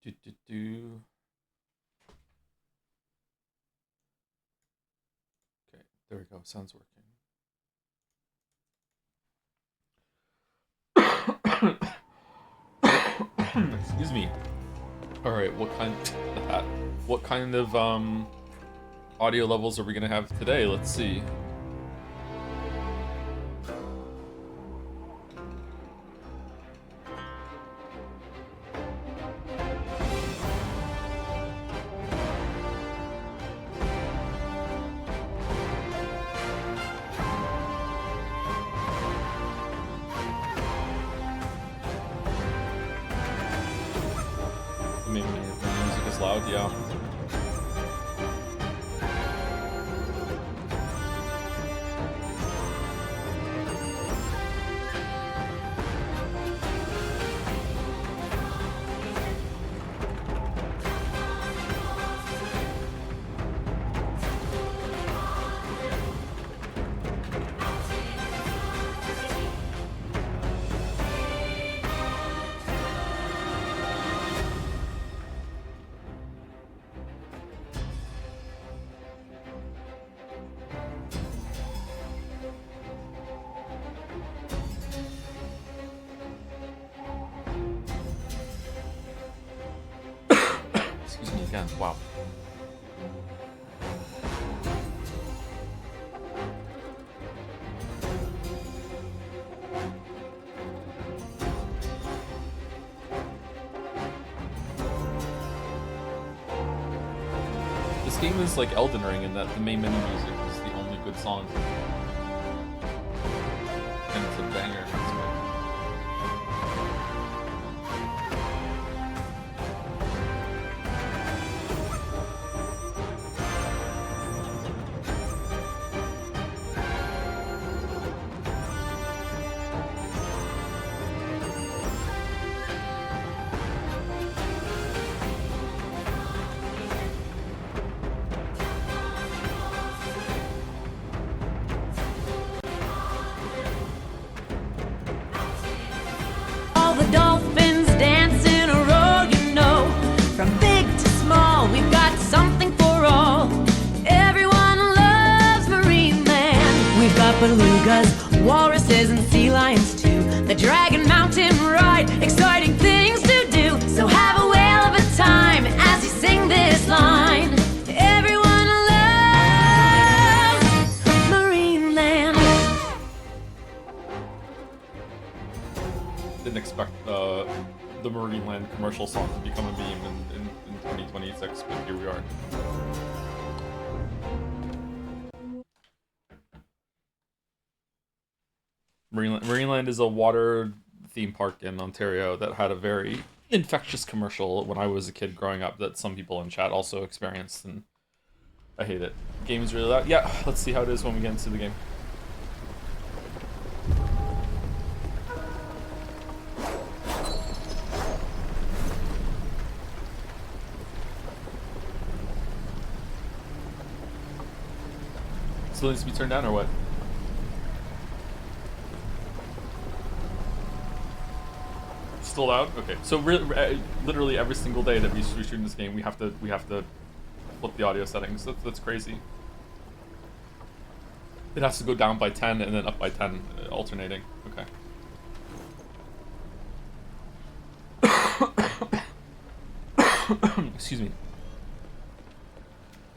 Do, do, do. Okay, there we go. Sounds working. Excuse me. All right, what kind of audio levels are we gonna have today? Let's see. Maybe the music is loud, yeah. Excuse me again. Wow. This game is like Elden Ring in that the main menu music is the only good song. And it's a banger. The dolphins dance in a row, you know. From big to small, we've got something for all. Everyone loves Marine Land. We've got belugas, walruses, and sea lions too. The Dragon Mountain ride, exciting things to do. So have a whale of a time as you sing this line. Everyone loves Marine Land. Didn't expect the Marine Land commercial song to become a meme in 2026, but here we are. Marine Land is a water theme park in Ontario that had a very infectious commercial when I was a kid growing up that some people in chat also experienced, and I hate it. Game is really loud. Yeah, let's see how it is when we get into the game. Still needs to be turned down or what? Still loud? Okay. So literally every single day that we stream this game, we have to flip the audio settings. That's crazy. It has to go down by 10 and then up by 10, alternating. Okay. Excuse me.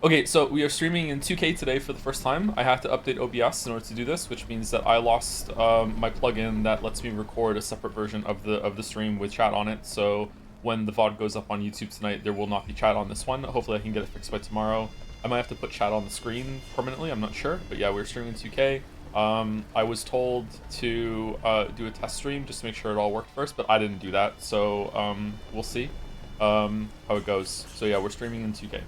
Okay, so we are streaming in 2K today for the first time. I have to update OBS in order to do this, which means that I lost my plugin that lets me record a separate version of the stream with chat on it. So when the VOD goes up on YouTube tonight, there will not be chat on this one. Hopefully I can get it fixed by tomorrow. I might have to put chat on the screen permanently, I'm not sure. But yeah, we're streaming in 2K. I was told to do a test stream just to make sure it all worked first, but I didn't do that. So we'll see how it goes. So yeah, we're streaming in 2K.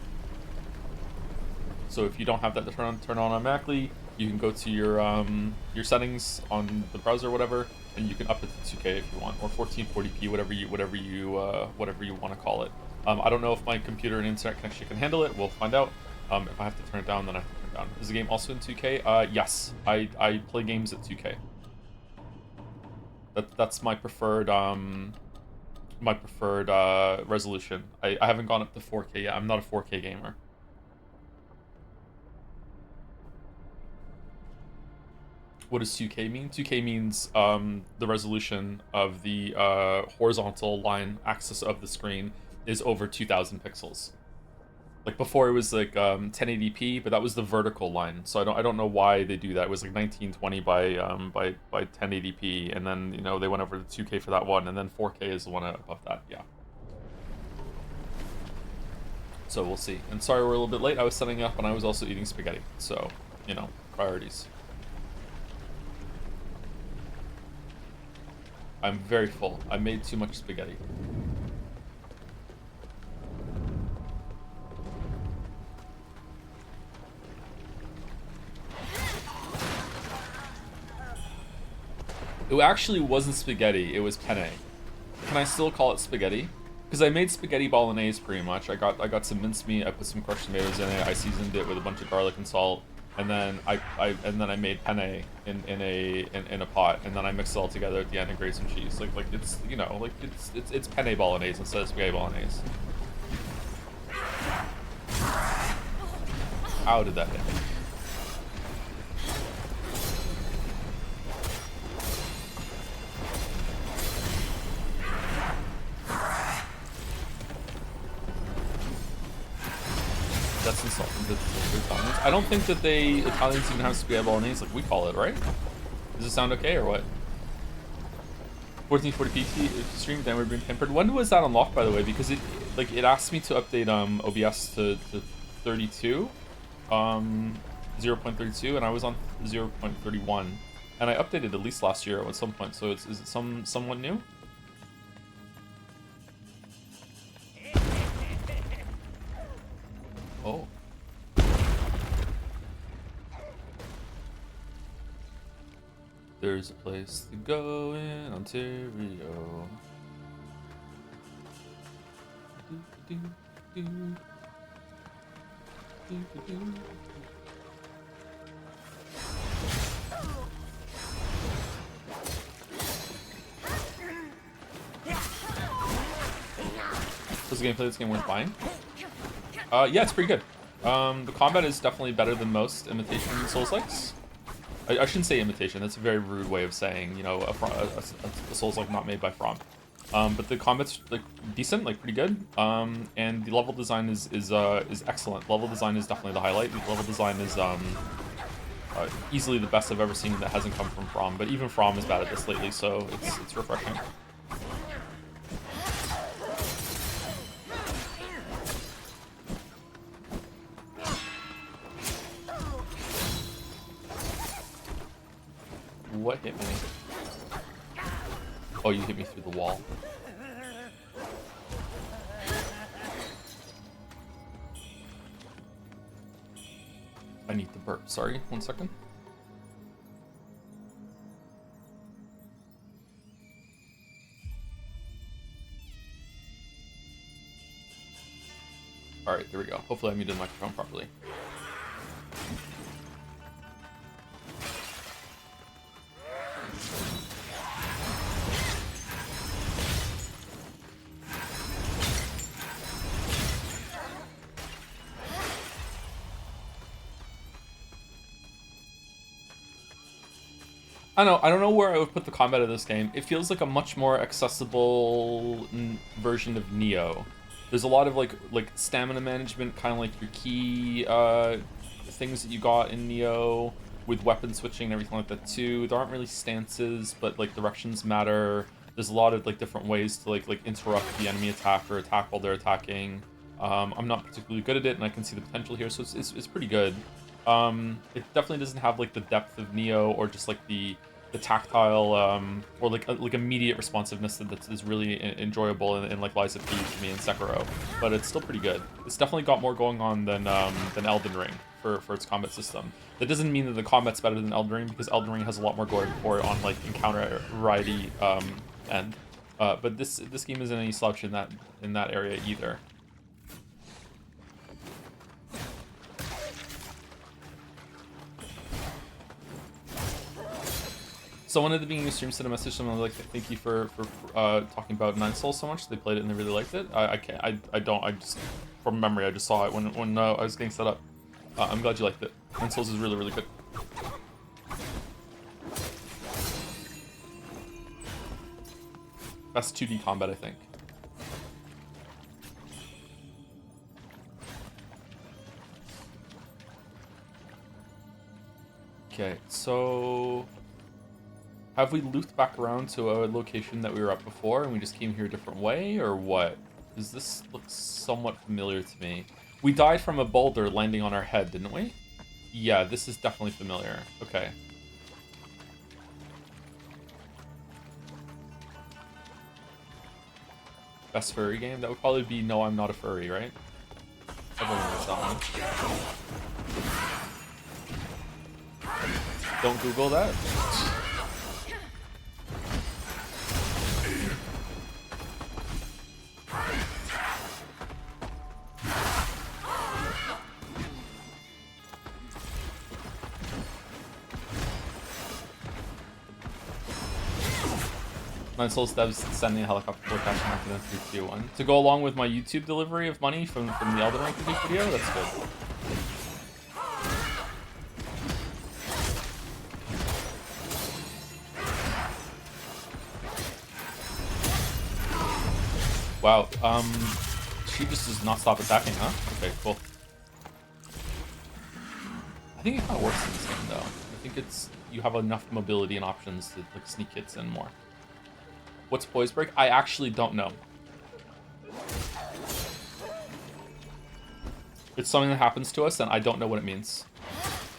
So if you don't have that to turn on automatically, you can go to your settings on the browser or whatever, and you can up it to 2K if you want, or 1440p, whatever you want to call it. I don't know if my computer and internet connection can handle it. We'll find out. If I have to turn it down, then I have to turn it down. Is the game also in 2K? Yes, I play games at 2K. That's my preferred my preferred resolution. I haven't gone up to 4K yet. I'm not a 4K gamer. What does 2K mean? 2K means the resolution of the horizontal line axis of the screen is over 2000 pixels. Like before it was like 1080p, but that was the vertical line. So I don't know why they do that. It was like 1920 by 1080p, and then you know they went over to 2K for that one, and then 4K is the one above that. Yeah. So we'll see. And sorry we're a little bit late. I was setting up and I was also eating spaghetti. So you know, priorities. I'm very full. I made too much spaghetti. It actually wasn't spaghetti, it was penne. Can I still call it spaghetti? Because I made spaghetti bolognese pretty much. I got some mincemeat, I put some crushed tomatoes in it, I seasoned it with a bunch of garlic and salt, and then I made penne in a pot, and then I mixed it all together at the end and grated some cheese. Like it's, you know, like it's penne bolognese instead of spaghetti bolognese. How did that hit me? That's insulting to the Italians. I don't think that Italians even have spaghetti bolognese like we call it, right? Does it sound okay or what? 1440p stream, then we're being pampered. When was that unlocked, by the way? Because it asked me to update OBS to 32, 0.32, and I was on 0.31, and I updated at least last year at some point. So is it somewhat new? Oh. There's a place to go in Ontario. Does the gameplay of this game worth buying? Yeah, it's pretty good. The combat is definitely better than most imitation Souls-likes. I shouldn't say imitation, that's a very rude way of saying, you know, a Souls-like not made by From. But the combat's like decent, like pretty good. And the level design is excellent. Level design is definitely the highlight. The level design is easily the best I've ever seen that hasn't come from From. But even From is bad at this lately, so it's refreshing. What hit me? Oh, you hit me through the wall. I need to burp. Sorry, 1 second. Alright, there we go. Hopefully I muted the microphone properly. I don't know where I would put the combat of this game. It feels like a much more accessible version of Nioh. There's a lot of like stamina management, kind of like your key things that you got in Nioh, with weapon switching and everything like that too. There aren't really stances, but like directions matter. There's a lot of like different ways to like interrupt the enemy attack or attack while they're attacking. I'm not particularly good at it, and I can see the potential here, so it's pretty good. It definitely doesn't have like the depth of Nioh or just like the tactile or like immediate responsiveness that is really enjoyable in like Lies of P to me and Sekiro, but it's still pretty good. It's definitely got more going on than Elden Ring for its combat system. That doesn't mean that the combat's better than Elden Ring, because Elden Ring has a lot more going for it on like encounter variety end. But this game isn't any slouch in that area either. Someone at the beginning of the stream sent a message. Someone like, "Thank you for talking about Nine Souls so much. They played it and they really liked it." I can't. I don't. I just from memory. I just saw it when I was getting set up. I'm glad you liked it. Nine Souls is really really good. Best 2D combat, I think. Okay, so have we looped back around to a location that we were at before and we just came here a different way, or what? Does this look somewhat familiar to me? We died from a boulder landing on our head, didn't we? Yeah, this is definitely familiar. Okay. Best furry game? That would probably be No, I'm Not a Furry, right? Everyone knows that one. Don't Google that. Nine Souls devs sending a helicopter for cash market in 3Q1. To go along with my YouTube delivery of money from the Elden Ring video, that's good. Wow, she just does not stop attacking, huh? Okay, cool. I think it kind of works in this game, though. I think it's, you have enough mobility and options to like sneak hits in more. What's poise break? I actually don't know. It's something that happens to us, and I don't know what it means.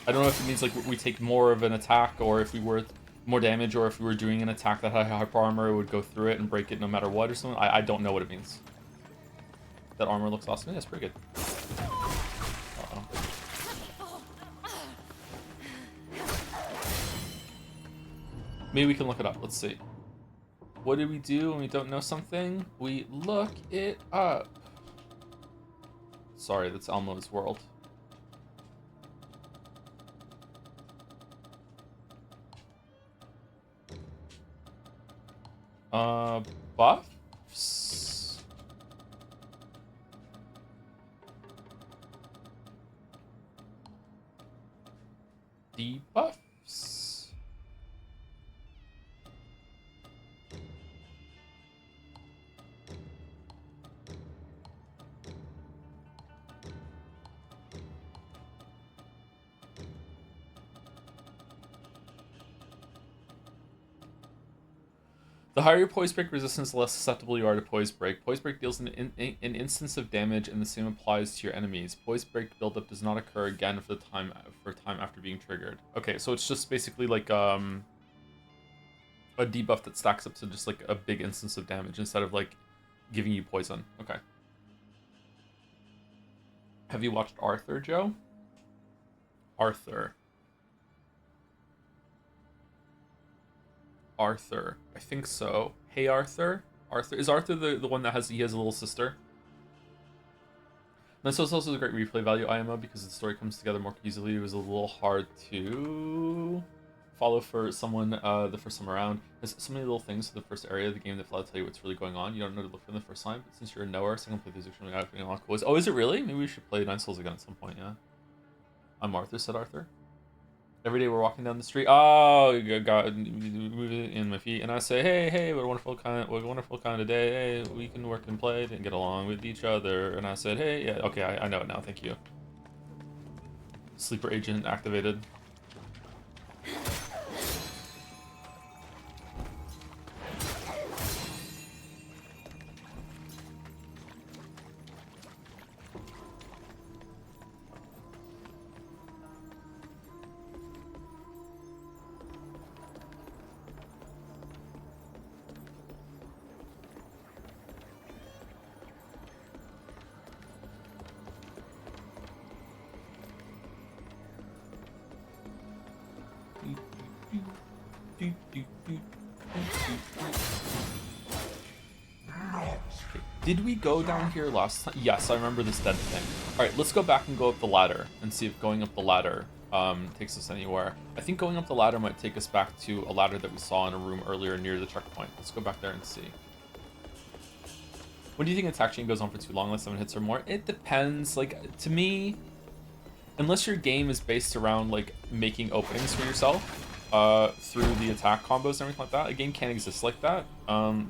I don't know if it means like we take more of an attack, or if we were more damage, or if we were doing an attack that had hyper armor, it would go through it and break it no matter what or something. I don't know what it means. That armor looks awesome. Yeah, it's pretty good. Uh-oh. Maybe we can look it up. Let's see. What do we do when we don't know something? We look it up. Sorry, that's Elmo's world. Buffs? Debuffs? The higher your poise break resistance, the less susceptible you are to poise break. Poise break deals an instance of damage, and the same applies to your enemies. Poise break buildup does not occur again for time after being triggered. Okay, so it's just basically like a debuff that stacks up to just like a big instance of damage instead of like giving you poison. Okay. Have you watched Arthur, Joe? Arthur. Arthur. I think so. Hey Arthur? Arthur. Is Arthur the one that has a little sister? And so it's also a great replay value IMO because the story comes together more easily. It was a little hard to follow for someone the first time around. There's so many little things for the first area of the game that tell you what's really going on. You don't know to look for them the first time, but since you're a knower, second playthroughs are showing out a lot of cool ways. Oh, is it really? Maybe we should play Nine Souls again at some point, yeah. I'm Arthur, said Arthur. Every day we're walking down the street. Oh, God, moving in my feet, and I say, hey, what a wonderful kind of day. Hey, we can work and play and get along with each other. And I said, hey, yeah, okay, I know it now. Thank you. Sleeper agent activated. Did we go down here last time? Yes, I remember this dead thing. Alright, let's go back and go up the ladder and see if going up the ladder takes us anywhere. I think going up the ladder might take us back to a ladder that we saw in a room earlier near the checkpoint. Let's go back there and see. When do you think attack chain goes on for too long, like 7 hits or more? It depends. Like, to me, unless your game is based around like making openings for yourself through the attack combos and everything like that, a game can't exist like that.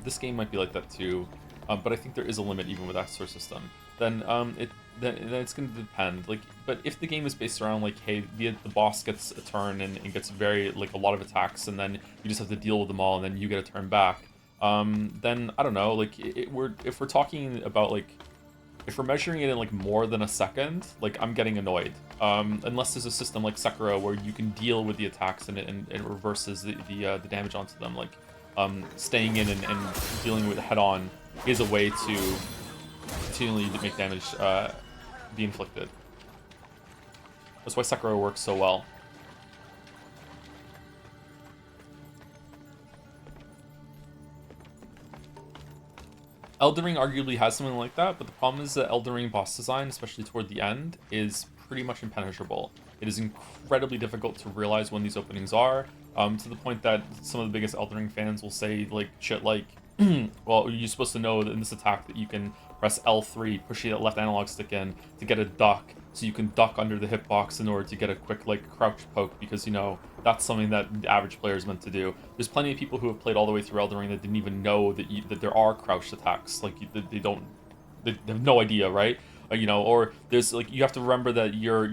This game might be like that too, but I think there is a limit even with that sort of system. Then it's going to depend. Like, but if the game is based around like, hey, the boss gets a turn and gets very like a lot of attacks, and then you just have to deal with them all, and then you get a turn back. Then I don't know. Like, if we're talking about like, if we're measuring it in like more than a second, like I'm getting annoyed. Unless there's a system like Sekiro where you can deal with the attacks and it reverses the damage onto them. Like, staying in and dealing with it head on is a way to continually make damage be inflicted. That's why Sekiro works so well. Elden Ring arguably has something like that, but the problem is that Elden Ring boss design, especially toward the end, is pretty much impenetrable. It is incredibly difficult to realize when these openings are, to the point that some of the biggest Elden Ring fans will say like shit like, well, you're supposed to know that in this attack that you can press L3, push the left analog stick in to get a duck, so you can duck under the hitbox in order to get a quick like crouch poke, because you know that's something that the average player is meant to do. There's plenty of people who have played all the way through Elden Ring that didn't even know that there are crouched attacks. Like they have no idea, right? You know, or there's like, you have to remember that your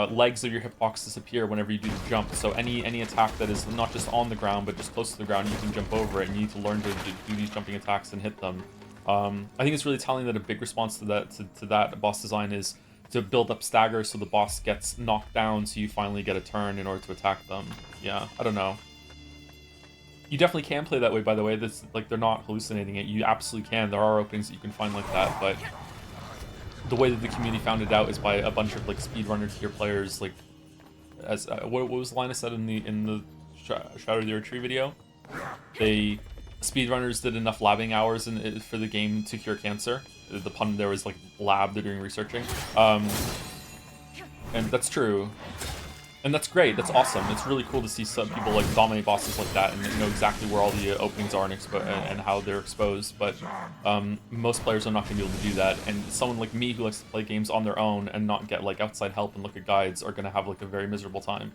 legs of your hitbox disappear whenever you do the jump. So any attack that is not just on the ground but just close to the ground, you can jump over it, and you need to learn to do these jumping attacks and hit them. I think it's really telling that a big response to that boss design is to build up stagger so the boss gets knocked down, so you finally get a turn in order to attack them. Yeah, I don't know. You definitely can play that way, by the way. This, like, they're not hallucinating it. You absolutely can. There are openings that you can find like that, but the way that the community found it out is by a bunch of like speedrunner tier players. Like, as what was the line I said in the Shadow of the Earth Tree video? Speedrunners did enough labbing hours for the game to cure cancer. The pun there was like lab, they're doing researching, and that's true, and that's great. That's awesome. It's really cool to see some people like dominate bosses like that and know exactly where all the openings are and how they're exposed. But most players are not going to be able to do that, and someone like me who likes to play games on their own and not get like outside help and look at guides are going to have like a very miserable time.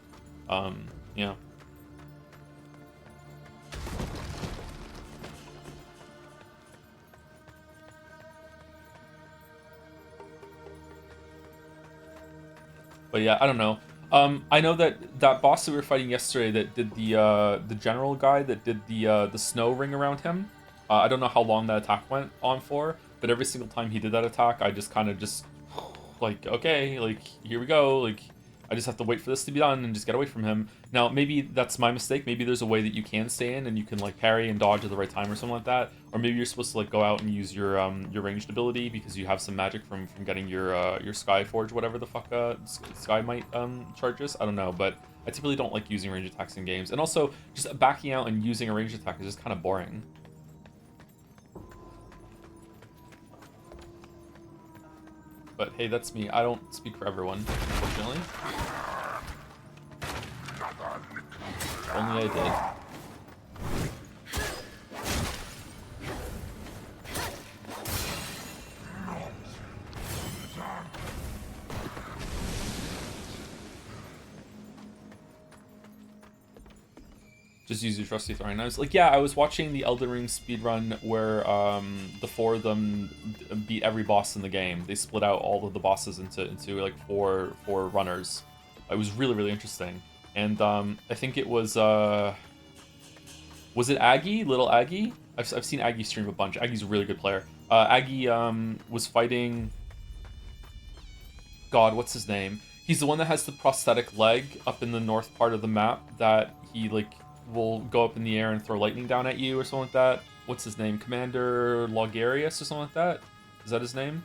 Yeah. But yeah, I don't know. I know that boss that we were fighting yesterday that did the general guy that did the snow ring around him. I don't know how long that attack went on for, but every single time he did that attack, I just kind of just like, okay, like here we go, like I just have to wait for this to be done and just get away from him. Now, maybe that's my mistake. Maybe there's a way that you can stay in and you can like parry and dodge at the right time or something like that. Or maybe you're supposed to like go out and use your ranged ability because you have some magic from getting your Sky Forge, whatever the fuck Sky Might charges. I don't know, but I typically don't like using range attacks in games. And also, just backing out and using a ranged attack is just kind of boring. But hey, that's me. I don't speak for everyone, unfortunately. Only I did. Just use your trusty throwing knives. Like, yeah, I was watching the Elden Ring speedrun where the four of them beat every boss in the game. They split out all of the bosses into like four runners. It was really, really interesting. And I think it was it Aggie? Little Aggie? I've seen Aggie stream a bunch. Aggie's a really good player. Aggie was fighting... God, what's his name? He's the one that has the prosthetic leg up in the north part of the map that he, like, will go up in the air and throw lightning down at you or something like that. What's his name? Commander Logarius or something like that? Is that his name?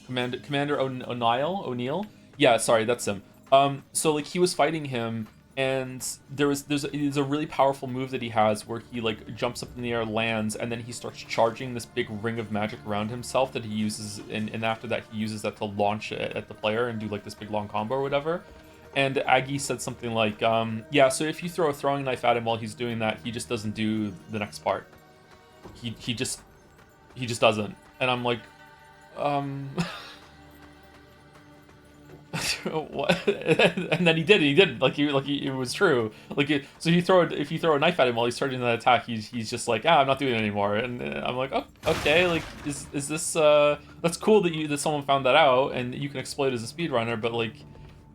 Commander O'Neill? Yeah, sorry, that's him. So like he was fighting him and there's a really powerful move that he has where he like jumps up in the air, lands, and then he starts charging this big ring of magic around himself that he uses, and after that he uses that to launch it at the player and do like this big long combo or whatever. And Aggie said something like, yeah, so if you throw a throwing knife at him while he's doing that, he just doesn't do the next part. He just doesn't. And I'm like, what? And then he didn't. It was true. So if you throw a knife at him while he's charging that attack, he's just like, I'm not doing it anymore. And I'm like, oh, okay, like is this that's cool that someone found that out and you can exploit as a speedrunner, but like,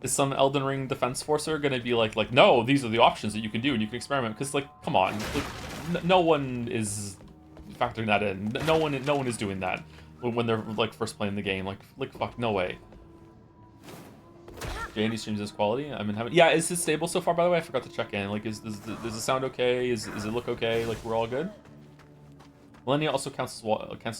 is some Elden Ring defense forcer gonna be like no, these are the options that you can do and you can experiment? Because like, come on, like, no one is factoring that in. No one is doing that when they're like first playing the game. Like fuck, no way. Jandy streams this quality. I'm in heaven. Yeah, is this stable so far? By the way, I forgot to check in. Like, does the sound okay? Does it look okay? Like, we're all good. Millennia also cancels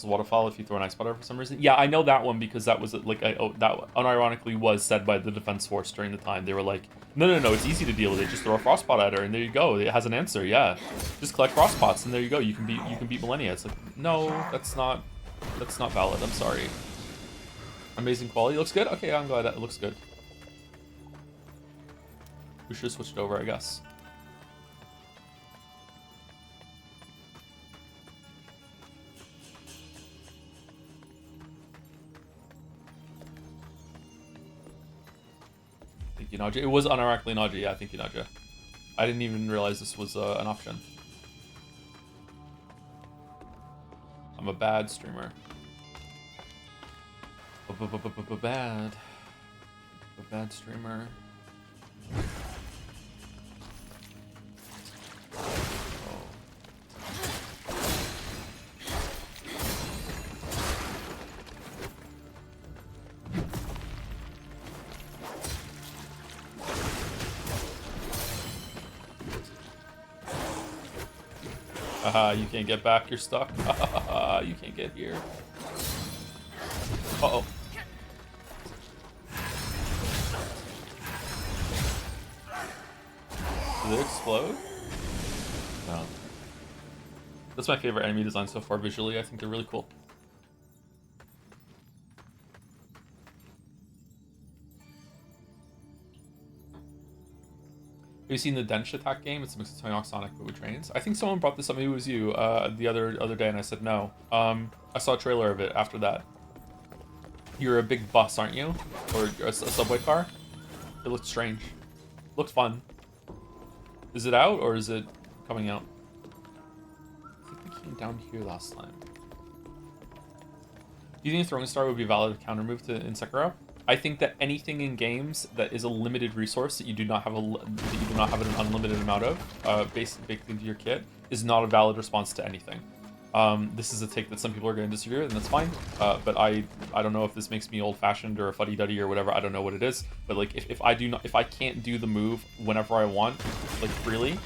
waterfall if you throw an ice spotter for some reason. Yeah, I know that one because that was like that unironically was said by the defense force during the time. They were like, no, it's easy to deal with it. Just throw a frostpot at her, and there you go. It has an answer. Yeah, just collect frostpots, and there you go. You can beat Millennia. It's like, no, that's not valid. I'm sorry. Amazing quality. Looks good. Okay, I'm glad that it looks good. We should have switched over, I guess. Thank you, Naja. It was unironically Naja. Yeah, thank you, Naja. I didn't even realize this was an option. I'm a bad streamer. Bad streamer. You can't get back, you're stuck. You can't get here. Uh-oh. Did it explode? No. That's my favorite enemy design so far visually. I think they're really cool. Have you seen the Dench attack game? It's a mix of Tony Hawk Sonic but with trains. I think someone brought this up. Maybe it was you the other day, and I said no. I saw a trailer of it after that. You're a big bus, aren't you? Or a subway car? It looked strange. Looked fun. Is it out or is it coming out? I think we came down here last time. Do you think Throwing Star would be a valid counter move in Sekiro? I think that anything in games that is a limited resource that you do not have an unlimited amount of, baked into your kit, is not a valid response to anything. This is a take that some people are going to disagree with, and that's fine. But I don't know if this makes me old-fashioned or a fuddy-duddy or whatever. I don't know what it is. But like, if I can't do the move whenever I want, like freely,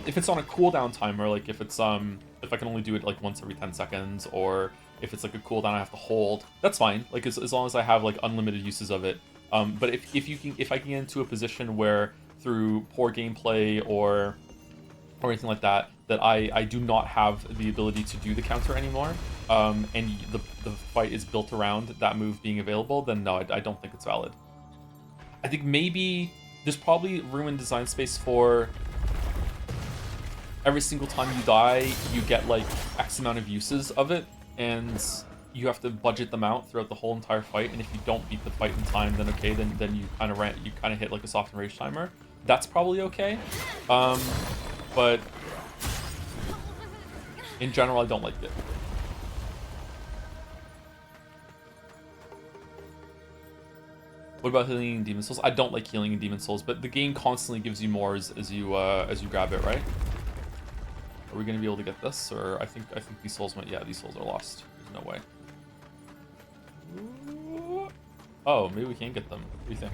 if it's on a cooldown timer, like if it's if I can only do it like once every 10 seconds, or if it's like a cooldown I have to hold, that's fine. Like as long as I have like unlimited uses of it. But if I can get into a position where through poor gameplay or anything like that, that I do not have the ability to do the counter anymore, and the fight is built around that move being available, then no, I don't think it's valid. I think maybe there's probably room in design space for every single time you die, you get like X amount of uses of it, and you have to budget them out throughout the whole entire fight. And if you don't beat the fight in time, then okay, then you kind of hit like a soft and rage timer. That's probably okay. But in general, I don't like it. What about healing in Demon Souls? I don't like healing in Demon Souls, but the game constantly gives you more as you grab it, right? Are we gonna be able to get this? Or I think these souls went. Yeah, these souls are lost. There's no way. Oh, maybe we can get them. What do you think?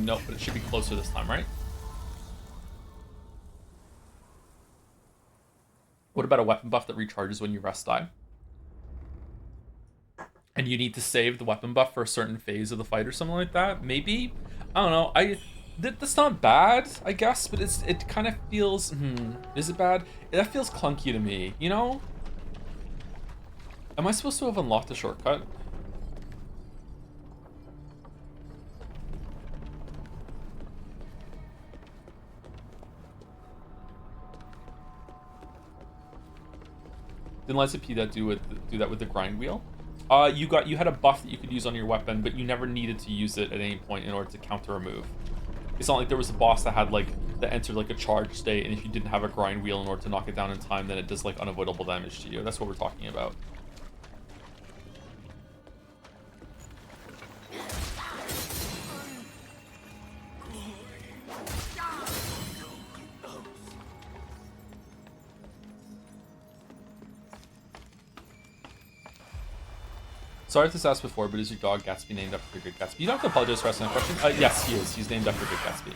No, but it should be closer this time, right? What about a weapon buff that recharges when you rest die? And you need to save the weapon buff for a certain phase of the fight or something like that? Maybe? I don't know. That's not bad, I guess, but it kind of feels... is it bad? That feels clunky to me, you know? Am I supposed to have unlocked a shortcut? Didn't Liza P that do that with the grind wheel? You had a buff that you could use on your weapon, but you never needed to use it at any point in order to counter a move. It's not like there was a boss that had that entered like a charge state, and if you didn't have a grind wheel in order to knock it down in time, then it does like unavoidable damage to you. That's what we're talking about. Sorry if this asked before, but is your dog Gatsby named after Good Gatsby? You don't have to apologize for asking that question. Yes, he is. He's named after Good Gatsby.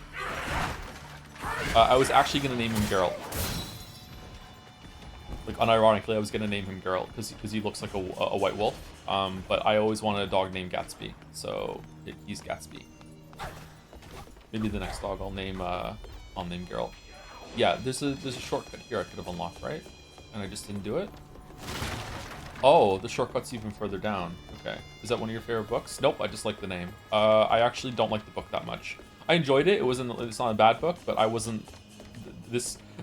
I was actually going to name him Geralt. Like, unironically, I was going to name him Geralt because he looks like a white wolf. But I always wanted a dog named Gatsby, so he's Gatsby. Maybe the next dog I'll name Geralt. Yeah, there's a shortcut here I could have unlocked, right? And I just didn't do it. Oh, the shortcut's even further down. Okay. Is that one of your favorite books? Nope, I just like the name. I actually don't like the book that much. I enjoyed it. It's not a bad book, but I wasn't...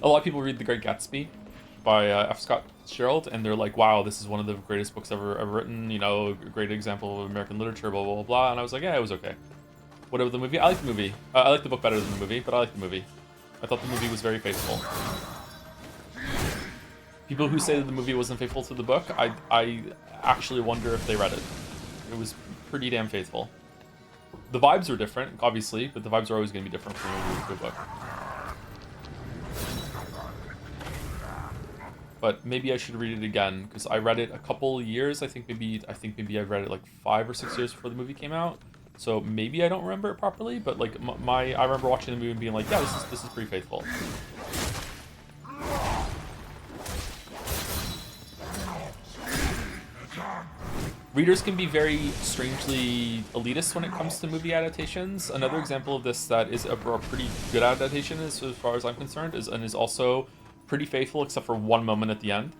A lot of people read The Great Gatsby by F. Scott Fitzgerald, and they're like, wow, this is one of the greatest books ever written, you know, a great example of American literature, blah, blah, blah, blah. And I was like, yeah, it was okay. What about the movie? I like the movie. I like the book better than the movie, but I like the movie. I thought the movie was very faithful. People who say that the movie wasn't faithful to the book, I actually wonder if they read it. It was pretty damn faithful. The vibes were different, obviously, but the vibes are always going to be different from a movie to a book. But maybe I should read it again, because I read it a couple years. I think maybe I read it like 5 or 6 years before the movie came out. So maybe I don't remember it properly, but like I remember watching the movie and being like, yeah, this is pretty faithful. Readers can be very strangely elitist when it comes to movie adaptations. Another example of this that is a pretty good adaptation, as far as I'm concerned, is also pretty faithful except for one moment at the end,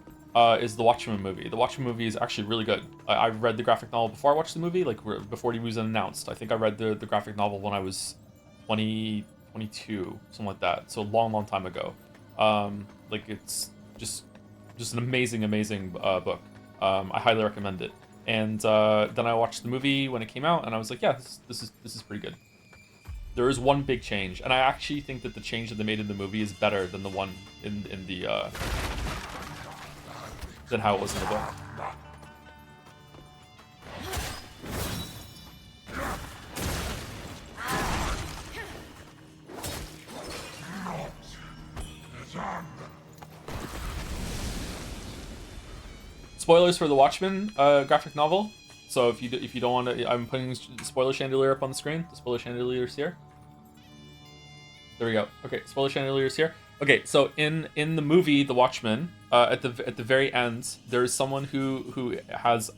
is the Watchmen movie. The Watchmen movie is actually really good. I read the graphic novel before I watched the movie, like before the movie was announced. I think I read the graphic novel when I was 22, something like that. So a long time ago. Like it's just an amazing book. I highly recommend it. And then I watched the movie when it came out, and I was like, yeah, this is pretty good. There is one big change, and I actually think that the change that they made in the movie is better than the one in the than how it was in the book. Spoilers for the Watchmen graphic novel. So if you don't want to, I'm putting spoiler chandelier up on the screen. The spoiler chandelier is here. There we go. Okay, spoiler chandelier is here. Okay, so in the movie The Watchmen, at the very end, there is someone who has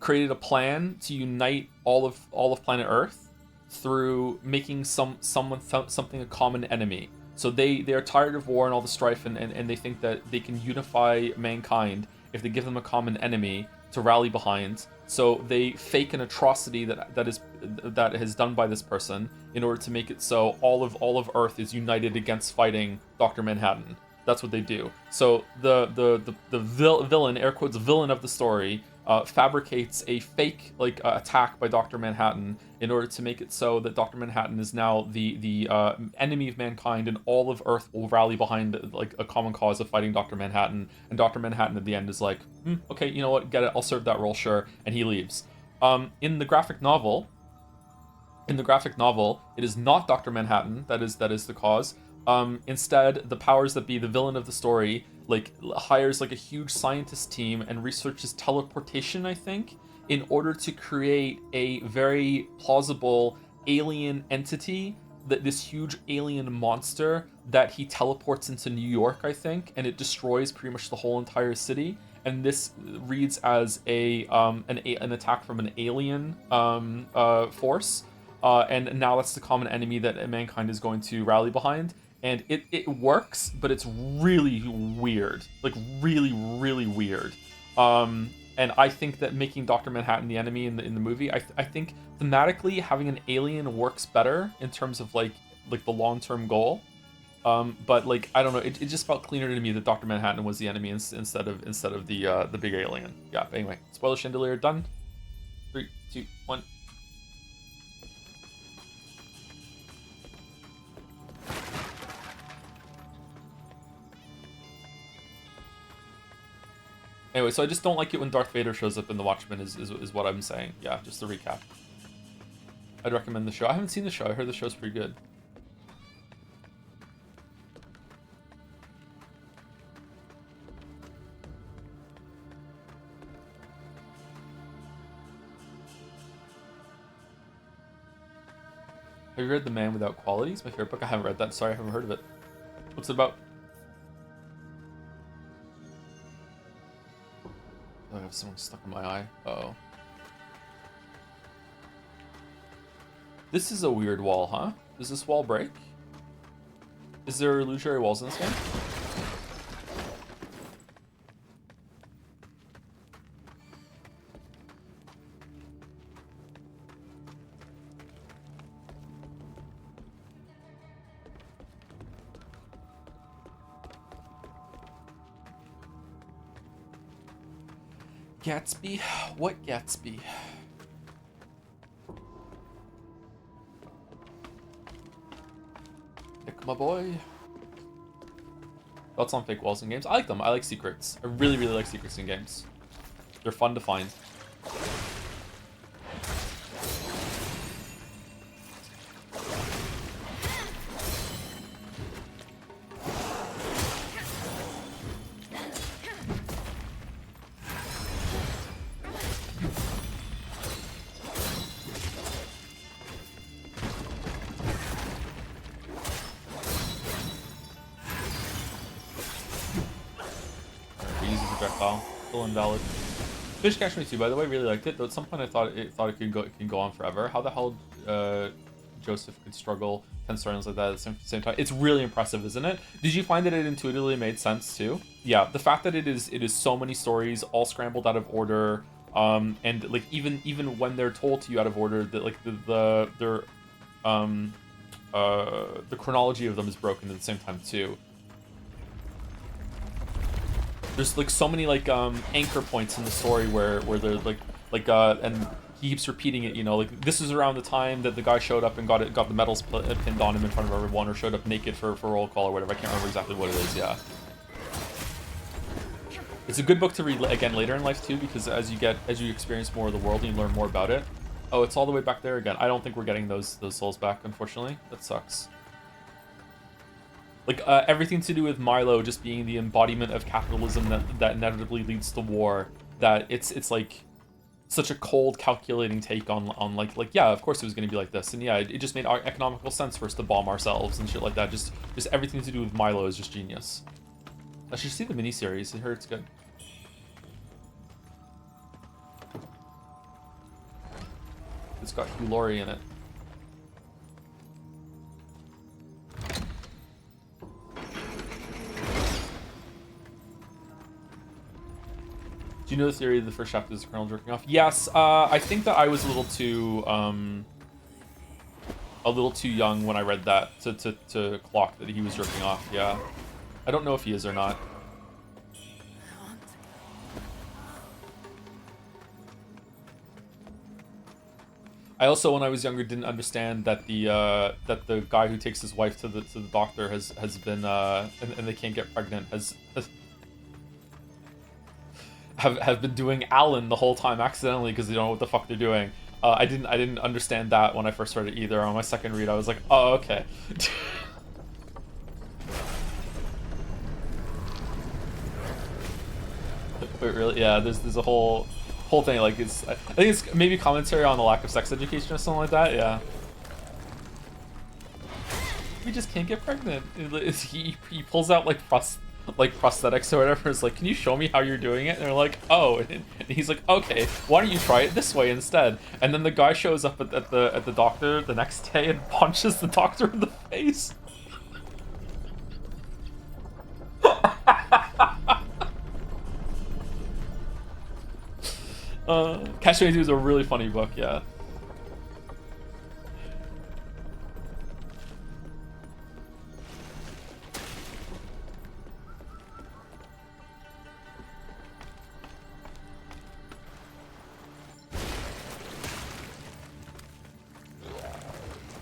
created a plan to unite all of planet Earth through making something a common enemy. So they are tired of war and all the strife, and they think that they can unify mankind if they give them a common enemy to rally behind. So they fake an atrocity that is done by this person in order to make it so all of Earth is united against fighting Dr. Manhattan. That's what they do. So the villain, air quotes, villain of the story, fabricates a fake attack by Dr. Manhattan in order to make it so that Dr. Manhattan is now the enemy of mankind, and all of Earth will rally behind like a common cause of fighting Dr. Manhattan. And Dr. Manhattan at the end is like, okay, you know what, get it, I'll serve that role, sure, and he leaves. In the graphic novel, it is not Dr. Manhattan that is the cause. Instead, the powers that be, the villain of the story, hires a huge scientist team and researches teleportation, I think, in order to create a very plausible alien entity this huge alien monster that he teleports into New York, I think, and it destroys pretty much the whole entire city. And this reads as an attack from an alien force, and now that's the common enemy that mankind is going to rally behind. And it works, but it's really weird, like really weird. And I think that making Dr. Manhattan the enemy in the movie, I think thematically having an alien works better in terms of like the long-term goal. But like I don't know, it just felt cleaner to me that Dr. Manhattan was the enemy instead of the big alien. Yeah. But anyway, spoiler chandelier done. 3, 2, 1. Anyway, so I just don't like it when Darth Vader shows up in The Watchmen is what I'm saying. Yeah, just to recap. I'd recommend the show. I haven't seen the show. I heard the show's pretty good. Have you read The Man Without Qualities? My favorite book. I haven't read that. Sorry, I haven't heard of it. What's it about? I have someone stuck in my eye. Uh-oh. This is a weird wall, huh? Does this wall break? Is there illusory walls in this game? Gatsby? What Gatsby? Pick my boy. Thoughts on fake walls in games? I like them. I like secrets. I really like secrets in games. They're fun to find. Still invalid. Fish Catch Me 2, by the way, really liked it. Though at some point I thought it could go on forever. How the hell Joseph could struggle 10 storylines like that at the same time? It's really impressive, isn't it? Did you find that it intuitively made sense too? Yeah, the fact that it is so many stories all scrambled out of order, and like even when they're told to you out of order, that like the chronology of them is broken at the same time too. There's like so many like anchor points in the story where they're like and he keeps repeating it, you know, like this is around the time that the guy showed up and got the medals pinned on him in front of everyone, or showed up naked for roll call or whatever. I can't remember exactly what it is. Yeah, it's a good book to read again later in life too, because as you experience more of the world and you learn more about it. Oh, it's all the way back there again. I don't think we're getting those souls back, unfortunately. That sucks. Like everything to do with Milo just being the embodiment of capitalism that inevitably leads to war. That it's like such a cold, calculating take on like yeah, of course it was going to be like this, and yeah, it just made economical sense for us to bomb ourselves and shit like that. Just everything to do with Milo is just genius. I should see the miniseries. I heard it's good. It's got Hugh Laurie in it. Do you know the theory of the first chapter is the Colonel jerking off? Yes, I think that I was a little too young when I read that to clock that he was jerking off. Yeah, I don't know if he is or not. I also, when I was younger, didn't understand that the guy who takes his wife to the doctor has been and they can't get pregnant have been doing Alan the whole time accidentally because they don't know what the fuck they're doing. I didn't understand that when I first read it either. On my second read, I was like, oh, okay. But really, yeah, there's a whole thing, like I think it's maybe commentary on the lack of sex education or something like that. Yeah. we just can't get pregnant. He pulls out like prosthetics or whatever. It's like, can you show me how you're doing it? And they're like, oh, and he's like, okay, why don't you try it this way instead? And then the guy shows up at the doctor the next day and punches the doctor in the face. Catch-22 is a really funny book, yeah.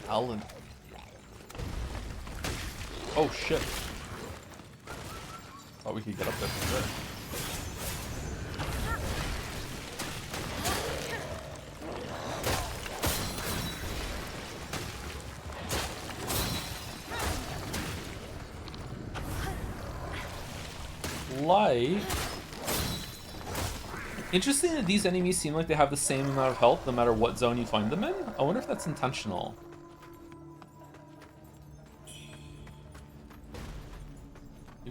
Alan. Oh shit. Thought we could get up there from there. Light. Interesting that these enemies seem like they have the same amount of health no matter what zone you find them in. I wonder if that's intentional.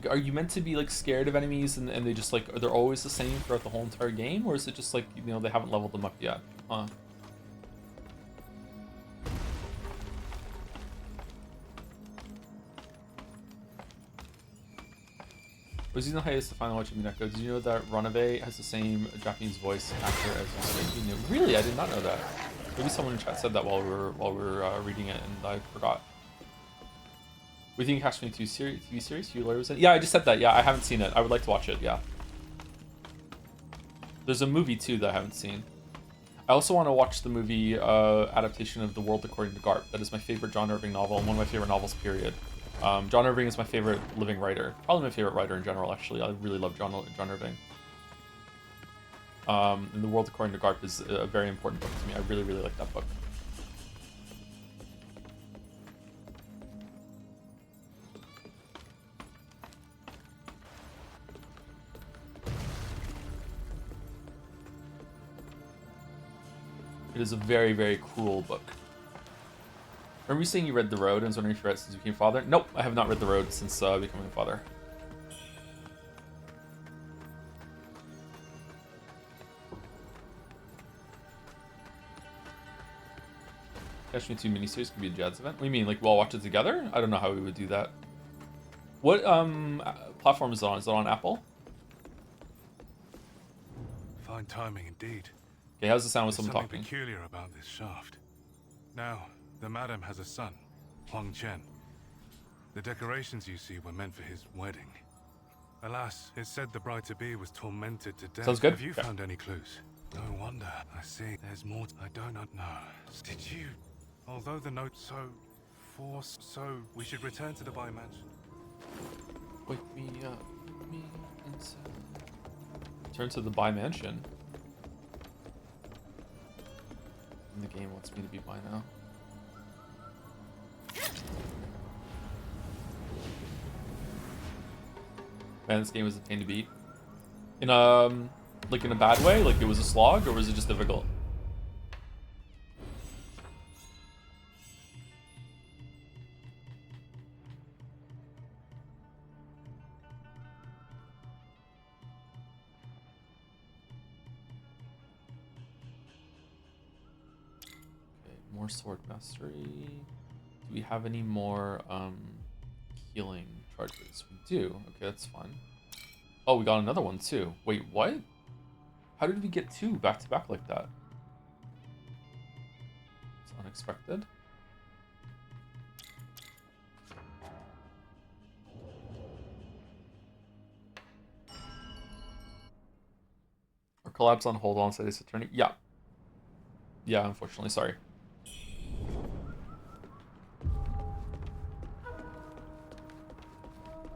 Are you meant to be like scared of enemies and they just like, are they always the same throughout the whole entire game? Or is it just like, you know, they haven't leveled them up yet? Huh. Was using the hiatus to finally watch Mineko. Did you know that Runaway has the same Japanese voice actor as you knew? Really? I did not know that. Maybe someone in chat said that while we were reading it and I forgot. We think Catch-22 TV series? You was it? Yeah, I just said that. Yeah, I haven't seen it. I would like to watch it. Yeah. There's a movie too that I haven't seen. I also want to watch the movie adaptation of The World According to Garp. That is my favorite John Irving novel and one of my favorite novels, period. John Irving is my favorite living writer. Probably my favorite writer in general, actually. I really love John Irving. And The World According to Garp is a very important book to me. I really, really like that book. It is a very, very cruel book. Remember you saying you read The Road and I was wondering if you read it since you became a father? Nope, I have not read The Road since becoming a father. Catch-22 miniseries could be a Jad's event. What do you mean, like we'll all watch it together? I don't know how we would do that. What platform is it on? Is it on Apple? Fine timing indeed. Okay, how's the sound with someone Something talking? peculiar about this shaft. Now, the madam has a son, Huang Chen. The decorations you see were meant for his wedding. Alas, it's said the bride-to-be was tormented to death. Sounds good. Have you found any clues? No wonder. I see. There's more. I do not know. Did you? Although the note so forced, so we should return to the Bai mansion. Wake me up, me inside. Return to the Bai mansion. And the game wants me to be by now. Man, this game was a pain to beat. In like in a bad way? Like it was a slog, or was it just difficult? Okay, more sword mastery. Do we have any more healing charges? We do. Okay, that's fun. Oh, we got another one too. Wait, what? How did we get two back to back like that? It's unexpected. Our collab's on hold on Sadie's attorney. Yeah. Yeah, unfortunately, sorry.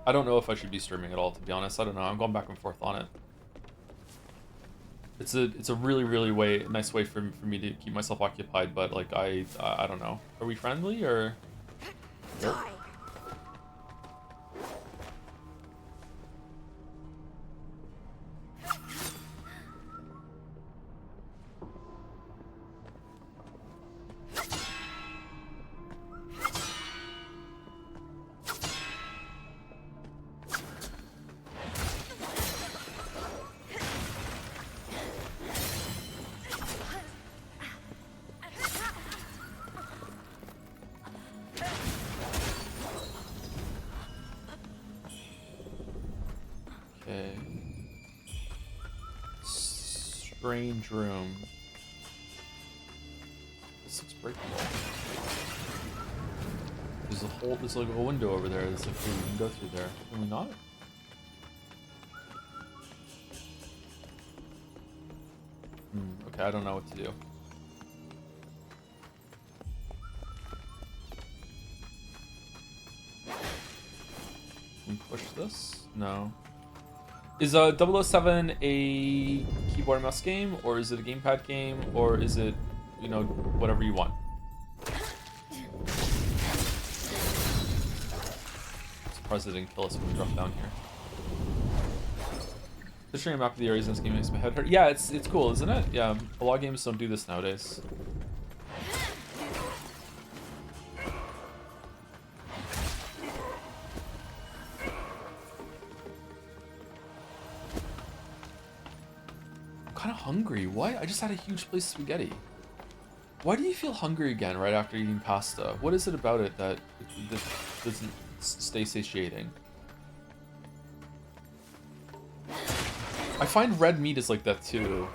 I don't know if I should be streaming at all, to be honest. I don't know. I'm going back and forth on it. It's a really nice way for me to keep myself occupied, but like I don't know. Are we friendly or? Nope. Okay. Strange room. This looks breakable. There's a hole. There's like a window over there. There's like we can go through there. Can we not? Okay, I don't know what to do. Can we push this? No. Is 007 a keyboard and mouse game, or is it a gamepad game, or is it, you know, whatever you want? Surprised it didn't kill us when we dropped down here. Picturing a map of the areas in this game makes my head hurt. Yeah, it's cool, isn't it? Yeah, a lot of games don't do this nowadays. I'm kind of hungry. What? I just had a huge plate of spaghetti. Why do you feel hungry again right after eating pasta? What is it about it that doesn't stay satiating? I find red meat is like that too.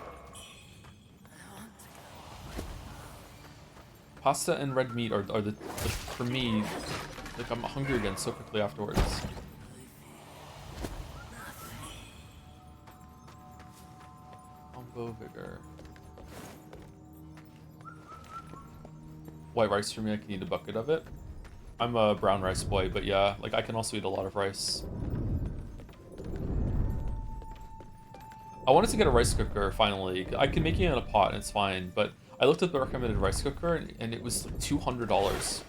Pasta and red meat are the for me, like I'm hungry again so quickly afterwards. Combo vigor. White rice for me, I can eat a bucket of it. I'm a brown rice boy, but yeah, like I can also eat a lot of rice. I wanted to get a rice cooker finally. I can make it in a pot and it's fine, but I looked at the recommended rice cooker and it was like $200.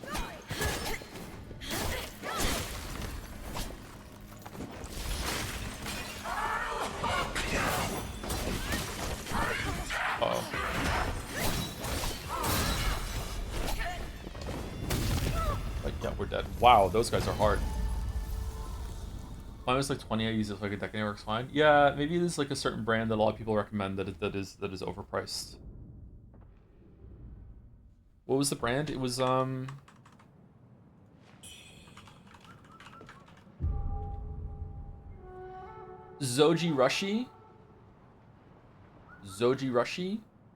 Uh-oh. Like, yeah, we're dead. Wow, those guys are hard. Mine was like 20. I use it like a decade, works fine. Yeah, maybe there's like a certain brand that a lot of people recommend that is overpriced. What was the brand? It was Zoji Rushi. Zoji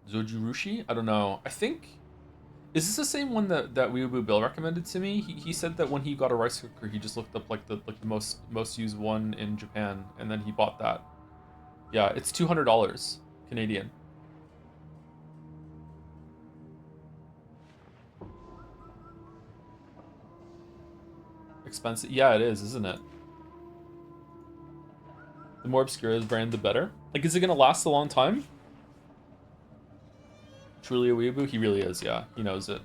Rushi. I don't know. I think. Is this the same one that Weeaboo Bill recommended to me? He said that when he got a rice cooker, he just looked up like the most used one in Japan, and then he bought that. Yeah, it's $200 Canadian. Expensive? Yeah, it is, isn't it? The more obscure the brand, the better. Like, is it gonna last a long time? Truly a weeaboo? He really is, yeah. He knows it.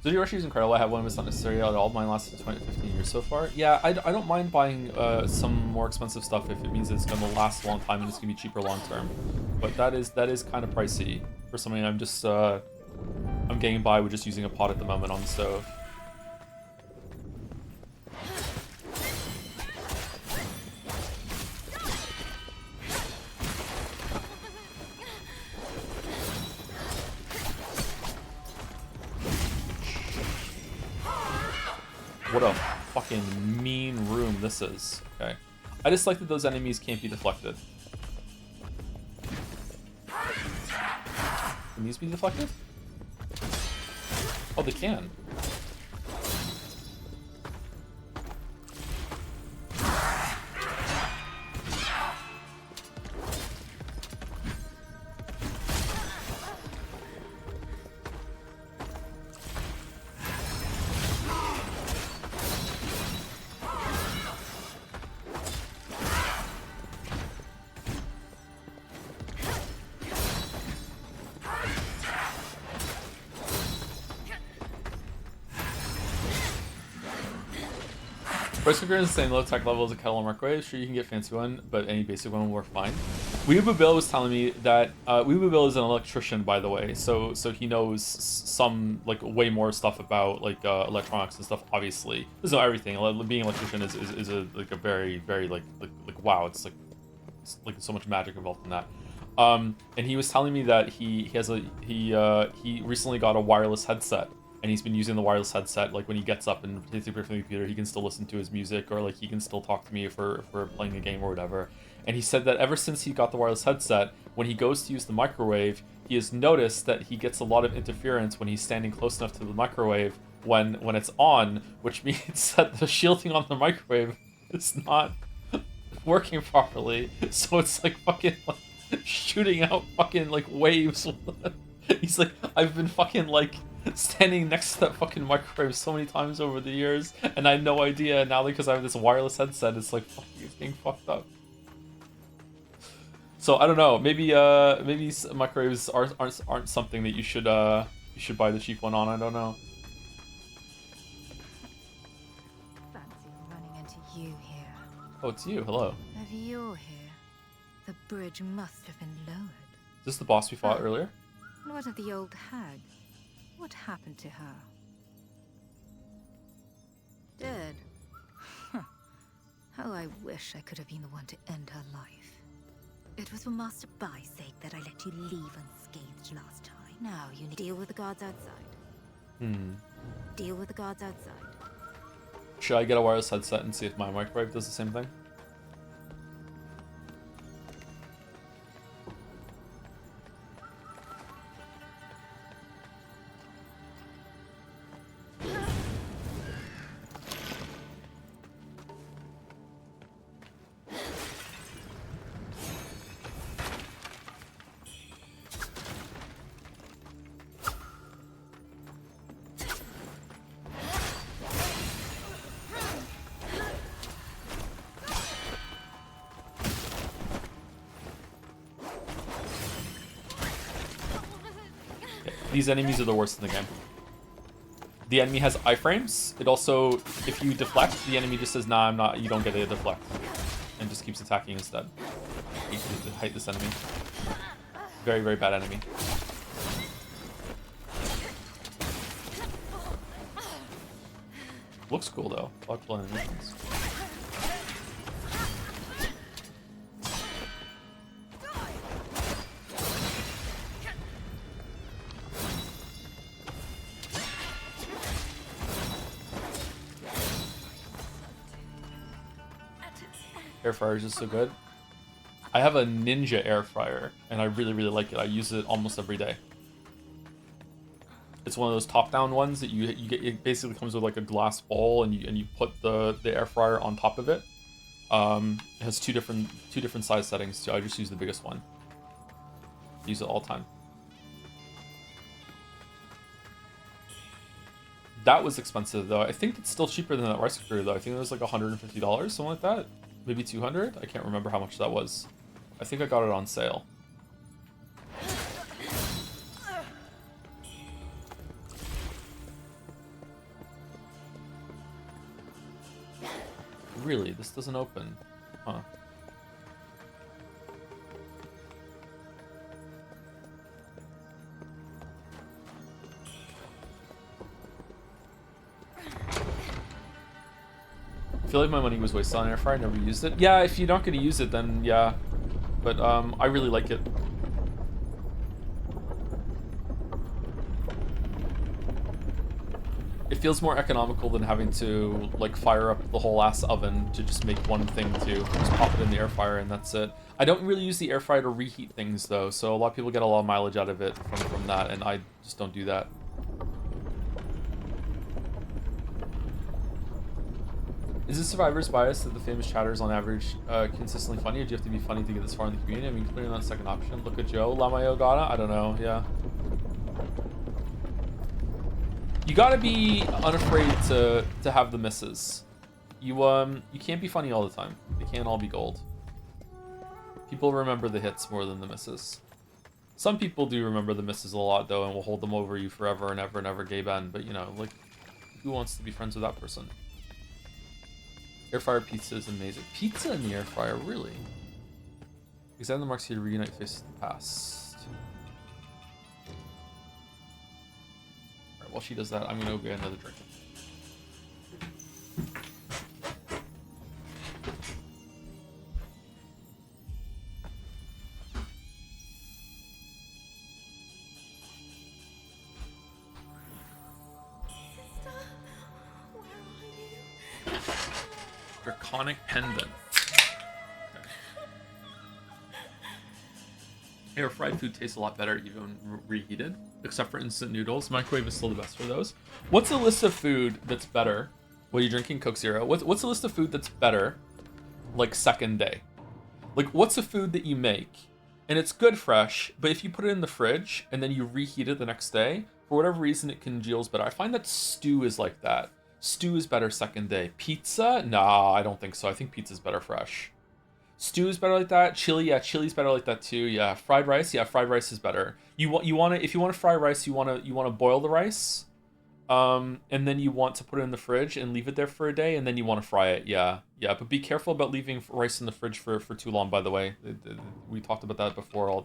Zoji Rushi is incredible. I have one, but it's not necessary. All of mine lasted 20 to 15 years so far. Yeah, I don't mind buying some more expensive stuff if it means it's going to last a long time and it's going to be cheaper long term. But that is kind of pricey for something I'm just... I'm getting by with just using a pot at the moment on the stove. What a fucking mean room this is. Okay. I just like that those enemies can't be deflected. Can these be deflected? Oh, they can. Rice cooker is the same low tech level as a kettle and microwave. Sure, you can get a fancy one, but any basic one will work fine. Weeaboo Bill was telling me that Weeaboo Bill is an electrician, by the way, so he knows some like way more stuff about like electronics and stuff. Obviously, doesn't know everything. Being an electrician is a like a very like wow. It's like so much magic involved in that. And he was telling me that he recently got a wireless headset, and he's been using the wireless headset like when he gets up and takes a break from the computer, he can still listen to his music, or like he can still talk to me if we're playing a game or whatever. And he said that ever since he got the wireless headset, when he goes to use the microwave, he has noticed that he gets a lot of interference when he's standing close enough to the microwave when it's on, which means that the shielding on the microwave is not working properly. So it's like fucking like shooting out fucking like waves. He's like, I've been fucking like standing next to that fucking microwave so many times over the years, and I had no idea. Now because I have this wireless headset, it's like fucking it's being fucked up. So I don't know. Maybe microwaves aren't something that you should buy the cheap one on. I don't know. Fancy running into you here. Oh, it's you. Hello. If you're here, the bridge must have been lowered. Is this the boss we fought earlier? And what of the old hag? What happened to her? Dead. Huh. How I wish I could have been the one to end her life. It was for Master Bai's sake that I let you leave unscathed last time. Now you need to deal with the guards outside. Deal with the guards outside. Should I get a wireless headset and see if my microwave does the same thing? These enemies are the worst in the game. The enemy has iframes. It also, if you deflect, the enemy just says, nah, I'm not, you don't get a deflect. And just keeps attacking instead. You should hate this enemy. Very, very bad enemy. Looks cool though. A lot of cool animations. Air fryer is just so good. I have a Ninja air fryer, and I really, really like it. I use it almost every day. It's one of those top-down ones that you get. It basically comes with like a glass bowl, and you put the air fryer on top of it. It has two different size settings, so I just use the biggest one. Use it all the time. That was expensive though. I think it's still cheaper than that rice cooker though. I think it was like $150, something like that. Maybe 200? I can't remember how much that was. I think I got it on sale. Really? This doesn't open? Huh. I feel like my money was wasted on air fryer. I never used it. Yeah, if you're not going to use it, then yeah. But I really like it. It feels more economical than having to like fire up the whole ass oven to just make one thing to just pop it in the air fryer and that's it. I don't really use the air fryer to reheat things though, so a lot of people get a lot of mileage out of it from that, and I just don't do that. Is it Survivor's bias that the famous chatter is on average consistently funny, or do you have to be funny to get this far in the community? I mean, clearly not second option. Look at Joe. Lamayo Gata? I don't know, yeah. You gotta be unafraid to have the misses. You can't be funny all the time. They can't all be gold. People remember the hits more than the misses. Some people do remember the misses a lot though, and will hold them over you forever and ever and ever, gay Ben, but you know, like, who wants to be friends with that person? Air fryer pizza is amazing. Pizza in the air fryer, really? Examine the marks here to reunite faces of the past. Alright, while she does that, I'm gonna go get another drink. iconic pendant. Air fried food tastes a lot better even reheated, except for instant noodles. Microwave is still the best for those. What's a list of food that's better? What are you drinking? Coke Zero. What's a list of food that's better, like second day? Like what's a food that you make and it's good fresh, but if you put it in the fridge and then you reheat it the next day, for whatever reason it congeals better. I find that stew is like that. Stew is better second day. Pizza? Nah, I don't think so. I think pizza's better fresh. Stew is better like that. Chili, yeah, chili's better like that too. Yeah, fried rice, yeah, fried rice is better. You want to if you want to fry rice, you want to boil the rice, and then you want to put it in the fridge and leave it there for a day, and then you want to fry it. Yeah, but be careful about leaving rice in the fridge for too long. By the way, we talked about that before. All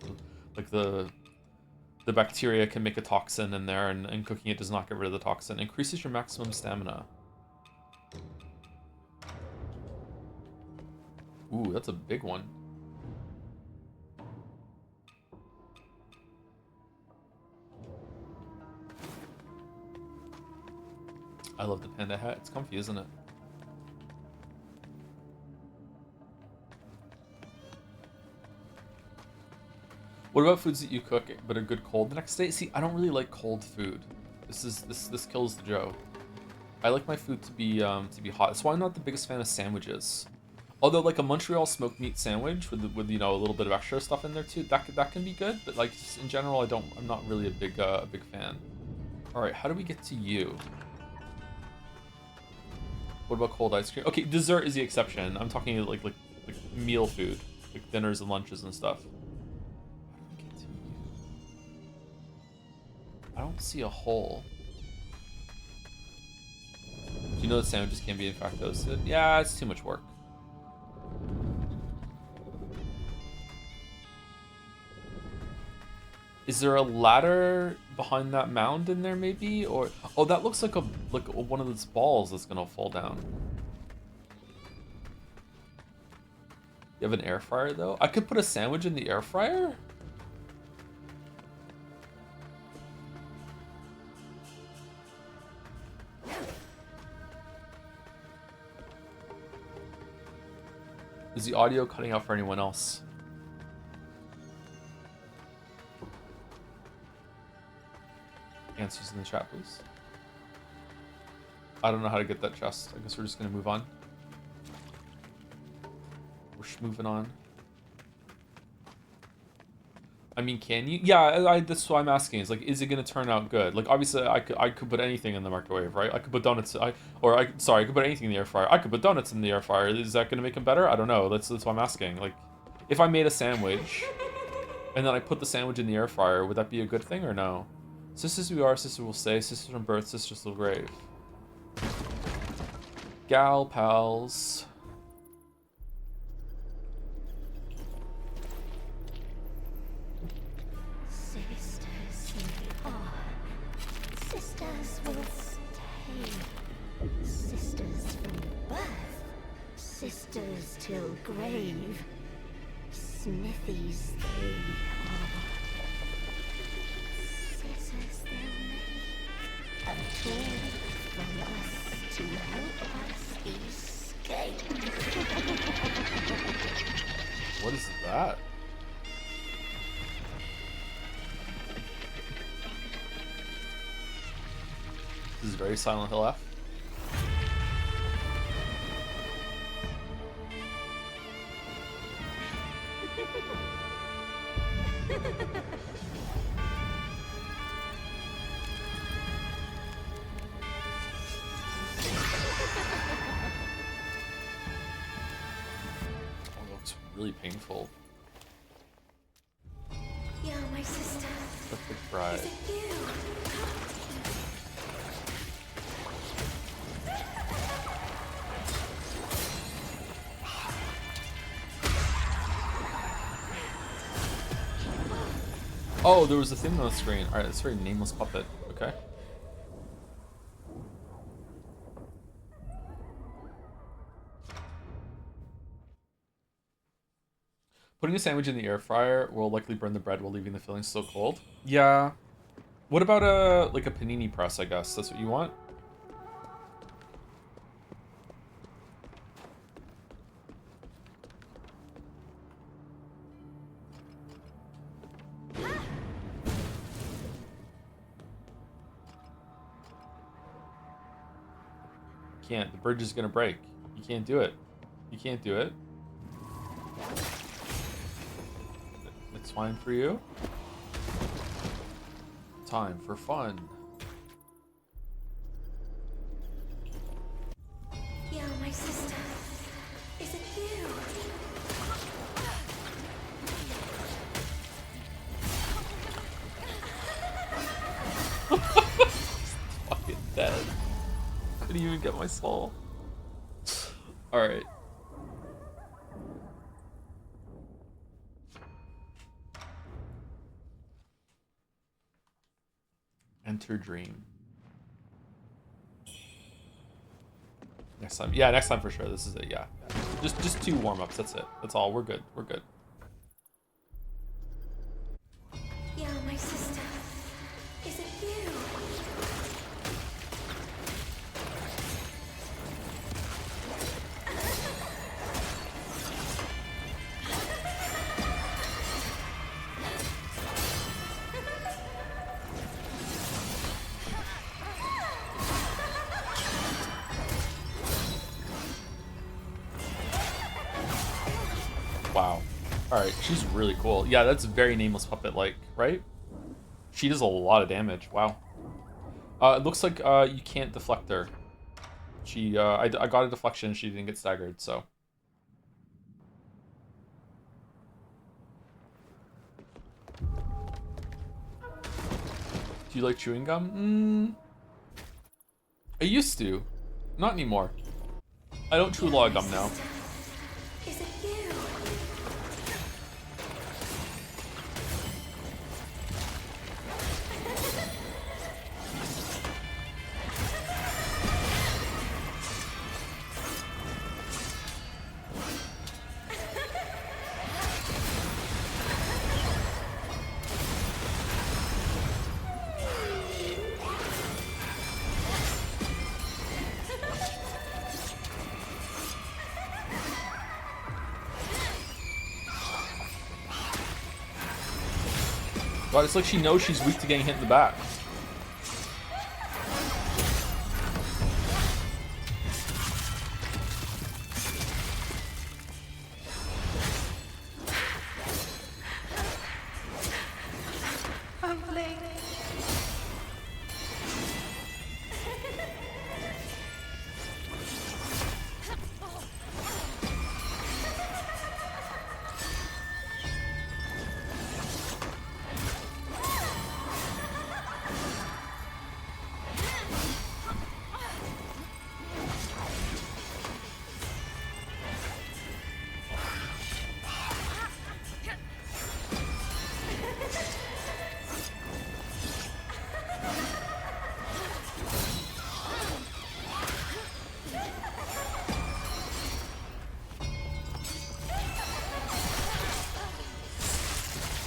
the bacteria can make a toxin in there, and cooking it does not get rid of the toxin. Increases your maximum stamina. Ooh, that's a big one. I love the panda hat. It's comfy, isn't it? What about foods that you cook but are good cold the next day? See, I don't really like cold food. This kills the Joe. I like my food to be hot. That's why I'm not the biggest fan of sandwiches. Although like a Montreal smoked meat sandwich with you know a little bit of extra stuff in there too, that can be good. But like just in general, I'm not really a big fan. All right, how do we get to you? What about cold ice cream? Okay, dessert is the exception. I'm talking like meal food, like dinners and lunches and stuff. How do we get to you? I don't see a hole. Do you know that sandwiches can be in fact toasted? Yeah, it's too much work. Is there a ladder behind that mound in there maybe? Or oh, that looks like one of those balls that's gonna fall down. You have an air fryer though? I could put a sandwich in the air fryer? Is the audio cutting out for anyone else? Answers in the chat, please. I don't know how to get that chest. I guess we're just gonna move on. We're moving on. I mean, can you? Yeah, that's what I'm asking. Is like, is it gonna turn out good? Like, obviously, I could put anything in the microwave, right? I could put donuts. I could put anything in the air fryer. I could put donuts in the air fryer. Is that gonna make them better? I don't know. That's what I'm asking. Like, if I made a sandwich, and then I put the sandwich in the air fryer, would that be a good thing or no? Sisters we are, sisters will stay. Sisters from birth, sisters till grave. Gal pals. Sisters we are. Sisters will stay. Sisters from birth. Sisters till grave. Smithies they are. Scissors they'll make. A tool from us to help us escape. What is that? This is very Silent Hill F. Really painful. You're my sister. Perfect bride. Is it you? Oh, there was a thing on the screen. Alright, that's very nameless puppet. Okay. Putting a sandwich in the air fryer will likely burn the bread while leaving the filling still cold. Yeah. What about a panini press, I guess? That's what you want? Can't. The bridge is gonna break. You can't do it. You can't do it. It's fine for you. Time for fun. Yo, my sister. Is it you? Fucking dead. Couldn't even get my soul. Alright. Enter dream. Next time. Yeah, next time for sure. This is it, yeah. Just 2 warm-ups, that's it. That's all. We're good. We're good. Yo, my sister. Is it you? Wow. Alright, she's really cool. Yeah, that's very Nameless Puppet-like, right? She does a lot of damage. Wow. It looks like you can't deflect her. She, I got a deflection, she didn't get staggered, so. Do you like chewing gum? I used to. Not anymore. I don't chew a lot of gum now. Is it you? God, it's like she knows she's weak to getting hit in the back. I'm late.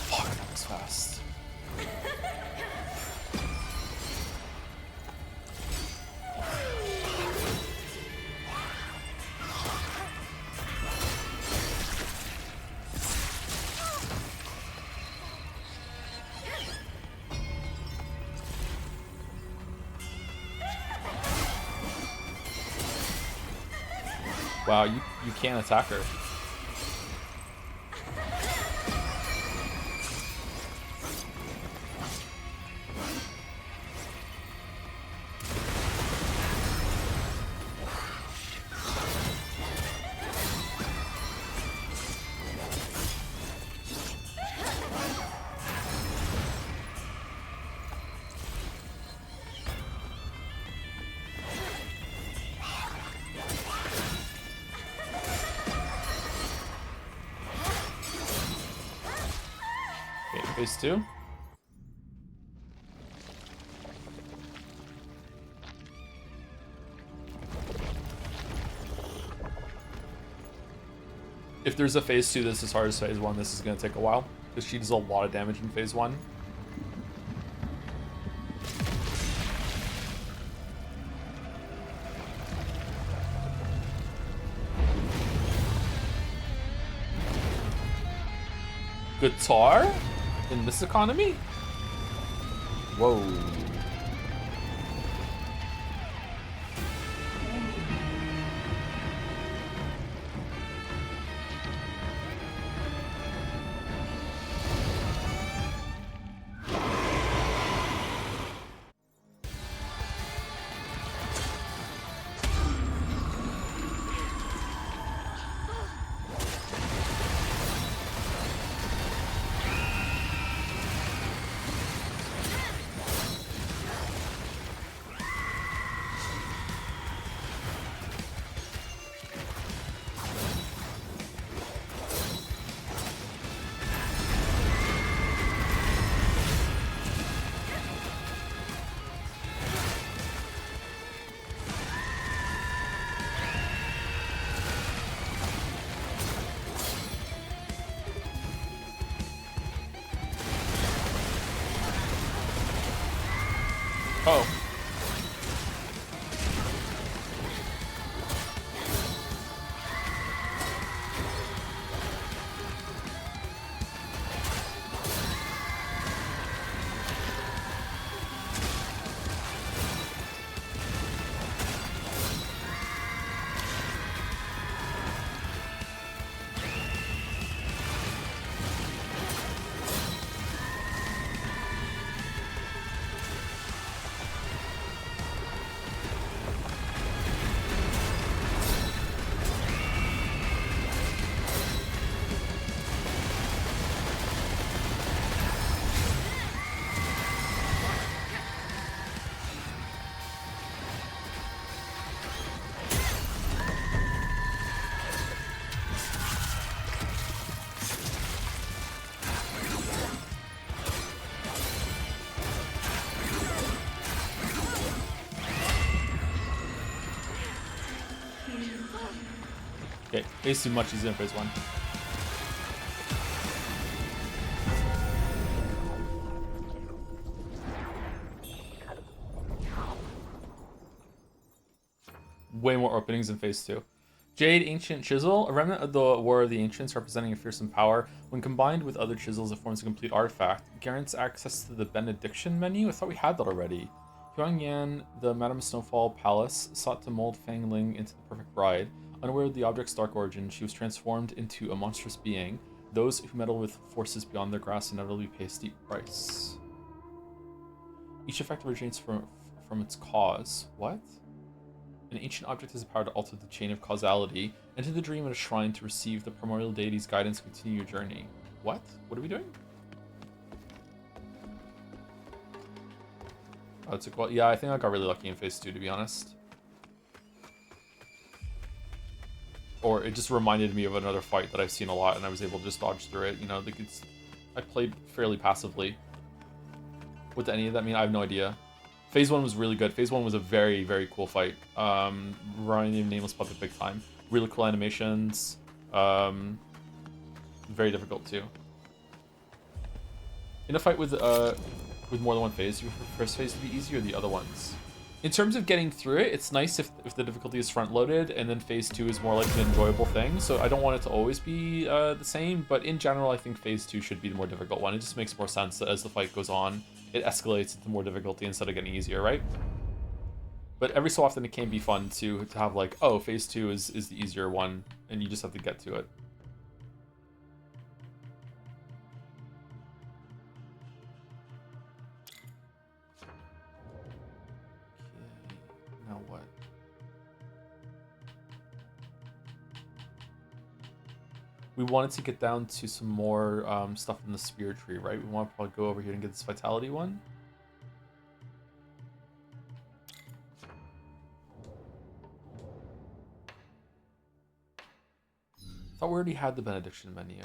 Fuck, that was fast. Wow, you can't attack her. Okay, phase 2. If there's a phase 2 that's as hard as phase 1, this is going to take a while. Because she does a lot of damage in phase 1. Guitar? In this economy? Whoa. Oh. Okay, phase 2 much easier than phase 1. Way more openings in phase 2. Jade Ancient Chisel, a remnant of the War of the Ancients representing a fearsome power. When combined with other chisels, it forms a complete artifact. Grants access to the benediction menu? I thought we had that already. Huangyan, the Madame Snowfall Palace, sought to mold Fang Ling into the perfect bride. Unaware of the object's dark origin, she was transformed into a monstrous being. Those who meddle with forces beyond their grasp inevitably pay a steep price. Each effect originates from its cause. What? An ancient object has the power to alter the chain of causality. Enter the dream at a shrine to receive the primordial deity's guidance and continue your journey. What? What are we doing? Oh, it's well, yeah, I think I got really lucky in phase 2, to be honest. Or it just reminded me of another fight that I've seen a lot, and I was able to just dodge through it. You know, like I played fairly passively. What did any of that mean? I have no idea. Phase 1 was really good. Phase 1 was a very, very cool fight. Running the Nameless Puppet big time. Really cool animations. Very difficult too. In a fight with more than one phase, do you prefer first phase to be easier or the other ones? In terms of getting through it, it's nice if the difficulty is front-loaded, and then phase 2 is more like an enjoyable thing. So I don't want it to always be the same, but in general, I think phase 2 should be the more difficult one. It just makes more sense that as the fight goes on, it escalates into more difficulty instead of getting easier, right? But every so often, it can be fun to have like, oh, phase 2 is the easier one, and you just have to get to it. Now what? We wanted to get down to some more stuff in the spirit tree, right? We want to probably go over here and get this vitality one. I thought we already had the benediction menu.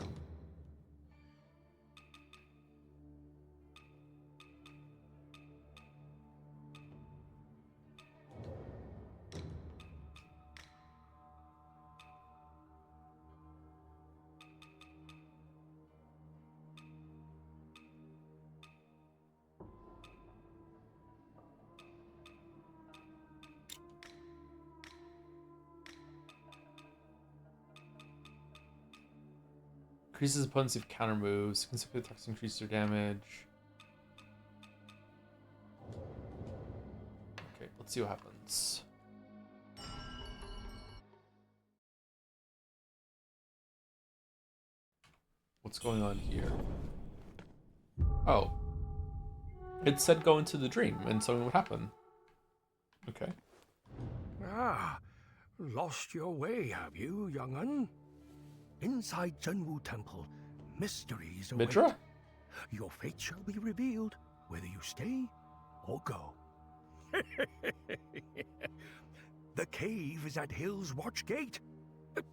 Increases opponents if counter moves. Consecutive attacks increase their damage. Okay, let's see what happens. What's going on here? Oh. It said go into the dream and something would happen. Okay. Ah, lost your way, have you, young un? Inside Zhenwu Temple, mysteries await. Midra? Your fate shall be revealed, whether you stay or go. The cave is at Hill's Watch Gate.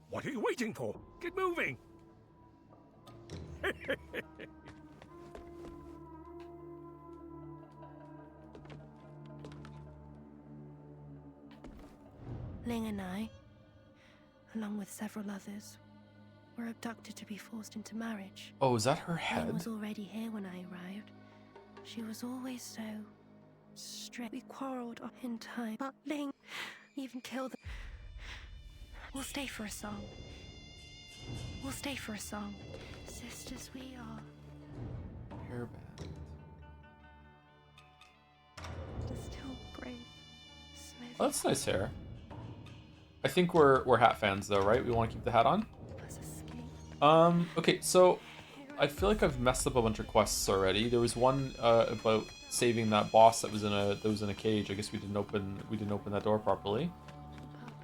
What are you waiting for? Get moving! Ling and I, along with several others, were abducted to be forced into marriage. Oh, is that her Ling head? was already here when I arrived. She was always strength. We quarreled in time, but Ling even killed them. We'll stay for a song. We'll stay for a song. Sisters we are. Hairband. Still brave. Smith. Oh, that's nice hair. I think we're hat fans though, right? We want to keep the hat on. Was escape. Okay, so I feel like I've messed up a bunch of quests already. There was one about saving that boss that was in a cage. I guess we didn't open that door properly.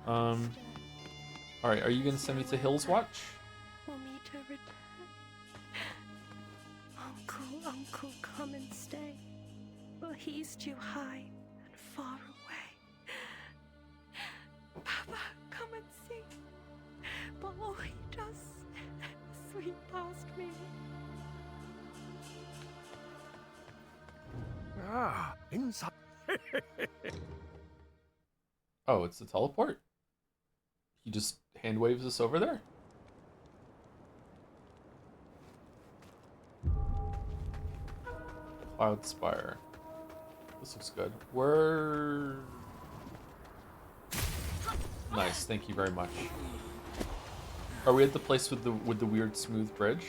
All right, are you gonna send me to Hills Watch? For me to return. Uncle, come and stay. But he's too high and far away. Papa, come and see. But all he does is sweep past me. Ah, inside. Oh, it's the teleport. He just hand waves us over there. Cloud Spire. This looks good. We're nice. Thank you very much. Are we at the place with the weird smooth bridge?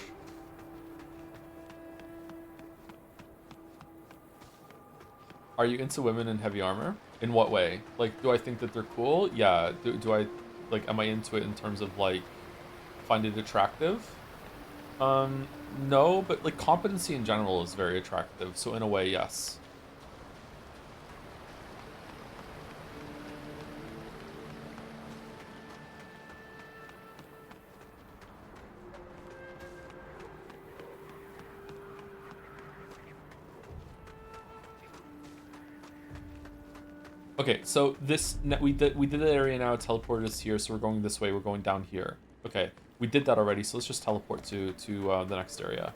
Are you into women in heavy armor? In what way? Like, do I think that they're cool? Yeah. Do I, like, am I into it in terms of, like, find it attractive? No, but, like, competency in general is very attractive. So in a way, yes. Okay, so we did that area now. Teleported us here, so we're going this way. We're going down here. Okay, we did that already, so let's just teleport to the next area.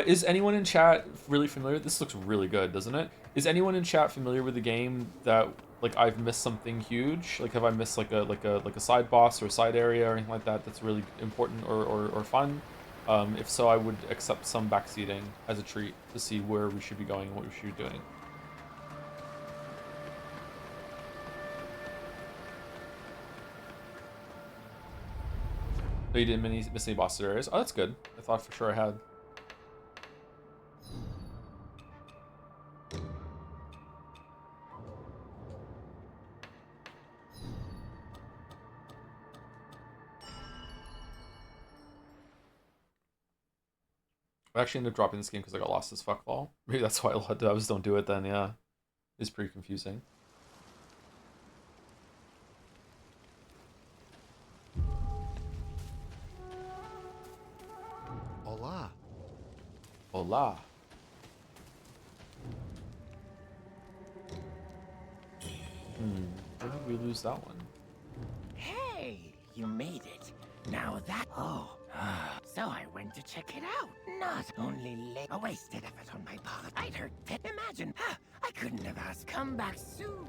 Is anyone in chat really familiar? This looks really good, doesn't it? Is anyone in chat familiar with the game that, like, I've missed something huge? Like, have I missed like a side boss or a side area or anything like that that's really important or fun? If so, I would accept some backseating as a treat to see where we should be going and what we should be doing. Oh, you didn't miss any boss areas? Oh, that's good. I thought for sure I had. I actually ended up dropping this game because I got lost as fuckball. Maybe that's why a lot of devs don't do it then, yeah. It's pretty confusing. Hola. Hola. Where did we lose that one? Hey, you made it. Now that... Oh, so I went to check it out. Not only a wasted effort on my part. I'd heard that. Imagine, I couldn't have asked. Come back soon.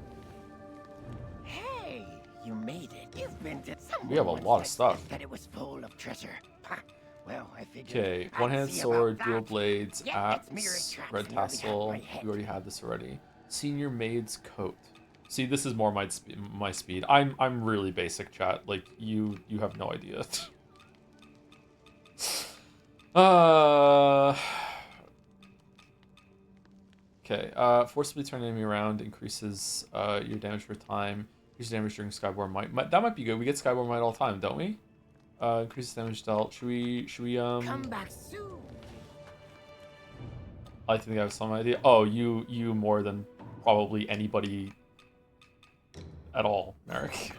Hey, you made it. You've been to... We have a lot of stuff. That it was full of treasure. Well, I figured... Okay, one-handed sword, dual blades, axe, red tassel. We already had this already. Senior maid's coat. See, this is more my speed. I'm really basic, chat. Like, you have no idea. Okay, forcibly turn an enemy around, increases your damage for time. Increases damage during Skyborn Might. That might be good. We get Skyborn Might all the time, don't we? Increases damage dealt. Should we Come back soon. I think I have some idea. Oh, you more than probably anybody at all, Merrick.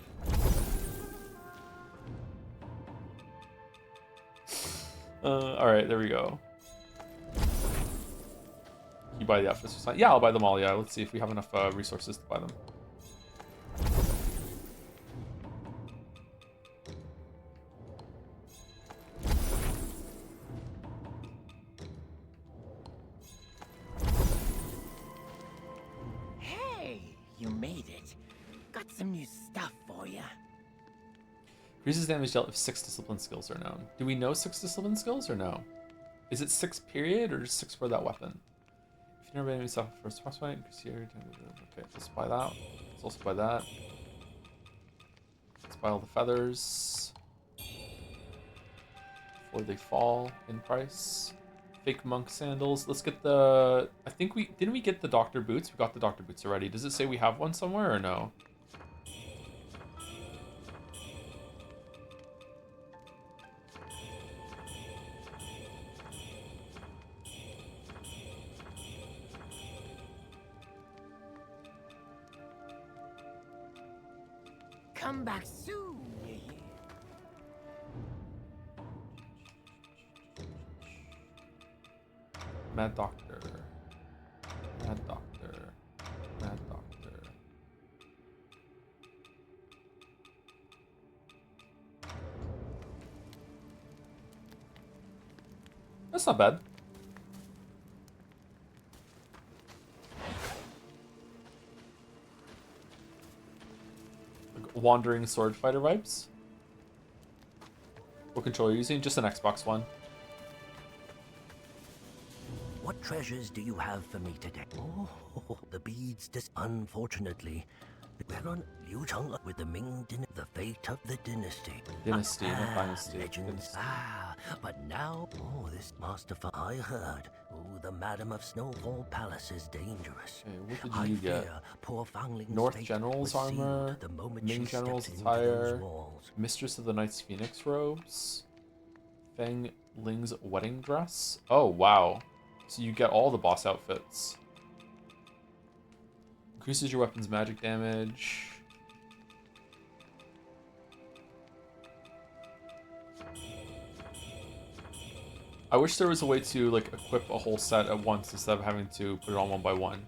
Alright, there we go. You buy the outfits or something? Yeah, I'll buy them all, yeah. Let's see if we have enough resources to buy them. Hey, you made it. Got some new stuff for you. Increases damage dealt if 6 discipline skills are known. Do we know 6 discipline skills or no? Is it 6 period or just 6 for that weapon? If you never made yourself first boss fight, increase your... Okay, let's buy that. Let's also buy that. Let's buy all the feathers. Before they fall in price. Fake monk sandals. Let's get the... I think we... Didn't we get the doctor boots? We got the doctor boots already. Does it say we have one somewhere or no? Come back soon, you hear? Mad Doctor. Mad Doctor. Mad Doctor. That's not bad. Like wandering sword fighter vibes. What controller are you using? Just an Xbox One. What treasures do you have for me today? Oh, the beads. Unfortunately, we're on Wuchang with the Ming dynasty, the fate of the dynasty. Dynasty, not dynasty. Legends. Dynasty. But now, this master. I heard. The Madam of Snowfall Palace is dangerous. Okay, what did you get? Fear poor Fangling's North fate General's was sealed armor, the moment Ming she General's stepped into attire, those walls. Mistress of the Night's Phoenix robes, Fang Ling's wedding dress. Oh, wow. So you get all the boss outfits. Increases your weapon's magic damage. I wish there was a way to like equip a whole set at once instead of having to put it on one by one.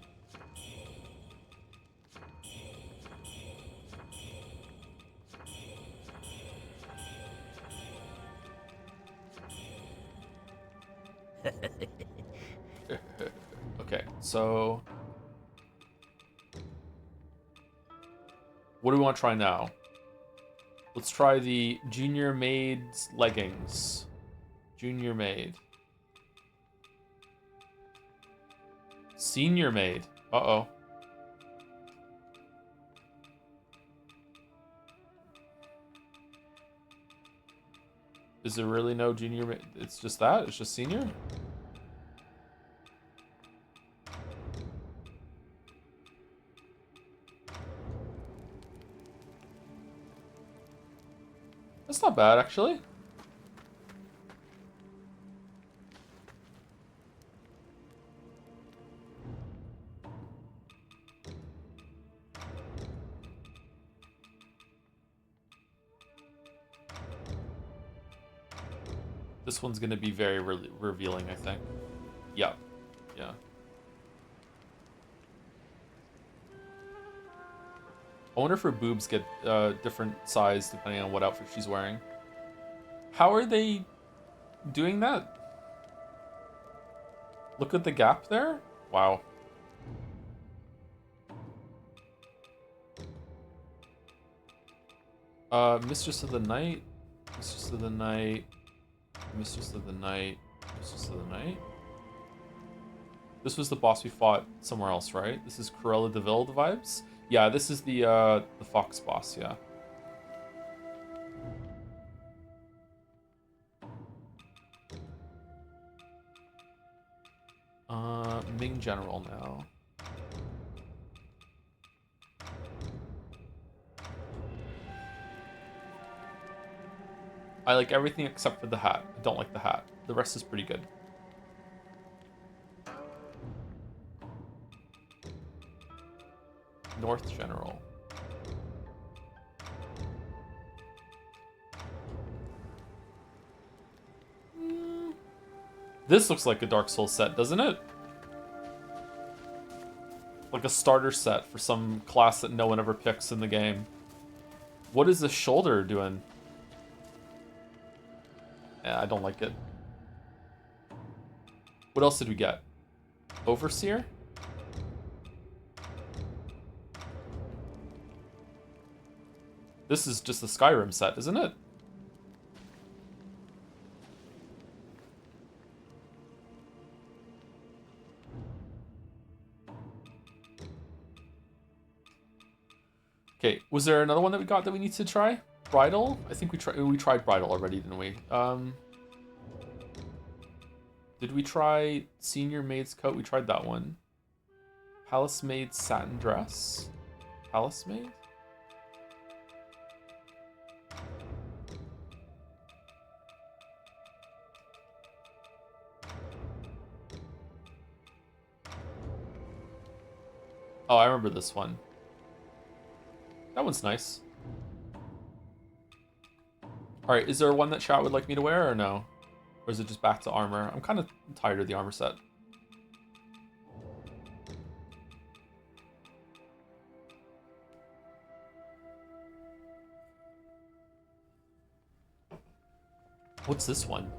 Okay, so what do we want to try now? Let's try the Junior Maid's leggings. Junior Maid. Senior Maid. Uh-oh. Is there really no Junior Maid? It's just that? It's just Senior? That's not bad, actually. This one's going to be very revealing, I think. Yeah. Yeah. I wonder if her boobs get different size depending on what outfit she's wearing. How are they doing that? Look at the gap there. Wow. Mistress of the Night. Mistress of the Night. Mistress of the Night. Mistress of the Night. This was the boss we fought somewhere else, right? This is Cruella de Vil vibes. Yeah, this is the fox boss. Yeah. Ming General now. I like everything except for the hat. I don't like the hat. The rest is pretty good. North General. This looks like a Dark Souls set, doesn't it? Like a starter set for some class that no one ever picks in the game. What is the shoulder doing? Yeah, I don't like it. What else did we get? Overseer? This is just the Skyrim set, isn't it? Okay, was there another one that we got that we need to try? Bridal? I think we tried bridal already, didn't we? Did we try senior maid's coat? We tried that one. Palace maid satin dress? Palace maid? Oh, I remember this one. That one's nice. Alright, is there one that chat would like me to wear or no? Or is it just back to armor? I'm kind of tired of the armor set. What's this one?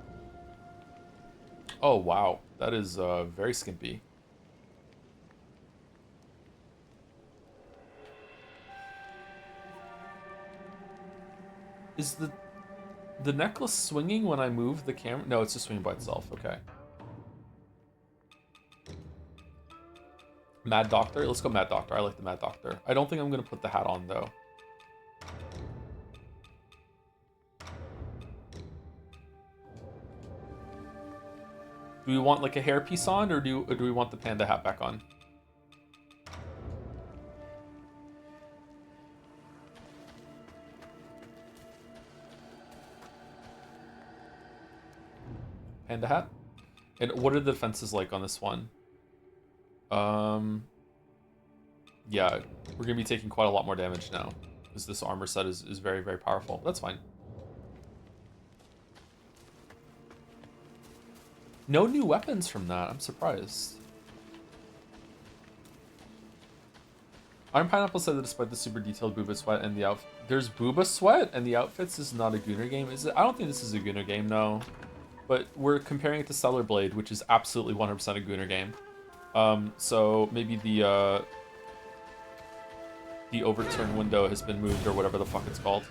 Oh, wow. That is very skimpy. Is the necklace swinging when I move the camera? No, it's just swinging by itself. Okay. Mad Doctor? Let's go Mad Doctor. I like the Mad Doctor. I don't think I'm going to put the hat on, though. Do we want, like, a hairpiece on, or do we want the panda hat back on? Panda hat? And what are the defenses like on this one? Yeah, we're gonna be taking quite a lot more damage now, because this armor set is very, very powerful. That's fine. No new weapons from that. I'm surprised. Iron Pineapple said that despite the super detailed Booba sweat and the outfit, there's Booba sweat and the outfits is not a Gunner game, is it? I don't think this is a Gunner game, no. But we're comparing it to Stellar Blade, which is absolutely 100% a Gunner game. So maybe the overturn window has been moved or whatever the fuck it's called.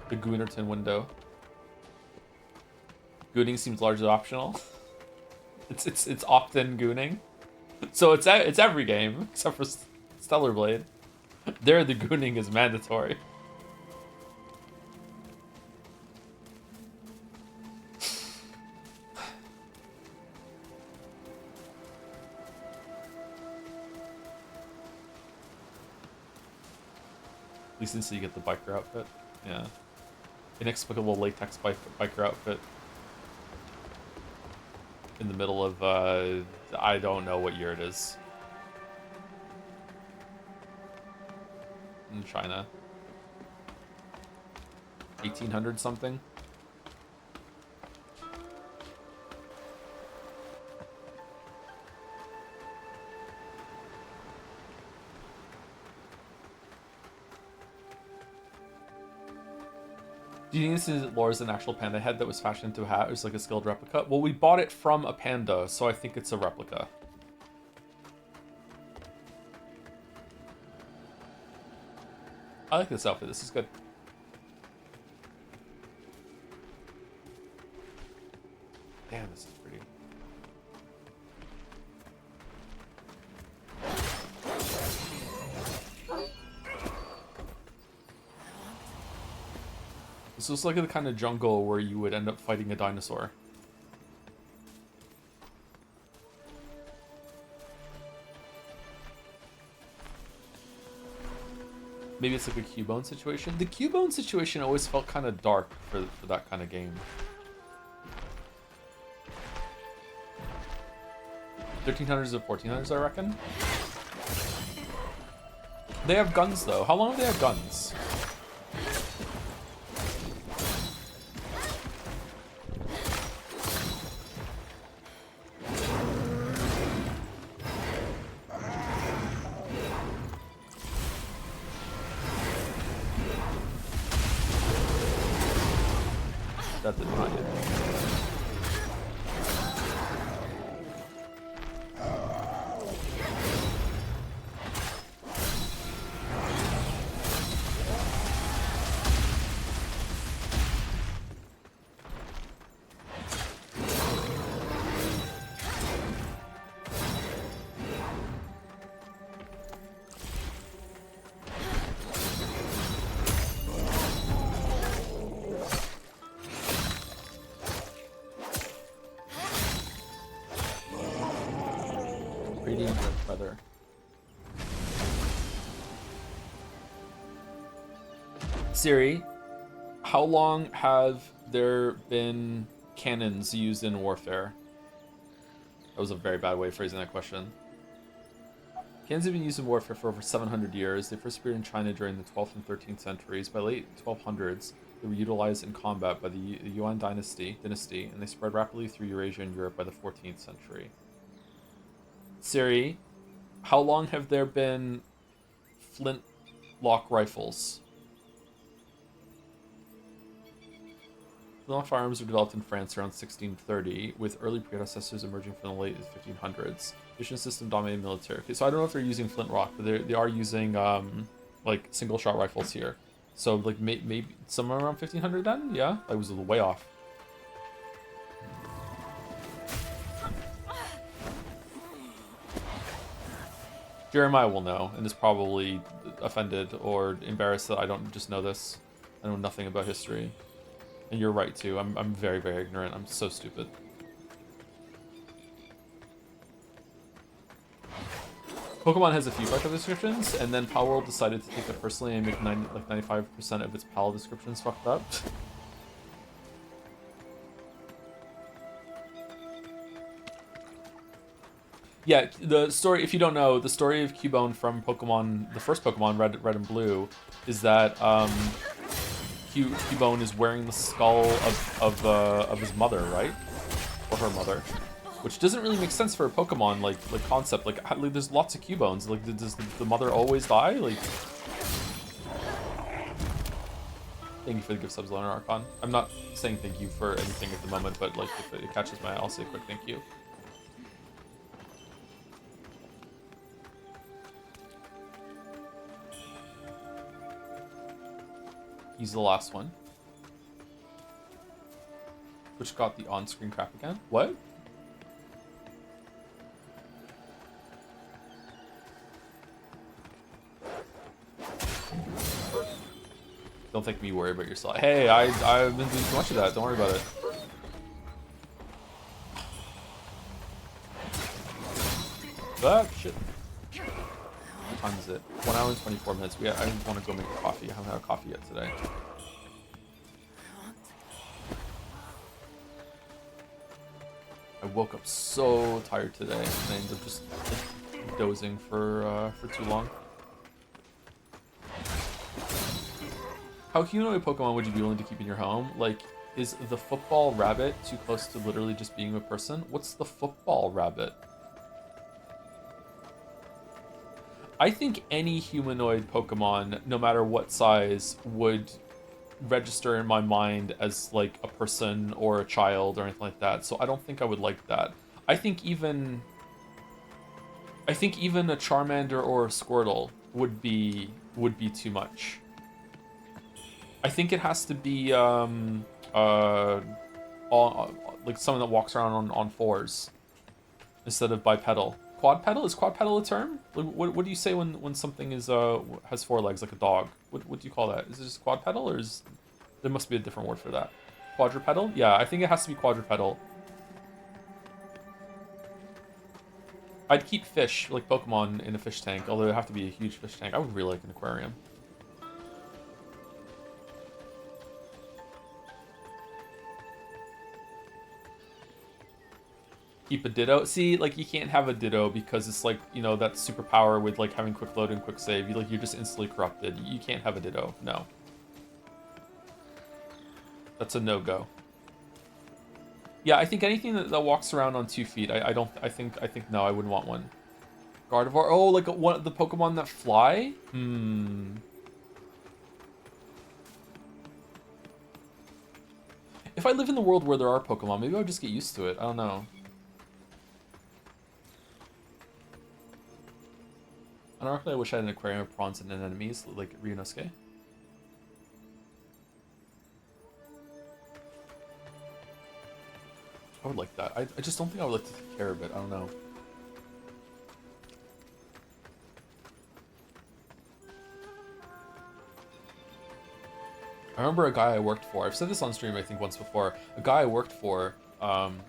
The Gunnerton window. Gooning seems largely optional. It's opt-in gooning. So it's every game except for Stellar Blade. There the gooning is mandatory. At least until you get the biker outfit. Yeah. Inexplicable latex biker outfit. In the middle of, I don't know what year it is. In China. 1800 something. Do you think this is Laura's an actual panda head that was fashioned into a hat? It was like a skilled replica? Well, we bought it from a panda, so I think it's a replica. I like this outfit. This is good. Damn, this is pretty. This looks like the kind of jungle where you would end up fighting a dinosaur. Maybe it's like a Cubone situation. The Cubone situation always felt kind of dark for that kind of game. 1300s and 1400s, I reckon. They have guns though. How long have they had guns? That did not hit. Radiant red feather. Siri, how long have there been cannons used in warfare? That was a very bad way of phrasing that question. Cannons have been used in warfare for over 700 years. They first appeared in China during the 12th and 13th centuries. By late 1200s, they were utilized in combat by the Yuan dynasty, and they spread rapidly through Eurasia and Europe by the 14th century. Siri, how long have there been flintlock rifles? Flintlock firearms were developed in France around 1630, with early predecessors emerging from the late 1500s. Mission system dominated military. Okay, so I don't know if they're using flintlock, but they are using like single shot rifles here. So like maybe somewhere around 1500 then? Yeah, I was way off. Jeremiah will know and is probably offended or embarrassed that I don't just know this. I know nothing about history. And you're right too. I'm very, very ignorant. I'm so stupid. Pokemon has a few fucked up descriptions, and then Palworld decided to take it personally and make 95% of its PAL descriptions fucked up. Yeah, the story, if you don't know, the story of Cubone from Pokemon, the first Pokemon, Red and Blue, is that Cubone is wearing the skull of his mother, right? Or her mother. Which doesn't really make sense for a Pokemon like concept. Like there's lots of Cubones. Like does the mother always die? Like. Thank you for the gift subs, Leonard Archon. I'm not saying thank you for anything at the moment, but like if it catches my eye, I'll say a quick thank you. He's the last one. Which got the on-screen crap again. What? Don't think me worry about yourself. Hey, I've been doing too much of that. Don't worry about it. Ah, shit. What time is it? 1 hour and 24 minutes. I want to go make a coffee. I haven't had a coffee yet today. I woke up so tired today and I ended up just dozing for too long. How humanoid Pokemon would you be willing to keep in your home? Like, is the football rabbit too close to literally just being a person? What's the football rabbit? I think any humanoid Pokemon, no matter what size, would register in my mind as like a person or a child or anything like that. So I don't think I would like that. I think even a Charmander or a Squirtle would be too much. I think it has to be like someone that walks around on fours instead of bipedal. Quadpedal? Is quadpedal a term? What do you say when something is has 4 legs like a dog? What do you call that? Is it just quadpedal or is there must be a different word for that? Quadrupedal? Yeah, I think it has to be quadrupedal. I'd keep fish like Pokemon in a fish tank, although it'd have to be a huge fish tank. I would really like an aquarium. Keep a Ditto. See, like you can't have a Ditto because it's like, you know, that superpower with like having quick load and quick save. You're just instantly corrupted. You can't have a Ditto. No. That's a no-go. Yeah, I think anything that walks around on 2 feet, I think no, I wouldn't want one. Gardevoir. Oh, like one of the Pokemon that fly? If I live in the world where there are Pokemon, maybe I'll just get used to it. I don't know. Ironically, I wish I had an aquarium of prawns and anemones like Ryunosuke. I would like that. I just don't think I would like to take care of it. I don't know. I remember a guy I worked for. I've said this on stream, I think, once before. A guy I worked for,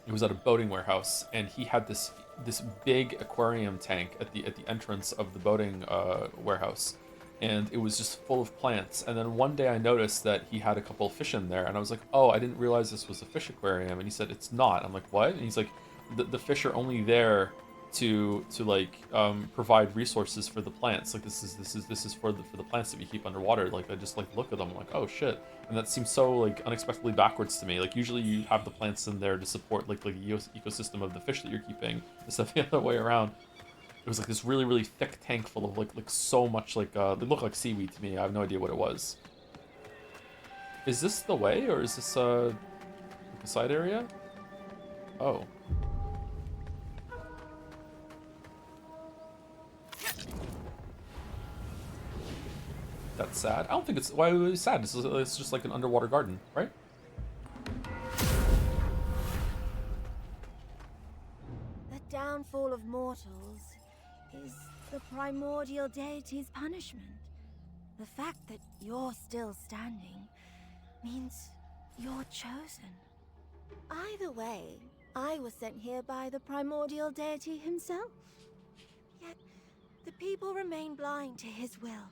he was at a boating warehouse, and he had this this big aquarium tank at the entrance of the boating warehouse, and it was just full of plants. And then one day I noticed that he had a couple of fish in there, and I was like, oh, I didn't realize this was a fish aquarium. And he said, it's not. I'm like, what? And he's like, the fish are only there to like provide resources for the plants. Like this is for the plants that we keep underwater. Like I just like look at them, I'm like, oh shit. And that seems so like unexpectedly backwards to me. Like usually you have the plants in there to support like the ecosystem of the fish that you're keeping, instead of the other way around. It was like this really, really thick tank full of like so much like they look like seaweed to me. I have no idea what it was. Is this the way, or is this like a side area? Oh. That's sad. I don't think it's why it was sad. It's just like an underwater garden, right? The downfall of mortals is the primordial deity's punishment. The fact that you're still standing means you're chosen. Either way, I was sent here by the primordial deity himself. Yet, the people remain blind to his will.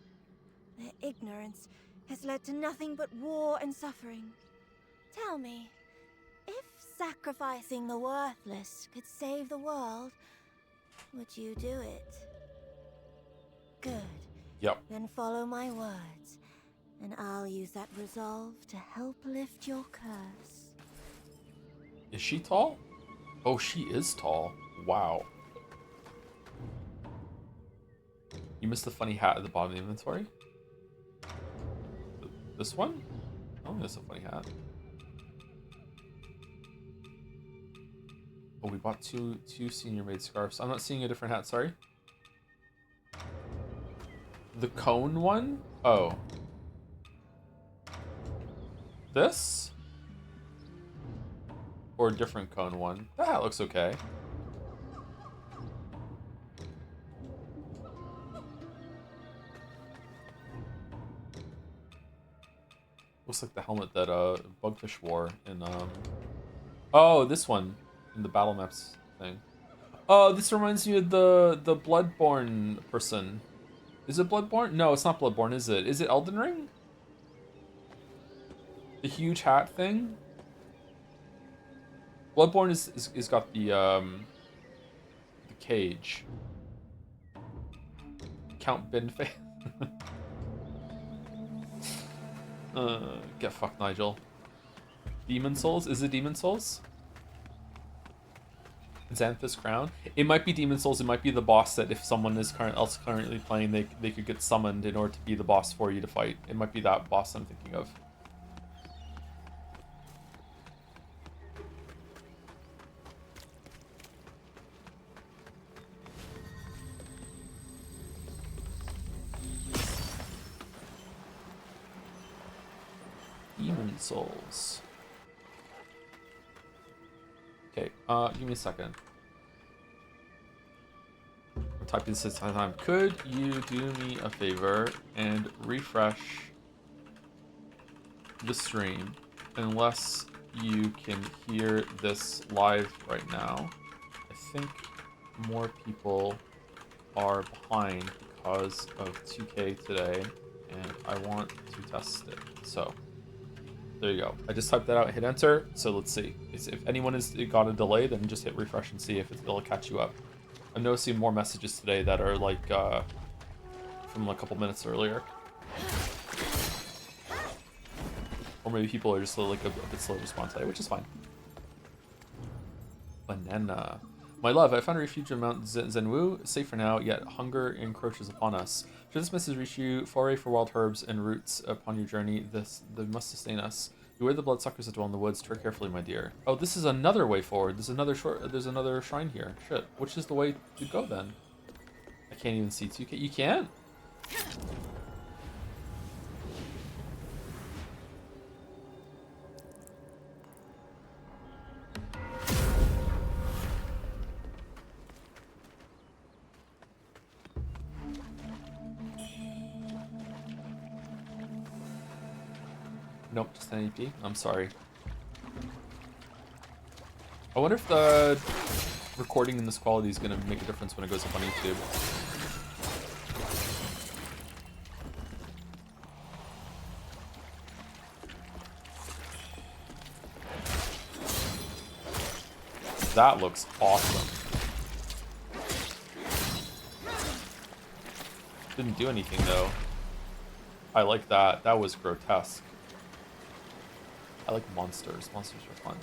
Their ignorance has led to nothing but war and suffering. Tell me, if sacrificing the worthless could save the world, would you do it? Good. Yep. Then follow my words, and I'll use that resolve to help lift your curse. Is she tall? Oh, she is tall. Wow. You missed the funny hat at the bottom of the inventory? This one? Oh, that's a funny hat. Oh, we bought two senior made scarves. I'm not seeing a different hat, sorry. The cone one? Oh. This? Or a different cone one? That hat looks okay. Looks like the helmet that Bugfish wore in oh, this one in the battle maps thing. Oh, this reminds me of the Bloodborne person. Is it Bloodborne? No, it's not Bloodborne, is it? Is it Elden Ring? The huge hat thing? Bloodborne is got the cage. Count Binface. Get fucked, Nigel. Demon Souls? Is it Demon Souls? Xanthus Crown? It might be Demon Souls. It might be the boss that if someone is currently playing, they could get summoned in order to be the boss for you to fight. It might be that boss I'm thinking of. Demon Souls. Okay, give me a second. I'm typing this at a time. Could you do me a favor and refresh the stream unless you can hear this live right now? I think more people are behind because of 2K today, and I want to test it. So there you go. I just typed that out, hit enter. So let's see. If anyone has got a delay, then just hit refresh and see if it'll catch you up. I'm noticing more messages today that are like from a couple minutes earlier. Or maybe people are just like a bit slow to respond today, which is fine. Banana. My love, I found a refuge on Mount Zenwu. Safe for now, yet hunger encroaches upon us. Should this message reach you, foray for wild herbs and roots upon your journey. They must sustain us. Beware the bloodsuckers that dwell in the woods. Tread carefully, my dear. Oh, this is another way forward. There's another shrine here. Shit. Which is the way to go then? I can't even see 2K. You can't? Nope, just an AP. I'm sorry. I wonder if the recording in this quality is going to make a difference when it goes up on YouTube. That looks awesome. Didn't do anything though. I like that. That was grotesque. I like monsters. Monsters are fun.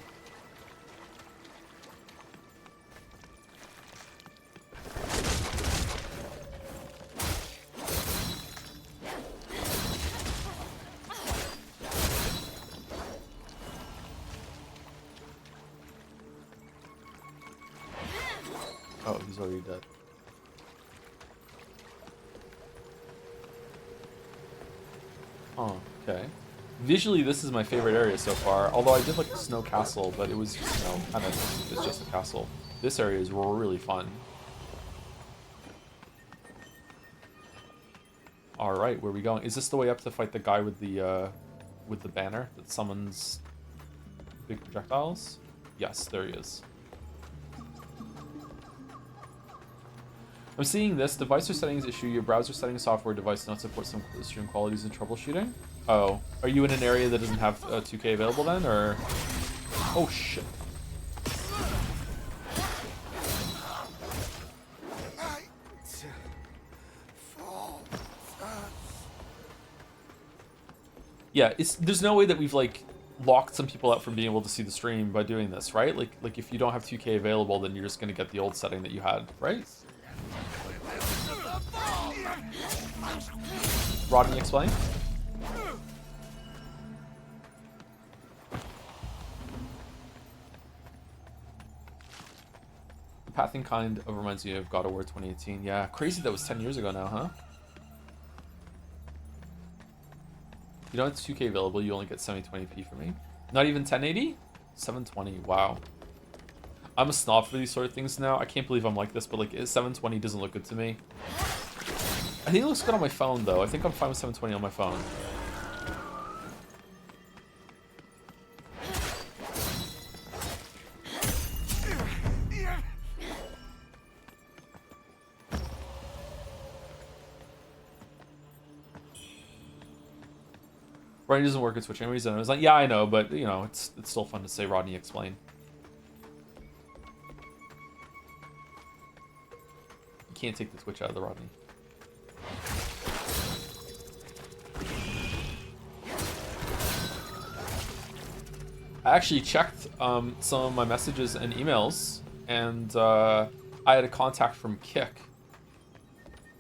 Oh, he's already dead. Oh, okay. Visually, this is my favorite area so far. Although I did like the snow castle, but it was, you know, kind of, it's just a castle. This area is really fun. All right, where are we going? Is this the way up to fight the guy with the banner that summons big projectiles? Yes, there he is. I'm seeing this. Device or settings issue. Your browser settings software device not support some stream qualities and troubleshooting. Oh, are you in an area that doesn't have 2K available then, or? Oh shit. Yeah, there's no way that we've like locked some people out from being able to see the stream by doing this, right? Like if you don't have 2K available, then you're just gonna get the old setting that you had, right? Rodney, explain. The pathing kind of reminds me of God of War 2018. Yeah, crazy that was 10 years ago now, huh? You don't have 2K available, you only get 720p for me. Not even 1080? 720, wow. I'm a snob for these sort of things now. I can't believe I'm like this, but like 720 doesn't look good to me. I think it looks good on my phone though. I think I'm fine with 720 on my phone. Rodney doesn't work at Twitch anyways, and I was like, yeah, I know, but you know, it's still fun to say Rodney explain. You can't take the Twitch out of the Rodney. I actually checked some of my messages and emails, and I had a contact from Kick.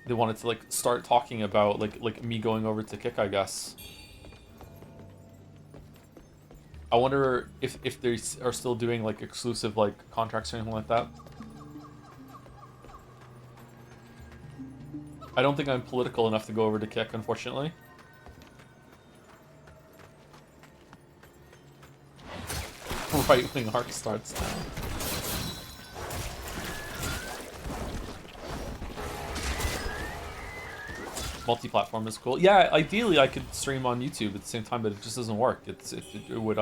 They wanted to like start talking about like me going over to Kick, I guess. I wonder if they are still doing like exclusive like contracts or anything like that. I don't think I'm political enough to go over to Kick, unfortunately. Right-wing arc starts now. Multi-platform is cool. Yeah, ideally I could stream on YouTube at the same time, but it just doesn't work. It would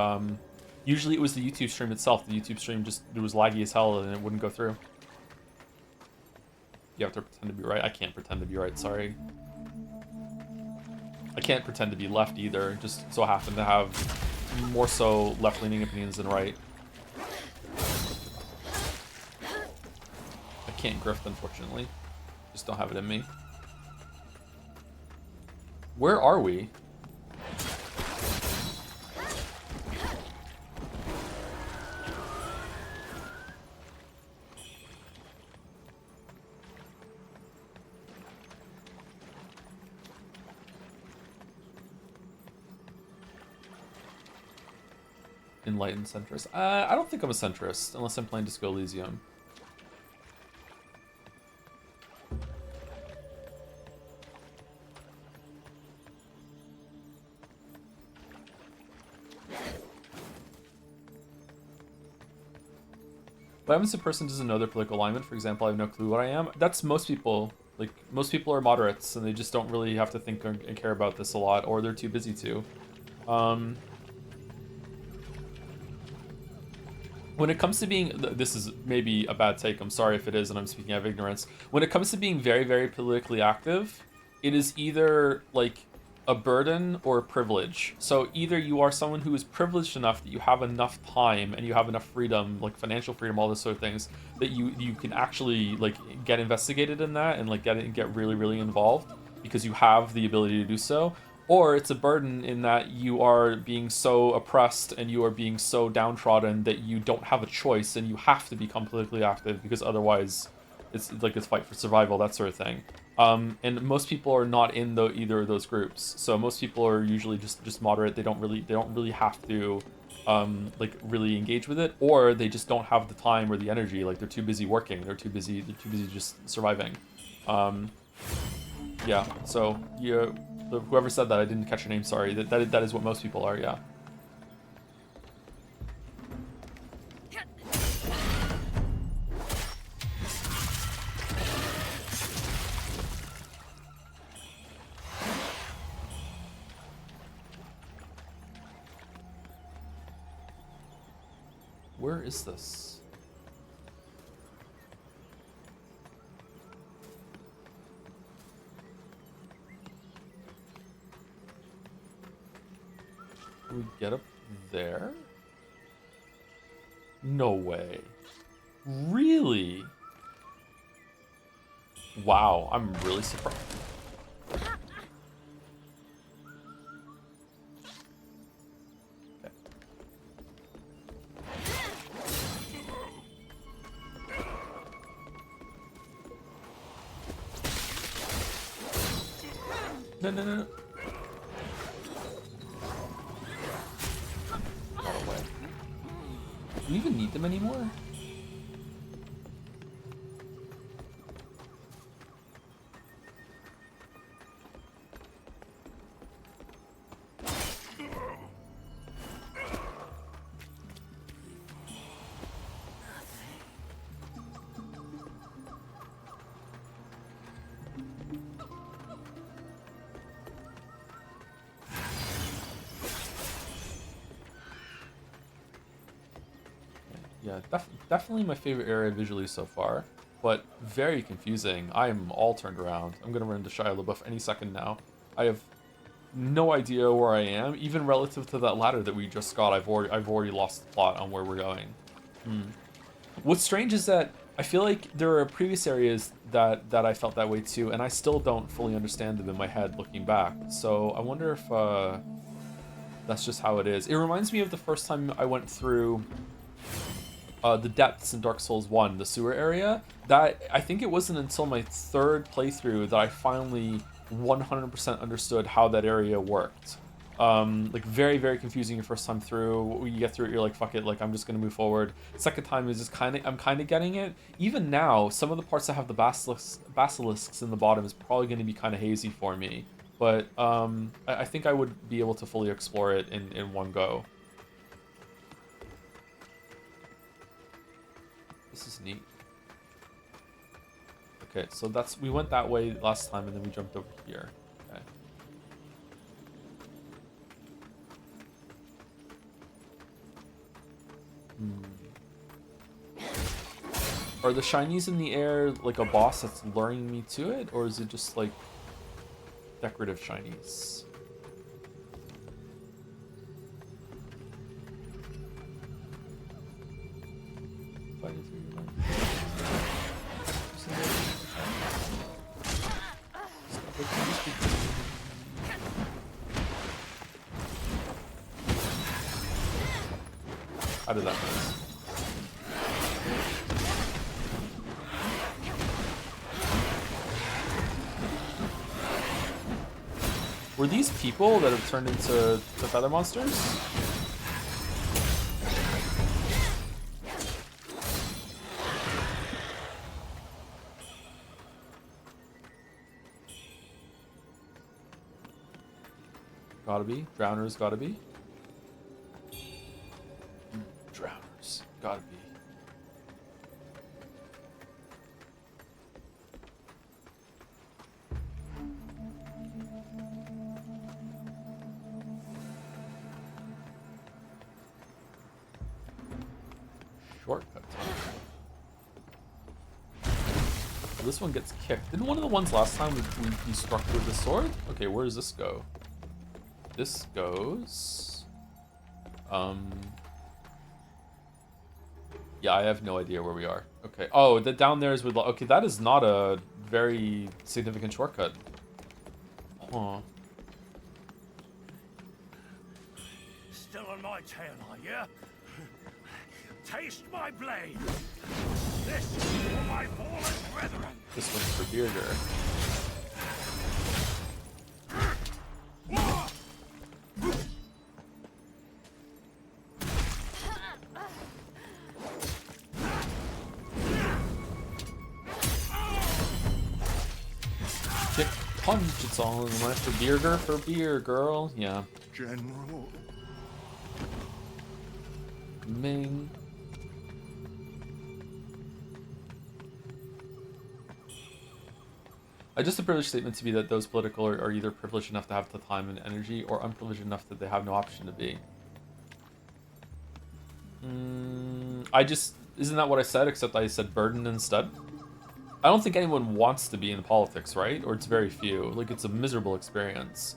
usually it was the YouTube stream itself. The YouTube stream just it was laggy as hell and it wouldn't go through. You have to pretend to be right. I can't pretend to be right, sorry. I can't pretend to be left either. Just so happen to have more so left-leaning opinions than right. I can't grift, unfortunately. Just don't have it in me. Where are we? Enlightened centrist. I don't think I'm a centrist, unless I'm playing Disco Elysium. What happens if a person doesn't know their political alignment? For example, I have no clue what I am. That's most people. Like, most people are moderates, and they just don't really have to think and care about this a lot, or they're too busy to. When it comes to being, this is maybe a bad take, I'm sorry if it is and I'm speaking out of ignorance. When it comes to being very, very politically active, it is either like a burden or a privilege. So either you are someone who is privileged enough that you have enough time and you have enough freedom, like financial freedom, all this sort of things, that you can actually like get investigated in that and like get really, really involved because you have the ability to do so. Or it's a burden in that you are being so oppressed and you are being so downtrodden that you don't have a choice and you have to become politically active because otherwise it's like it's fight for survival, that sort of thing. And most people are not in either of those groups. So most people are usually just moderate. They don't really have to like really engage with it, or they just don't have the time or the energy. Like they're too busy working. They're too busy just surviving. Yeah. So yeah. Whoever said that, I didn't catch your name, sorry. That is what most people are, yeah. Where is this? Can we get up there? No way. Really? Wow, I'm really surprised. Okay. No. Do we even need them anymore? Yeah, definitely my favorite area visually so far, but very confusing. I am all turned around. I'm gonna run into Shia LaBeouf any second now. I have no idea where I am, even relative to that ladder that we just got. I've already lost the plot on where we're going. What's strange is that I feel like there are previous areas that I felt that way too, and I still don't fully understand them in my head looking back. So I wonder if that's just how it is. It reminds me of the first time I went through the depths in Dark Souls 1, the sewer area. That I think it wasn't until my third playthrough that I finally 100% understood how that area worked. Like very, very confusing your first time through. When you get through it, you're like, fuck it, like I'm just gonna move forward. Second time is just I'm kind of getting it. Even now, some of the parts that have the basilisks in the bottom is probably gonna be kind of hazy for me. But I think I would be able to fully explore it in one go. This is neat. Okay, so we went that way last time and then we jumped over here. Okay. Are the shinies in the air like a boss that's luring me to it, or is it just like decorative shinies? How did that miss? Were these people that have turned into the feather monsters? Gotta be. Drowners gotta be. Drowners gotta be. Shortcut time. This one gets kicked. Didn't one of the ones last time we struck with the sword? Okay, where does this go? This goes... Yeah, I have no idea where we are. Okay. Oh, the down there is with... Okay, that is not a very significant shortcut. Huh. Still on my tail, are you? Taste my blade. This is for my fallen brethren. This one's for Bearder. Kick, punch, it's all in the for Bearder for beer, girl. Yeah. General. Ming. Just a privileged statement to be that those political are either privileged enough to have the time and energy, or unprivileged enough that they have no option to be. Isn't that what I said, except I said burden instead? I don't think anyone wants to be in politics, right? Or it's very few. Like, it's a miserable experience.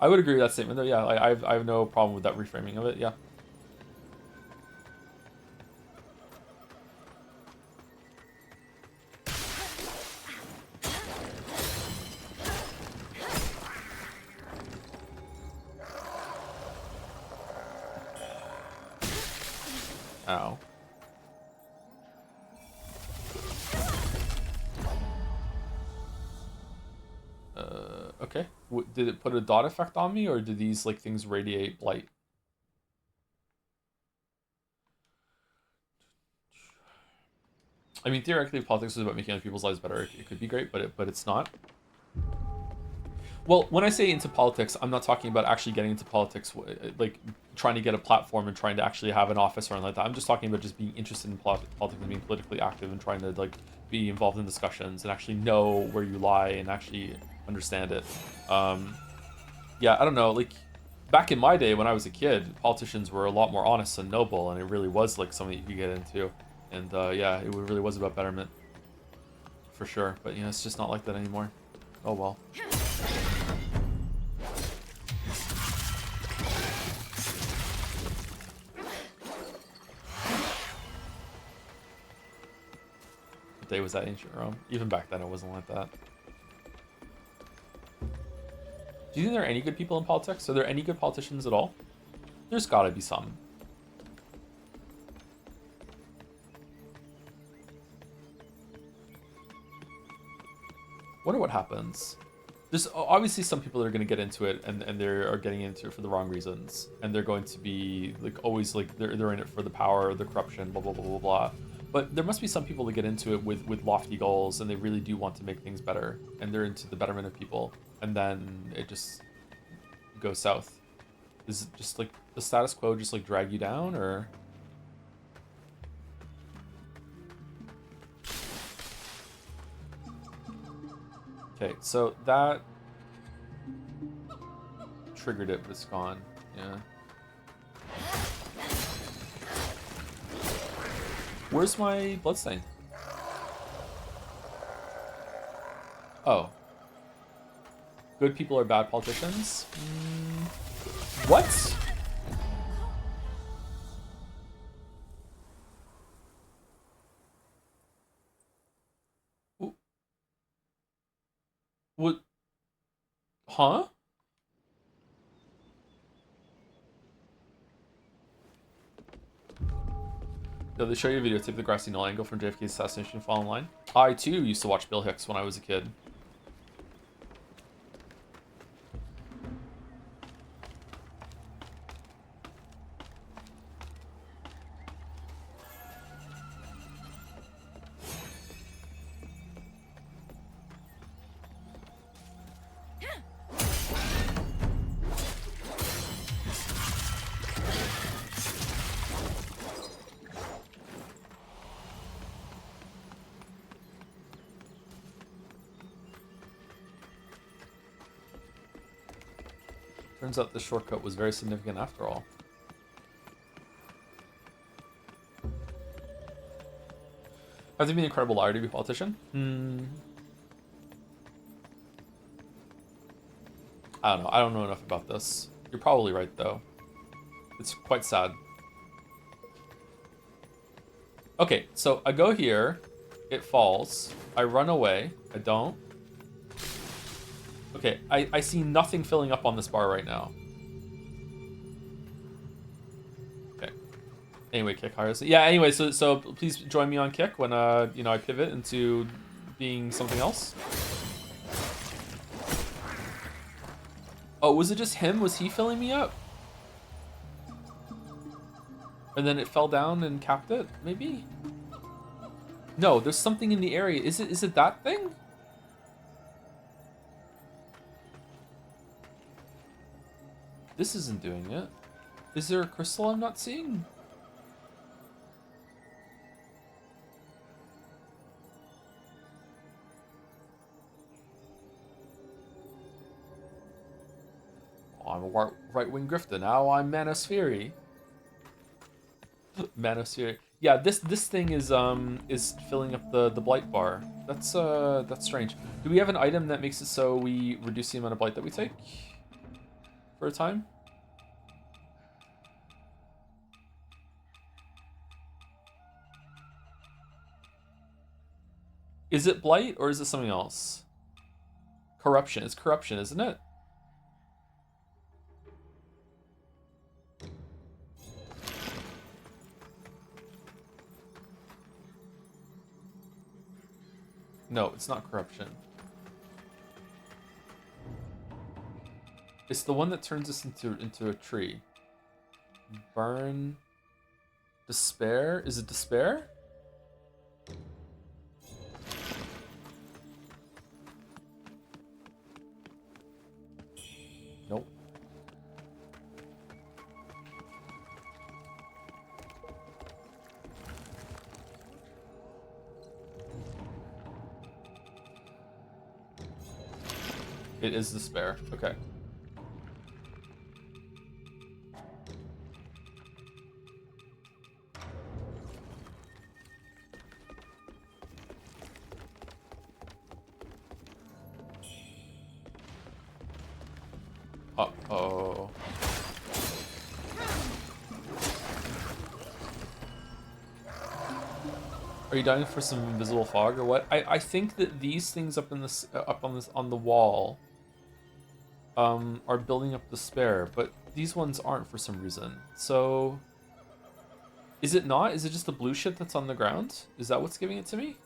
I would agree with that statement, though. Yeah, I have no problem with that reframing of it. Yeah. Ow. Okay. Did it put a dot effect on me, or do these like things radiate blight? I mean, theoretically, if politics is about making other people's lives better, it could be great, but it's not. Well, when I say into politics, I'm not talking about actually getting into politics, like trying to get a platform and trying to actually have an office or anything like that. I'm just talking about just being interested in politics and being politically active and trying to like be involved in discussions and actually know where you lie and actually understand it. Yeah, I don't know. Like back in my day when I was a kid, politicians were a lot more honest and noble, and it really was like something you could get into. And yeah, it really was about betterment, for sure. But you know, it's just not like that anymore. Oh well. What day was that, ancient Rome? Even back then, it wasn't like that. Do you think there are any good people in politics? Are there any good politicians at all? There's gotta be some. Wonder what happens. There's obviously some people that are going to get into it and they are getting into it for the wrong reasons, and they're going to be like always like they're in it for the power, the corruption, blah blah blah blah blah. But there must be some people that get into it with lofty goals, and they really do want to make things better, and they're into the betterment of people, and then it just goes south. Is it just like the status quo just like drag you down, or? Okay, so that triggered it, but it's gone. Yeah. Where's my bloodstain? Oh. Good people are bad politicians? What? What? Huh? Yo, they show you a videotape of the grassy knoll angle from JFK's assassination fall in line. I too used to watch Bill Hicks when I was a kid. Turns out the shortcut was very significant after all. I have to be an incredible liar to be a politician. I don't know. I don't know enough about this. You're probably right, though. It's quite sad. Okay, so I go here. It falls. I run away. I don't. Okay, I see nothing filling up on this bar right now. Okay. Anyway, Kick hires. Yeah, anyway, so please join me on Kick when, you know, I pivot into being something else. Oh, was it just him? Was he filling me up? And then it fell down and capped it, maybe? No, there's something in the area. Is it that thing? This isn't doing it. Is there a crystal I'm not seeing? Oh, I'm a right-wing grifter. Now I'm Manosphere. Manosphere. Yeah, this thing is filling up the blight bar. That's strange. Do we have an item that makes it so we reduce the amount of blight that we take for a time? Is it blight or is it something else? Corruption. It's corruption, isn't it? No, it's not corruption. It's the one that turns us into a tree. Burn. Despair? Is it despair? Nope. It is despair. Okay. Uh-oh. Are you dying for some invisible fog or what? I think that these things up in this on the wall are building up despair, but these ones aren't for some reason. So is it not? Is it just the blue shit that's on the ground? Is that what's giving it to me?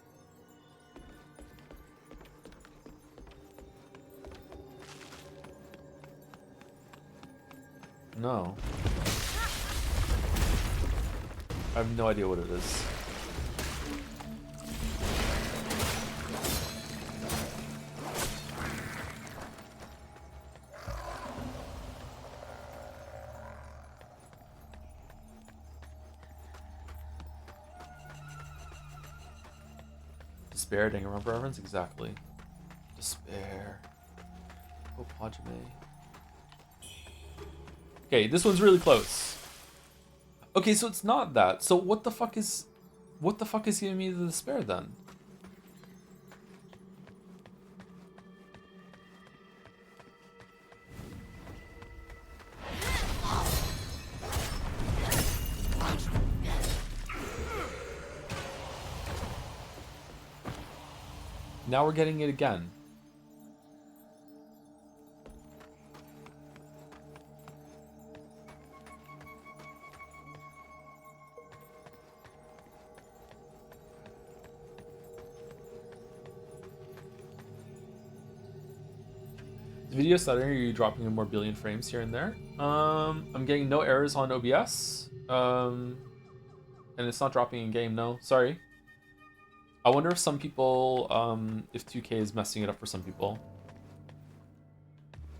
No. I have no idea what it is. Despair, Danganronpa reference? Exactly. Despair. Hopajime. Okay, this one's really close. Okay, so it's not that. So what the fuck is giving me the despair then? Now we're getting it again. The video stuttering, are you dropping in more billion frames here and there? I'm getting no errors on OBS. And it's not dropping in game, no. Sorry. I wonder if some people, if 2K is messing it up for some people.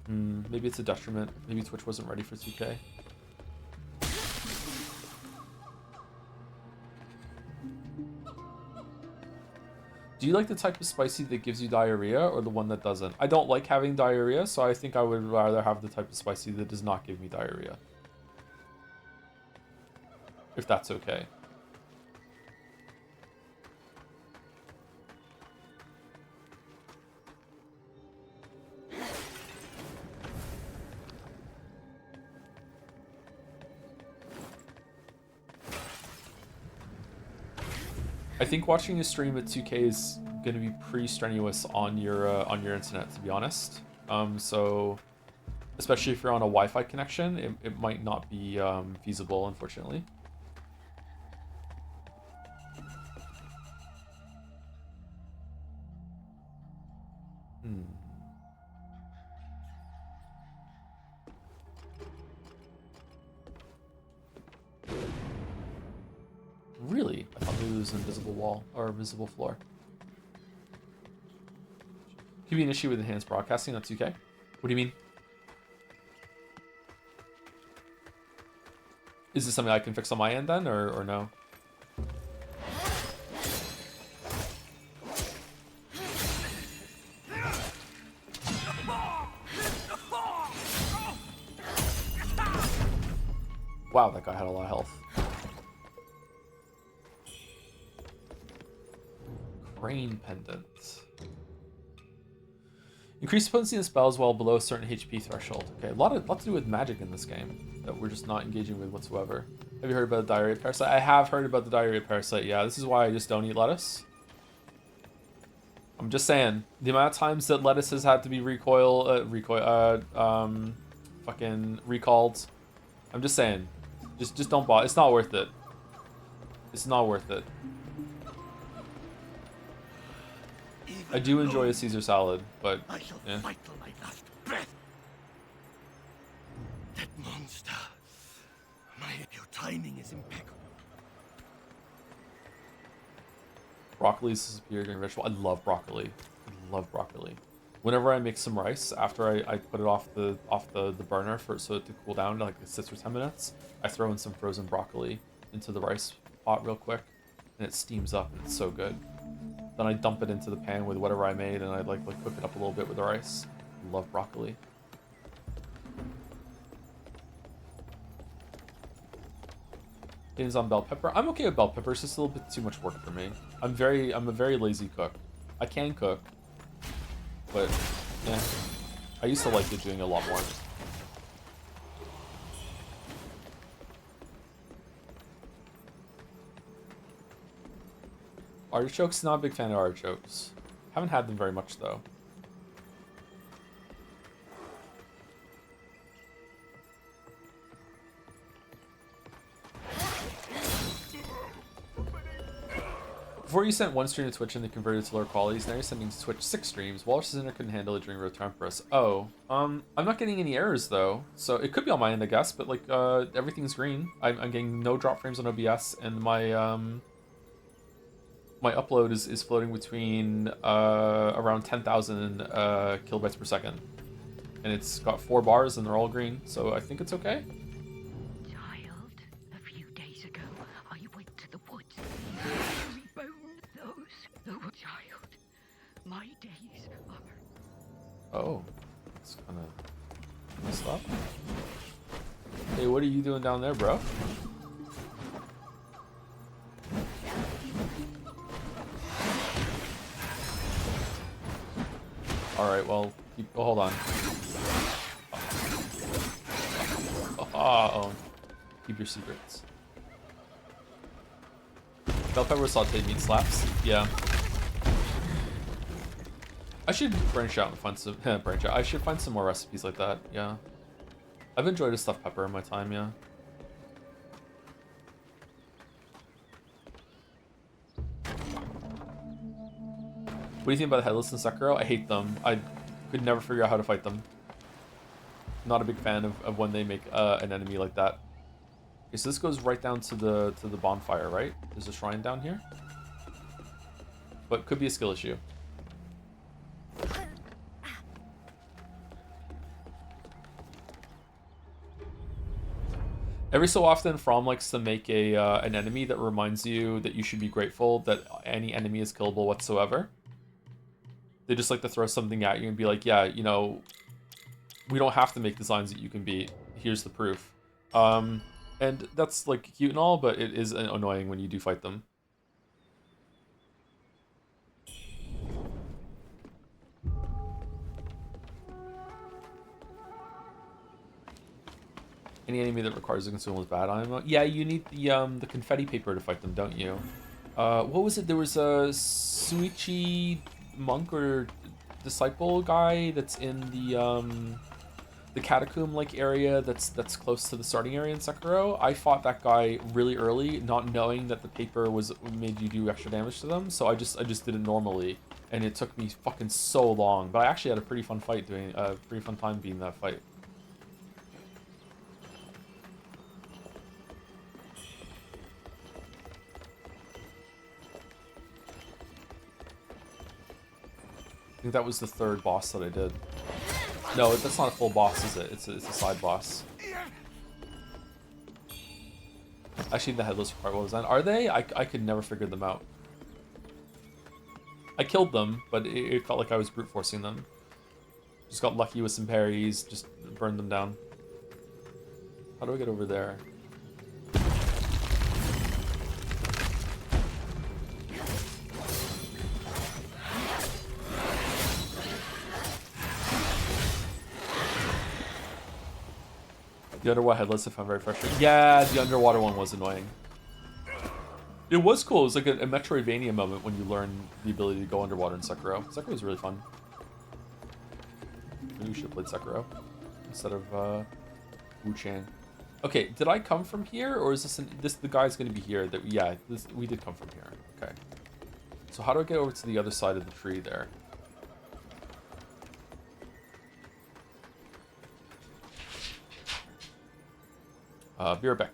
Maybe it's a detriment. Maybe Twitch wasn't ready for 2K. Do you like the type of spicy that gives you diarrhea or the one that doesn't? I don't like having diarrhea, so I think I would rather have the type of spicy that does not give me diarrhea. If that's okay. I think watching a stream at 2K is going to be pretty strenuous on your internet, to be honest. So especially if you're on a Wi-Fi connection, it might not be feasible, unfortunately. Really? I thought maybe it was an invisible wall or invisible floor. Could be an issue with enhanced broadcasting on 2K. What do you mean? Is this something I can fix on my end then, or no? Wow, that guy had a lot of health. Crane pendant. Increase potency in spells while below a certain HP threshold. Okay, a lot to do with magic in this game that we're just not engaging with whatsoever. Have you heard about the diarrhea parasite? I have heard about the diarrhea parasite. Yeah, this is why I just don't eat lettuce. I'm just saying, the amount of times that lettuce has had to be fucking recalled. I'm just saying, just don't bother. It's not worth it. It's not worth it. I do enjoy a Caesar salad, but I shall yeah. fight till my last breath. That monster. Your timing is impeccable. Broccoli is superior to vegetable. I love broccoli. I love broccoli. Whenever I make some rice, after I put it off the burner so it to cool down to like 6 or 10 minutes, I throw in some frozen broccoli into the rice pot real quick, and it steams up and it's so good. Then I dump it into the pan with whatever I made, and I like cook it up a little bit with the rice. I love broccoli. Games on bell pepper. I'm okay with bell pepper. It's just a little bit too much work for me. I'm a very lazy cook. I can cook, but yeah, I used to like it doing a lot more. Artichokes, not a big fan of artichokes. Haven't had them very much though. Before you sent one stream to Twitch and they converted to lower qualities, now you're sending to Twitch 6 streams. Walrus Center couldn't handle it during Road to Empress. Oh, I'm not getting any errors though, so it could be on my end, I guess. But like, everything's green. I'm getting no drop frames on OBS, and my my upload is floating between around 10,000 kilobytes per second, and it's got 4 bars and they're all green, so I think it's okay. Child, a few days ago, I went to the woods. Rebone those, child. My days are... Oh, it's kind of messed up. Hey, what are you doing down there, bro? Alright, well, hold on. Oh, keep your secrets. Bell pepper sauteed meat slaps. Yeah. I should branch out and find some... branch out. I should find some more recipes like that, yeah. I've enjoyed a stuffed pepper in my time, yeah. What do you think about the Headless and Sekiro? I hate them. I could never figure out how to fight them. Not a big fan of when they make an enemy like that. Okay, so this goes right down to the bonfire, right? There's a shrine down here. But could be a skill issue. Every so often, From likes to make an enemy that reminds you that you should be grateful that any enemy is killable whatsoever. They just like to throw something at you and be like, yeah, you know, we don't have to make designs that you can beat. Here's the proof. And that's like cute and all, but it is annoying when you do fight them. Any enemy that requires a consumable is bad. Yeah, you need the confetti paper to fight them, don't you? What was it? There was a Suichi monk or disciple guy that's in the catacomb like area that's close to the starting area in Sekiro. I fought that guy really early, not knowing that the paper was made you do extra damage to them. So I just did it normally, and it took me fucking so long. But I actually had a pretty fun fight doing a pretty fun time beating that fight. I think that was the third boss that I did. No, that's not a full boss, is it? It's a side boss. Actually, the headless part, what was that? Are they? I could never figure them out. I killed them, but it felt like I was brute forcing them. Just got lucky with some parries, just burned them down. How do I get over there? The underwater headless, if I'm very frustrated. Yeah, the underwater one was annoying. It was cool. It was like a Metroidvania moment when you learn the ability to go underwater in Sekiro. Sekiro was really fun. Maybe we should have played Sekiro instead of Wuchang. Okay, did I come from here, or is this the guy's going to be here? That yeah, we did come from here. Okay. So how do I get over to the other side of the tree there? Be right back.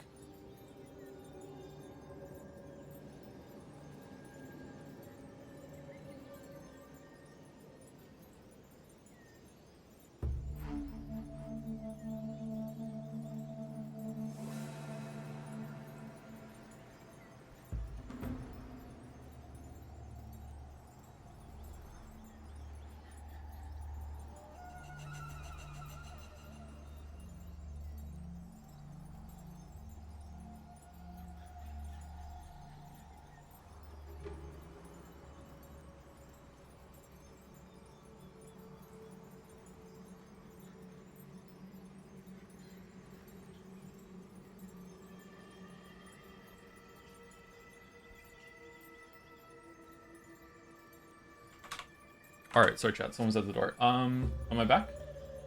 All right, sorry, chat. Someone's at the door. Am I back?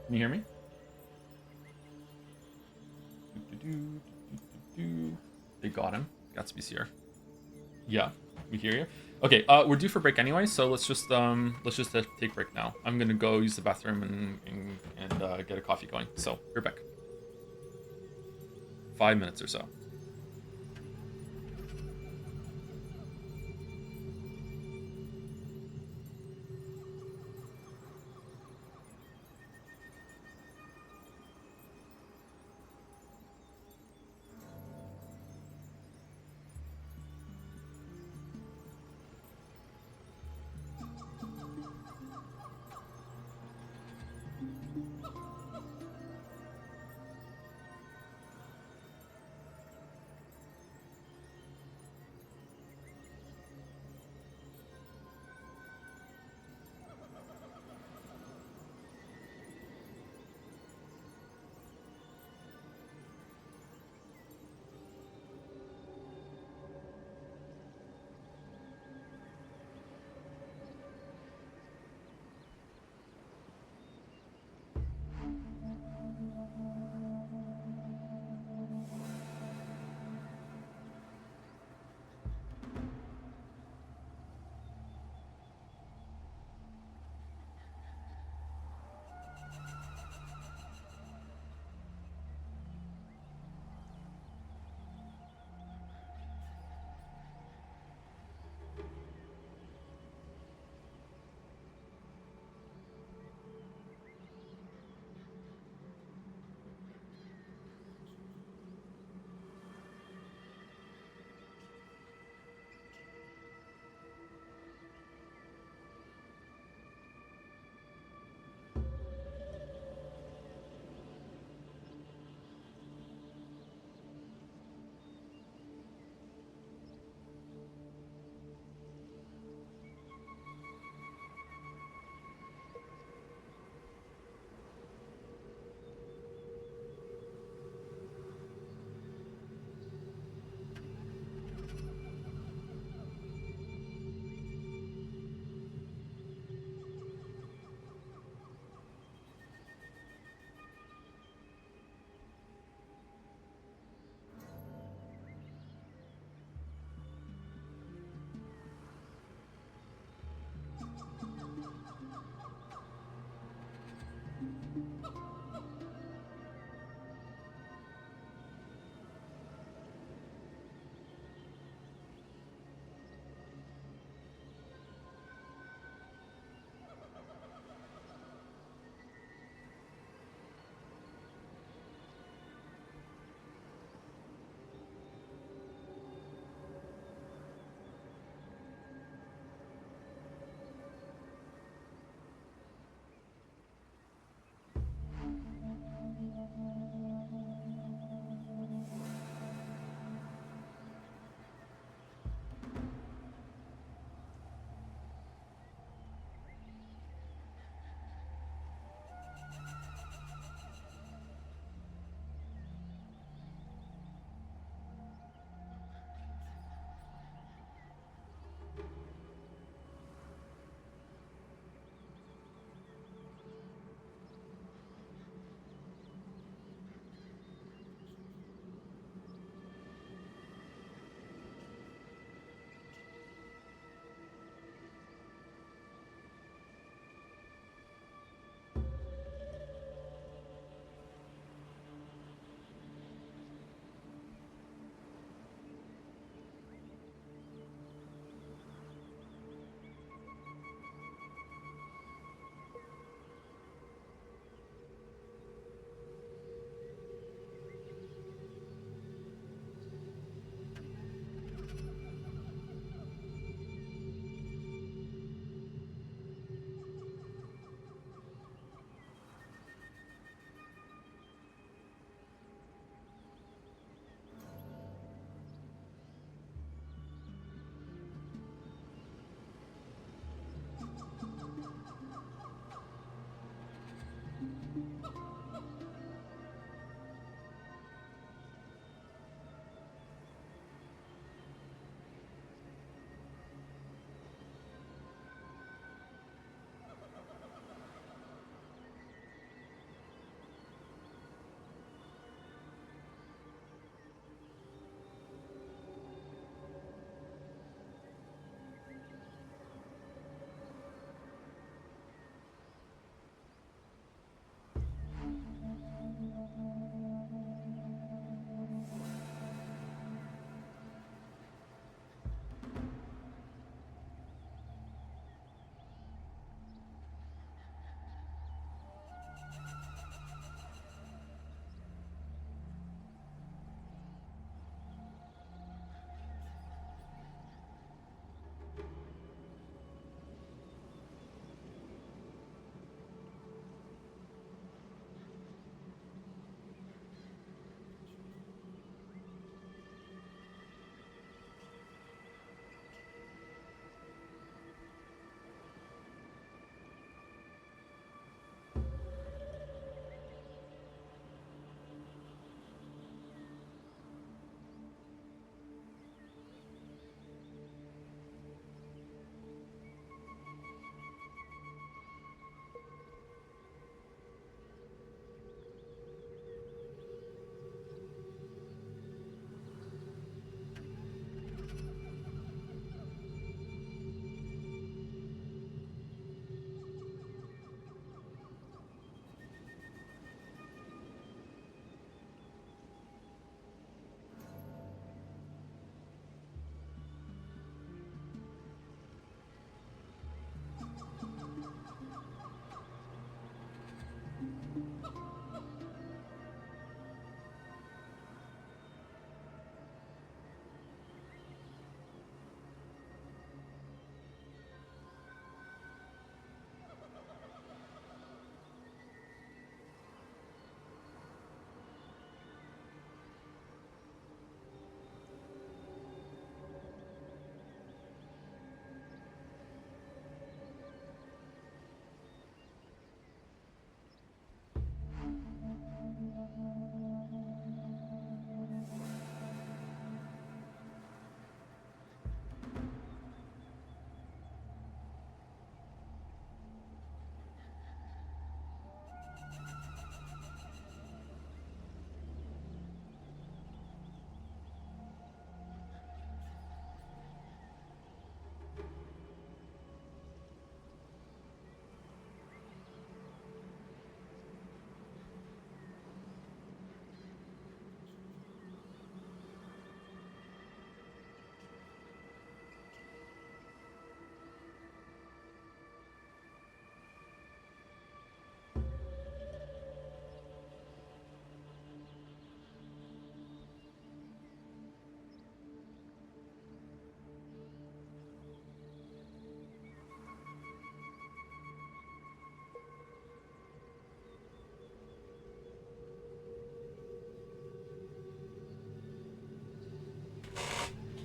Can you hear me? They got him. Gatsby's here. Yeah, we hear you. Okay, we're due for break anyway, so let's just take break now. I'm gonna go use the bathroom and get a coffee going. So we're back. 5 minutes or so.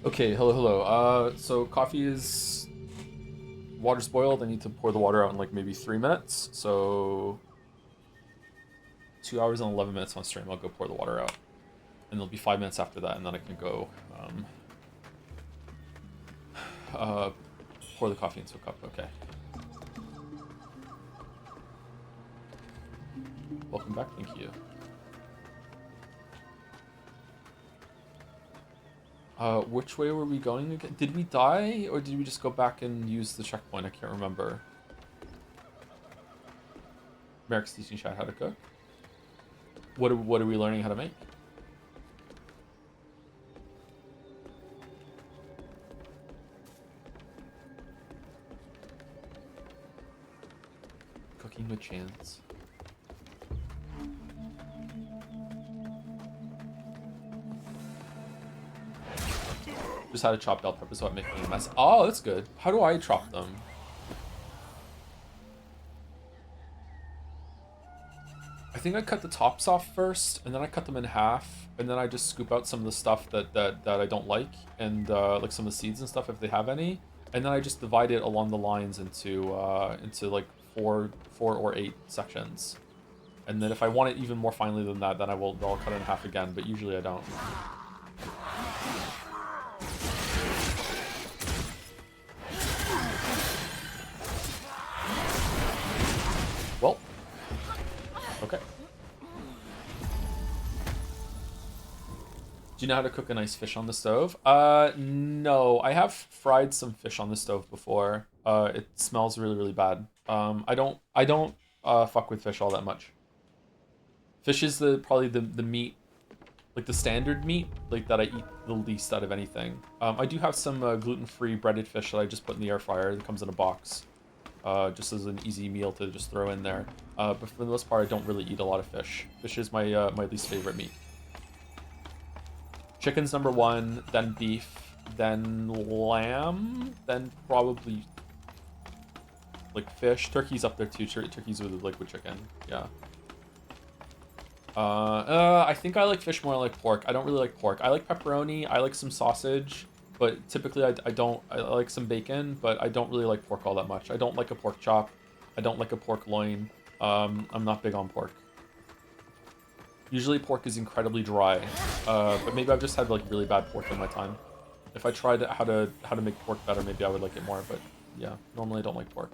Okay, hello, hello. So coffee is... Water's boiled. I need to pour the water out in like maybe 3 minutes. So 2 hours and 11 minutes on stream. I'll go pour the water out. And it'll be 5 minutes after that, and then I can go pour the coffee into a cup. Okay. Welcome back. Thank you. Which way were we going again? Did we die, or did we just go back and use the checkpoint? I can't remember. Merrick's teaching chat how to cook. What are we learning how to make? Cooking with chance. Just had to chop bell peppers without making a mess. Oh, that's good. How do I chop them? I think I cut the tops off first, and then I cut them in half, and then I just scoop out some of the stuff that I don't like, and like some of the seeds and stuff if they have any, and then I just divide it along the lines into like four or 8 sections, and then if I want it even more finely than that, then I'll cut it in half again, but usually I don't. Well, okay. Do you know how to cook a nice fish on the stove? No. I have fried some fish on the stove before. It smells really, really bad. I don't fuck with fish all that much. Fish is probably the meat, like the standard meat, like that I eat the least out of anything. I do have some gluten-free breaded fish that I just put in the air fryer. That comes in a box. Just as an easy meal to just throw in there. But for the most part, I don't really eat a lot of fish. Fish is my my least favorite meat. Chicken's number 1, then beef, then lamb, then probably like fish. Turkey's up there too. Turkey's with chicken. Yeah. I think I like fish more than I like pork. I don't really like pork. I like pepperoni. I like some sausage. But typically I don't. I like some bacon, but I don't really like pork all that much. I don't like a pork chop. I don't like a pork loin. I'm not big on pork. Usually pork is incredibly dry, but maybe I've just had like really bad pork in my time. If I tried how to make pork better, maybe I would like it more. But yeah, normally I don't like pork.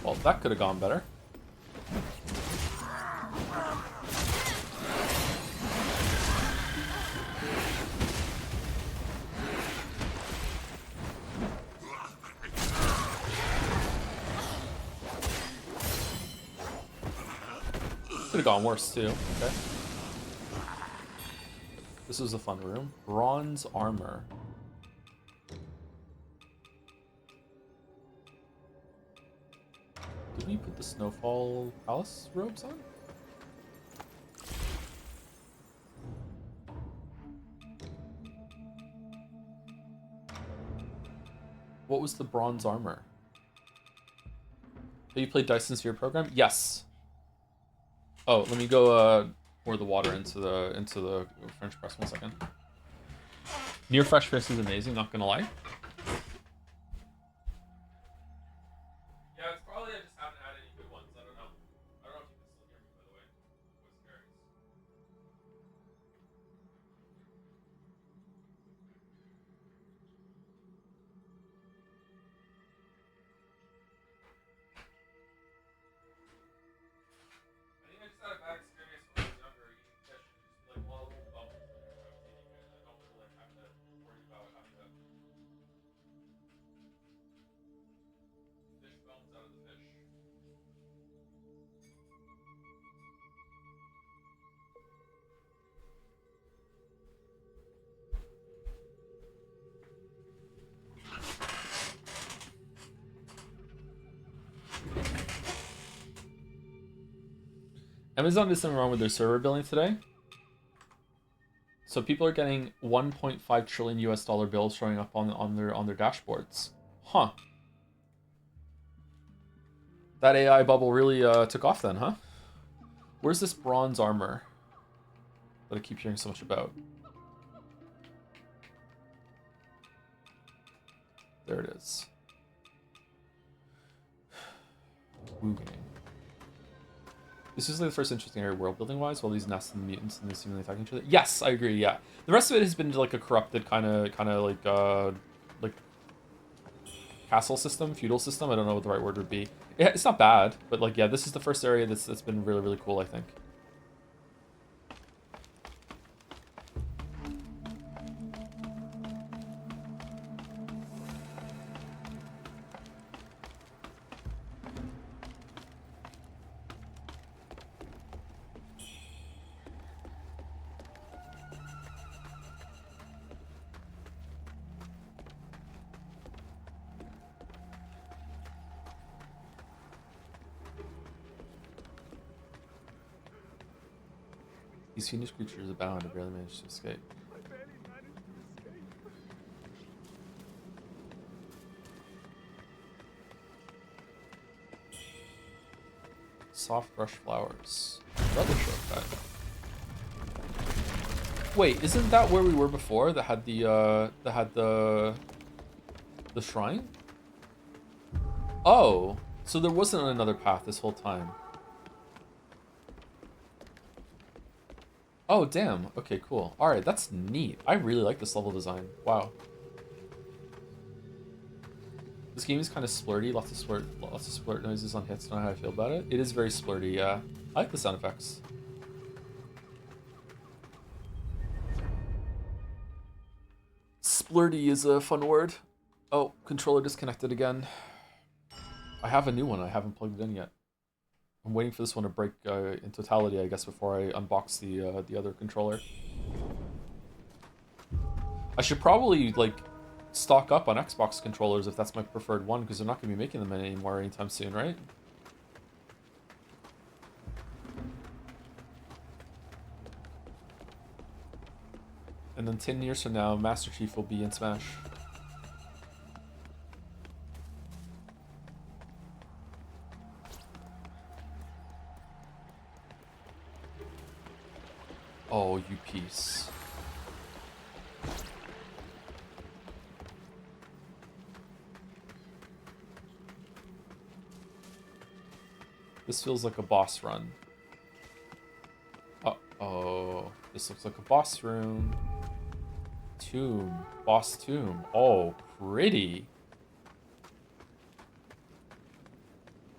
Well, that could have gone better. Could have gone worse too. Okay. This is a fun room. Bronze armor. Did we put the Snowfall Palace robes on? What was the bronze armor? Have you played Dyson Sphere program? Yes. Oh, let me go pour the water into the French press 1 second. Near fresh fish is amazing, not gonna lie. Yeah, it's probably I just haven't had any good ones. I don't know. I don't know if you can still hear me, by the way. Voice carries. I think I just had a bad experience when I was younger eating fish and just be like, well, little bubbles in your mouth eating it. I don't really like have to worry about having to Amazon did something wrong with their server billing today. So people are getting 1.5 trillion US dollar bills showing up on their dashboards. Huh. That AI bubble really took off then, huh? Where's this bronze armor that I keep hearing so much about? There it is. Wuchang. This is like the first interesting area world building wise, while these nests and mutants and they seemingly attacking each other. Yes, I agree. Yeah, the rest of it has been like a corrupted kind of like castle system, feudal system. I don't know what the right word would be. Yeah, it's not bad, but like yeah, this is the first area that's been really cool, I think. These fiendish creatures abound and barely manage to escape. Soft brush flowers. Rubbish okay. Wait, isn't that where we were before? That had the shrine? Oh, so there wasn't another path this whole time. Oh, damn. Okay, cool. Alright, that's neat. I really like this level design. Wow. This game is kind of splurty. Lots of splurt noises on hits. Don't know how I feel about it. It is very splurty, yeah. I like the sound effects. Splurty is a fun word. Oh, controller disconnected again. I have a new one. I haven't plugged it in yet. I'm waiting for this one to break in totality, I guess, before I unbox the other controller. I should probably like stock up on Xbox controllers if that's my preferred one, because they're not going to be making them anymore anytime soon, right? And then 10 years from now, Master Chief will be in Smash. Oh, you piece. This feels like a boss run. Uh-oh. This looks like a boss room. Tomb. Boss tomb. Oh, pretty.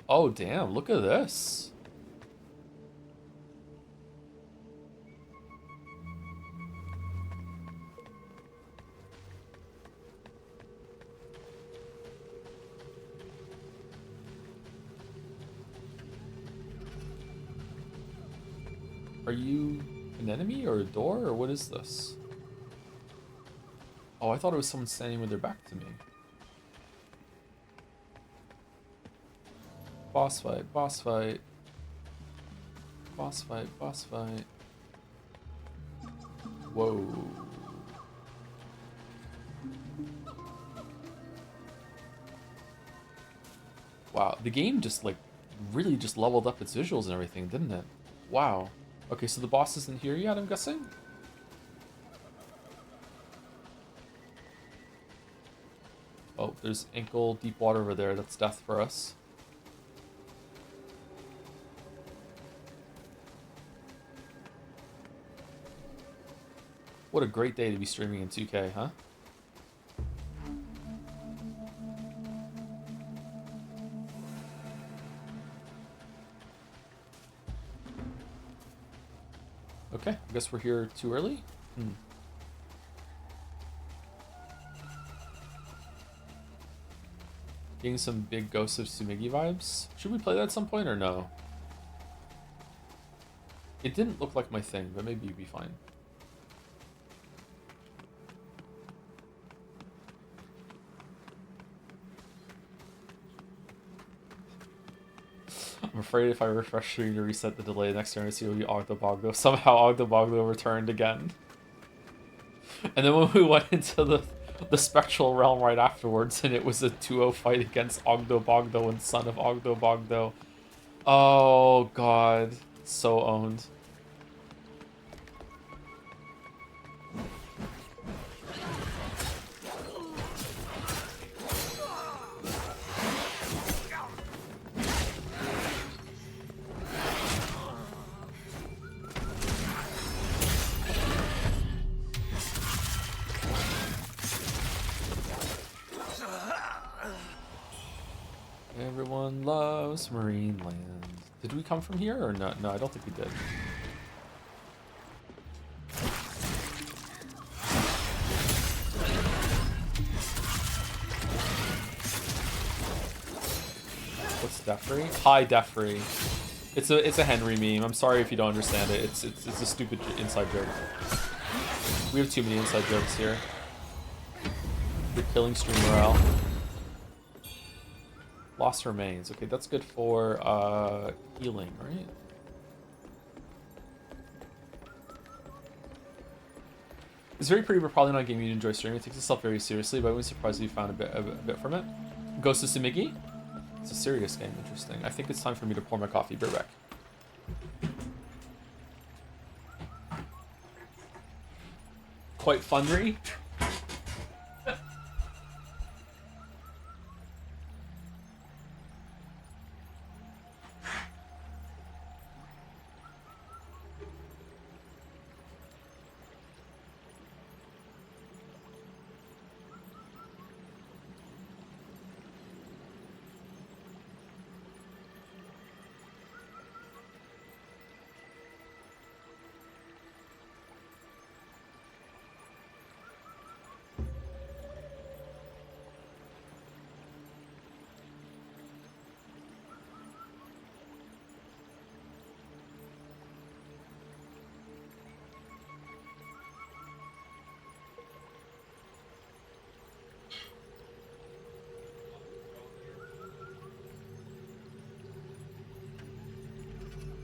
Oh, damn. Look at this. Are you an enemy or a door, or what is this? Oh, I thought it was someone standing with their back to me. Boss fight, boss fight. Boss fight, boss fight. Whoa. Wow, the game just like really just leveled up its visuals and everything, didn't it? Wow. Okay, so the boss isn't here yet, I'm guessing? Oh, there's ankle deep water over there. That's death for us. What a great day to be streaming in 2K, huh? Okay, I guess we're here too early? Getting some big Ghost of Tsumigi vibes. Should we play that at some point or no? It didn't look like my thing, but maybe you'd be fine. I'm afraid if I refresh screen to reset the delay, next turn I see it will be Ogdobogdo. Somehow Ogdobogdo returned again. And then when we went into the spectral realm right afterwards, and it was a 2-0 fight against Ogdobogdo and Son of Ogdobogdo. Oh god, so owned. Everyone loves Marineland. Did we come from here or no? No, I don't think we did. What's defry? Hi, defry. It's a Henry meme. I'm sorry if you don't understand it. It's a stupid inside joke. We have too many inside jokes here. You're killing stream morale. Lost remains. Okay, that's good for healing, right? It's very pretty, but probably not a game you'd enjoy streaming. It takes itself very seriously, but I wouldn't be surprised if you found a bit from it. Ghost of Simigi? It's a serious game. Interesting. I think it's time for me to pour my coffee. Be right back. Quite funry.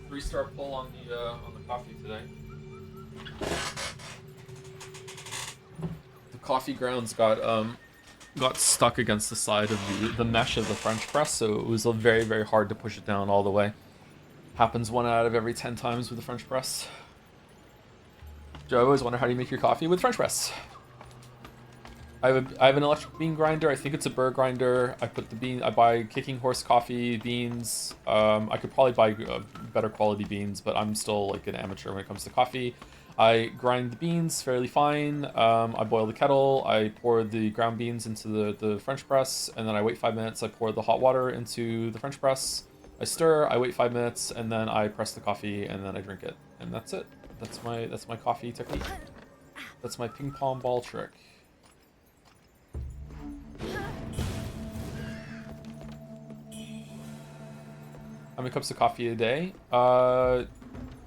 Three-star pull on the coffee today. The coffee grounds got stuck against the side of the mesh of the French press, so it was very, very hard to push it down all the way. Happens 1 out of every 10 times with the French press. Joe, I always wonder how do you make your coffee with French press. I have an electric bean grinder. I think it's a burr grinder. I put the bean. I buy Kicking Horse coffee beans. I could probably buy better quality beans, but I'm still like an amateur when it comes to coffee. I grind the beans fairly fine. I boil the kettle. I pour the ground beans into the French press, and then I wait 5 minutes. I pour the hot water into the French press. I stir. I wait 5 minutes, and then I press the coffee, and then I drink it. And that's it. That's my coffee technique. That's my ping pong ball trick. How many cups of coffee a day?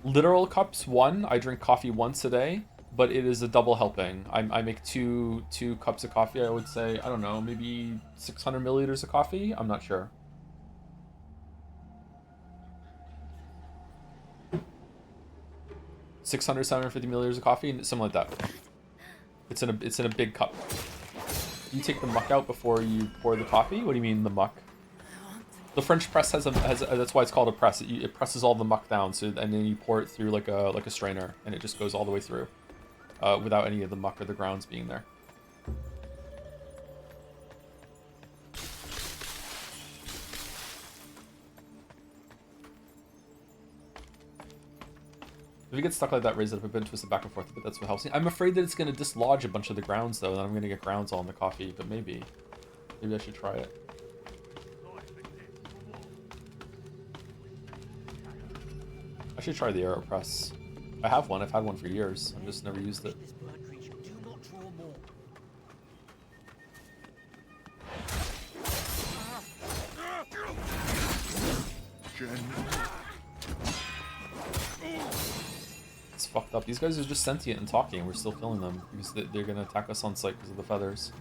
Literal cups, 1. I drink coffee once a day, but it is a double helping. I make two cups of coffee. I would say, I don't know, maybe 600 milliliters of coffee. I'm not sure. $600, 750 milliliters of coffee, something like that. It's in a big cup. You take the muck out before you pour the coffee? What do you mean the muck? The French press has that's why it's called a press. It presses all the muck down, so and then you pour it through like a strainer, and it just goes all the way through, without any of the muck or the grounds being there. If you get stuck like that, raise it up a bit and twist it back and forth, but that's what helps me. I'm afraid that it's going to dislodge a bunch of the grounds, though, and then I'm going to get grounds all in the coffee, but maybe I should try it. I should try the AeroPress. I have one. I've had one for years. I've just never used it. It's fucked up. These guys are just sentient and talking. We're still killing them because they're gonna attack us on sight because of the feathers.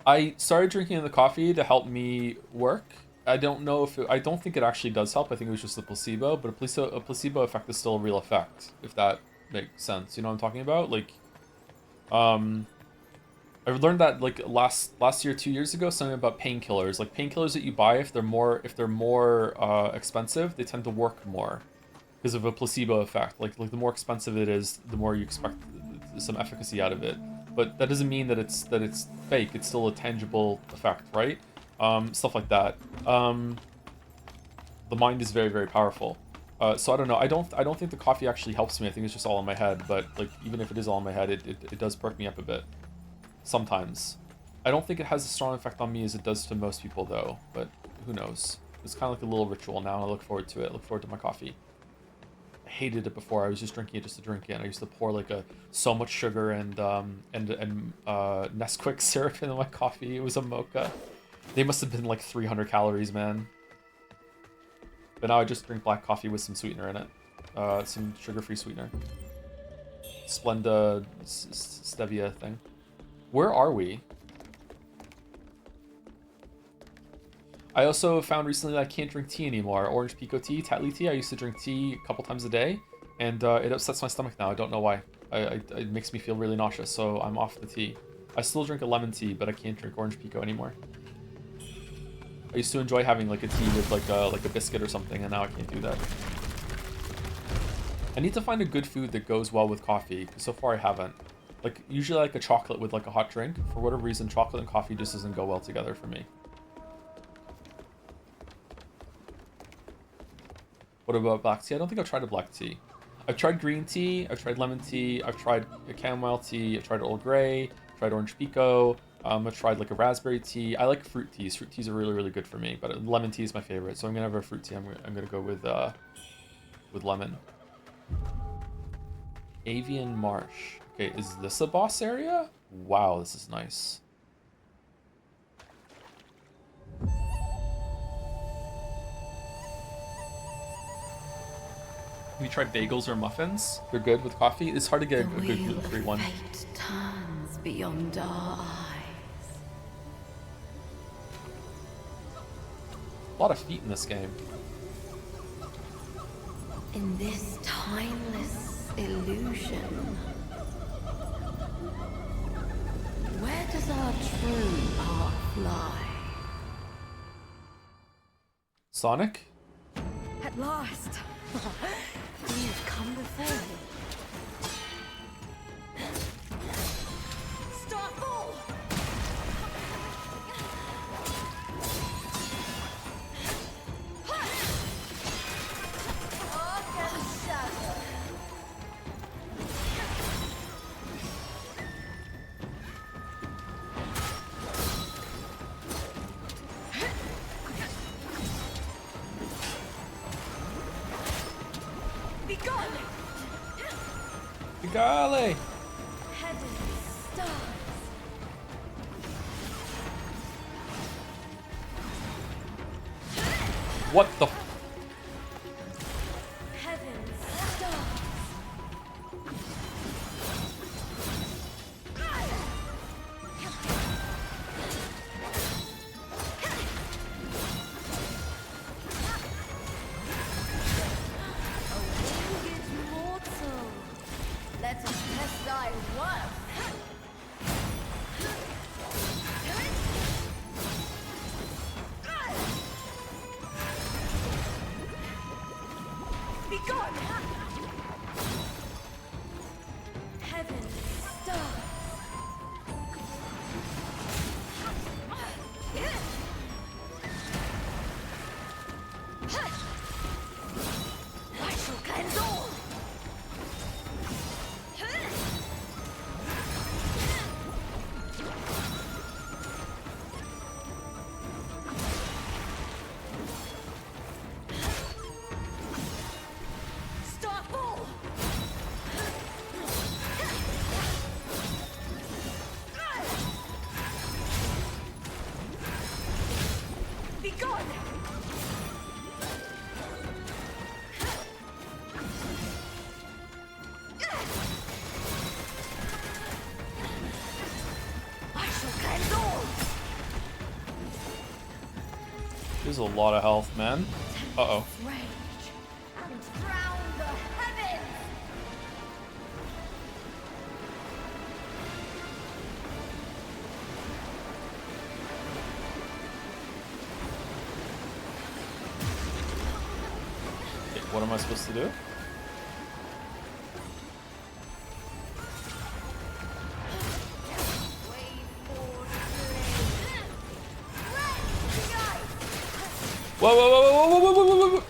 I started drinking the coffee to help me work. I don't know if I don't think it actually does help. I think it was just a placebo, but a placebo effect is still a real effect, if that makes sense. You know what I'm talking about? Like, I've learned that like last year, 2 years ago, something about painkillers. Like painkillers that you buy, if they're more expensive, they tend to work more because of a placebo effect. Like the more expensive it is, the more you expect some efficacy out of it. But that doesn't mean that it's fake. It's still a tangible effect, right? Stuff like that. The mind is very, very powerful. So I don't know. I don't think the coffee actually helps me. I think it's just all in my head. But like even if it is all in my head, it does perk me up a bit. Sometimes. I don't think it has a strong effect on me as it does to most people though. But who knows? It's kind of like a little ritual now. And I look forward to it. I look forward to my coffee. I hated it before. I was just drinking it just to drink it. And I used to pour like so much sugar and Nesquik syrup into my coffee. It was a mocha. They must have been like 300 calories, man. But now I just drink black coffee with some sweetener in it. Some sugar-free sweetener. Splenda stevia thing. Where are we? I also found recently that I can't drink tea anymore. Orange Pico tea, Tattly tea. I used to drink tea a couple times a day, and it upsets my stomach now. I don't know why. It makes me feel really nauseous, so I'm off the tea. I still drink a lemon tea, but I can't drink Orange Pico anymore. I used to enjoy having like a tea with like a biscuit or something, and now I can't do that. I need to find a good food that goes well with coffee, because so far I haven't. Like usually like a chocolate with like a hot drink. For whatever reason, chocolate and coffee just doesn't go well together for me. What about black tea? I don't think I've tried a black tea. I've tried green tea, I've tried lemon tea, I've tried a chamomile tea, I've tried Earl Grey, tried Orange Pico, I've tried like a raspberry tea. I like fruit teas. Fruit teas are really, really good for me, but lemon tea is my favorite. So I'm gonna have a fruit tea. I'm gonna go with lemon. Avian Marsh. Okay, is this a boss area? Wow, this is nice. Have you tried bagels or muffins? They're good with coffee. It's hard to get a good gluten-free one. Fate turns beyond our eyes. A lot of feet in this game. In this timeless illusion, where does our true path lie? Sonic? At last! You've come before me. Starfall! Golly! Heaven, stars. What the? Heaven, stars. Let us test thy worth. has a lot of health, man. Uh-oh. Rage and drown the heavens! Okay, what am I supposed to do? Whoa, whoa, whoa, whoa, whoa, whoa, whoa, whoa, whoa.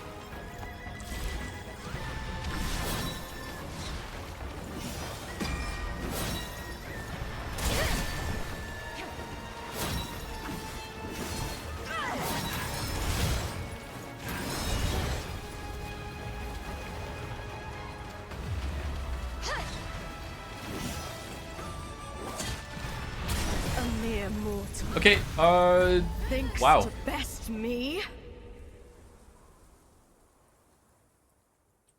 A mere mortal. Okay, Thinks wow. to best me.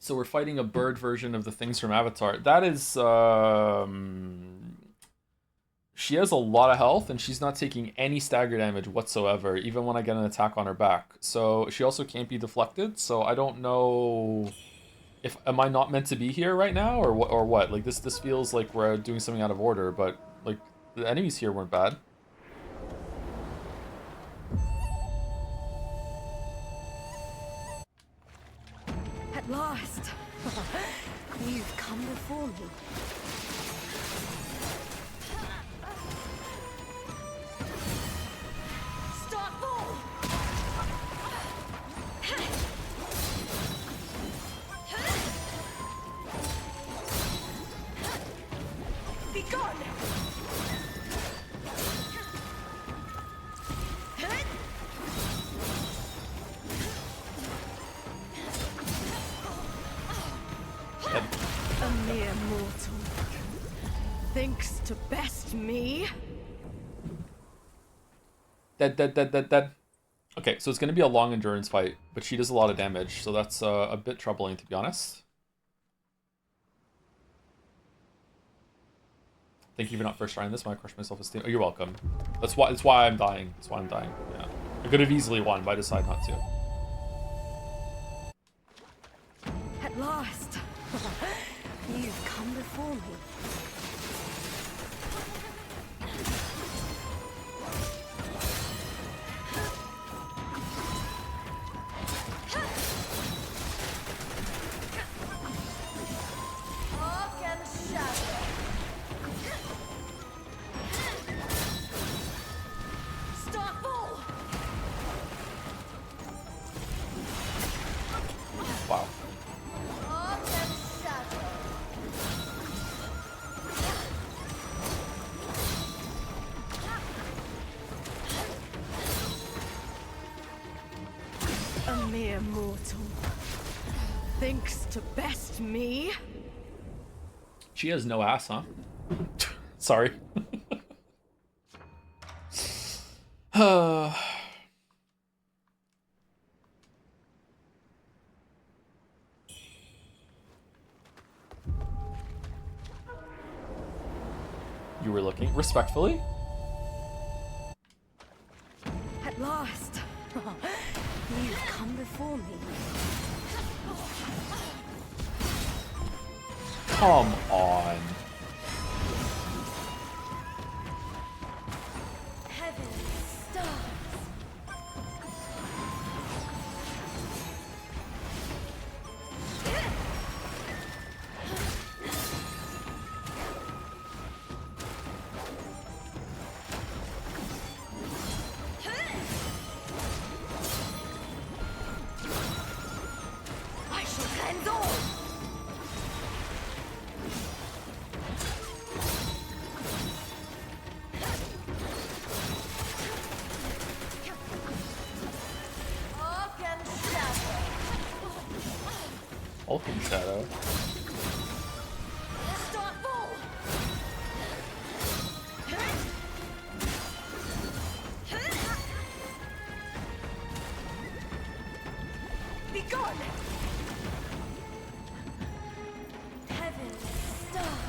So we're fighting a bird version of the things from Avatar. That is, she has a lot of health and she's not taking any stagger damage whatsoever, even when I get an attack on her back. So she also can't be deflected, so I don't know if, am I not meant to be here right now or what? Like this feels like we're doing something out of order, but like the enemies here weren't bad. At last. You've come before me. Starfall! Be gone! A mere mortal. Thinks to best me. Dead. Okay, so it's going to be a long endurance fight, but she does a lot of damage, so that's a bit troubling, to be honest. Thank you for not first trying this. Might crush my self-esteem. Oh, you're welcome. That's why I'm dying. That's why I'm dying. Yeah, I could have easily won, but I decided not to. At last. You've come before me. Arc and shadow. Starfall! Wow. Arc and shadow. A mere mortal. Thinks to best me. She has no ass, huh? Sorry. You were looking respectfully. At last. You've come before me. Come on. Heaven stars. I shall cleanse all. Arc and shadow. Hulk and Shadow. Starfall. Be gone. Heaven stars.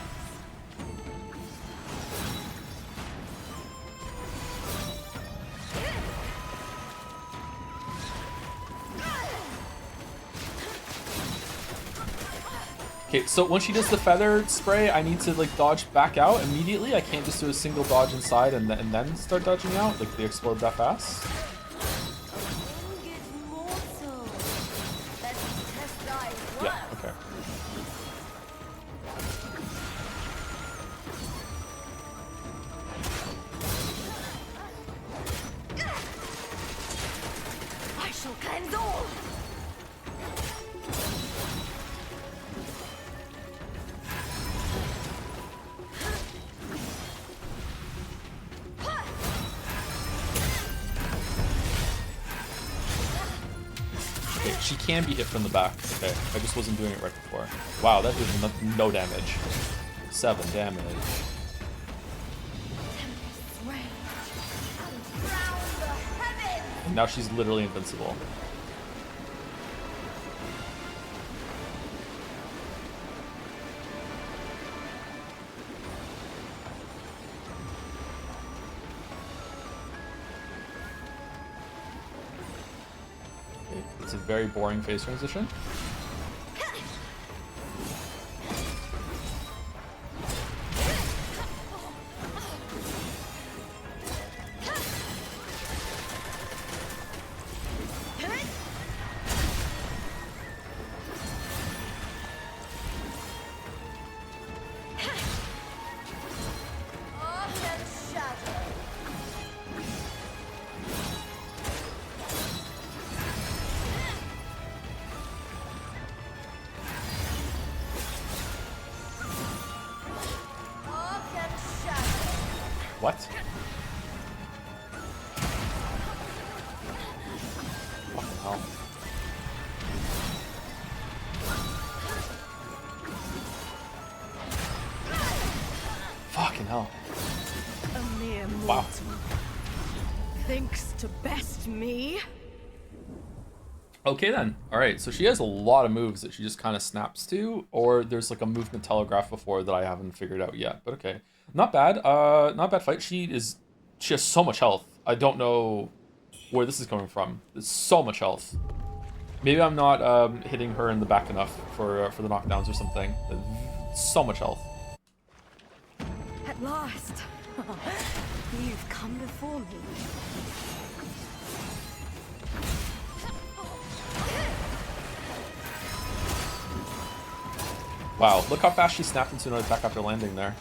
Okay, so when she does the feather spray, I need to like dodge back out immediately. I can't just do a single dodge inside and then start dodging out. Like they explode that fast. Yeah. Okay. I shall cleanse all. Okay, she can be hit from the back. Okay, I just wasn't doing it right before. Wow, that did no damage. 7 damage. And now she's literally invincible. Okay, it's a very boring phase transition. What? Fucking hell. Fucking hell. A mere Wow. mortal thinks to best me. Okay then. Alright, so she has a lot of moves that she just kind of snaps to, or there's like a movement telegraph before that I haven't figured out yet, but okay. Not bad. Not bad fight. She has so much health. I don't know where this is coming from. There's so much health. Maybe I'm not hitting her in the back enough for the knockdowns or something. So much health. At last, you've come before me. Wow, look how fast she snapped into an attack after landing there.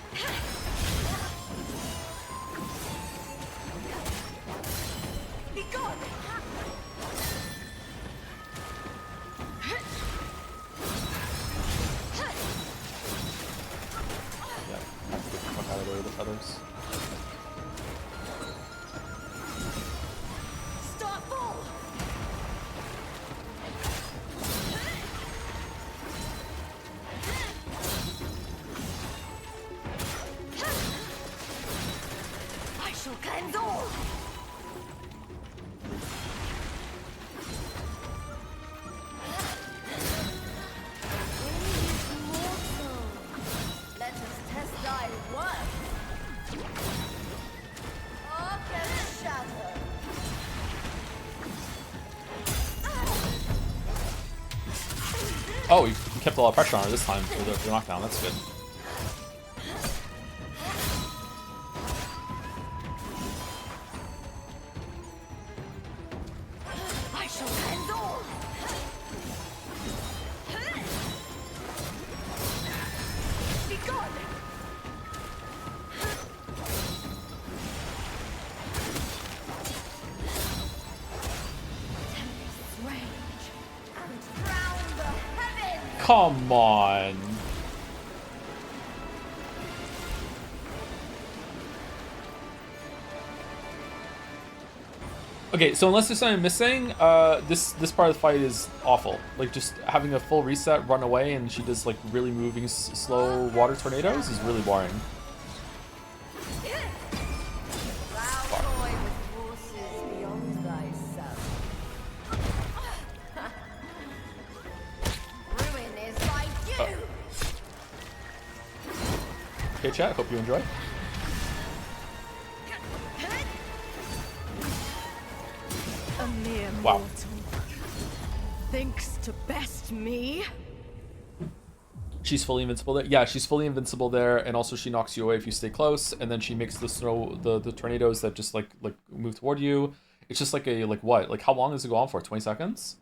Others. I shall cleanse all. Let us test thy worth. Oh, you kept a lot of pressure on her this time for the knockdown. That's good. I shall cleanse all. Be gone. Come on. Okay, so unless there's something missing, this part of the fight is awful. Like just having a full reset, run away, and she does like really moving slow water tornadoes is really boring. Okay, chat, hope you enjoy. A mere Wow. mortal thinks to best me. She's fully invincible there. Yeah, she's fully invincible there, and also she knocks you away if you stay close. And then she makes the the tornadoes that just like move toward you. It's just like a what? Like how long does it go on for? 20 seconds.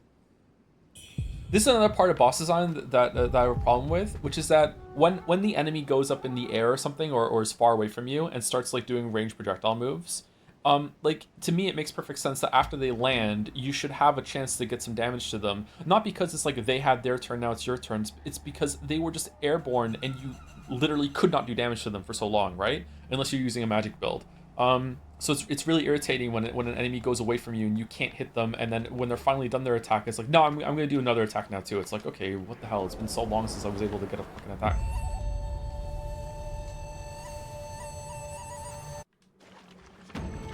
This is another part of boss design that I have a problem with, which is that when the enemy goes up in the air or something, or is far away from you and starts like doing ranged projectile moves, like to me it makes perfect sense that after they land, you should have a chance to get some damage to them. Not because it's like they had their turn, now it's your turn. It's because they were just airborne and you literally could not do damage to them for so long, right? Unless you're using a magic build. So it's really irritating when an enemy goes away from you and you can't hit them, and then when they're finally done their attack, it's like, no, I'm gonna do another attack now too. It's like, okay, what the hell? It's been so long since I was able to get a fucking attack.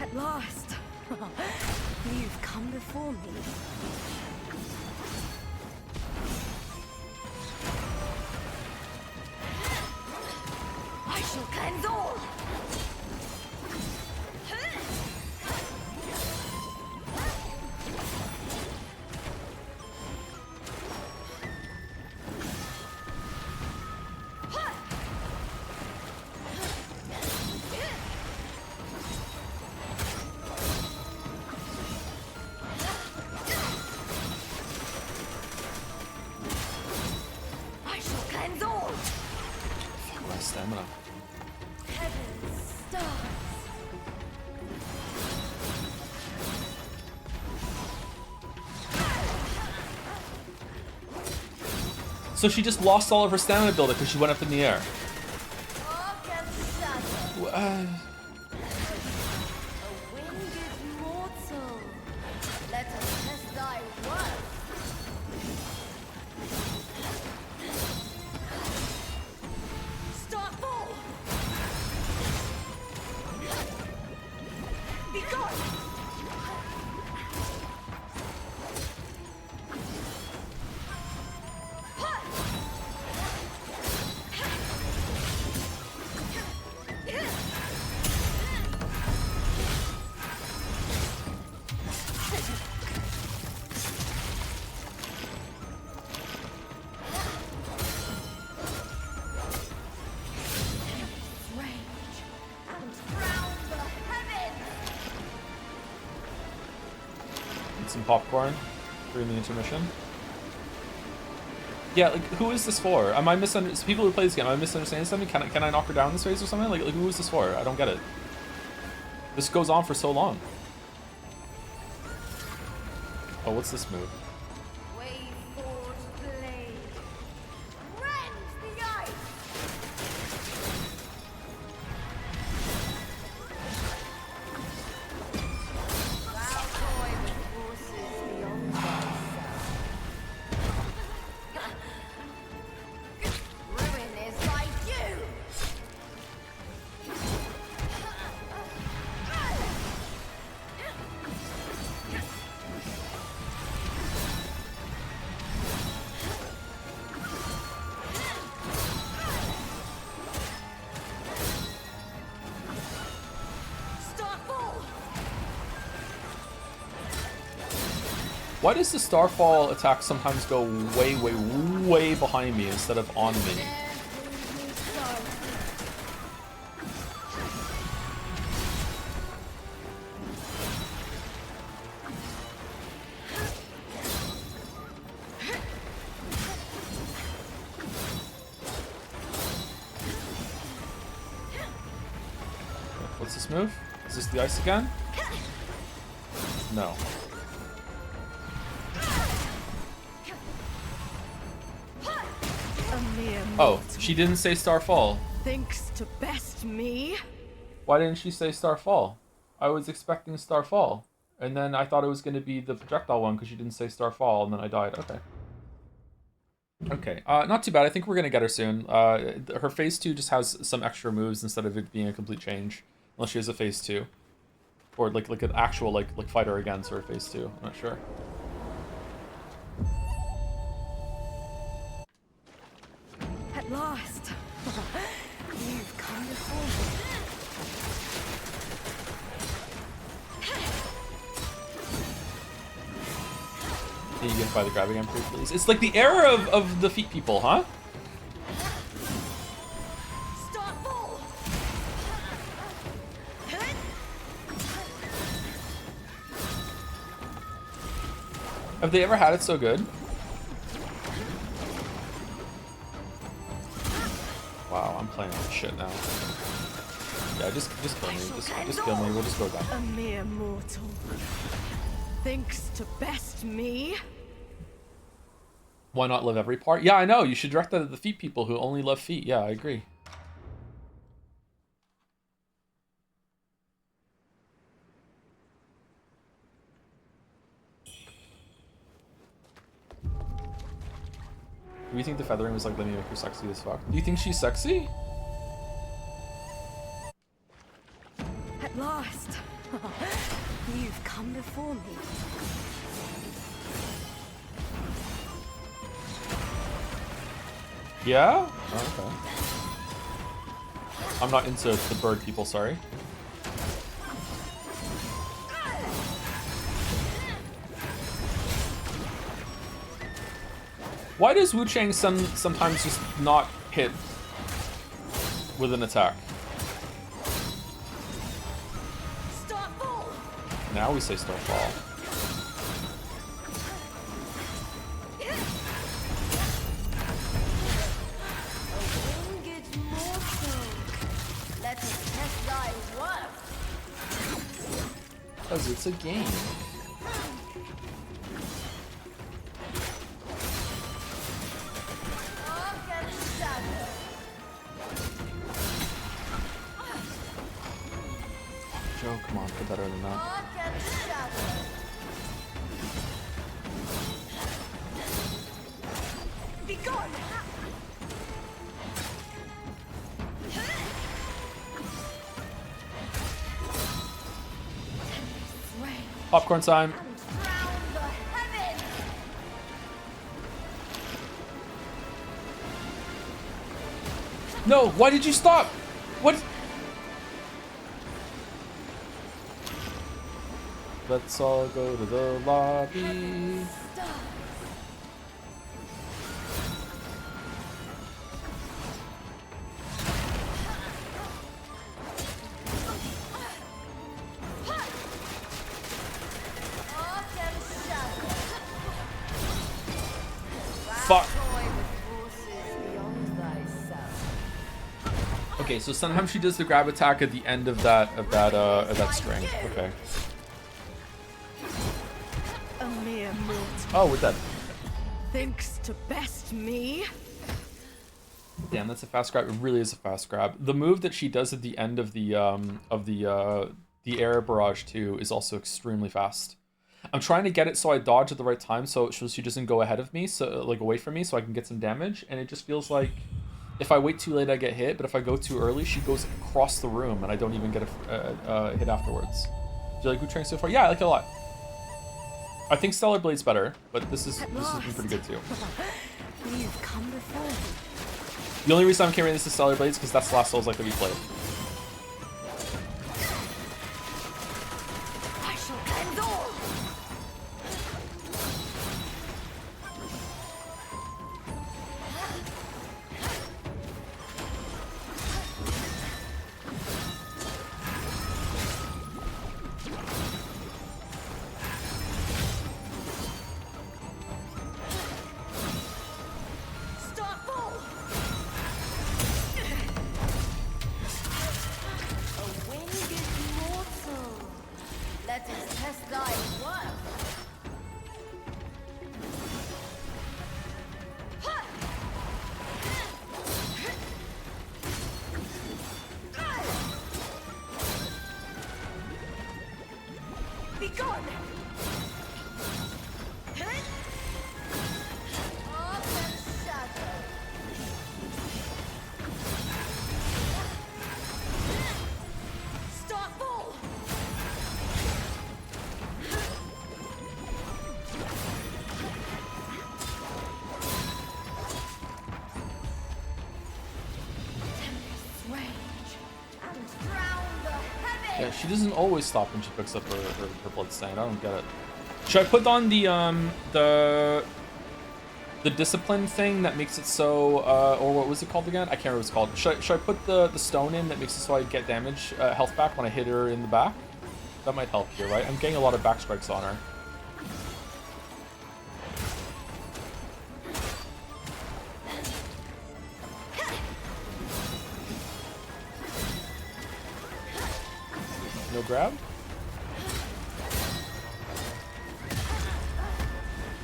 At last! You've come before me. I shall cleanse all! Stamina. Heaven's stars. So she just lost all of her stamina builder because she went up in the air. A winged mortal. Let us test thy worth. Starfall! Be gone! Some popcorn during the intermission. Yeah, like who is this for? Am I misunderstanding? People who play this game, am I misunderstanding something? Can I knock her down in this phase or something? Like who is this for? I don't get it. This goes on for so long. Oh, what's this move? Why does the Starfall attack sometimes go way, way, way behind me instead of on me? What's this move? Is this the ice again? No. Oh, she didn't say Starfall. Thinks to best me. Why didn't she say Starfall? I was expecting Starfall. And then I thought it was going to be the projectile one because she didn't say Starfall, and then I died. Okay. Okay, not too bad. I think we're going to get her soon. Her phase 2 just has some extra moves instead of it being a complete change. Unless she has a phase 2. Or like an actual like fighter against her phase 2. I'm not sure. At last, you've come before me. Can you get by the grab again, please? It's like the era of the feet people, huh? Have they ever had it so good? Wow, I'm playing like shit now. Yeah, just kill me. Just kill me. We'll just go down. A mere mortal thinks to best me. Why not live every part? Yeah, I know. You should direct that at the feet people who only love feet. Yeah, I agree. Do you think the feathering was like letting me make her sexy as fuck? Do you think she's sexy? At last, you've come before me. Yeah? Oh, okay. I'm not into the bird people, sorry. Why does Wuchang sometimes just not hit with an attack? Starfall! Now we say Starfall. Because it's a game. Joe, come on, do better than that. Be gone! Popcorn time. No, why did you stop? What? Let's all go to the lobby. Fuck. Okay, so sometimes she does the grab attack at the end of that string. Okay. A mere mortal. Oh, we're dead. Thinks to best me. Damn, that's a fast grab. It really is a fast grab. The move that she does at the end of the air barrage too is also extremely fast. I'm trying to get it so I dodge at the right time, so she doesn't go ahead of me, so like away from me, so I can get some damage. And it just feels like if I wait too late, I get hit. But if I go too early, she goes across the room, and I don't even get a hit afterwards. Do you like Wuchang so far? Yeah, I like it a lot. I think Stellar Blade's better, but this has been pretty good too. You've come before me. The only reason I'm carrying this is Stellar Blades because that's the last Souls like that we played. I shall end all. Yeah, she doesn't always stop when she picks up her bloodstained. I don't get it. Should I put on the discipline thing that makes it so or what was it called again? I can't remember what it's called. Should I put the stone in that makes it so I get damage health back when I hit her in the back? That might help here, right? I'm getting a lot of back strikes on her. No grab?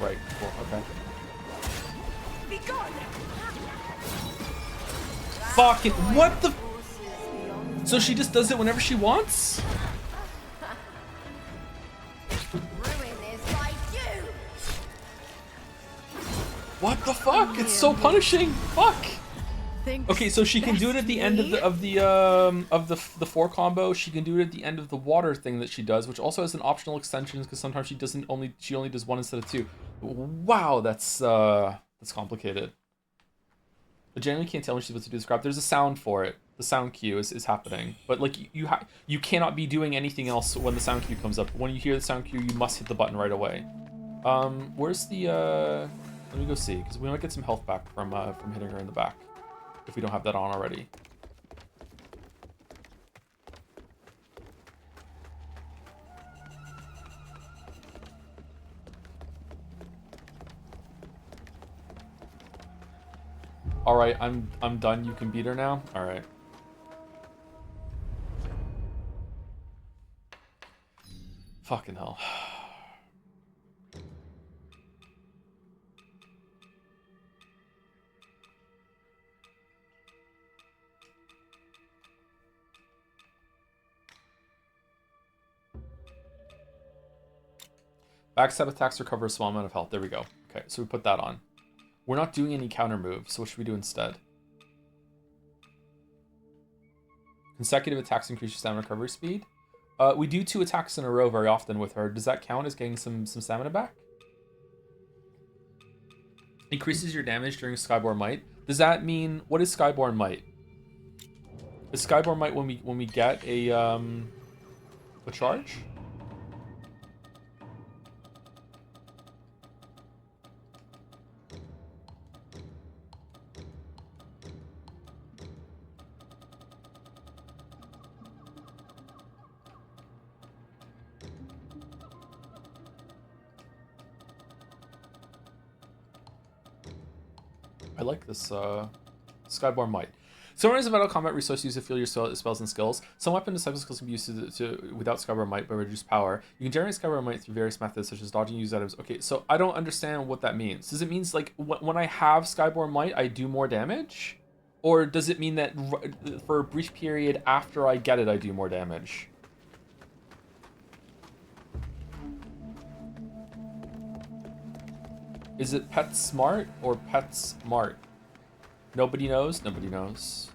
Right, cool, okay. Fucking, what the? So she just does it whenever she wants? What the fuck? It's so punishing. Fuck. Okay, so she can do it at the end of the 4 combo. She can do it at the end of the water thing that she does, which also has an optional extension because sometimes she only does 1 instead of 2. Wow, that's complicated. I genuinely can't tell when she's supposed to do this crap. There's a sound for it. The sound cue is happening, but like you cannot be doing anything else when the sound cue comes up. When you hear the sound cue, you must hit the button right away. Where's the let me go see, because we might get some health back from hitting her in the back if we don't have that on already. All right, I'm done. You can beat her now. All right. Fucking hell. Backstab attacks recover a small amount of health. There we go. Okay, so we put that on. We're not doing any counter moves, so what should we do instead? Consecutive attacks increase your stamina recovery speed. We do 2 attacks in a row very often with her. Does that count as getting some stamina back? Increases your damage during Skyborn Might. Does that mean, what is Skyborn Might? Is Skyborn Might when we get a charge? I like this Skyborn Might. Summarize a vital combat resource used to fuel your spells and skills. Some weapon disciple skills can be used without Skyborn Might but reduce power. You can generate Skyborn Might through various methods such as dodging used items. Okay, so I don't understand what that means. Does it mean like when I have Skyborn Might I do more damage? Or does it mean that for a brief period after I get it I do more damage? Is it Pet Smart or Pet Smart? Nobody knows? Nobody knows.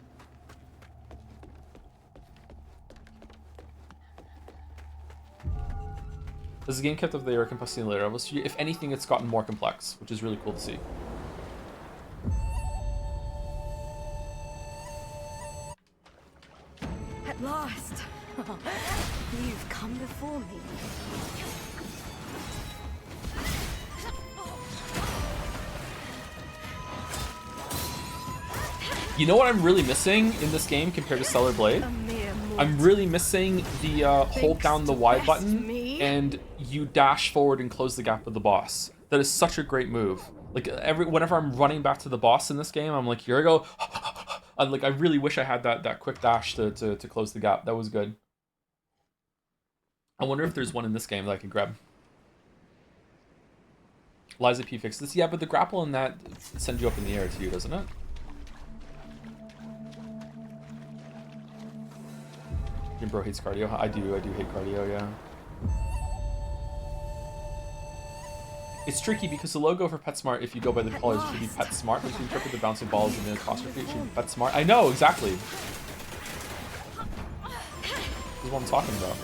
Has the game kept up the air complexity in later levels? If anything, it's gotten more complex, which is really cool to see. At last! You've come before me. You know what I'm really missing in this game compared to Stellar Blade? I'm really missing the hold down the Y button and you dash forward and close the gap with the boss. That is such a great move. Like whenever I'm running back to the boss in this game, I'm like, here I go. I really wish I had that quick dash to close the gap. That was good. I wonder if there's one in this game that I can grab. Liza P fixed this. Yeah, but the grapple in that sends you up in the air too, doesn't it? Bro hates cardio. I do hate cardio, yeah. It's tricky because the logo for PetSmart, if you go by the colors, it should be PetSmart, but if you interpret the bouncing balls in the apostrophe, it should be PetSmart. I know, exactly. This is what I'm talking about.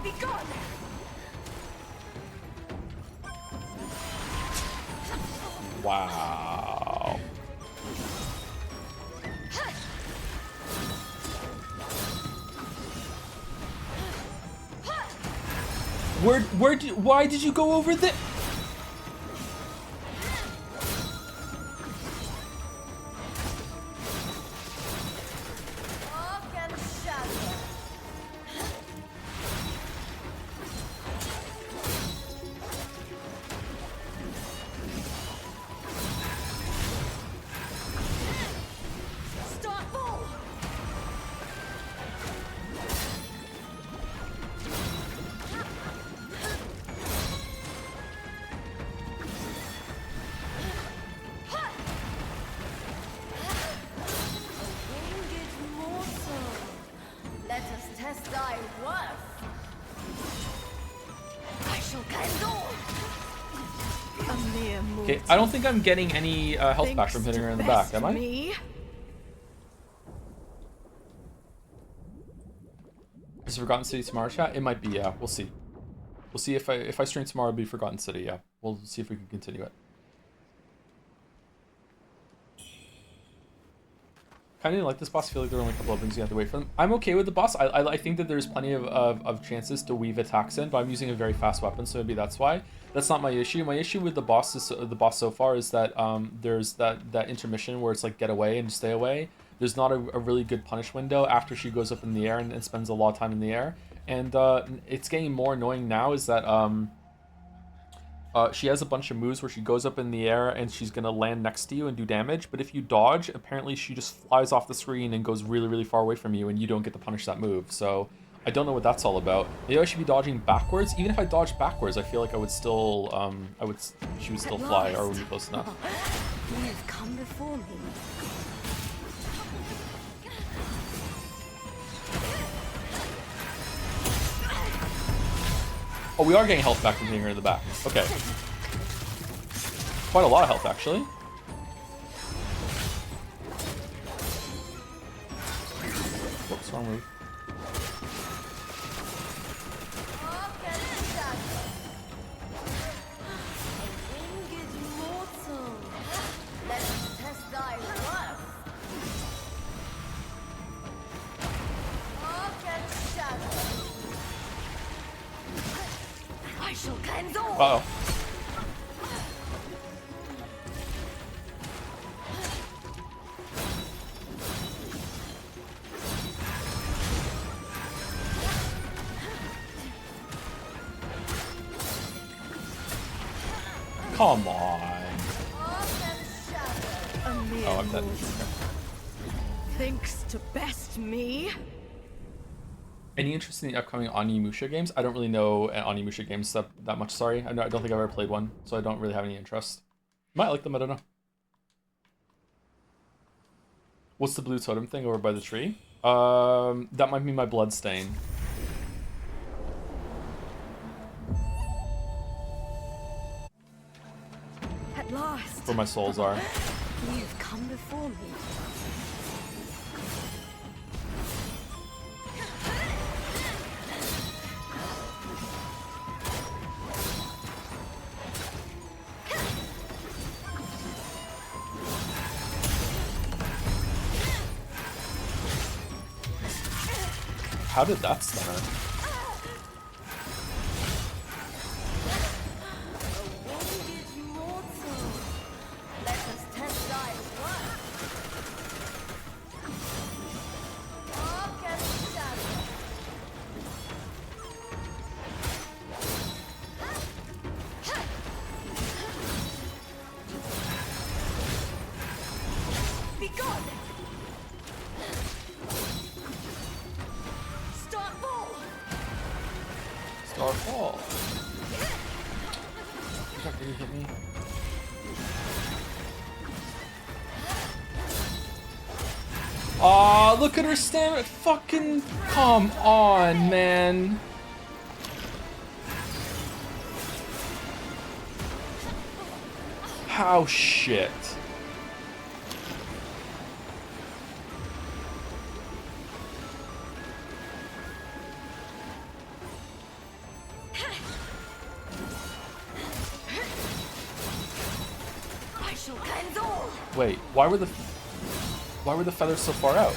Be gone! Wow. Why did you go over there? I don't think I'm getting any health back from hitting her in the back, am I? Is Forgotten City tomorrow, chat? It might be, yeah. We'll see. We'll see if I stream tomorrow, it'll be Forgotten City, yeah. We'll see if we can continue it. Kind of like this boss. I feel like there are only a couple of things you have to wait for them. I'm okay with the boss. I think that there's plenty of chances to weave attacks in, but I'm using a very fast weapon, so maybe that's why. That's not my issue. My issue with the boss so far is that there's that intermission where it's like get away and stay away. There's not a really good punish window after she goes up in the air and spends a lot of time in the air. And it's getting more annoying now is that she has a bunch of moves where she goes up in the air and she's going to land next to you and do damage. But if you dodge, apparently she just flies off the screen and goes really, really far away from you and you don't get to punish that move. So I don't know what that's all about. Maybe I should be dodging backwards. Even if I dodged backwards, I feel like I would still, she would still fly or would be close enough. You've come before me. Oh, we are getting health back from hitting her in the back. Okay. Quite a lot of health, actually. Whoops, wrong move. Uh-oh. Come on. Oh, I'm dead. Thinks to best me. Any interest in the upcoming Onimusha games? I don't really know Onimusha games that much, sorry. I don't think I've ever played one, so I don't really have any interest. Might like them, I don't know. What's the blue totem thing over by the tree? That might be my blood stain. At last. Where my souls are. You've come before me. How did that stun her? Starfall. Did he hit me? Aw, look at her stamina. Fucking come on, man. How shit. Wait, why were the feathers so far out?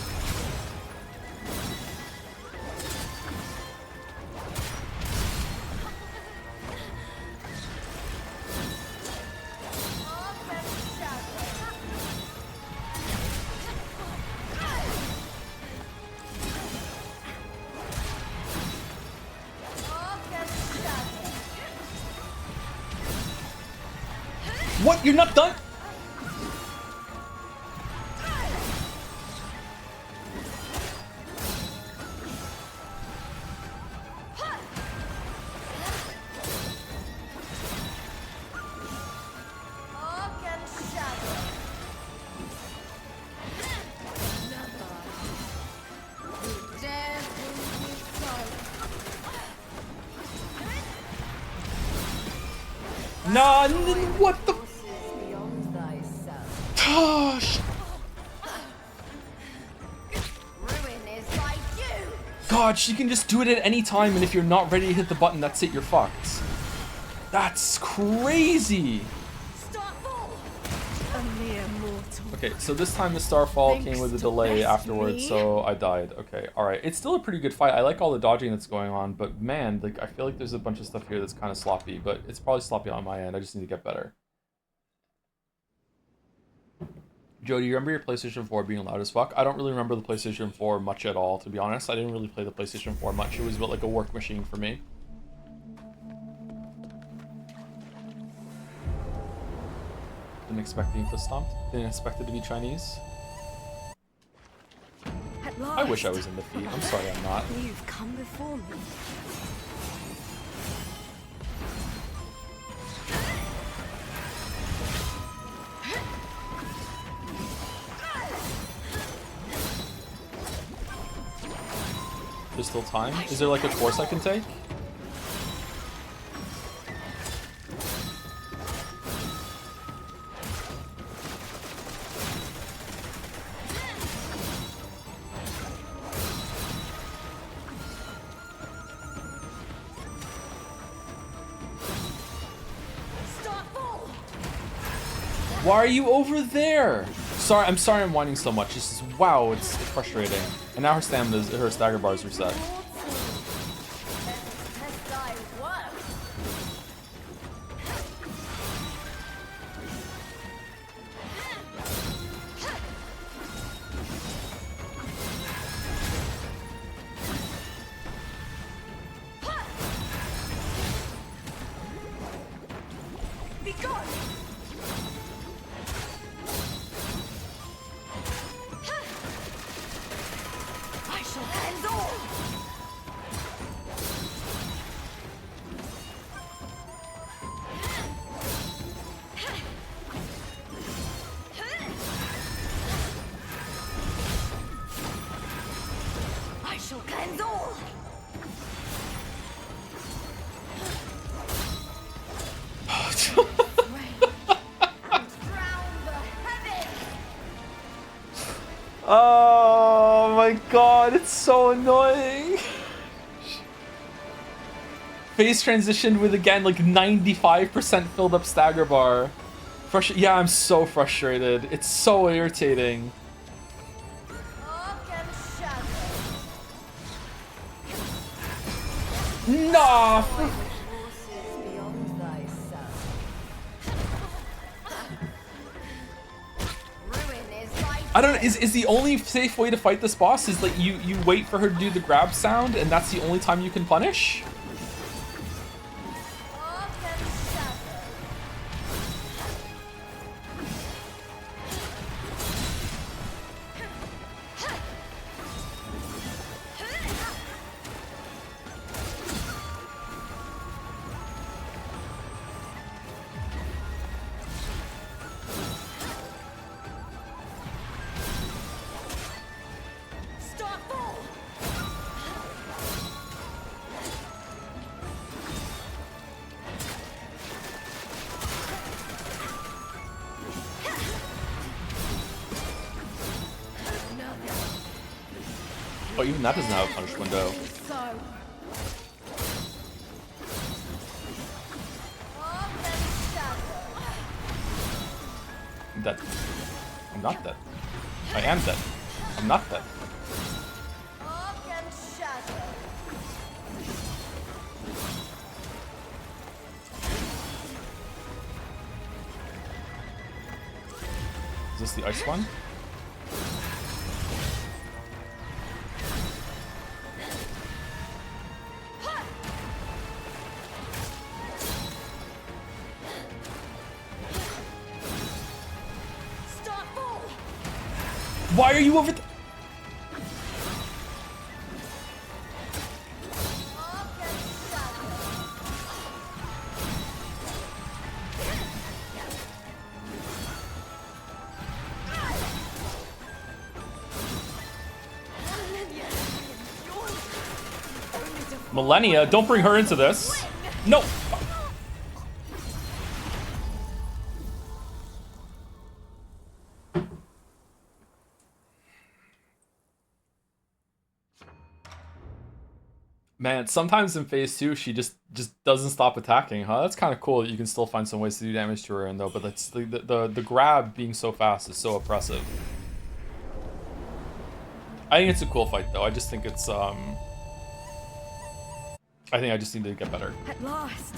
What? You're not done? Nah, what the? Ruin is like you. God, she can just do it at any time, and if you're not ready to hit the button, that's it, you're fucked. That's crazy. A mere mortal. Okay, so this time the Starfall came with a delay afterwards, so I died. Okay, alright. It's still a pretty good fight. I like all the dodging that's going on, but man, like I feel like there's a bunch of stuff here that's kind of sloppy, but it's probably sloppy on my end. I just need to get better. Joe, do you remember your PlayStation 4 being loud as fuck? I don't really remember the PlayStation 4 much at all, to be honest. I didn't really play the PlayStation 4 much. It was about like a work machine for me. Didn't expect being fist stomped. Didn't expect it to be Chinese. At last. I wish I was in defeat. I'm sorry I'm not. You've come before me. There's still time. Is there like a course I can take? Why are you over there? Sorry, I'm sorry I'm whining so much. It's just, wow, it's frustrating. And now her stamina's, her stagger bar is reset. Oh my god, it's so annoying. Phase transitioned with, again, like 95% filled up stagger bar. Yeah, I'm so frustrated. It's so irritating. Nah! I don't know, is the only safe way to fight this boss is that you wait for her to do the grab sound and that's the only time you can punish? Oh, even that doesn't have a punish window. I'm dead. I'm not dead. I am dead. I'm not dead. Is this the ice one? Why are you over th- Millennia? Don't bring her into this. No! Man, sometimes in phase 2 she just doesn't stop attacking, huh? That's kind of cool that you can still find some ways to do damage to her, and though, but that's the grab being so fast is so oppressive. I think it's a cool fight though. I just think it's I think I just need to get better. At last.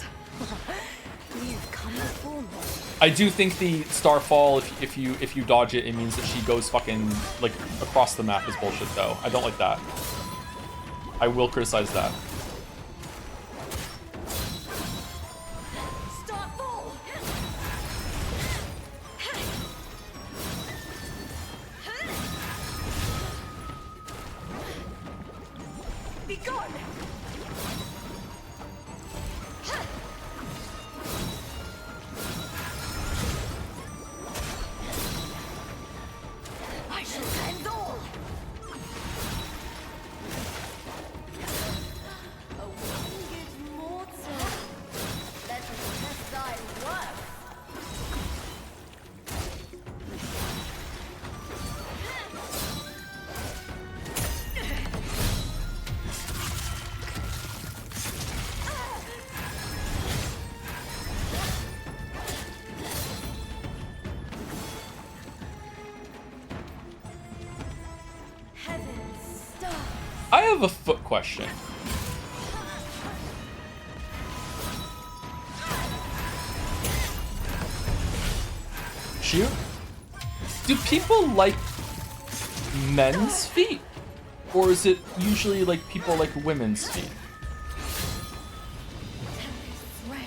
You've come before me. I do think the Starfall, if you dodge it, it means that she goes fucking like across the map is bullshit though. I don't like that. I will criticize that. Starfall! Be gone! I shall cleanse all! A winged mortal. Let us test thy worth. Heaven's stars. I have a foot question. Shoot. Do people like men's feet? Or is it usually like people like women's feet? Rage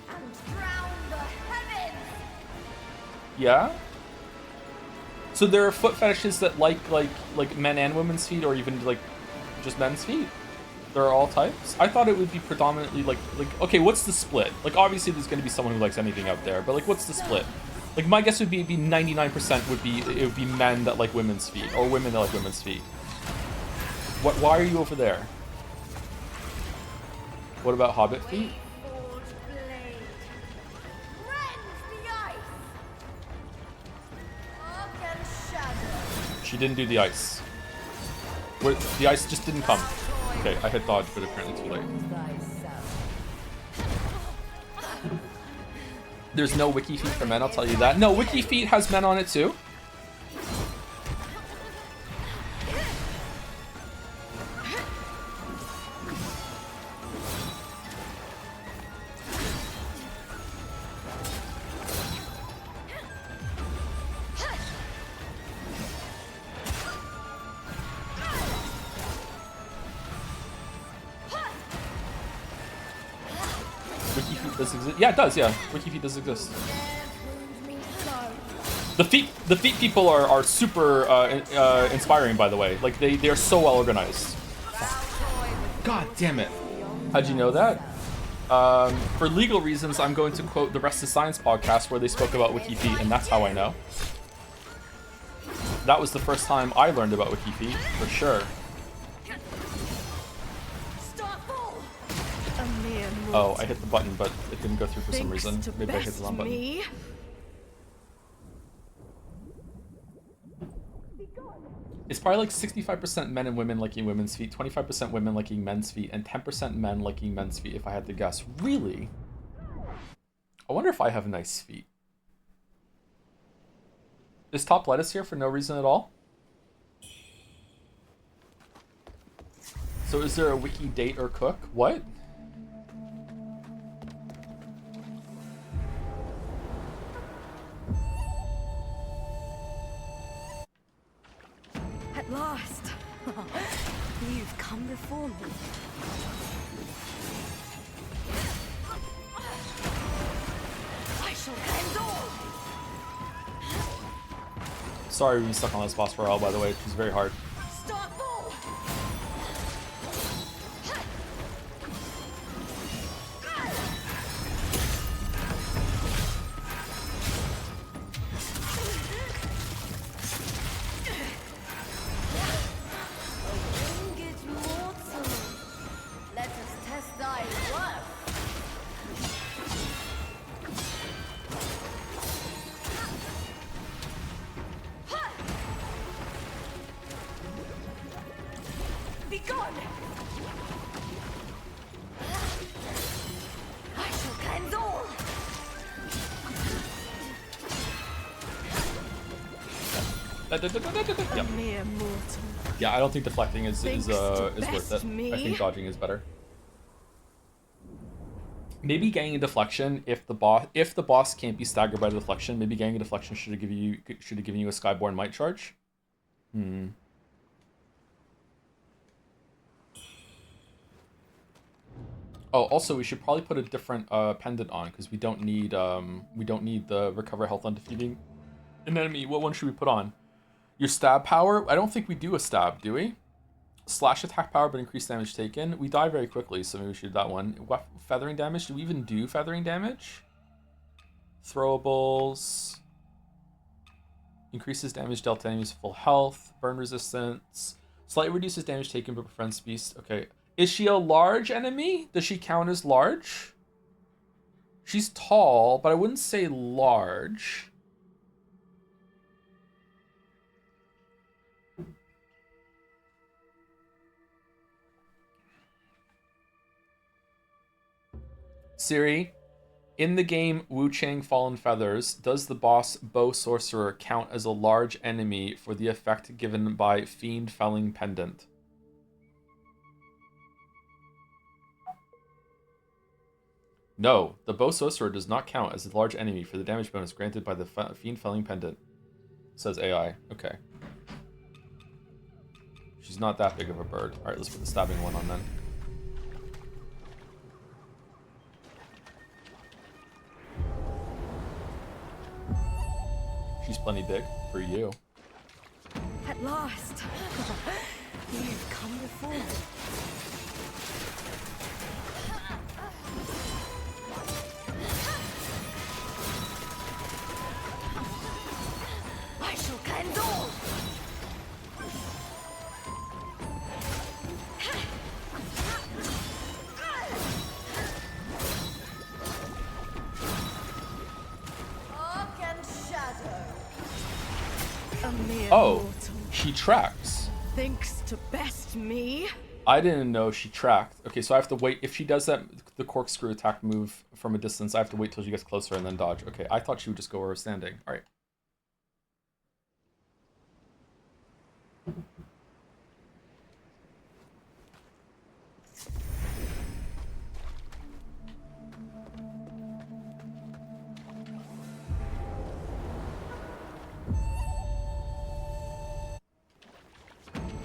and drown the heavens. Yeah? So there are foot fetishes that like men and women's feet, or even like just men's feet? There are all types? I thought it would be predominantly like okay, what's the split? Like obviously there's gonna be someone who likes anything out there, but like what's the split? Like my guess would be 99% would be men that like women's feet, or women that like women's feet. Why are you over there? What about hobbit feet? Forged blade. Rend the ice. Arc and shadow. She didn't do the ice. Wait, the ice just didn't come. Okay, I hit dodge, but apparently too late. There's no wiki feet for men, I'll tell you that. No, wiki feet has men on it too. Wiki feet does exist. Yeah, it does. Yeah, wiki feet does exist. The feet people are super inspiring, by the way. Like they're so well organized. God damn it! How'd you know that? For legal reasons, I'm going to quote the Rest of Science podcast where they spoke about wiki feet, and that's how I know. That was the first time I learned about wiki feet, for sure. Oh, I hit the button, but it didn't go through for some reason. Maybe I hit the wrong button. It's probably like 65% men and women liking women's feet, 25% women liking men's feet, and 10% men liking men's feet, if I had to guess. Really? I wonder if I have nice feet. Is Top Lettuce here for no reason at all? So is there a wiki date or cook? What? At last. You've come before me. I shall cleanse all. Sorry we stuck on this boss for a while, by the way. It was very hard. Starfall. Winged mortal. Let us test thy worth. A Yeah. mere mortal. Yeah, I don't think deflecting is Thinks to worth it. best me. I think dodging is better. Maybe getting a deflection if the boss can't be staggered by the deflection. Maybe getting a deflection should have given you a Skyborn Might charge. Oh, also we should probably put a different pendant on because we don't need the recover health on defeating an enemy. What one should we put on? Your stab power? I don't think we do a stab, do we? Slash attack power, but increased damage taken. We die very quickly, so maybe we should do that one. Feathering damage? Do we even do feathering damage? Throwables. Increases damage dealt to enemies full health. Burn resistance. Slightly reduces damage taken, but prevents beast. Okay. Is she a large enemy? Does she count as large? She's tall, but I wouldn't say large. Siri, in the game Wuchang Fallen Feathers, does the boss Bow Sorcerer count as a large enemy for the effect given by Fiend Felling Pendant? No, the Bow Sorcerer does not count as a large enemy for the damage bonus granted by the Fiend Felling Pendant, says AI. Okay. She's not that big of a bird. Alright, let's put the stabbing one on then. She's plenty big for you. At last, you've come before. I shall cleanse all. Oh, she tracks. Thinks to best me. I didn't know she tracked. Okay, so I have to wait. If she does that, the corkscrew attack move from a distance, I have to wait till she gets closer and then dodge. Okay, I thought she would just go where I was standing. All right.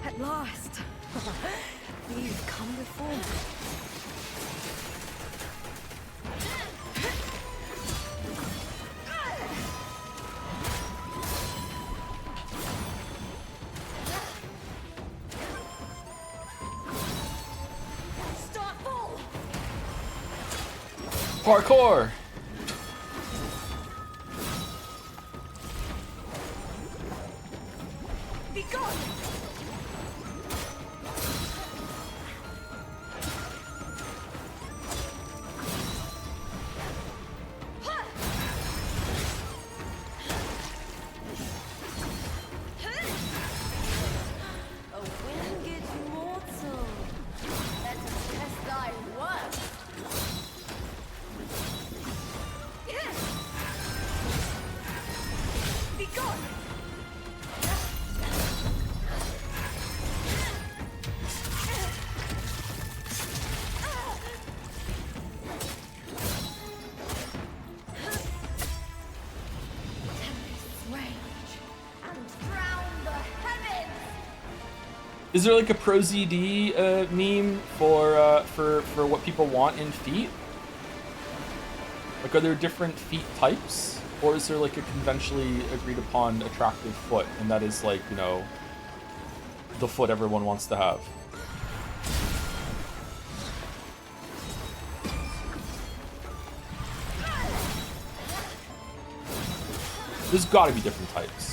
At last, you've come before me. Parkour! Be gone! A winged mortal. Let us test thy worth. Be gone! Is there like a Pro ZD meme for what people want in feet? Like, are there different feet types, or is there like a conventionally agreed upon attractive foot, and that is like, you know, the foot everyone wants to have? There's got to be different types.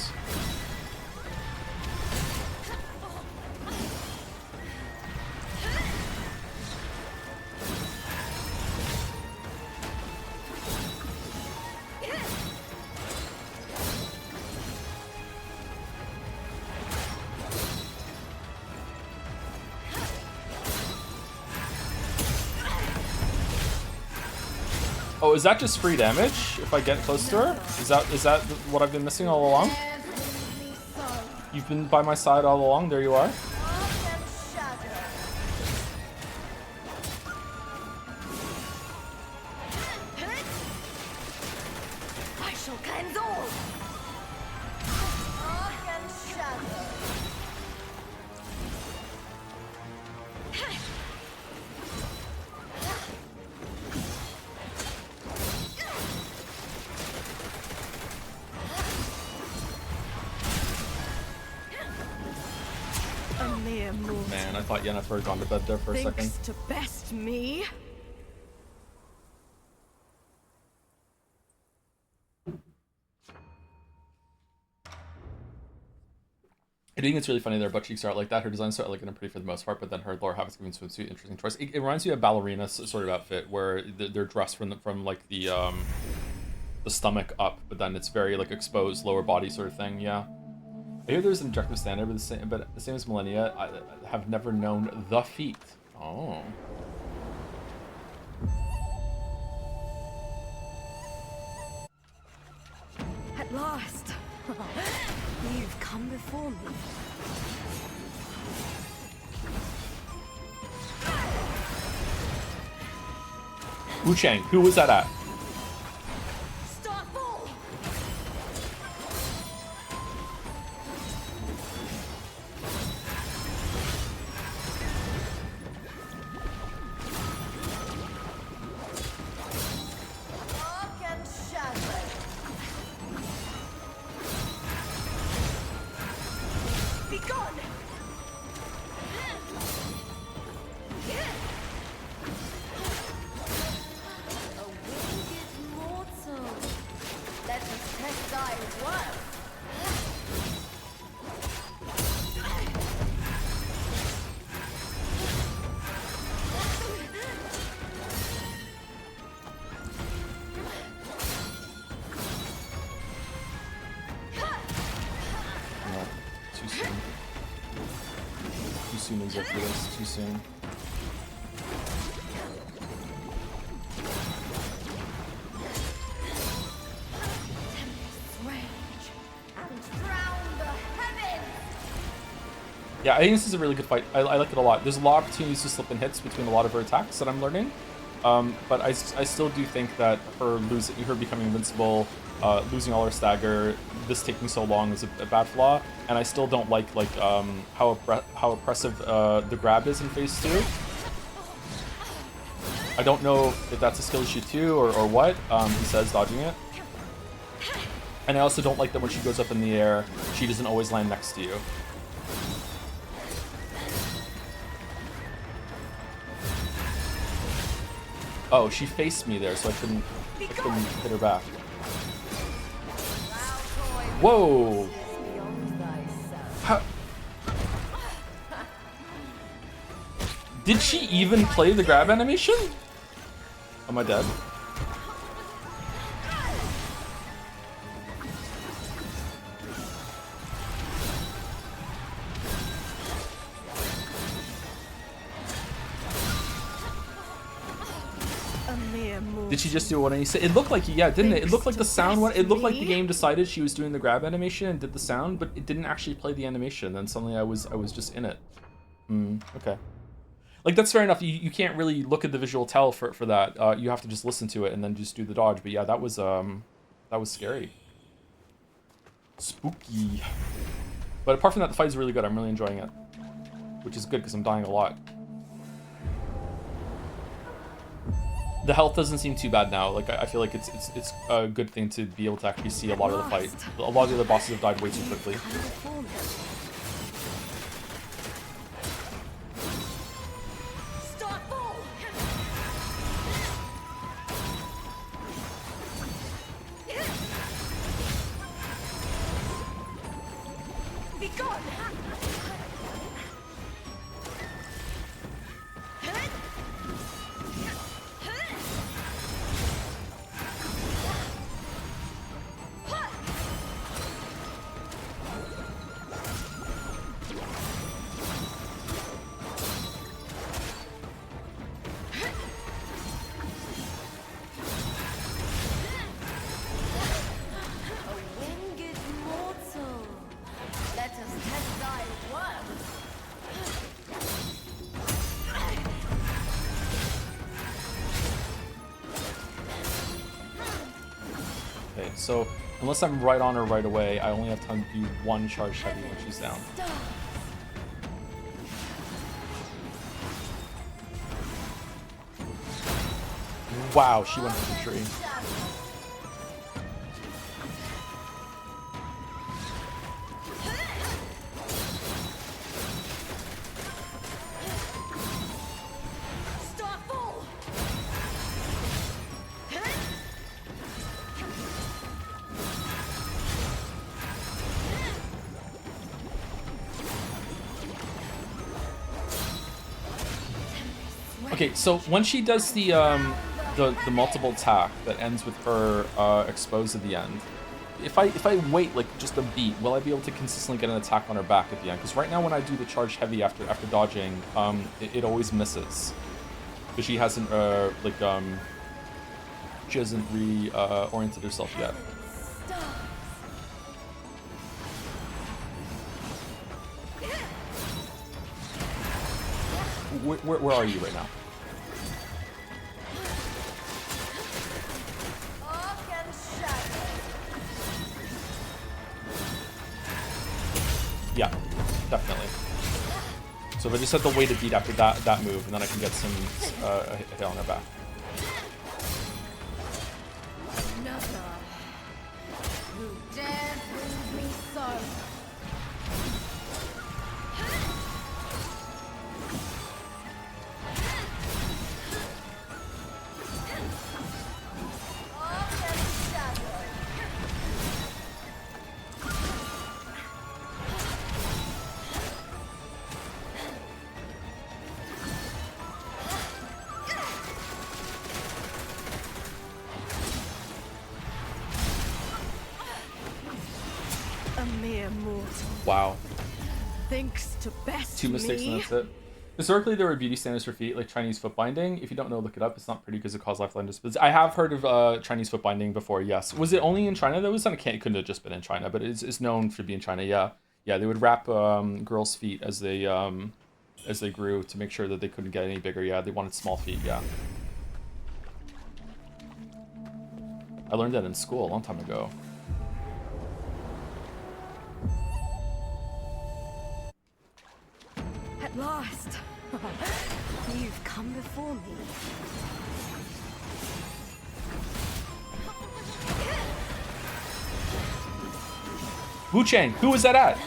Oh, is that just free damage if I get close to her? Is that what I've been missing all along? Every soul You've been by my side all along. There you are. I shall cleanse all. A mere mortal. Man, I thought Yennefer had gone to bed there for a second. Thinks to best me. I think it's really funny their butt cheeks are out like that. Her design's so elegant and pretty for the most part, but then her Lore Havoc giving swimsuit, interesting choice. It reminds me of ballerina sort of outfit where they're dressed from like the stomach up, but then it's very like exposed lower body sort of thing. Yeah. I hear there's an objective standard, but the same as Millennia, I have never known the feat. Oh. At last. You've come before me. Wuchang, who was that at? Starfall. Be gone. Let us test thy worth. No, too soon. Too soon exactly this. Too soon. Yeah, I think this is a really good fight. I like it a lot. There's a lot of opportunities to slip in hits between a lot of her attacks that I'm learning. But I still do think that her becoming invincible, losing all her stagger, this taking so long is a bad flaw. And I still don't like how oppressive the grab is in phase 2. I don't know if that's a skill issue too or what. He says dodging it. And I also don't like that when she goes up in the air, she doesn't always land next to you. Oh, she faced me there, so I couldn't hit her back. Whoa! How... Did she even play the grab animation? Am I dead? Did she just do what I said? It looked like, yeah, didn't it? It looked like the sound one. It looked like the game decided she was doing the grab animation and did the sound, but it didn't actually play the animation. Then suddenly I was just in it. Okay. Like, that's fair enough. You can't really look at the visual tell for that. You have to just listen to it and then just do the dodge. But yeah, that was scary. Spooky. But apart from that, the fight is really good. I'm really enjoying it, which is good because I'm dying a lot. The health doesn't seem too bad now. Like, I feel like it's a good thing to be able to actually see a lot of the fight. A lot of the other bosses have died way too quickly. Be gone. So unless I'm right on her right away, I only have time to do one charge heavy when she's down. Wow, she went for the tree. Okay, so when she does the multiple attack that ends with her exposed at the end, if I wait like just a beat, will I be able to consistently get an attack on her back at the end? Because right now when I do the charge heavy after dodging, it always misses because she hasn't she hasn't oriented herself yet. Where are you right now? Yeah, definitely. So if I just have to wait a beat after that move, and then I can get some a hit on her back. Another. Who dares wound me so? A mere mortal. Wow. Thinks to best 2 mistakes and that's it. Historically, there were beauty standards for feet, like Chinese foot binding. If you don't know, look it up. It's not pretty because it causes lifeline disabilities. I have heard of Chinese foot binding before, yes. Was it only in China? That was on a can. It couldn't have just been in China, but it's known to be in China, yeah. Yeah, they would wrap girls' feet as they grew to make sure that they couldn't get any bigger. Yeah, they wanted small feet, yeah. I learned that in school a long time ago. At last. You've come before me. Wuchang, who was that at?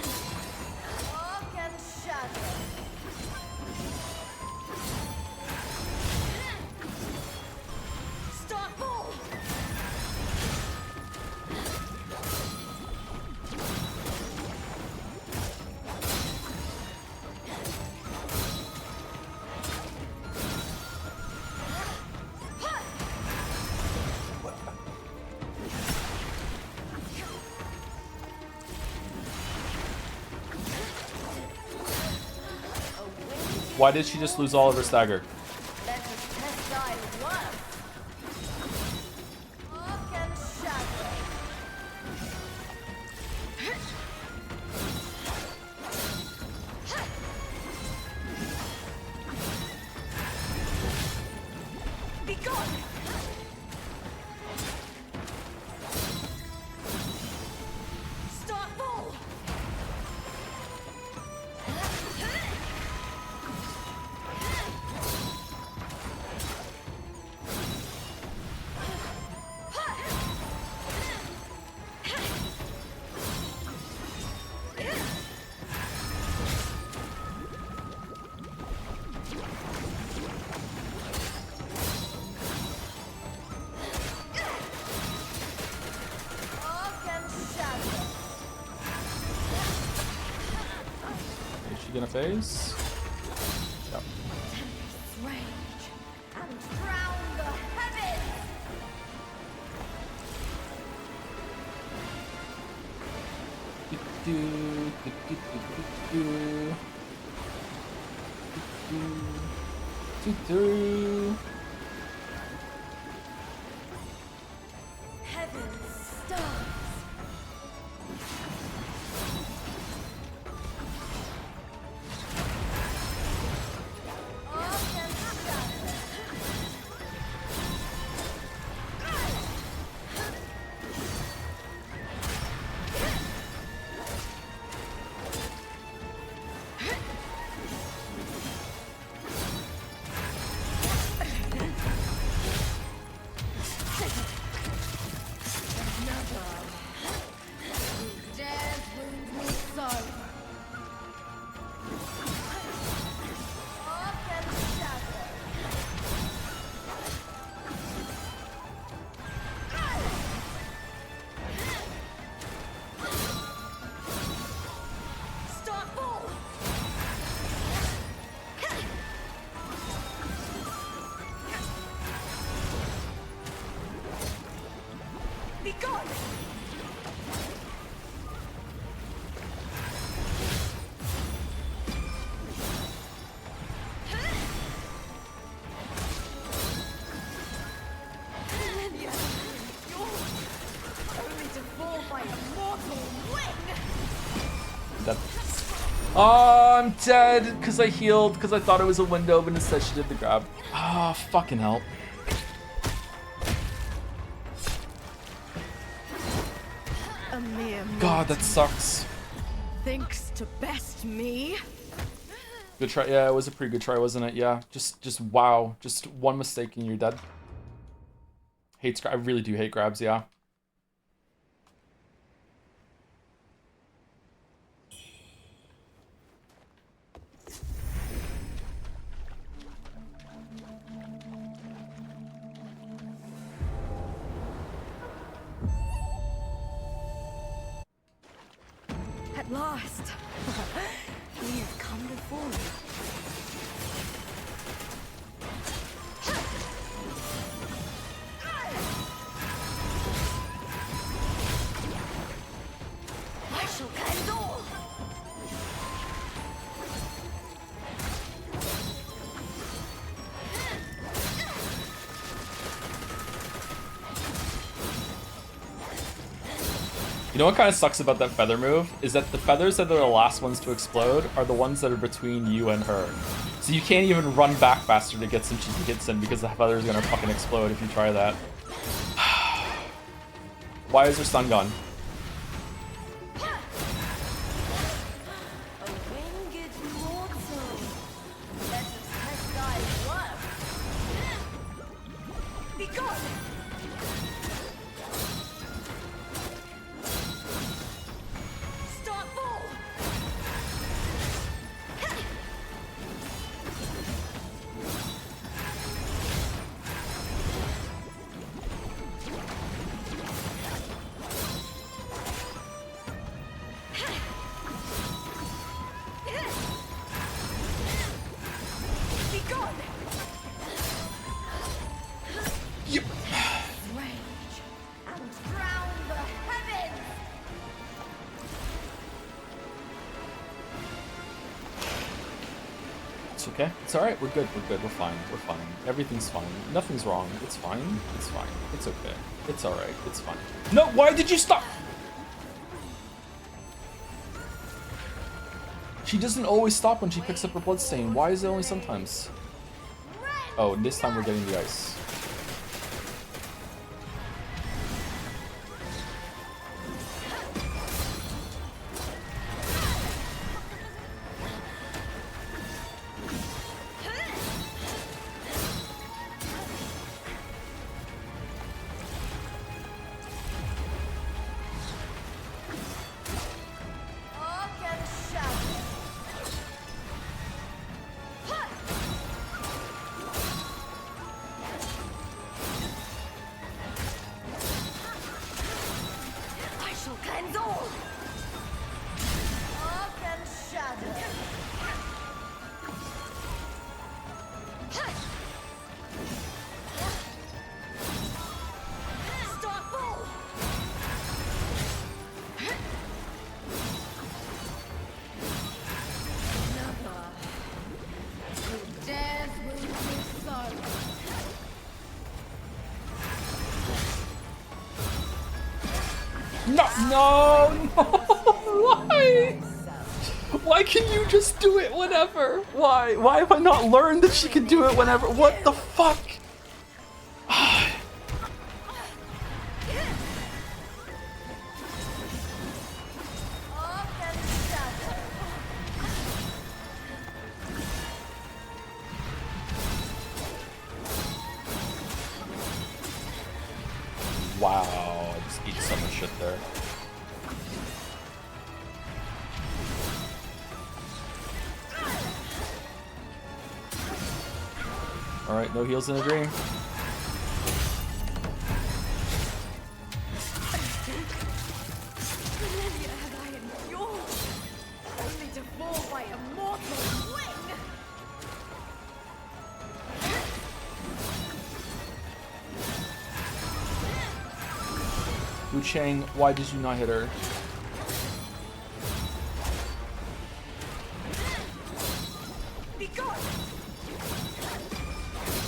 Why did she just lose all of her stagger? Be gone! Starfall! Is she gonna phase? Yep. Rage and drown the heavens! Heaven's stars! gone! Olivia, you're only to fall by a mortal wing! That. Oh, I'm dead because I healed because I thought it was a window, but instead she did the grab. Ah, oh, fucking hell. A mere God, that sucks. thinks to best me. Good try. Yeah, it was a pretty good try, wasn't it? Yeah, just wow. Just one mistake and you're dead. I really do hate grabs, yeah. At last, he has come before me. I shall end all. You know what kind of sucks about that feather move? Is that the feathers that are the last ones to explode are the ones that are between you and her. So you can't even run back faster to get some cheeky hits in because the feather is gonna fucking explode if you try that. Why is her stun gone? A winged mortal. Let us test thy work. Be gone. Start fall. Be gone. Yep. Rage and drown the heavens. It's okay. It's alright. We're good. We're good. We're fine. We're fine. Everything's fine. Nothing's wrong. It's fine. It's fine. It's okay. It's alright. It's fine. No, why did you stop? She doesn't always stop when she picks up her bloodstain. Why is it only sometimes? Oh, and this time we're getting the ice. Arc and shadow. I shall cleanse all. Arc and shadow. Start fall. Never. Who dares will be sorrow. No, no, no. Why? Why can you just do it whenever? Why? Why have I not learned that she can do it whenever? What the fuck? Arc and shadow. Wow, I just eat so much shit there. Alright, no heals in a dream. Olivia have I endured, only to fall by a mortal wing. Who Wuchang, why did you not hit her?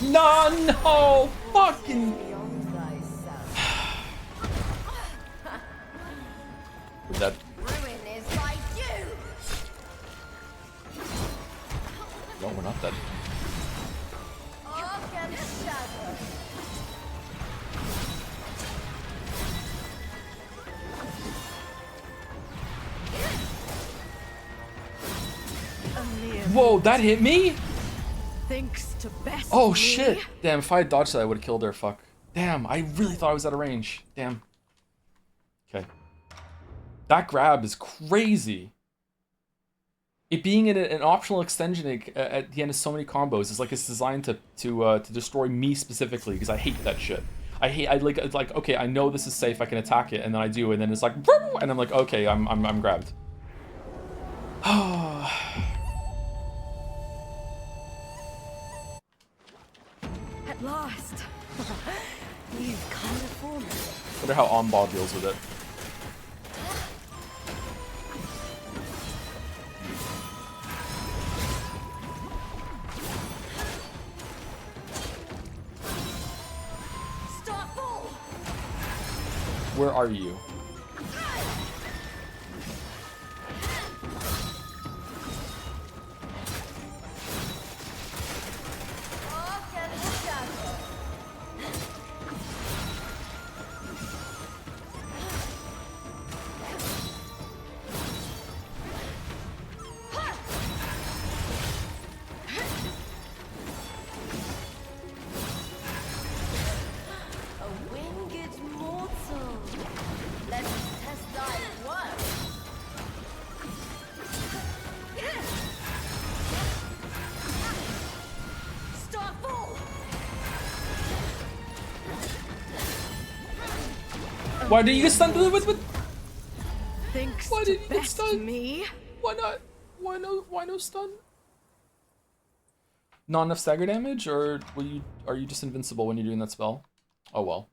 No, fucking. We're dead. No, we're not dead. Whoa, that hit me? Thanks to best Oh me. shit. Damn, if I had dodged that, I would have killed her. Fuck. Damn, I really thought I was out of range. Damn. Okay. That grab is crazy. It being in an optional extension at the end of so many combos is like it's designed to destroy me specifically because I hate that shit. It's like okay, I know this is safe, I can attack it, and then I do, and then it's like, and I'm like, okay, I'm grabbed. At last. You've come before me. Wonder how Onball deals with it. Where are you? Why did you get stunned with? Thanks Why did you get best stunned? me. Why not? Why no stun? Not enough stagger damage, or are you just invincible when you're doing that spell? Oh well.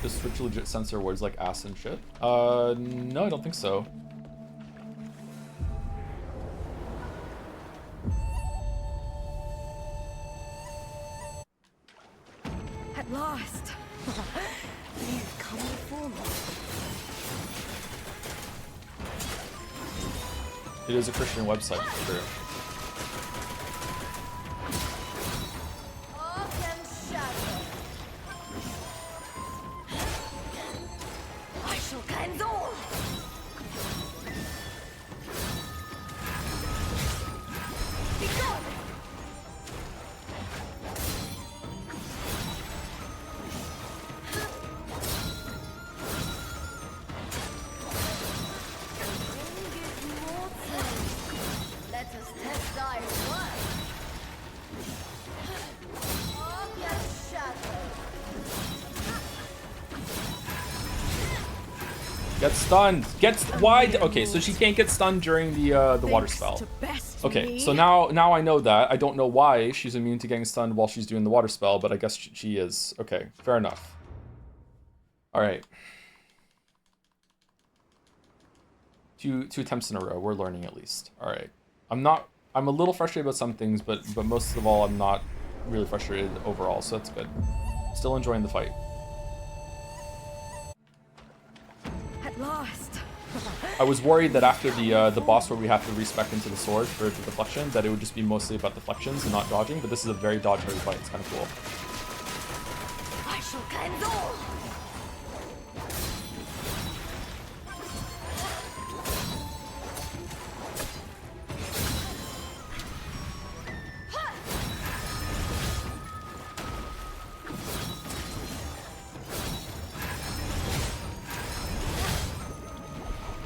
Does Switch legit censor words like ass and shit? No, I don't think so. At last. You've come before me. It is a Christian website, for sure. I shall cleanse all. Be gone. Let us test thy work. August shadow. Get stunned. Why? Okay, so she can't get stunned during the water spell. Okay, so now I know that. I don't know why she's immune to getting stunned while she's doing the water spell, but I guess she is. Okay, fair enough. All right. Two attempts in a row. We're learning at least. All right. I'm a little frustrated about some things, but most of all, I'm not really frustrated overall, so that's good. Still enjoying the fight. At last. I was worried that after the boss where we have to respec into the sword for the deflection, that it would just be mostly about deflections and not dodging, but this is a very dodge-heavy fight. It's kind of cool. I shall cleanse all.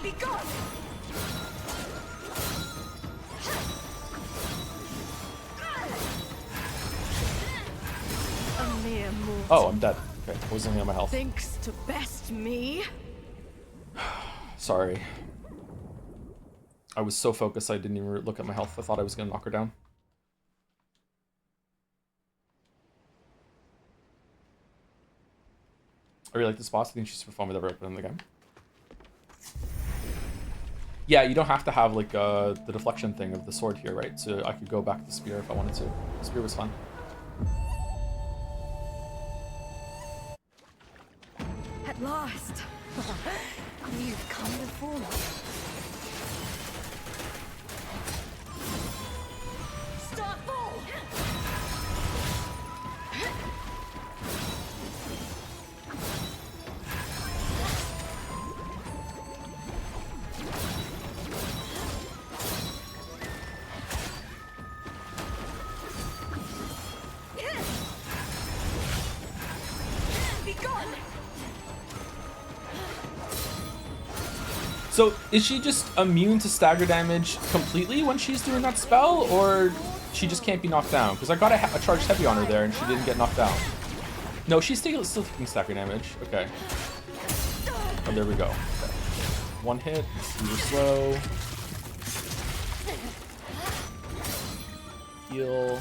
Be gone. A mere mortal. Oh, I'm dead. Okay, I was only on my health. Thanks to best me. Sorry. I was so focused I didn't even look at my health. I thought I was gonna knock her down. I really like this boss. I think she's super fun with every weapon in the game. Yeah, you don't have to have like the deflection thing of the sword here, right? So I could go back to the spear if I wanted to. The spear was fun. At last! You've come before me. Starfall! Be gone! So is she just immune to stagger damage completely when she's doing that spell, or she just can't be knocked down? Because I got a charged heavy on her there and she didn't get knocked down. No, she's still taking stagger damage. Okay. Oh, there we go. Okay. One hit, super slow. Heal.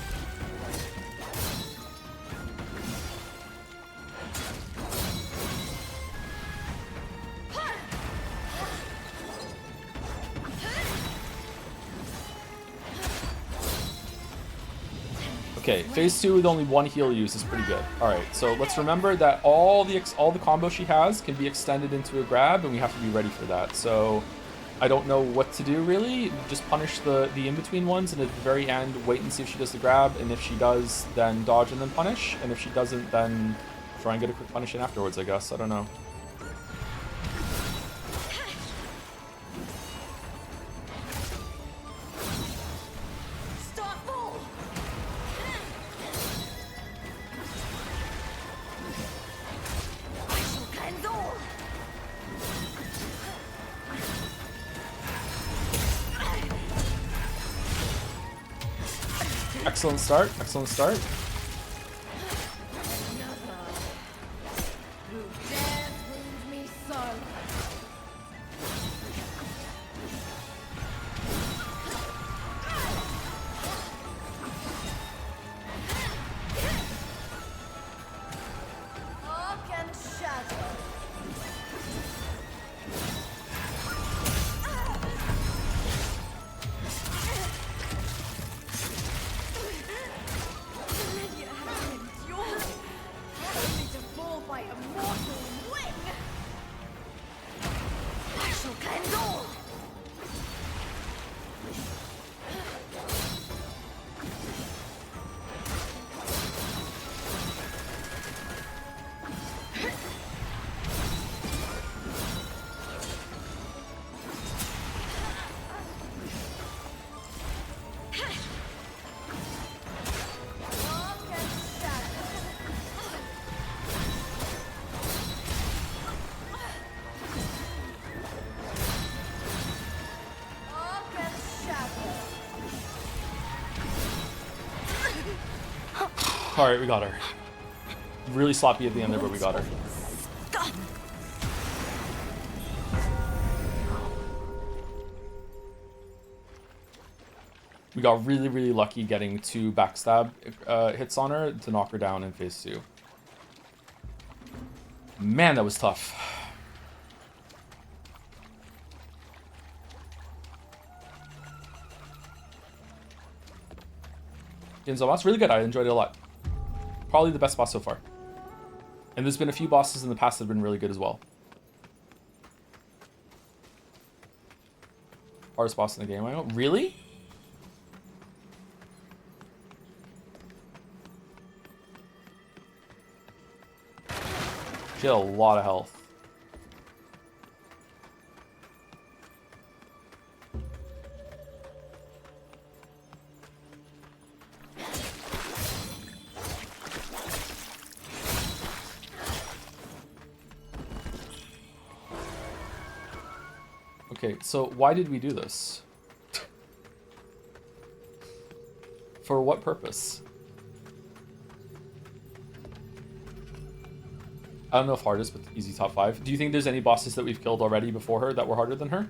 Okay, phase 2 with only one heal use is pretty good. Alright, so let's remember that all the combo she has can be extended into a grab, and we have to be ready for that. So I don't know what to do, really. Just punish the in-between ones, and at the very end, wait and see if she does the grab, and if she does, then dodge and then punish, and if she doesn't, then try and get a quick punish in afterwards, I guess. I don't know. Excellent start, excellent start. Alright, we got her. Really sloppy at the end there, but we got her. We got really, really lucky getting 2 backstab hits on her to knock her down in phase 2. Man, that was tough. Ginzo boss, really good. I enjoyed it a lot. Probably the best boss so far. And there's been a few bosses in the past that have been really good as well. Hardest boss in the game, I know. Really? She had a lot of health. Okay, so why did we do this? For what purpose? I don't know if hardest, but easy top 5. Do you think there's any bosses that we've killed already before her that were harder than her?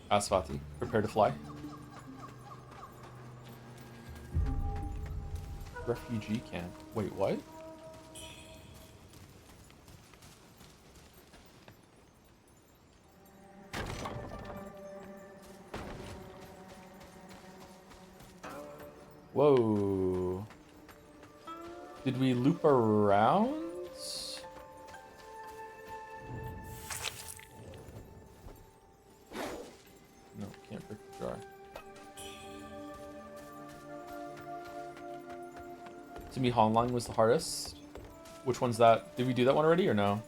Asvati, prepare to fly. Refugee camp. Wait, what? Whoa. Did we loop around? No, can't break the jar. To me, Honline was the hardest. Which one's that? Did we do that one already or no?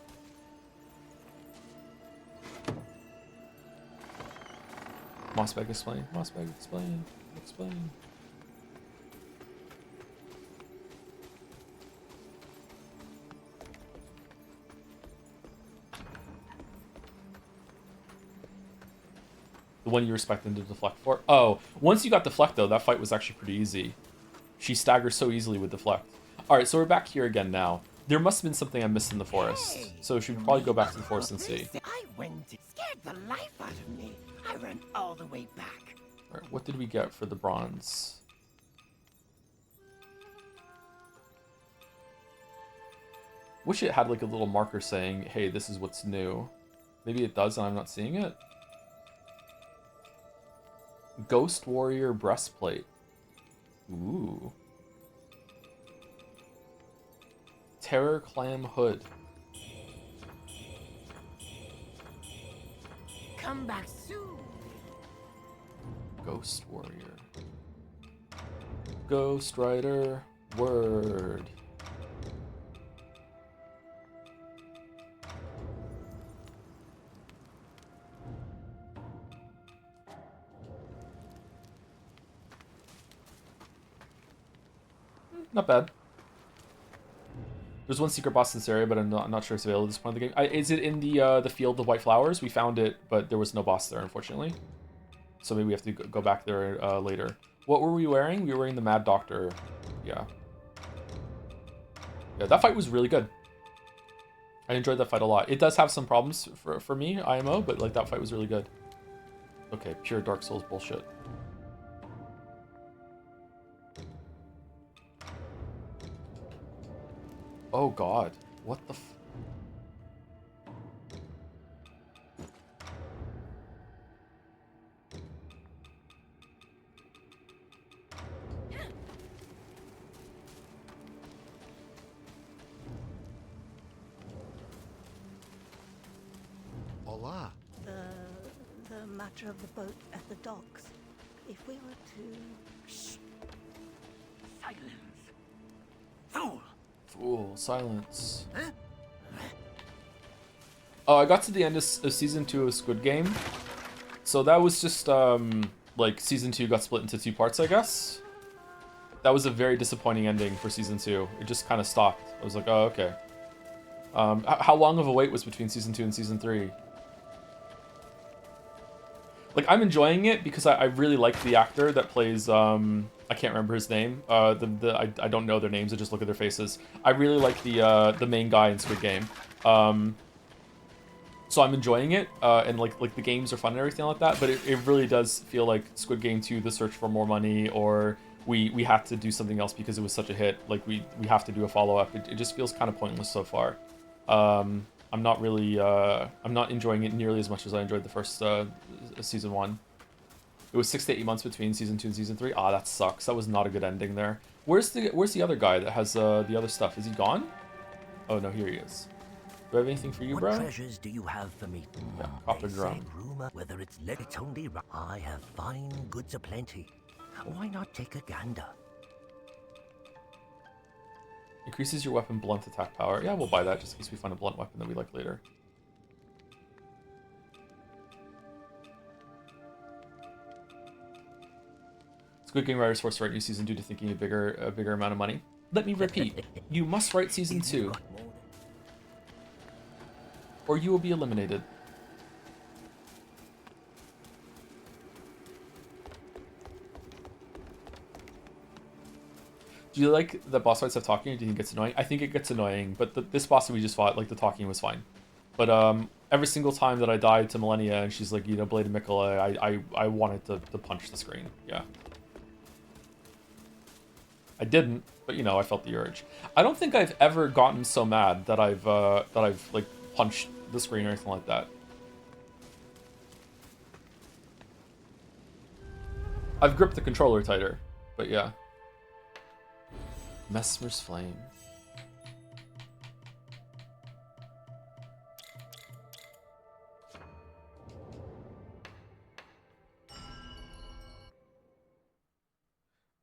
Mossbag explain. Mossbag explain. Explain. The one you respected to deflect for? Oh, once you got deflect though, that fight was actually pretty easy. She staggers so easily with deflect. Alright, so we're back here again now. There must have been something I missed in the forest. So we should probably go back to the forest and see. I went, scared the life out of me. I ran all the way back. Alright, what did we get for the bronze? Wish it had like a little marker saying, hey, this is what's new. Maybe it does and I'm not seeing it. Ghost Warrior breastplate. Ooh. Terror Clam hood. Come back soon. Ghost Warrior. Ghost Rider. Word. Not bad. There's one secret boss in this area, but I'm not sure it's available at this point of the game. Is it in the field of white flowers? We found it, but there was no boss there, unfortunately. So maybe we have to go back there later. What were we wearing? We were wearing the Mad Doctor. Yeah. Yeah, that fight was really good. I enjoyed that fight a lot. It does have some problems for me, IMO, but like that fight was really good. Okay, pure Dark Souls bullshit. Oh god, what the f- Hola. The matter of the boat at the docks. If we were to... Shh. Silence. Fool. Fool, silence. Huh? Oh, I got to the end of season 2 of Squid Game. So that was just, like, season 2 got split into 2 parts, I guess. That was a very disappointing ending for season 2. It just kind of stopped. I was like, oh, okay. How long of a wait was between season 2 and season 3? Like, I'm enjoying it because I really like the actor that plays, I can't remember his name. I don't know their names, I just look at their faces. I really like the main guy in Squid Game. So I'm enjoying it, and like the games are fun and everything like that, but it really does feel like Squid Game 2, The Search for More Money, or we had to do something else because it was such a hit. Like, we have to do a follow-up. It just feels kind of pointless so far. I'm not really, I'm not enjoying it nearly as much as I enjoyed the first season 1. It was 6 to 8 months between season 2 and season 3. Ah, that sucks. That was not a good ending there. Where's the other guy that has the other stuff? Is he gone? Oh no, here he is. Do I have anything for you, bro? What treasures do you have for me? Yeah, copper They drum. say rumor, whether it's only I have fine goods aplenty. Why not take a gander? Increases your weapon blunt attack power. Yeah, we'll buy that just in case we find a blunt weapon that we like later. Squid Game writers forced to write new season due to thinking a bigger amount of money. Let me repeat. You must write season 2, or you will be eliminated. Do you like the boss fights of talking, or do you think it gets annoying? I think it gets annoying, but this boss that we just fought, like, the talking was fine. But every single time that I died to Millennia and she's like, you know, Blade of Mikola, I wanted to punch the screen. Yeah. I didn't, but you know, I felt the urge. I don't think I've ever gotten so mad that I've like punched the screen or anything like that. I've gripped the controller tighter, but yeah. Mesmer's Flame.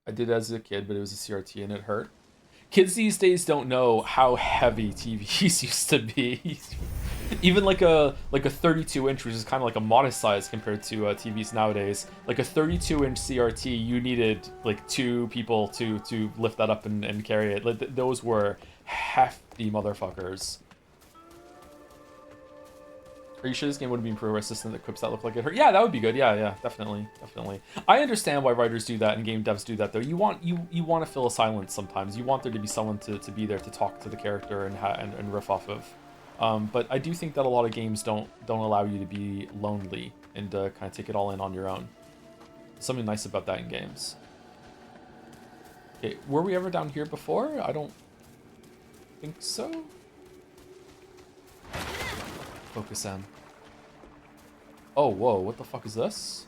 I did as a kid, but it was a CRT and it hurt. Kids these days don't know how heavy TVs used to be. Even like a 32-inch, which is kind of like a modest size compared to TVs nowadays. Like a 32-inch CRT, you needed like 2 people to lift that up and carry it. Like those were hefty motherfuckers. Are you sure this game would have been pro assistant that quips that look like it hurt? Yeah, that would be good. Yeah, definitely. I understand why writers do that and game devs do that though. You want to fill a silence sometimes. You want there to be someone to be there to talk to the character and riff off of. But I do think that a lot of games don't allow you to be lonely and kind of take it all in on your own. Something nice about that in games. Okay, were we ever down here before? I don't think so. Focus in. Oh, whoa, what the fuck is this?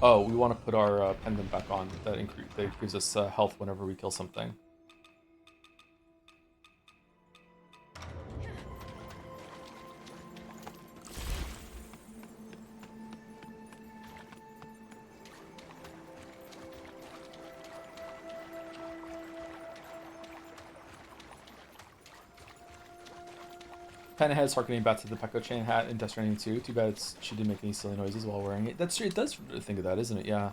Oh, we want to put our pendant back on. That gives us health whenever we kill something. Kind of has harkening back to the Pekko chain hat in Death Stranding 2. Too bad she didn't make any silly noises while wearing it. That's true. It does think of that, isn't it? Yeah.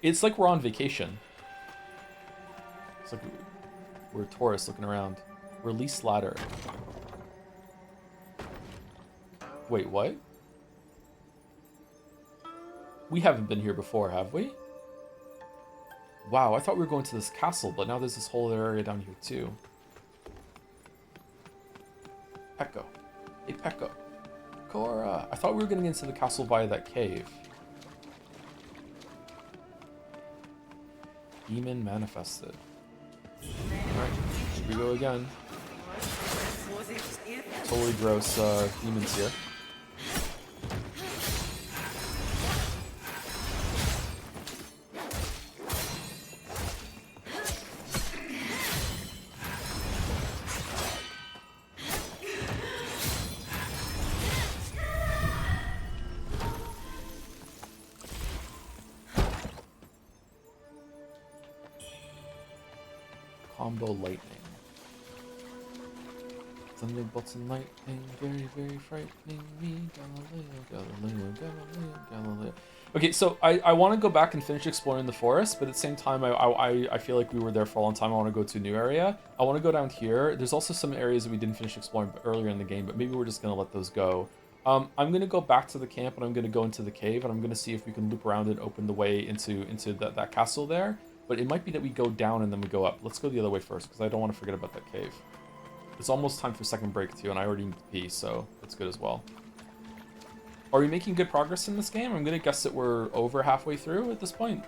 It's like we're on vacation. It's like we're tourists looking around. Release ladder. Wait, what? We haven't been here before, have we? Wow, I thought we were going to this castle, but now there's this whole other area down here too. Pekko. Hey, Pekko. Cora. I thought we were getting into the castle via that cave. Demon manifested. Alright, here we go again. Totally gross demons here. Combo lightning. Thunderbolts and lightning, very, very frightening me. Galileo. Okay, so I want to go back and finish exploring the forest, but at the same time, I feel like we were there for a long time. I want to go to a new area. I want to go down here. There's also some areas that we didn't finish exploring earlier in the game, but maybe we're just going to let those go. I'm going to go back to the camp, and I'm going to go into the cave, and I'm going to see if we can loop around and open the way into that castle there. But it might be that we go down and then we go up. Let's go the other way first, because I don't want to forget about that cave. It's almost time for second break, too, and I already need to pee, so that's good as well. Are we making good progress in this game? I'm going to guess that we're over halfway through at this point.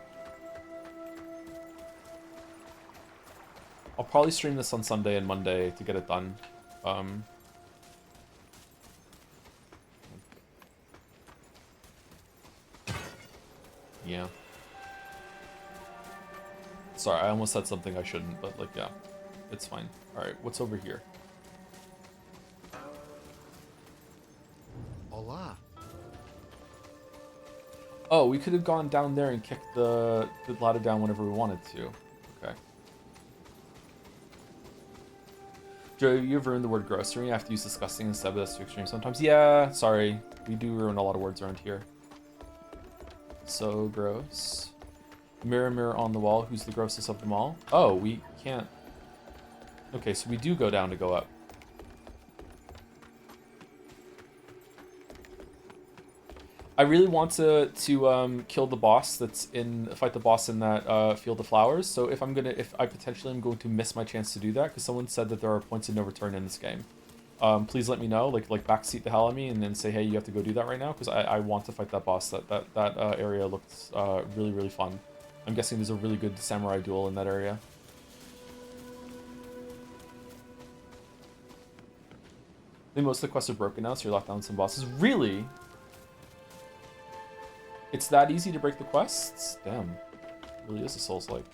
I'll probably stream this on Sunday and Monday to get it done. Yeah. Sorry, I almost said something I shouldn't, but like, yeah, it's fine. All right, what's over here? Hola. Oh, we could have gone down there and kicked the ladder down whenever we wanted to. Okay. Joe, you've ruined the word grocery. I have to use disgusting instead, but that's too extreme sometimes. Yeah, sorry. We do ruin a lot of words around here. So gross. Mirror, mirror on the wall. Who's the grossest of them all? Oh, we can't. Okay, so we do go down to go up. I really want to kill the boss fight the boss in that field of flowers. So if I potentially am going to miss my chance to do that, because someone said that there are points of no return in this game. Please let me know, like backseat the hell out of me and then say, hey, you have to go do that right now, because I want to fight that boss. That area looks really, really fun. I'm guessing there's a really good samurai duel in that area. I think most of the quests are broken now, so you're locked down some bosses. Really? It's that easy to break the quests? Damn. It really is a Souls-like.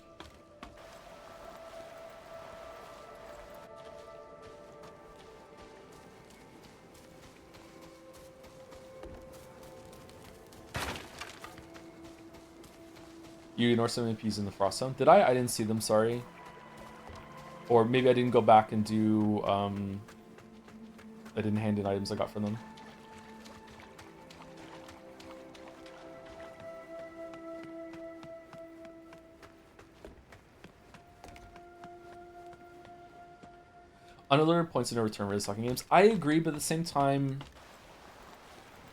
You ignore some MPs in the Frost Zone. Did I? I didn't see them, sorry. Or maybe I didn't go back and do, I didn't hand in items I got from them. Unlimited points of no return really sucking games. I agree, but at the same time,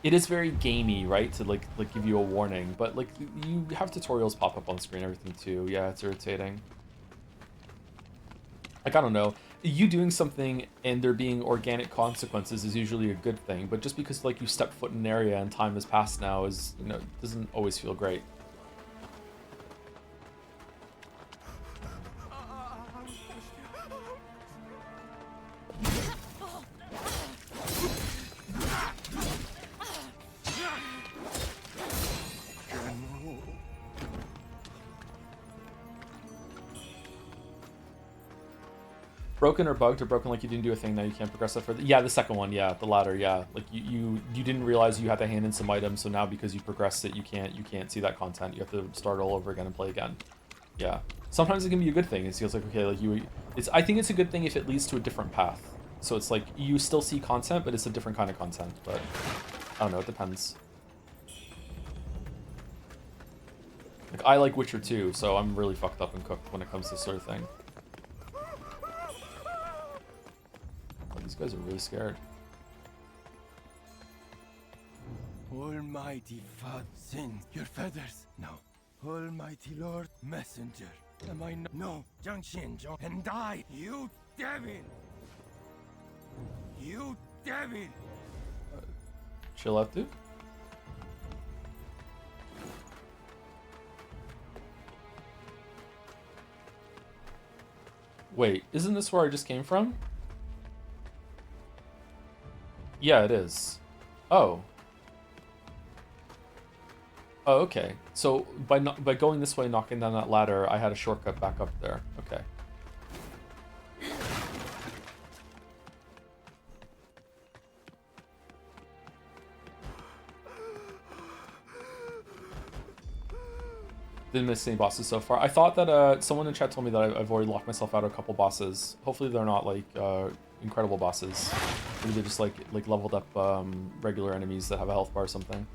it is very gamey, right? To like give you a warning, but like you have tutorials pop up on screen and everything too. Yeah, it's irritating. Like, I don't know. You doing something and there being organic consequences is usually a good thing, but just because like you step foot in an area and time has passed now is, you know, doesn't always feel great. Broken or bugged or broken like you didn't do a thing, now you can't progress that further. Yeah, the second one, yeah, the latter, yeah. Like you didn't realize you had to hand in some items, so now because you progressed it, you can't see that content. You have to start all over again and play again. Yeah. Sometimes it can be a good thing. It feels like, okay, like I think it's a good thing if it leads to a different path. So it's like you still see content, but it's a different kind of content. But I don't know, it depends. Like I like Witcher 2, so I'm really fucked up and cooked when it comes to this sort of thing. These guys are really scared. Almighty Father, send your feathers. No. Almighty Lord, messenger. Am I not? No. Zhang Xianzhong and die. You devil! You devil! Chill out, dude. Wait, isn't this where I just came from? Yeah, it is. Oh. Oh, okay. So by going this way, knocking down that ladder, I had a shortcut back up there. Okay. Didn't miss any bosses so far. I thought that someone in chat told me that I've already locked myself out of a couple bosses. Hopefully they're not like incredible bosses. Maybe they're just like leveled up regular enemies that have a health bar or something.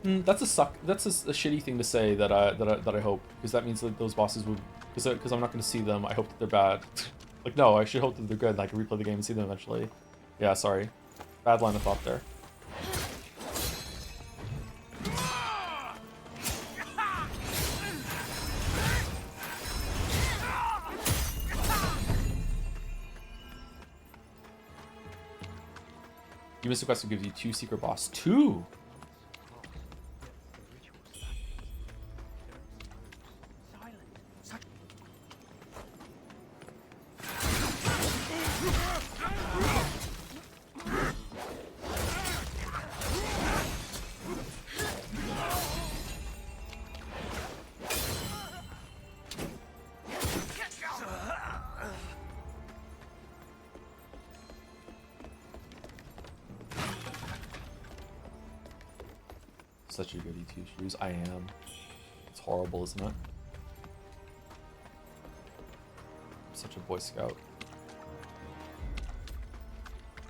That's a shitty thing to say that I hope, because that means that those bosses would, because I'm not going to see them. I hope that they're bad. Like, no, I should hope that they're good and I can replay the game and see them eventually. Yeah, sorry, bad line of thought there. You missed a quest that gives you 2 secret boss. 2? Such a goody two shoes. I am. It's horrible, isn't it? I'm such a Boy Scout.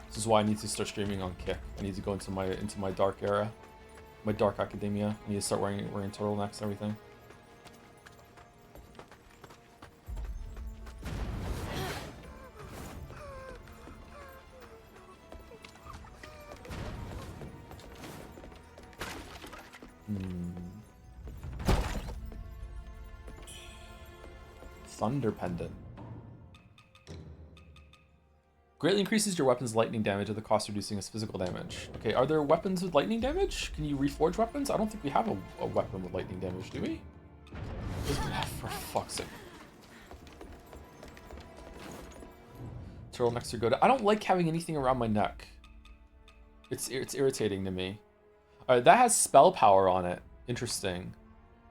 This is why I need to start streaming on Kick. I need to go into my dark era, my dark academia. I need to start wearing turtlenecks and everything. Thunder Pendant. Greatly increases your weapon's lightning damage at the cost of reducing its physical damage. Okay, are there weapons with lightning damage? Can you reforge weapons? I don't think we have a weapon with lightning damage, do we? Oh, for fuck's sake. Turtlenecks are good. I don't like having anything around my neck. It's irritating to me. Alright, that has spell power on it. Interesting.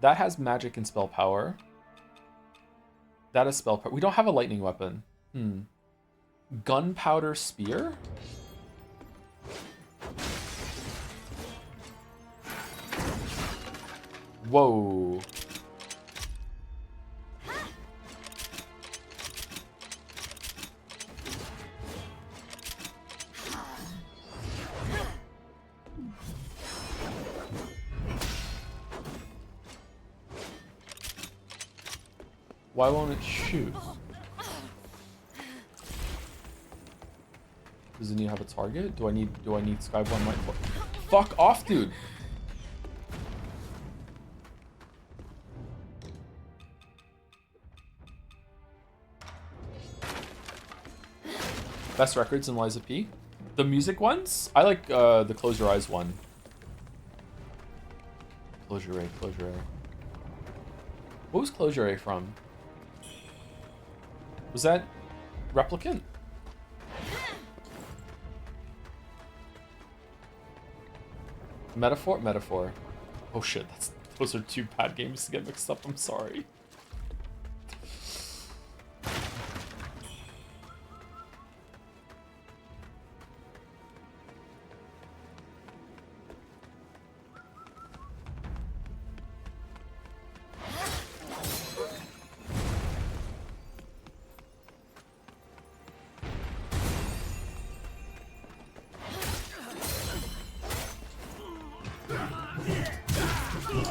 That has magic and spell power. That is spell power. We don't have a lightning weapon. Gunpowder spear? Whoa. Why won't it shoot? Does it need to have a target? Do I need Skyborn Light? Fuck off, dude! Best records in Liza P. The music ones? I like the Close Your Eyes one. Close Your Ray, Close Your Ray. What was Close Your Ray from? Was that Replicant? Metaphor? Metaphor. Oh shit, those are two bad games to get mixed up, I'm sorry.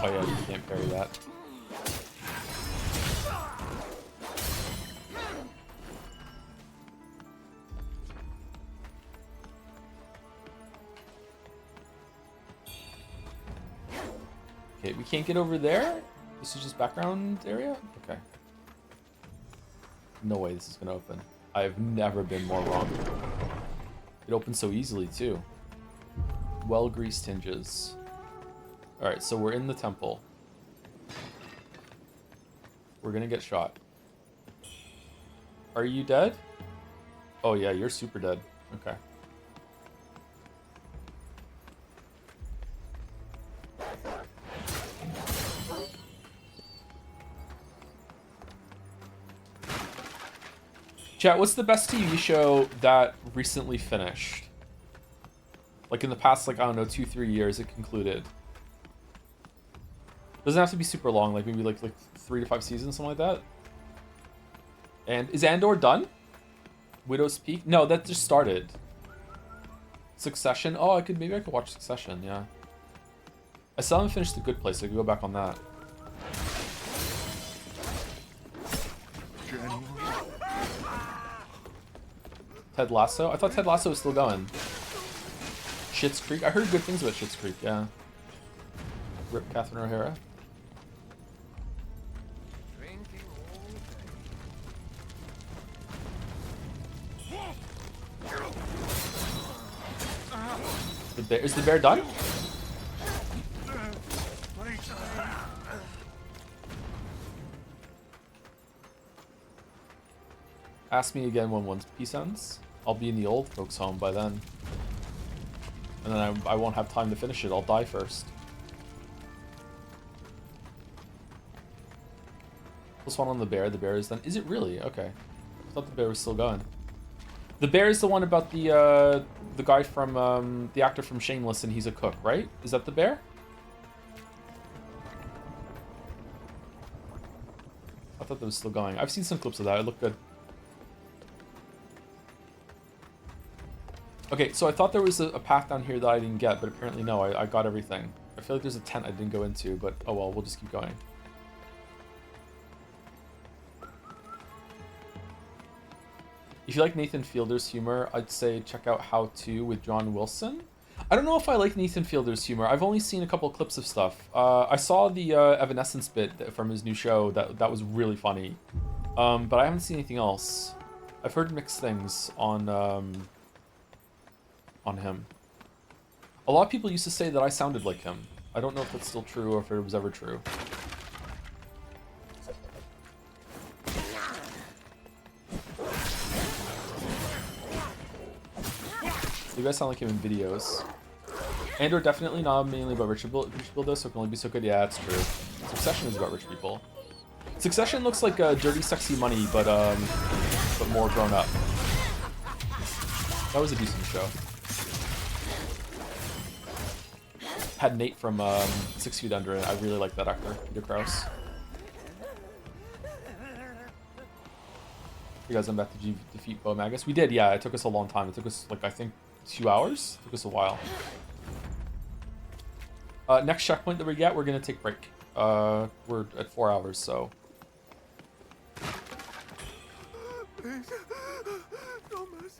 Oh yeah, you can't parry that. Okay, we can't get over there? This is just background area? Okay. No way this is gonna open. I've never been more wrong. It opens so easily too. Well-greased hinges. Alright, so we're in the temple. We're gonna get shot. Are you dead? Oh yeah, you're super dead. Okay. Chat, what's the best TV show that recently finished? Like in the past, like, I don't know, 2-3 years it concluded. Doesn't have to be super long, like maybe like 3 to 5 seasons, something like that. And is Andor done? Widow's Peak? No, that just started. Succession? Oh, maybe I could watch Succession, yeah. I still haven't finished The Good Place, so I could go back on that. Ted Lasso? I thought Ted Lasso was still going. Schitt's Creek? I heard good things about Schitt's Creek, yeah. Rip Catherine O'Hara. Is the bear done? Ask me again when One Piece ends. I'll be in the old folks' home by then. And then I won't have time to finish it. I'll die first. Plus one on the bear. The bear is done. Is it really? Okay. I thought the bear was still going. The bear is the one about the guy from, the actor from Shameless, and he's a cook, right? Is that the bear? I thought that was still going. I've seen some clips of that. It looked good. Okay, so I thought there was a path down here that I didn't get, but apparently no, I got everything. I feel like there's a tent I didn't go into, but oh well, we'll just keep going. If you like Nathan Fielder's humor, I'd say check out How To with John Wilson. I don't know if I like Nathan Fielder's humor. I've only seen a couple of clips of stuff. I saw the Evanescence bit from his new show. That was really funny. But I haven't seen anything else. I've heard mixed things on him. A lot of people used to say that I sounded like him. I don't know if that's still true or if it was ever true. You guys sound like him in videos. Andor definitely not mainly about rich people though, so it can only be so good. Yeah, it's true. Succession is about rich people. Succession looks like Dirty Sexy Money, but more grown up. That was a decent show. Had Nate from 6 Feet Under, and I really like that actor, Peter Krause. You guys, I'm about to defeat Bo Magus. We did, yeah. It took us a long time. It took us like I think 2 hours. It took us a while. Next checkpoint that we get, we're gonna take break. We're at 4 hours, so. Please, no mercy.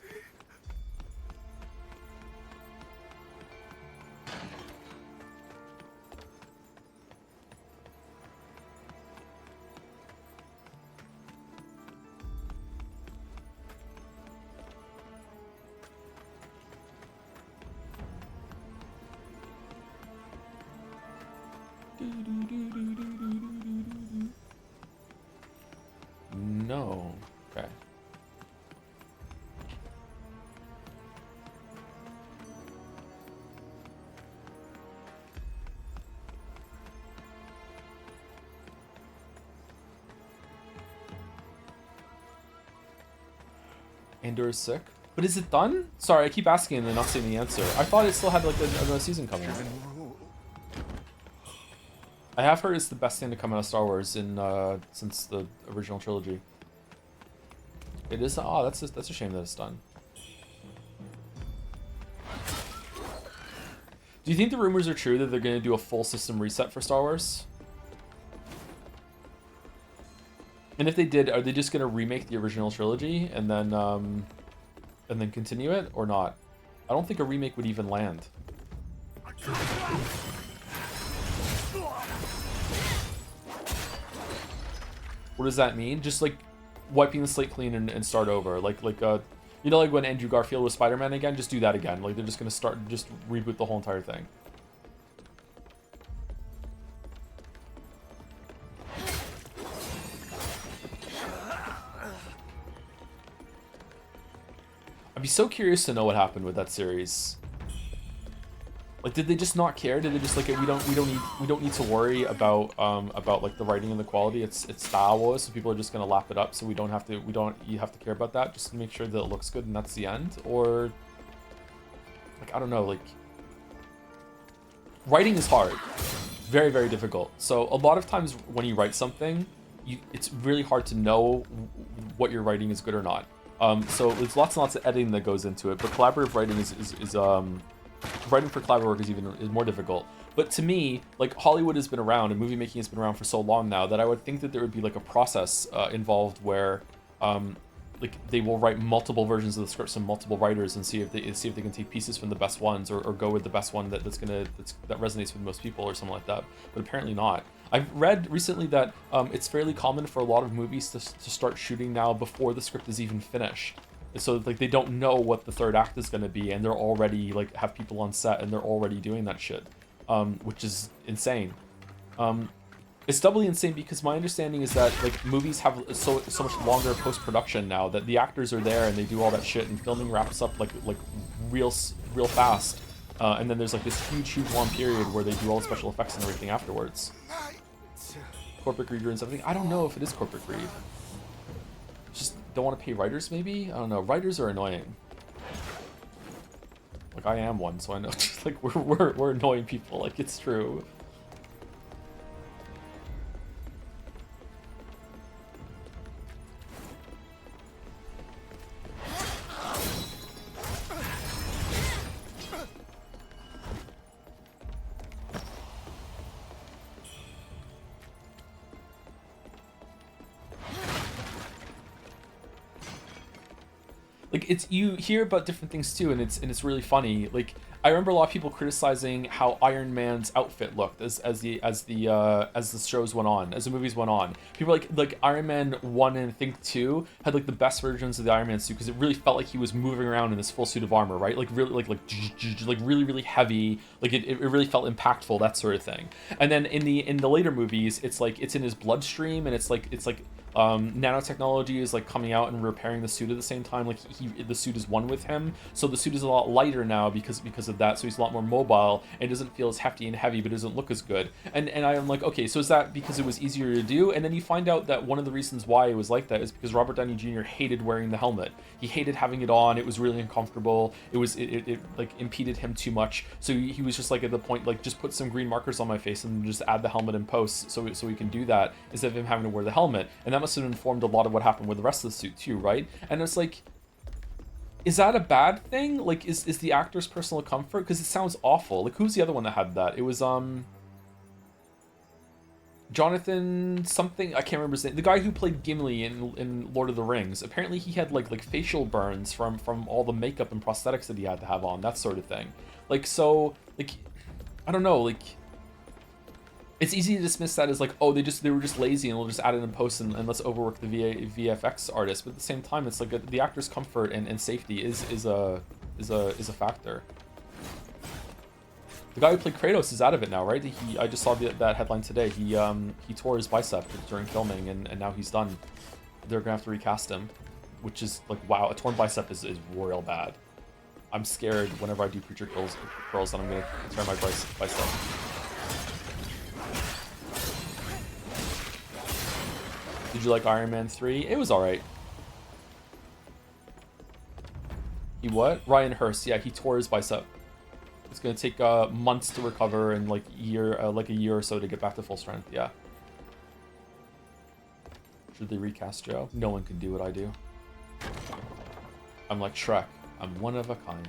No. Okay. Andor is sick. But is it done? Sorry, I keep asking and then not seeing the answer. I thought it still had like another season coming. I have heard it's the best thing to come out of Star Wars in since the original trilogy. It is. Oh, that's a shame that it's done. Do you think the rumors are true that they're going to do a full system reset for Star Wars? And if they did, are they just going to remake the original trilogy and then continue it, or not? I don't think a remake would even land. What does that mean? Just like wiping the slate clean and start over, like you know, like when Andrew Garfield was Spider-Man again. Just do that again. Like they're just gonna just reboot the whole entire thing. I'd be so curious to know what happened with that series. Like, did they just not care? Did they just like we don't need to worry about like the writing and the quality? It's Star Wars, so people are just gonna lap it up. So you have to care about that. Just to make sure that it looks good and that's the end. Or like I don't know. Like writing is hard, very very difficult. So a lot of times when you write something, it's really hard to know what you're writing is good or not. So there's lots and lots of editing that goes into it. But collaborative writing is writing for collaborative work is more difficult. But to me, like Hollywood has been around and movie making has been around for so long now that I would think that there would be like a process involved where like they will write multiple versions of the scripts from multiple writers and see if they can take pieces from the best ones or go with the best one that resonates with most people or something like that. But apparently not. I've read recently that it's fairly common for a lot of movies to start shooting now before the script is even finished. So like they don't know what the third act is going to be, and they're already like have people on set and they're already doing that shit, which is insane. It's doubly insane because my understanding is that like movies have so much longer post-production now that the actors are there and they do all that shit and filming wraps up like real fast, and then there's like this huge long period where they do all the special effects and everything afterwards. Corporate greed and everything. I don't know if it is corporate greed. Just don't want to pay writers, maybe? I don't know. Writers are annoying. Like I am one, so I know. Just like we're annoying people. Like it's true. like it's, you hear about different things too, and it's really funny. Like I remember a lot of people criticizing how Iron Man's outfit looked as the shows went on, as the movies went on. People like Iron Man 1 and I think 2 had like the best versions of the Iron Man suit because it really felt like he was moving around in this full suit of armor, right? Like really like really heavy. Like it really felt impactful, that sort of thing. And then in the later movies, it's like it's in his bloodstream, and it's like nanotechnology is like coming out and repairing the suit at the same time. Like the suit is one with him, so the suit is a lot lighter now because of that. So he's a lot more mobile and doesn't feel as hefty and heavy, but doesn't look as good. And I'm like, okay, so is that because it was easier to do? And then you find out that one of the reasons why it was like that is because Robert Downey Jr. hated wearing the helmet. He hated having it on. It was really uncomfortable. It like impeded him too much. So he was just like at the point, like, just put some green markers on my face and just add the helmet in post so we can do that instead of him having to wear the helmet. And that must have informed a lot of what happened with the rest of the suit too, right? And it's like, is that a bad thing? Like, is the actor's personal comfort? Because it sounds awful. Like, who's the other one that had that? It was Jonathan something, I can't remember his name. The guy who played Gimli in Lord of the Rings. Apparently he had like facial burns from all the makeup and prosthetics that he had to have on, that sort of thing. Like, so, like, I don't know, like, it's easy to dismiss that as like, oh, they were just lazy and we'll just add it in post and let's overwork the VFX artist. But at the same time, it's like the actor's comfort and safety is a factor. The guy who played Kratos is out of it now, right? I just saw that headline today. He tore his bicep during filming and now he's done. They're gonna have to recast him, which is like, wow, a torn bicep is real bad. I'm scared whenever I do preacher curls that I'm gonna tear my bicep. Did you like Iron Man 3? It was alright. He what? Ryan Hurst, yeah, he tore his bicep. It's gonna take months to recover and like a year or so to get back to full strength, yeah. Should they recast Joe? No one can do what I do. I'm like Shrek. I'm one of a kind.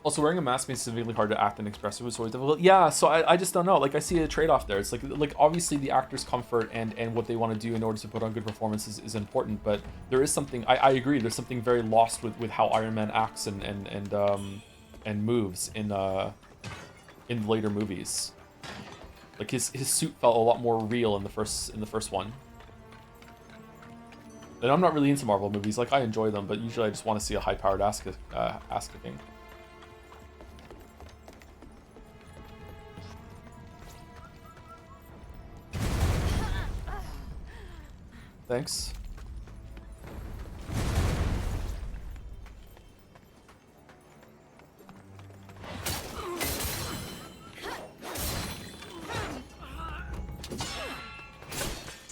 Also, wearing a mask makes it severely hard to act and express. It was always difficult. Yeah, so I just don't know. Like, I see a trade-off there. It's like obviously the actor's comfort and what they want to do in order to put on good performances is important, but there is something, I agree, there's something very lost with how Iron Man acts and moves in the later movies. Like his suit felt a lot more real in the first one. And I'm not really into Marvel movies. Like, I enjoy them, but usually I just want to see a high-powered ass kicking. Thanks.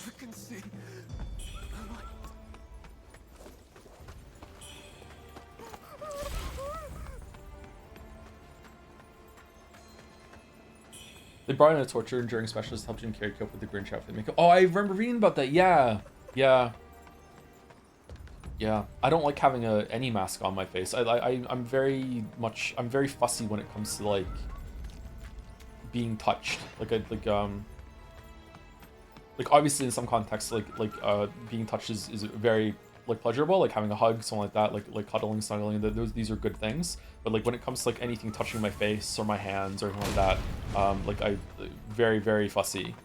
I can see. They brought in a torture during specials to help Jim Carrey cope with the Grinch outfit makeup. Oh, I remember reading about that. Yeah. I don't like having any mask on my face. I'm very fussy when it comes to like being touched. Like obviously in some contexts like being touched is very like pleasurable, like having a hug, something like that, like cuddling, snuggling. These are good things. But like when it comes to like anything touching my face or my hands or anything like that, like I very fussy.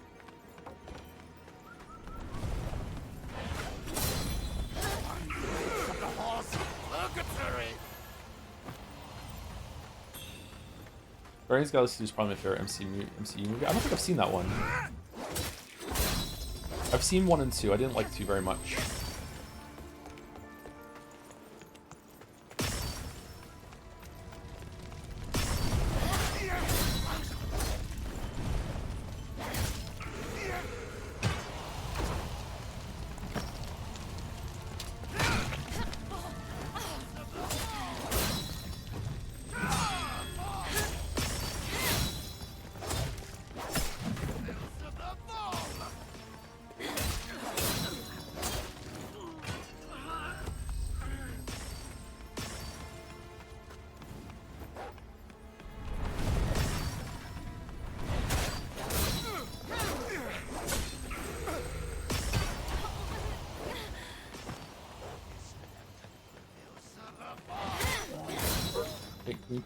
Guardians of the Galaxy 2 is probably my favorite MCU movie. I don't think I've seen that one. I've seen 1 and 2. I didn't like 2 very much.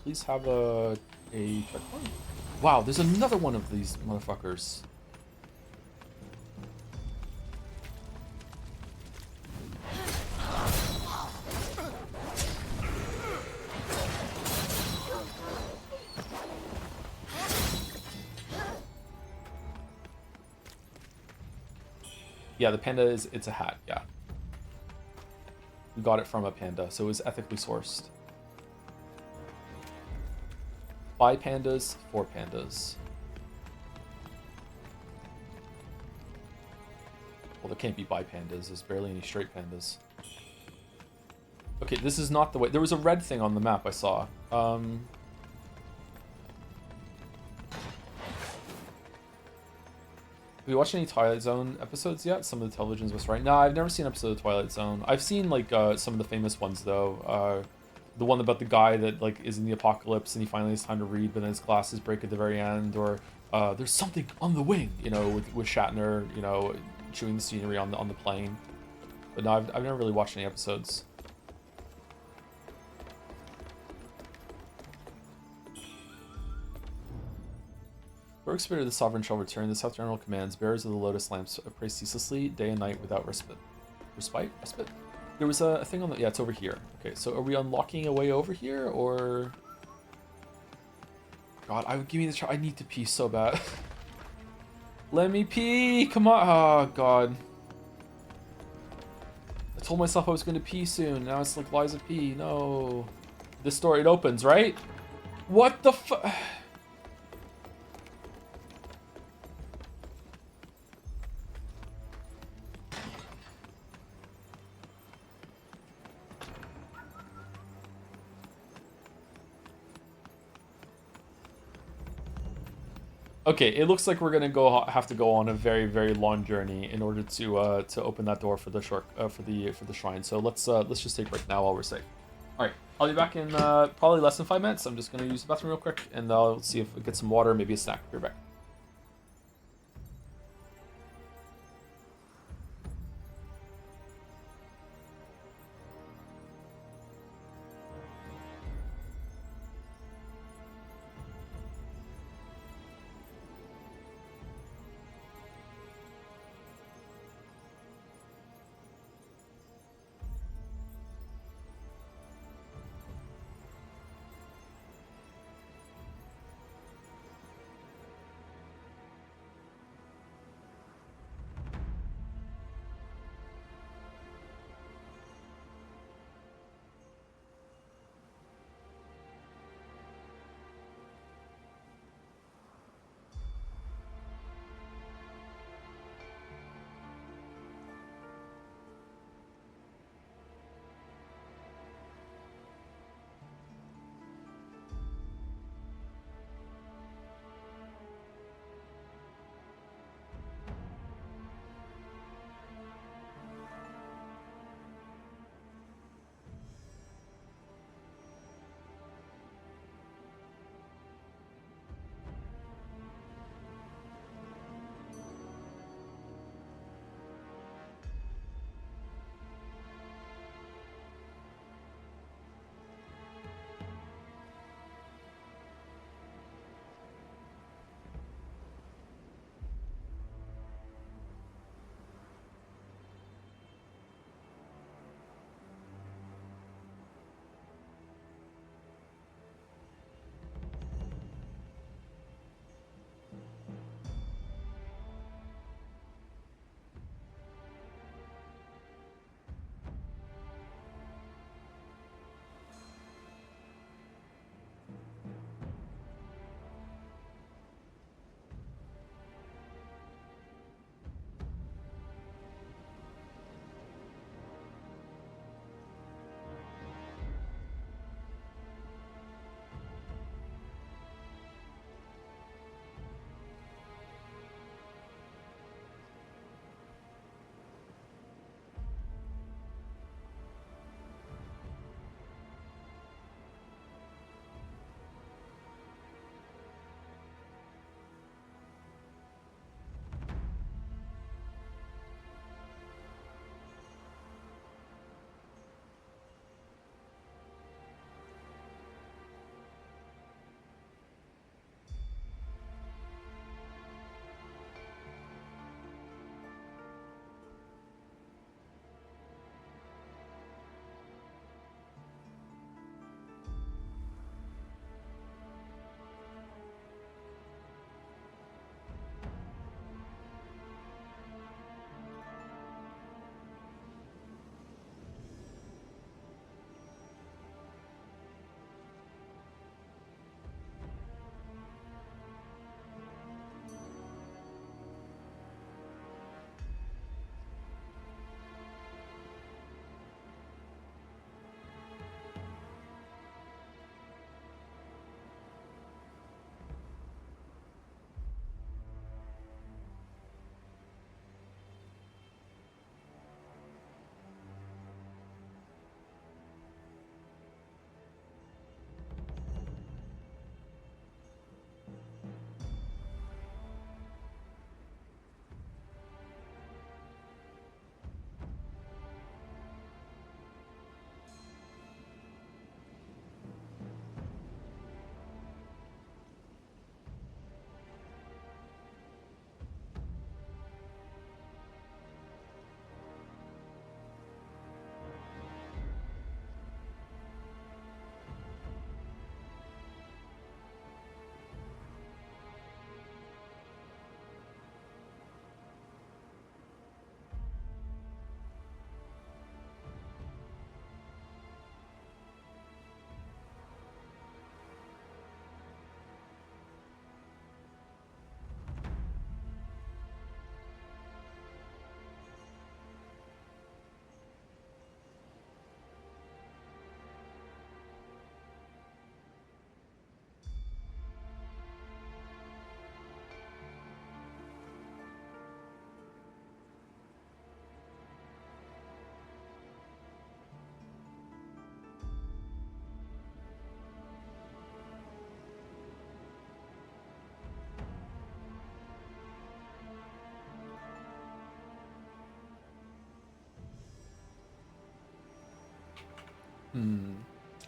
please have a checkpoint? Wow, there's another one of these motherfuckers. Yeah, the panda it's a hat, yeah. We got it from a panda, so it was ethically sourced. By pandas, for pandas. Well, there can't be bi pandas, there's barely any straight pandas. Okay, this is not the way. There was a red thing on the map I saw. Have you watched any Twilight Zone episodes yet? Some of the televisions was right. No, I've never seen an episode of Twilight Zone. I've seen like some of the famous ones though. The one about the guy that like is in the apocalypse and he finally has time to read, but then his glasses break at the very end. Or there's something on the wing, you know, with Shatner, you know, chewing the scenery on the plane. But no, I've never really watched any episodes. Rogue Spirit of the Sovereign shall return. The South General commands bearers of the Lotus Lamps pray ceaselessly, day and night without respite. Respite? There was a thing on the... Yeah, it's over here. Okay, so are we unlocking a way over here, or... God, give me the try. I need to pee so bad. Let me pee! Come on! Oh, God. I told myself I was going to pee soon. Now it's like Liza pee. No. This door, it opens, right? What the fu... Okay, it looks like we're gonna have to go on a very, very long journey in order to open that door for the for the shrine. So let's just take a break now while we're safe. All right, I'll be back in probably less than 5 minutes. I'm just gonna use the bathroom real quick, and I'll see if I get some water, maybe a snack. Be right back.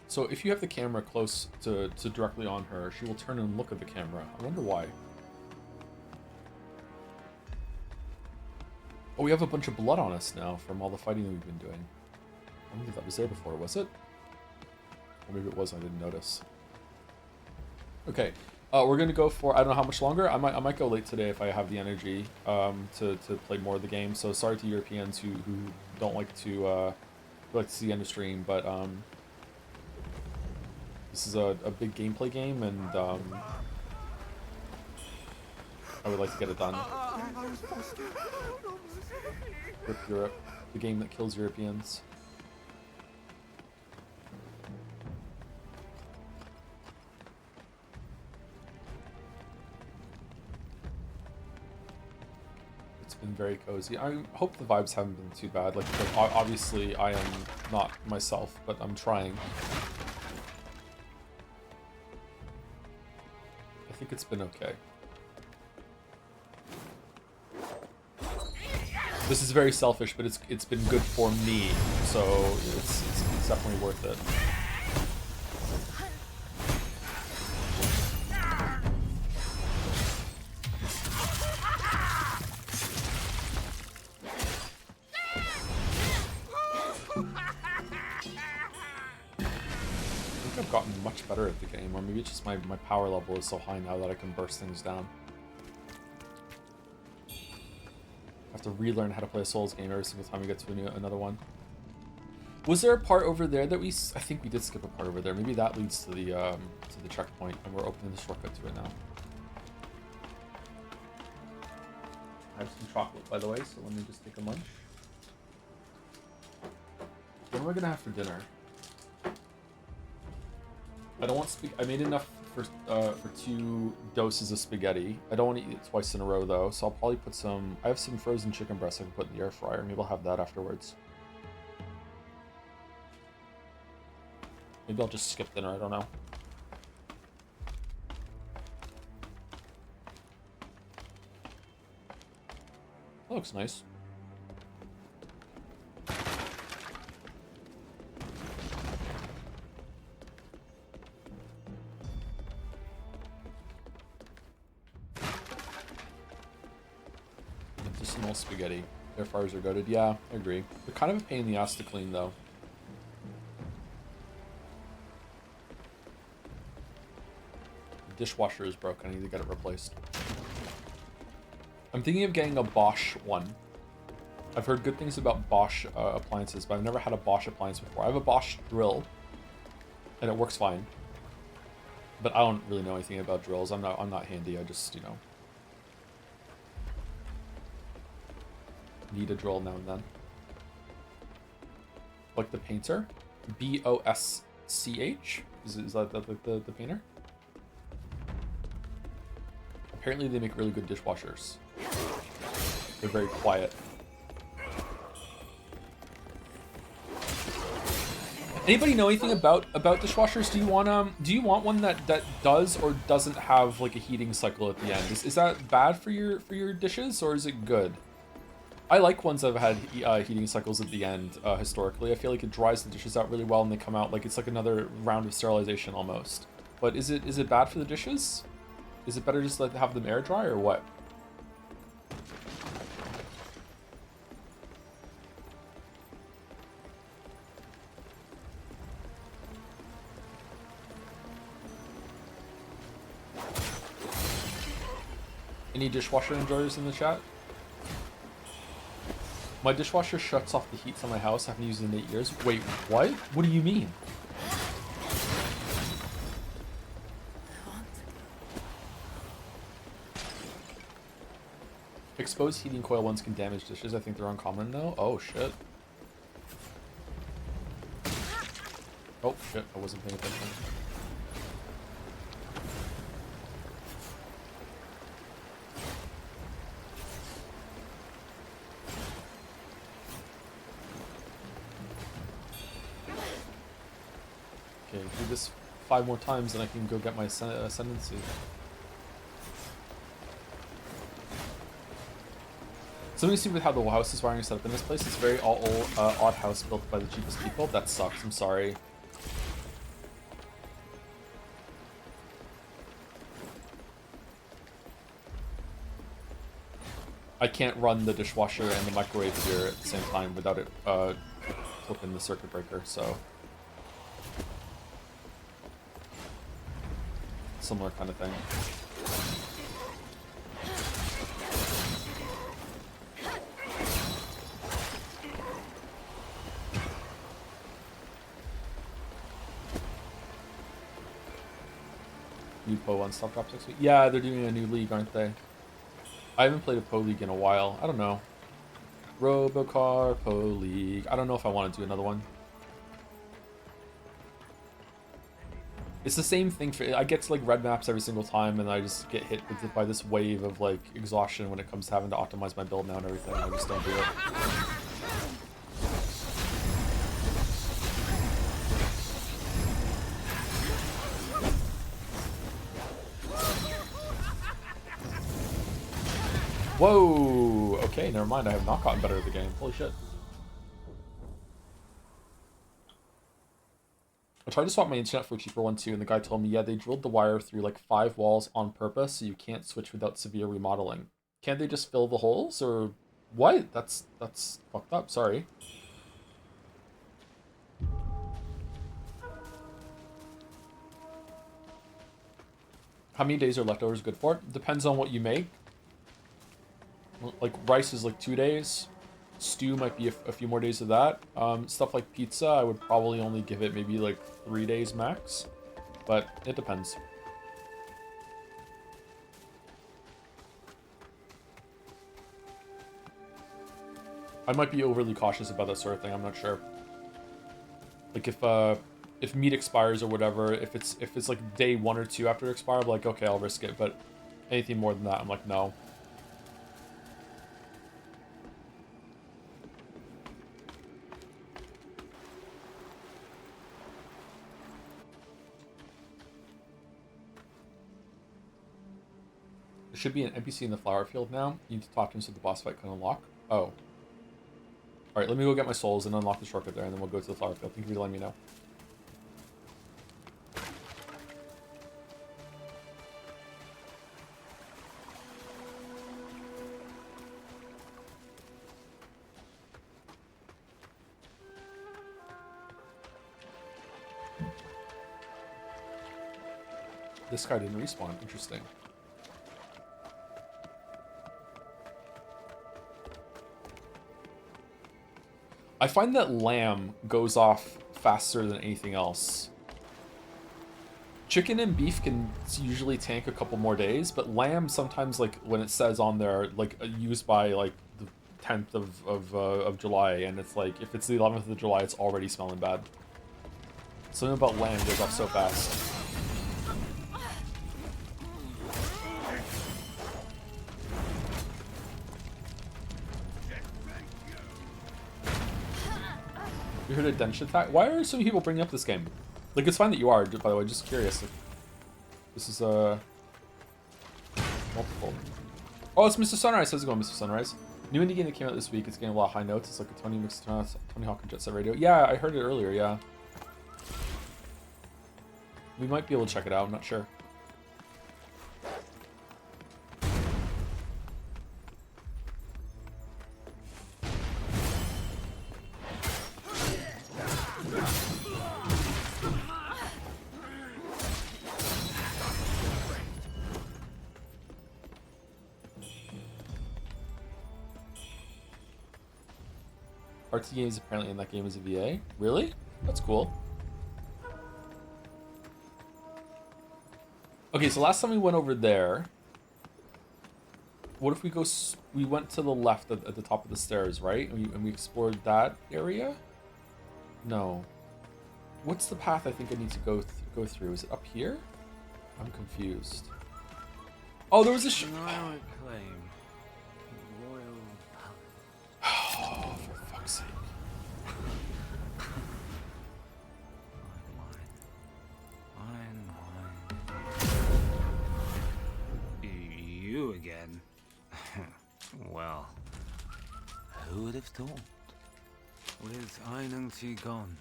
So if you have the camera close to directly on her, she will turn and look at the camera. I wonder why. Oh, we have a bunch of blood on us now from all the fighting that we've been doing. I don't think that was there before, was it? Or maybe it was, I didn't notice. Okay, we're gonna go for, I don't know how much longer. I might go late today if I have the energy to play more of the game. So sorry to Europeans who don't like to see the end of stream, but this is a big gameplay game, and I would like to get it done. Rip Europe, the game that kills Europeans. It's been very cozy. I hope the vibes haven't been too bad. Like obviously I am not myself, but I'm trying. I think it's been okay. This is very selfish, but it's been good for me, so it's definitely worth it. I think I've gotten much better at the game, or maybe it's just my power level is so high now that I can burst things down. I have to relearn how to play a Souls game every single time we get to another one. Was there a part over there that I think we did skip a part over there. Maybe that leads to the checkpoint, and we're opening the shortcut to it now. I have some chocolate, by the way, so let me just take a munch. What am I gonna have for dinner? I don't want I made enough for 2 doses of spaghetti. I don't want to eat it twice in a row though, so I'll probably put some. I have some frozen chicken breasts I can put in the air fryer. Maybe I'll have that afterwards. Maybe I'll just skip dinner. I don't know. That looks nice. Small spaghetti. Air fryers are gutted. Yeah, I agree. They're kind of a pain in the ass to clean, though. The dishwasher is broken. I need to get it replaced. I'm thinking of getting a Bosch one. I've heard good things about Bosch appliances, but I've never had a Bosch appliance before. I have a Bosch drill, and it works fine. But I don't really know anything about drills. I'm not handy. I just, you know, need a drill now and then. Like the painter? B-O-S-C-H? Is that the painter? Apparently they make really good dishwashers. They're very quiet. Anybody know anything about dishwashers? Do you want one that does or doesn't have like a heating cycle at the end? Is that bad for your dishes, or is it good? I like ones that have had heating cycles at the end, historically. I feel like it dries the dishes out really well and they come out like it's like another round of sterilization almost. But is it bad for the dishes? Is it better just to have them air dry or what? Any dishwasher enjoyers in the chat? My dishwasher shuts off the heat from my house. I haven't used it in 8 years. Wait, what? What do you mean? Exposed heating coil ones can damage dishes. I think they're uncommon though. Oh shit. Oh shit, I wasn't paying attention. Okay, do this 5 more times and I can go get my ascendancy. Something to see with how the house is wiring is set up in this place. It's very odd house built by the cheapest people. That sucks, I'm sorry. I can't run the dishwasher and the microwave here at the same time without it flipping the circuit breaker, so similar kind of thing. New Po one stop drops next week. Yeah, they're doing a new league, aren't they? I haven't played a Po League in a while. I don't know. Robocar, Po League. I don't know if I want to do another one. It's the same thing for... I get to like red maps every single time and I just get hit with by this wave of like exhaustion when it comes to having to optimize my build now and everything. I just don't do it. Whoa! Okay, never mind. I have not gotten better at the game. Holy shit. I tried to swap my internet for a cheaper one too, and the guy told me, yeah, they drilled the wire through like 5 walls on purpose, so you can't switch without severe remodeling. Can't they just fill the holes, or what? That's fucked up. Sorry. How many days are leftovers good for? Depends on what you make. Like rice is like 2 days. Stew might be a few more days of that. Stuff like pizza, I would probably only give it maybe like 3 days max, but it depends. I might be overly cautious about that sort of thing. I'm not sure. Like if meat expires or whatever, if it's like day 1 or 2 after it expires, I'm like, okay, I'll risk it. But anything more than that, I'm like, no. Should be an NPC in the flower field now. You need to talk to him so the boss fight can unlock. Oh. Alright, let me go get my souls and unlock the shortcut there, and then we'll go to the flower field. Thank you for letting me know. This guy didn't respawn. Interesting. I find that lamb goes off faster than anything else. Chicken and beef can usually tank a couple more days, but lamb sometimes, like when it says on there, like used by like the 10th of July, and it's like if it's the 11th of July, it's already smelling bad. Something about lamb goes off so fast. You heard a dense attack? Why are so many people bringing up this game? Like, it's fine that you are, by the way, just curious. Like, this is, multiple. Oh, it's Mr. Sunrise. How's it going, Mr. Sunrise? New indie game that came out this week. It's getting a lot of high notes. It's like a Tony Hawk and Jet Set Radio. Yeah, I heard it earlier, yeah. We might be able to check it out, I'm not sure. RT Games apparently in that game is a VA. Really? That's cool. Okay, so last time we went over there, what if we go? We went to the left at the top of the stairs, right? And we explored that area. No. What's the path I think I need to go through? Is it up here? I'm confused. Oh, there was a Oh, for fuck's sake. You again? Well, who would have thought? With Ainungti gone,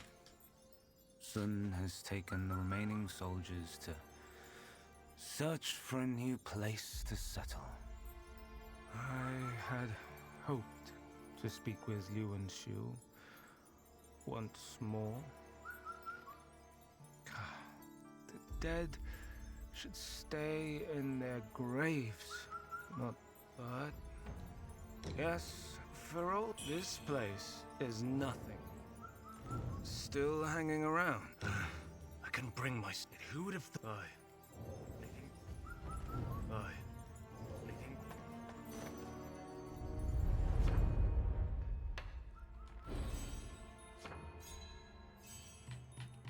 Sun has taken the remaining soldiers to search for a new place to settle. I had hoped to speak with Yuan Shu once more. The dead should stay in their graves, not but. Yes, for all this place is nothing. Still hanging around. I can bring my... Who would have... Aye. Aye.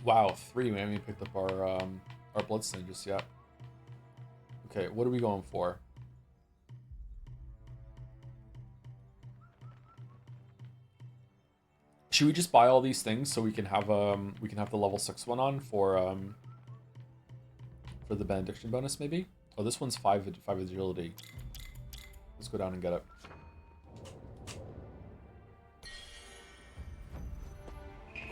Wow, 3. We haven't even picked up our bloodstain just yet. Okay, what are we going for? Should we just buy all these things so we can have the level 6 one on for the benediction bonus maybe? Oh, this one's 5 agility. Let's go down and get it.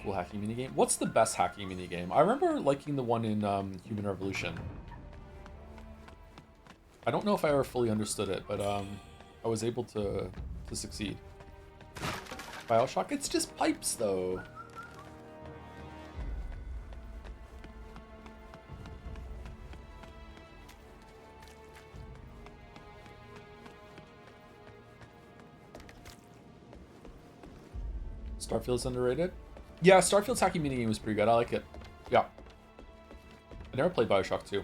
Cool hacking minigame. What's the best hacking minigame? I remember liking the one in Human Revolution. I don't know if I ever fully understood it, but I was able to succeed. Bioshock, it's just pipes though. Starfield's underrated? Yeah, Starfield's hacking minigame was pretty good. I like it. Yeah. I never played Bioshock 2.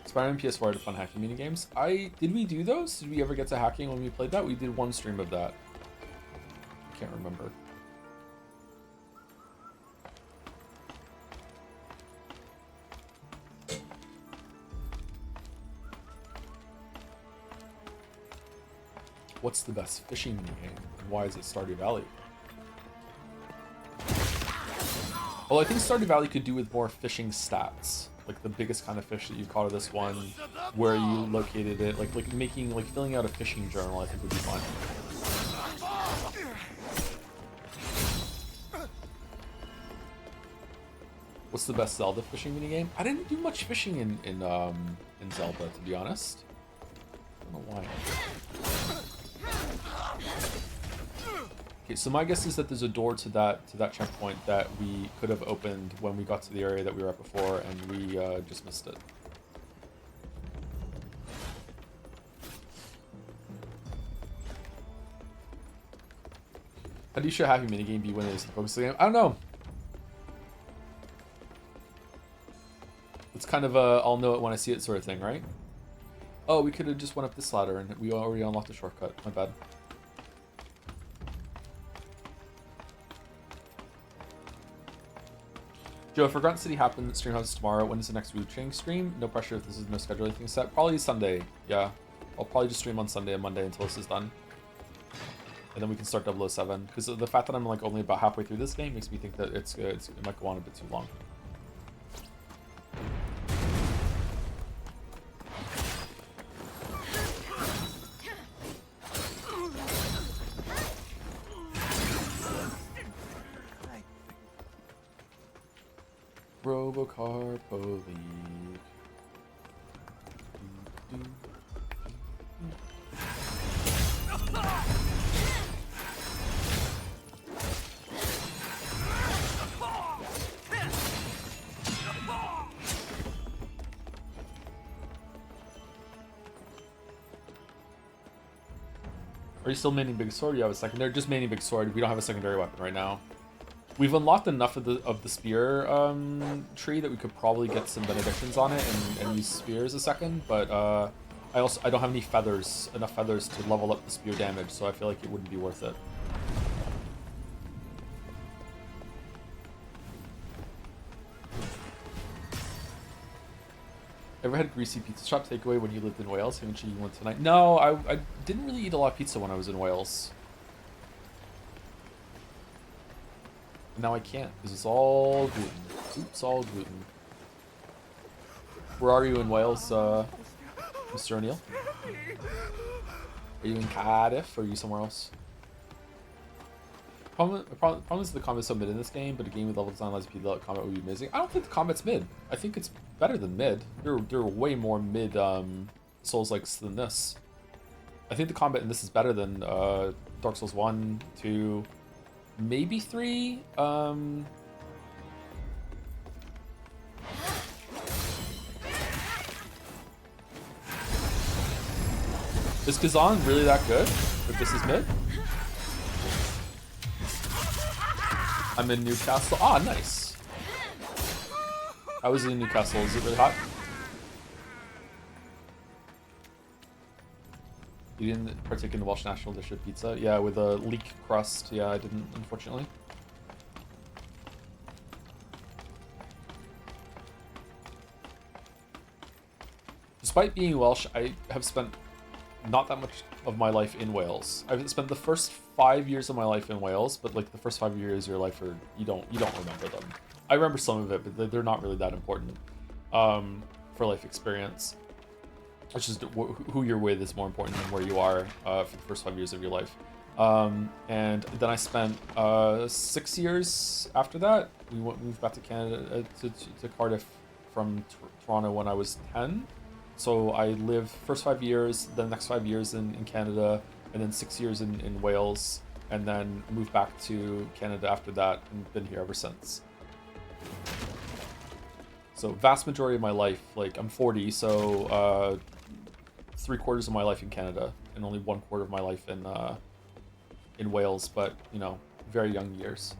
Spider-Man PS4 had fun hacking minigames. Did we do those? Did we ever get to hacking when we played that? We did one stream of that. I can't remember. What's the best fishing minigame? And why is it Stardew Valley? Well, I think Stardew Valley could do with more fishing stats. Like the biggest kind of fish that you caught of this one, where you located it, like filling out a fishing journal, I think would be fun. What's the best Zelda fishing minigame? I didn't do much fishing in Zelda, to be honest. I don't know why. Okay, so my guess is that there's a door to that checkpoint that we could have opened when we got to the area that we were at before, and we just missed it. How do you show happy minigame be when it is the focus of the game? I don't know. It's kind of a I'll know it when I see it sort of thing, right? Oh, we could have just went up this ladder and we already unlocked a shortcut. My bad. Joe, if Grunt City happens, stream houses tomorrow. When is the next Wuchang stream? No pressure if this is no schedule anything set. Probably Sunday. Yeah, I'll probably just stream on Sunday and Monday until this is done, and then we can start 007. Because the fact that I'm like only about halfway through this game makes me think that it might go on a bit too long. Robocar Police. Are you still maining Big Sword? You have a secondary? Just maining Big Sword. We don't have a secondary weapon right now. We've unlocked enough of the spear tree that we could probably get some benedictions on it and use spears a second, but I don't have enough feathers to level up the spear damage, so I feel like it wouldn't be worth it. Ever had greasy pizza shop takeaway when you lived in Wales? Haven't you eaten one tonight? No, I didn't really eat a lot of pizza when I was in Wales. Now I can't, because it's all gluten. Oops, all gluten. Where are you in Wales, Mr. O'Neill? Are you in Cardiff, or are you somewhere else? Problem is the combat's so mid in this game, but a game with level design lies the combat would be amazing. I don't think the combat's mid. I think it's better than mid. There are way more mid Souls-likes than this. I think the combat in this is better than Dark Souls 1, 2, maybe 3. Is Kazan really that good if this is mid? I'm in Newcastle. Ah, nice. I was in Newcastle. Is it really hot? You didn't partake in the Welsh national dish of pizza? Yeah, with a leek crust. Yeah, I didn't, unfortunately. Despite being Welsh, I have spent not that much of my life in Wales. I've spent the first 5 years of my life in Wales, but like the first 5 years of your life are you don't remember them. I remember some of it, but they're not really that important for life experience. It's just who you're with is more important than where you are for the first 5 years of your life. And then I spent 6 years after that. We moved back to Canada to Cardiff from Toronto when I was 10. So I lived first 5 years, then the next 5 years in Canada, and then 6 years in Wales, and then moved back to Canada after that, and been here ever since. So vast majority of my life, like I'm 40, so 3/4 of my life in Canada, and only 1/4 of my life in Wales, but you know, very young years.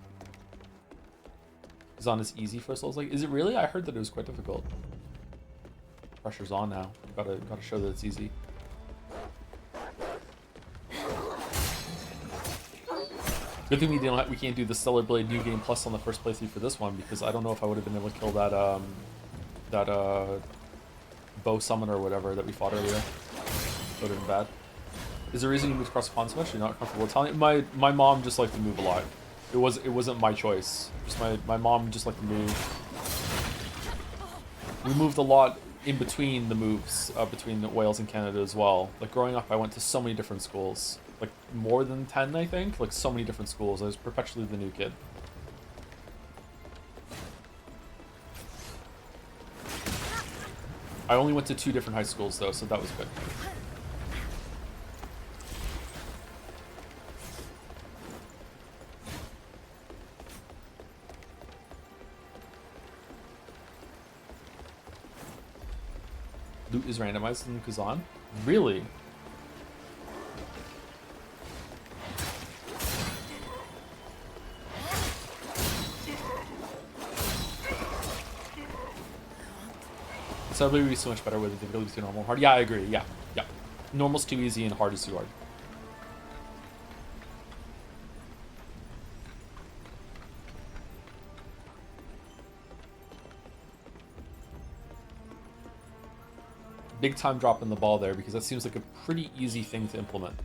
Zon is easy for Souls. Like, is it really? I heard that it was quite difficult. Pressure's on now. Gotta show that it's easy. Good thing we can't do the Stellar Blade New Game Plus on the first playthrough for this one, because I don't know if I would have been able to kill that bow summon or whatever that we fought earlier. Would have been bad. Is there a reason you moved across the pond so much? You're not comfortable telling me? My mom just liked to move a lot. It wasn't my choice. Just my mom just liked to move. We moved a lot in between the moves, between Wales and Canada as well. Like growing up, I went to so many different schools. Like more than 10, I think. Like so many different schools. I was perpetually the new kid. I only went to 2 different high schools though, so that was good. Loot is randomized in Kazan? Really? So it would be so much better with the difficulty between normal and hard. Yeah, I agree. Yeah. Normal's too easy and hard is too hard. Big time drop in the ball there, because that seems like a pretty easy thing to implement.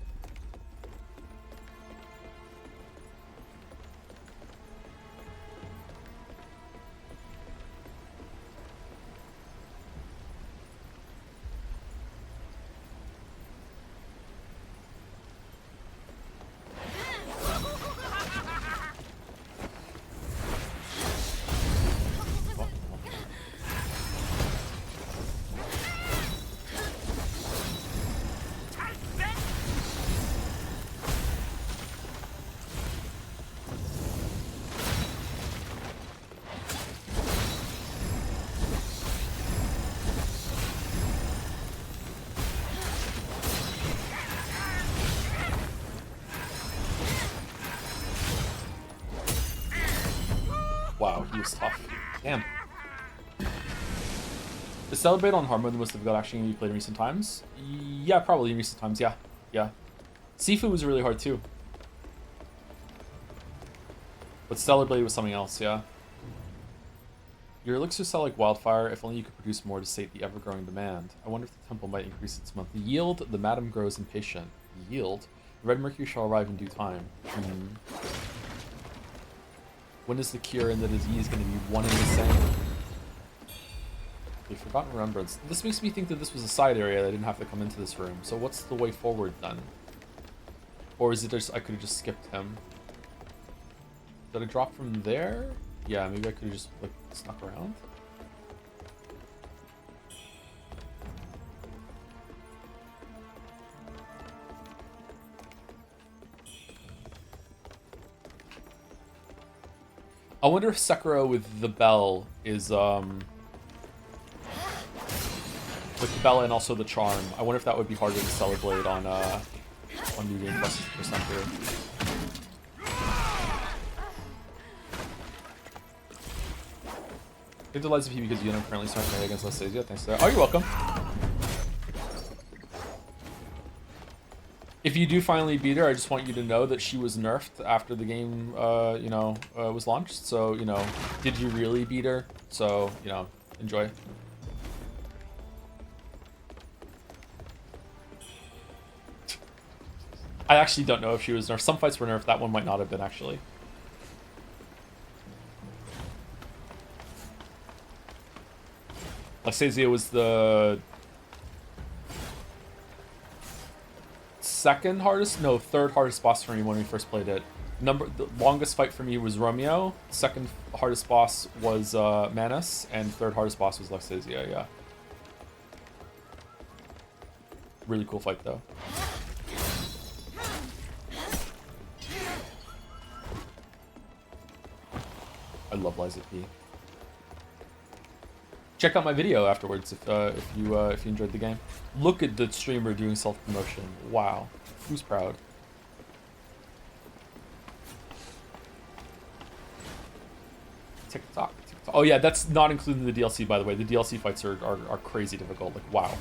Wow, he was tough. Damn. The Celebrate on hard mode the most difficult action game you played in recent times? Yeah, probably in recent times, yeah. Sifu was really hard too. But Stellar Blade was something else, yeah. Your elixirs sell like wildfire. If only you could produce more to sate the ever-growing demand. I wonder if the temple might increase its monthly yield. The madam grows impatient. Yield? The red mercury shall arrive in due time. When is the cure and the disease going to be one and the same? Okay, Forgotten Remembrance. This makes me think that this was a side area that I didn't have to come into this room. So what's the way forward then? Or is it just I could have just skipped him? Did I drop from there? Yeah, maybe I could have just like snuck around. I wonder if Sekiro with the bell is with the bell and also the charm. I wonder if that would be harder to celebrate on New Game Plus percent here. Give the lights of you because you know currently starting to against Anastasia. Thanks for that. Oh, you're welcome. If you do finally beat her, I just want you to know that she was nerfed after the game, was launched. So, did you really beat her? So, enjoy. I actually don't know if she was nerfed. Some fights were nerfed. That one might not have been, actually. Anastasia was the third hardest boss for me when we first played it. The longest fight for me was Romeo. Second hardest boss was Manus, and third hardest boss was Anastasia. Yeah. Really cool fight though. I love Liza P. Check out my video afterwards if you enjoyed the game. Look at the streamer doing self-promotion. Wow. Who's proud? TikTok. Oh yeah, that's not including the DLC, by the way. The DLC fights are crazy difficult. Like, wow.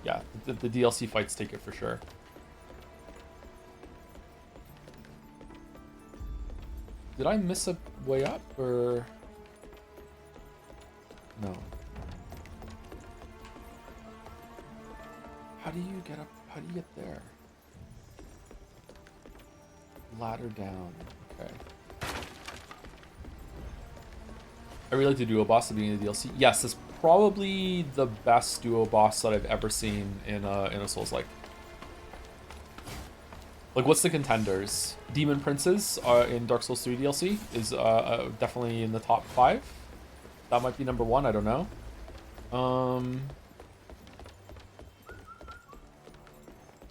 Yeah, the DLC fights take it for sure. Did I miss a way up, or... No. How do you get up? How do you get there? Ladder down. Okay. I really like the duo boss at the beginning of the DLC. Yes, it's probably the best duo boss that I've ever seen in a Souls-like. Like, what's the contenders? Demon Princes in Dark Souls 3 DLC is definitely in the top 5. That might be number 1, I don't know.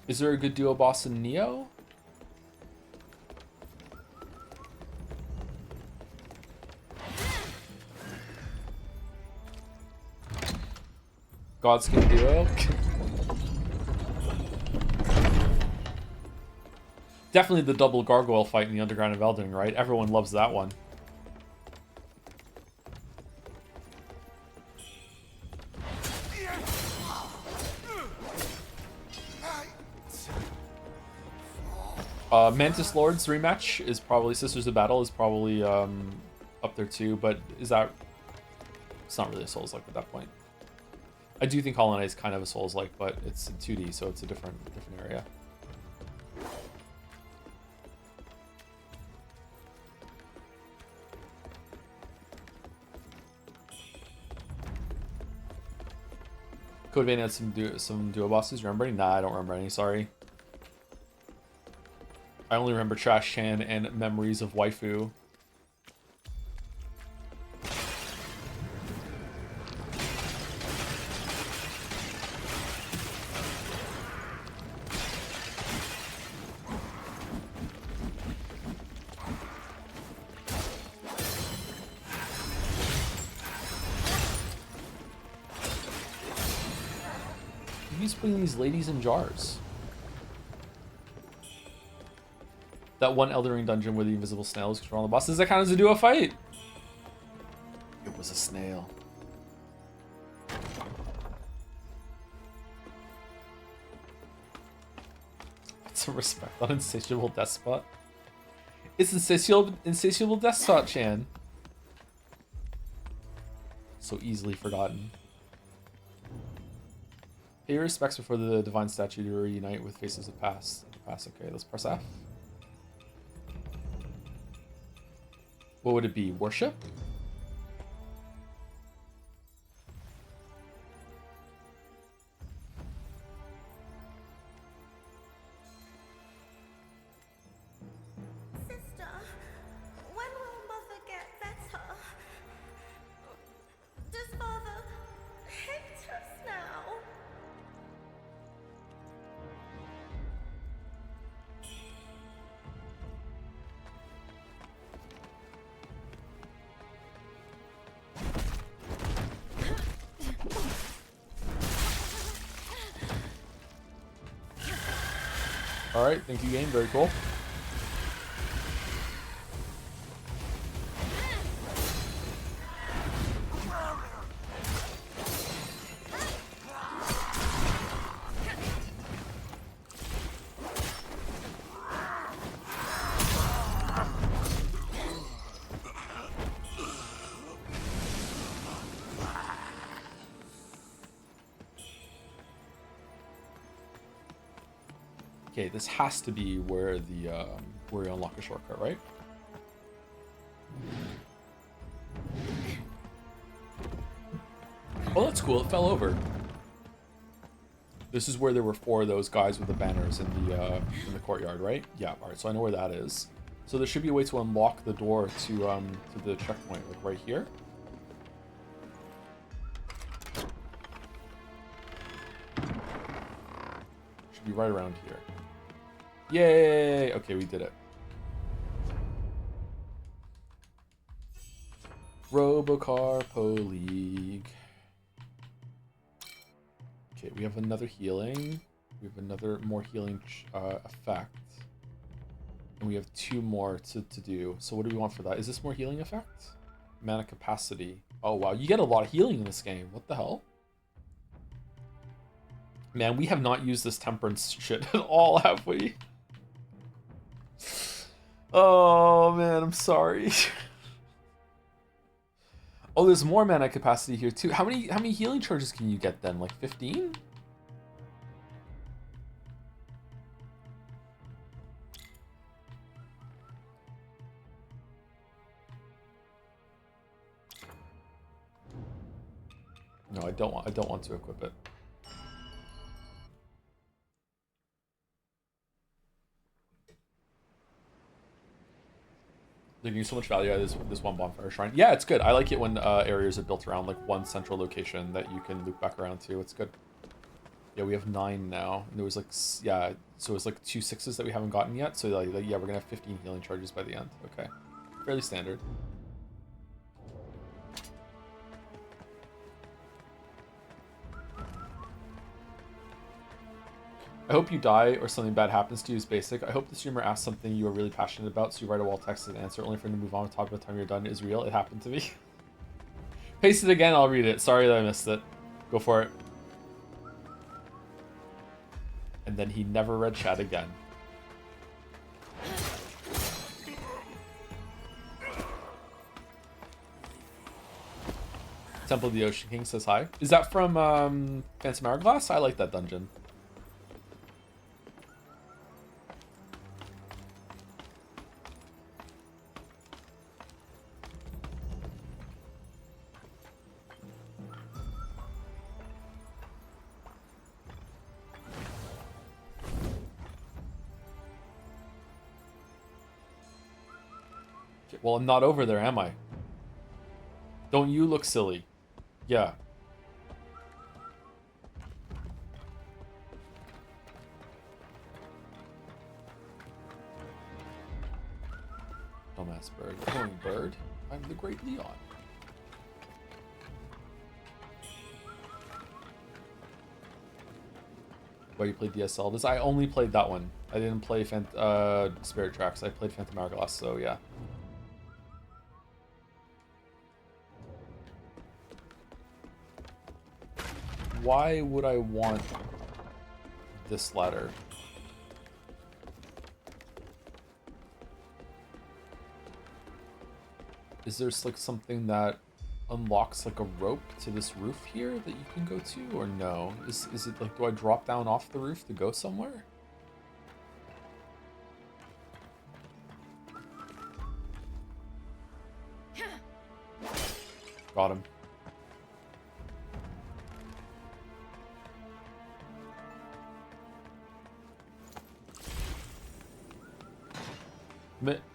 Is there a good duo boss in Neo? Godskin duo? Definitely the double gargoyle fight in the Underground of Elden Ring, right? Everyone loves that one. Mantis Lord's rematch is probably, Sisters of Battle is probably up there too, but is that, it's not really a Souls-like at that point. I do think Hollow Knight is kind of a Souls-like, but it's in 2D, so it's a different area. Code Vein had some duo bosses. You remember any? Nah, I don't remember any. Sorry. I only remember Trash Chan and Memories of Waifu. He's putting these ladies in jars. That one Elden Ring dungeon where the invisible snails control the boss. Does that count as a duo fight? It was a snail. Put some respect on Insatiable Despot. It's Insatiable Despot, Chan. So easily forgotten. Pay your respects before the divine statue to reunite with faces of past. Okay, let's press F. What would it be? Worship? Sister, Alright, thank you, game. Very cool. Okay, this has to be where the where you unlock a shortcut, right? Oh, that's cool. It fell over. This is where there were 4 of those guys with the banners in the courtyard, right? Yeah. All right. So I know where that is. So there should be a way to unlock the door to the checkpoint, like right here. Should be right around here. Yay! Okay, we did it. Robocarpo League. Okay, we have another healing. We have another more healing effect. And we have 2 more to do. So what do we want for that? Is this more healing effect? Mana capacity. Oh wow, you get a lot of healing in this game. What the hell? Man, we have not used this temperance shit at all, have we? Oh man, I'm sorry. Oh, there's more mana capacity here too. How many healing charges can you get then? Like 15? No, I don't want to equip it. They're getting so much value out of this one bonfire shrine. Yeah, it's good. I like it when areas are built around like one central location that you can loop back around to. It's good. Yeah, we have 9 now. And there was like, yeah, so it was like 2 6s that we haven't gotten yet. So like yeah, we're gonna have 15 healing charges by the end. Okay, fairly standard. I hope you die or something bad happens to you is basic. I hope the streamer asks something you are really passionate about, so you write a wall text and answer only for him to move on to talk by the time you're done is real. It happened to me. Paste it again, I'll read it. Sorry that I missed it. Go for it. And then he never read chat again. Temple of the Ocean King says hi. Is that from Phantom Hourglass? I like that dungeon. Well, I'm not over there, am I? Don't you look silly? Yeah. Dumbass bird. Going bird. I'm the great Leon. Why you played DSL? This I only played that one. I didn't play Spirit Tracks. I played Phantom Hourglass, so yeah. Why would I want this ladder? Is there like something that unlocks like a rope to this roof here that you can go to, or no? Is it like, do I drop down off the roof to go somewhere? Got him.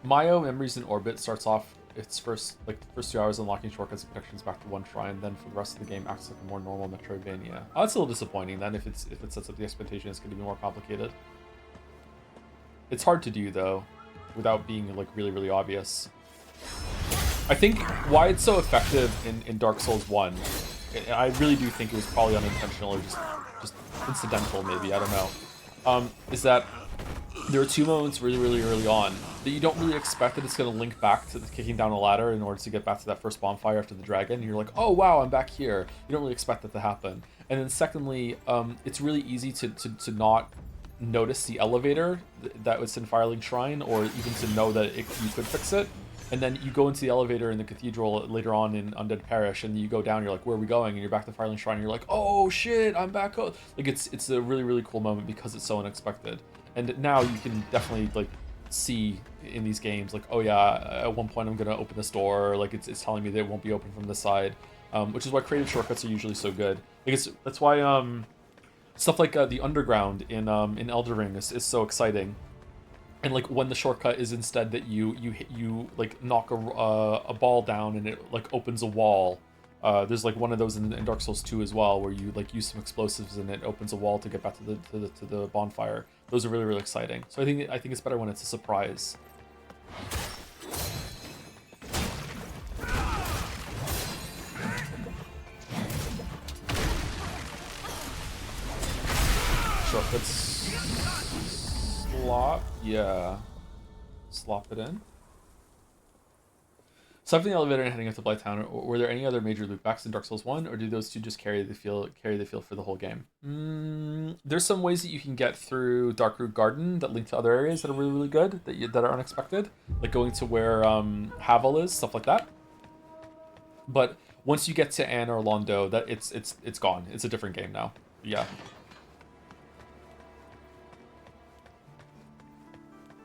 Mayo Memories in Orbit starts off its first 2 hours unlocking shortcuts and connections back to one shrine, then for the rest of the game acts like a more normal Metroidvania. Oh, that's a little disappointing then if it sets up the expectation it's going to be more complicated. It's hard to do though, without being like really, really obvious. I think why it's so effective in Dark Souls 1, I really do think it was probably unintentional or just incidental maybe, I don't know, is that there are two moments really early on that you don't really expect that it's going to link back to the kicking down a ladder in order to get back to that first bonfire after the dragon. And you're like, oh wow, I'm back here. You don't really expect that to happen. And then secondly, it's really easy to not notice the elevator that was in Firelink Shrine, or even to know that you could fix it. And then you go into the elevator in the cathedral later on in Undead Parish, and you go down, you're like, where are we going? And you're back to Firelink Shrine, and you're like, oh shit, I'm back home. Like, it's a really cool moment because it's so unexpected. And now you can definitely, like, see in these games, like, oh yeah, at one point I'm gonna open this door, like, it's telling me that it won't be open from this side. Which is why creative shortcuts are usually so good. Because that's why stuff like the underground in Elden Ring is so exciting. And like when the shortcut is instead that you like knock a ball down and it like opens a wall. There's like one of those in Dark Souls 2 as well, where you like use some explosives and it opens a wall to get back to the bonfire. Those are really exciting. So I think it's better when it's a surprise. Shortcuts. Slop, yeah. Slop it in. Aside from the elevator and heading up to Blighttown, were there any other major loopbacks in Dark Souls 1, or do those two just carry the feel for the whole game? There's some ways that you can get through Darkroot Garden that link to other areas that are really good, that are unexpected, like going to where Havel is, stuff like that. But once you get to Anne or Londo, that it's gone. It's a different game now. Yeah.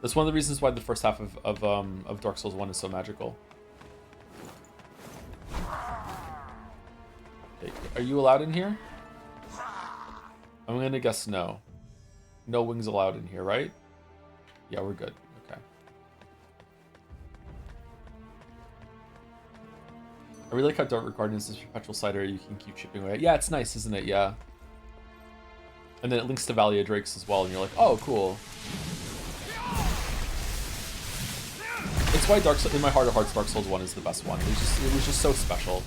That's one of the reasons why the first half of Dark Souls 1 is so magical. Okay, are you allowed in here? I'm gonna guess no. No wings allowed in here, right? Yeah, we're good. Okay. I really like how Dark Garden is this perpetual cider you can keep chipping away. Yeah, it's nice, isn't it? Yeah. And then it links to Valley of Drakes as well, and you're like, oh, cool. It's why in my heart of hearts, Dark Souls 1 is the best one. It was just so special.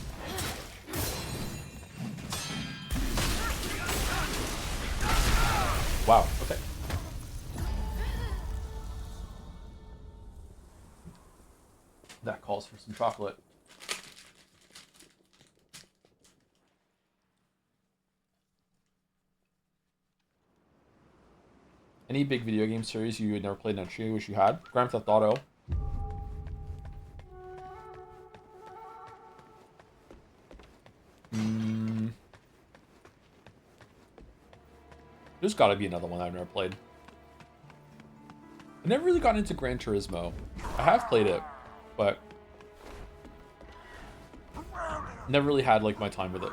Wow, okay. That calls for some chocolate. Any big video game series you had never played in you wish you had? Grand Theft Auto. There's gotta be another one I've never played. I never really got into Gran Turismo. I have played it, but never really had like my time with it.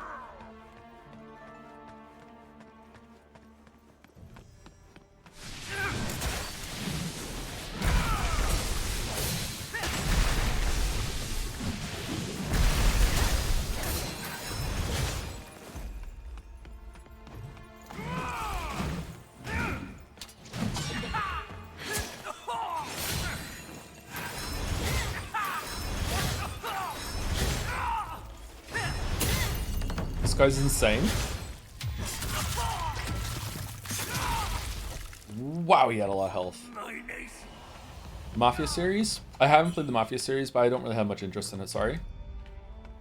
This guy's insane. Wow, he had a lot of health. Mafia series? I haven't played the Mafia series, but I don't really have much interest in it, sorry.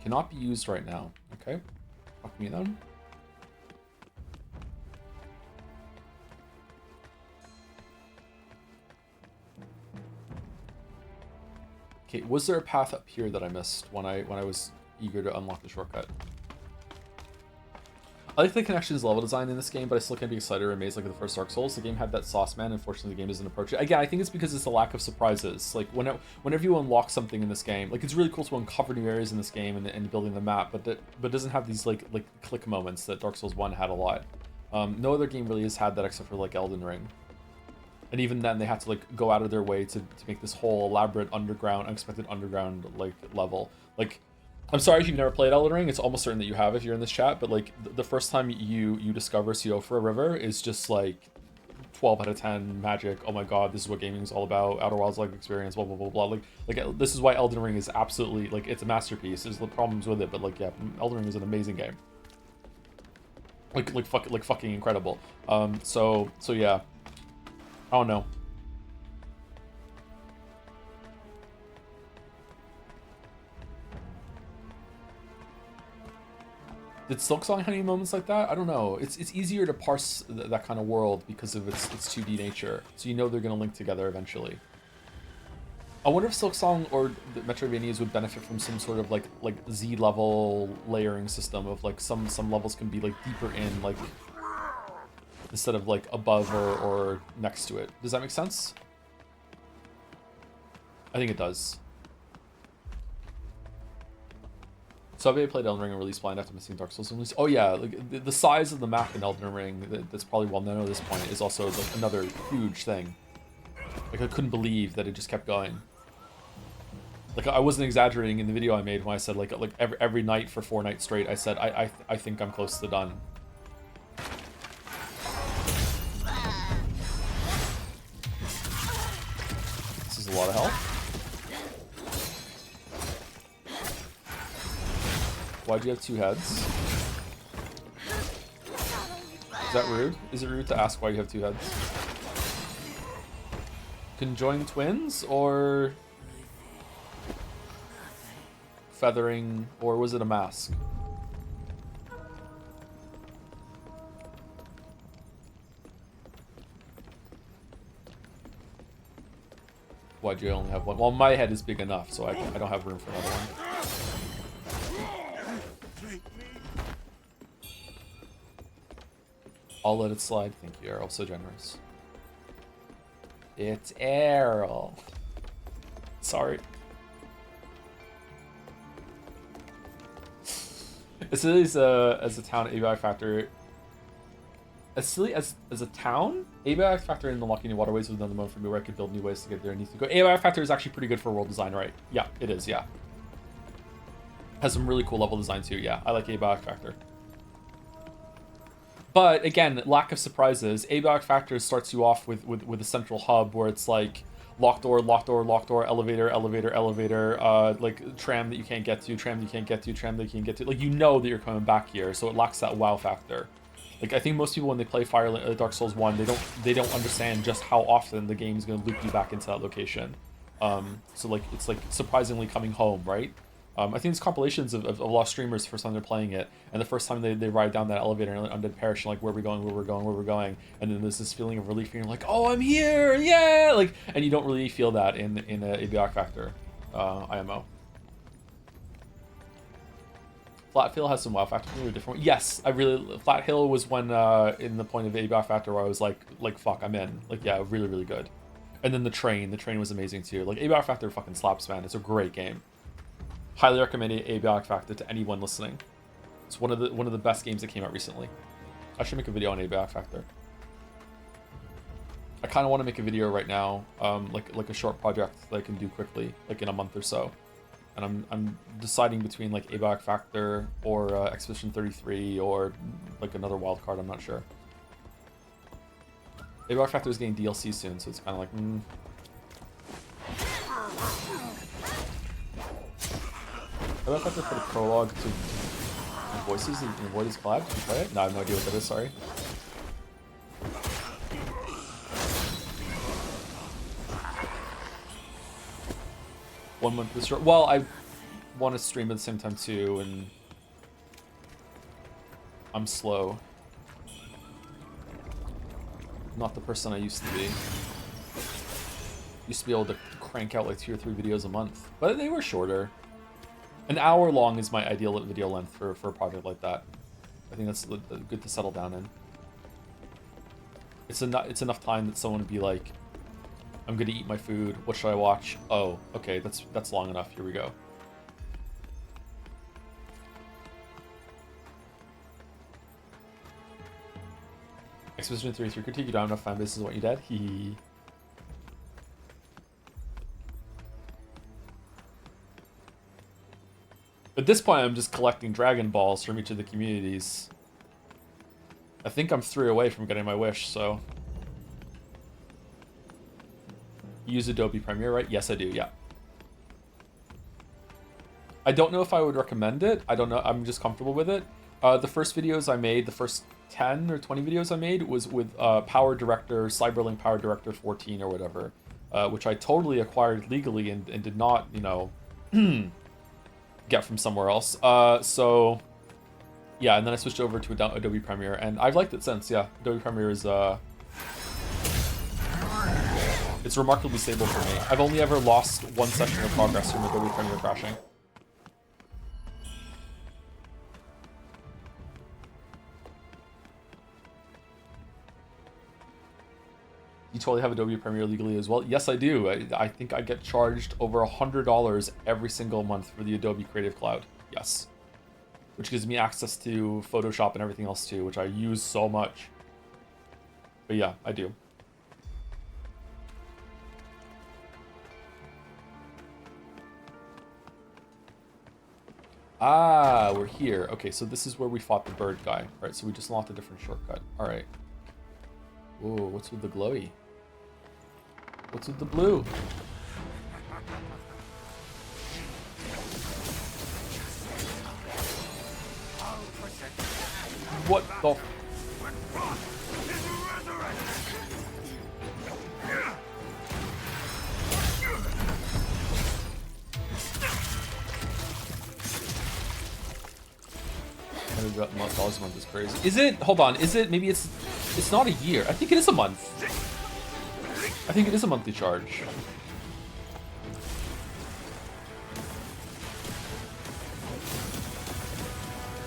Cannot be used right now. Okay. Fuck me then. Okay, was there a path up here that I missed when I was eager to unlock the shortcut? I like the connections level design in this game, but I still can't be excited or amazed like the first Dark Souls. The game had that sauce, man. Unfortunately, the game doesn't approach it. Again, I think it's because it's the lack of surprises. Like, whenever you unlock something in this game, like, it's really cool to uncover new areas in this game and building the map, but it doesn't have these, like click moments that Dark Souls 1 had a lot. No other game really has had that except for, like, Elden Ring. And even then, they had to, like, go out of their way to make this whole elaborate unexpected underground, like, level. Like, I'm sorry if you've never played Elden Ring. It's almost certain that you have if you're in this chat. But like the first time you discover Siofra River is just like 12 out of 10 magic. Oh my god, this is what gaming is all about. Outer Worlds like experience. Blah blah blah blah. Like this is why Elden Ring is absolutely like it's a masterpiece. There's the problems with it, but like yeah, Elden Ring is an amazing game. Like fucking incredible. So yeah, I don't know. Did Silksong have any moments like that? I don't know. It's easier to parse that kind of world because of its 2D nature. So you know they're going to link together eventually. I wonder if Silksong or the Metroidvanias would benefit from some sort of like Z level layering system of like some levels can be like deeper in, like instead of like above or next to it. Does that make sense? I think it does. So I've played Elden Ring and released blind after missing Dark Souls release. Oh yeah, like the size of the map in Elden Ring that's probably well known at this point is also like another huge thing. Like I couldn't believe that it just kept going. Like I wasn't exaggerating in the video I made when I said like every night for 4 nights straight I said I think I'm close to done. This is a lot of health. Why'd you have 2 heads? Is that rude? Is it rude to ask why you have 2 heads? Conjoined twins or feathering, or was it a mask? Why'd you only have 1? Well, my head is big enough, so I don't have room for another one. I'll let it slide. Thank you, Errol. So generous. It's Errol. Sorry. As silly as a town ABI factor. As silly as a town, ABI factor in unlocking new waterways was another mode for me where I could build new ways to get there and need to go. ABI factor is actually pretty good for world design, right? Yeah, it is. Yeah. Has some really cool level design too. Yeah, I like ABI factor. But again, lack of surprises. Abiotic Factor starts you off with a central hub where it's like locked door, locked door, locked door, elevator, elevator, elevator, like tram that you can't get to, tram that you can't get to, tram that you can't get to. Like you know that you're coming back here, so it lacks that wow factor. Like I think most people when they play Dark Souls 1, they don't understand just how often the game is going to loop you back into that location. So like it's like surprisingly coming home, right? I think there's compilations of a lot of streamers the first time they're playing it, and the first time they ride down that elevator and Undead Parish, and like where we're going, where we're going, where we're going, and then there's this feeling of relief, and you're like, oh, I'm here, yeah, like, and you don't really feel that in a Abiotic Factor IMO. Flat Hill has some wow factor for me, a different one. Yes, I really Flat Hill was when in the point of Abiotic Factor where I was like fuck, I'm in, like yeah, really really good. And then the train was amazing too. Like Abiotic Factor fucking slaps, man. It's a great game. Highly recommend Abiotic Factor to anyone listening. It's one of the best games that came out recently. I should make a video on Abiotic Factor. I kind of want to make a video right now, like a short project that I can do quickly, like in a month or so. And I'm deciding between like Abiotic Factor or Expedition 33 or like another wild card. I'm not sure. Abiotic Factor is getting DLC soon, so it's kind of like. How about if I put a prologue to voices and avoid his collab? Did you play it? No, I have no idea what that is, sorry. One month this short. Well, I want to stream at the same time too, and I'm slow. Not the person I used to be. Used to be able to crank out like 2 or 3 videos a month, but they were shorter. An hour long is my ideal video length for a project like that. I think that's good to settle down in. It's enough time that someone would be like, I'm gonna eat my food, what should I watch? Oh, okay, that's long enough, here we go. Expedition 33 critique, you don't have enough fan base is what you did? Hee. At this point, I'm just collecting Dragon Balls from each of the communities. I think I'm 3 away from getting my wish, so... You use Adobe Premiere, right? Yes, I do, yeah. I don't know if I would recommend it. I don't know, I'm just comfortable with it. The first videos I made, the first 10 or 20 videos I made was with Power Director, Cyberlink Power Director 14 or whatever. Which I totally acquired legally and did not, you know... get from somewhere else. So Yeah, and then I switched over to Adobe Premiere, and I've liked it since. Yeah, Adobe Premiere is it's remarkably stable for me. I've only ever lost one session of progress from Adobe Premiere crashing. You totally have Adobe Premiere legally as well? Yes, I do. I think I get charged over $100 every single month for the Adobe Creative Cloud. Yes. Which gives me access to Photoshop and everything else too, which I use so much. But yeah, I do. Ah, we're here. Okay, so this is where we fought the bird guy. Right, so we just unlocked a different shortcut. Alright. Whoa, what's with the glowy? What's with the blue? What the... $100 a month is crazy. Is it? Hold on. Is it? Maybe it's not a year. I think it is a month. I think it is a monthly charge.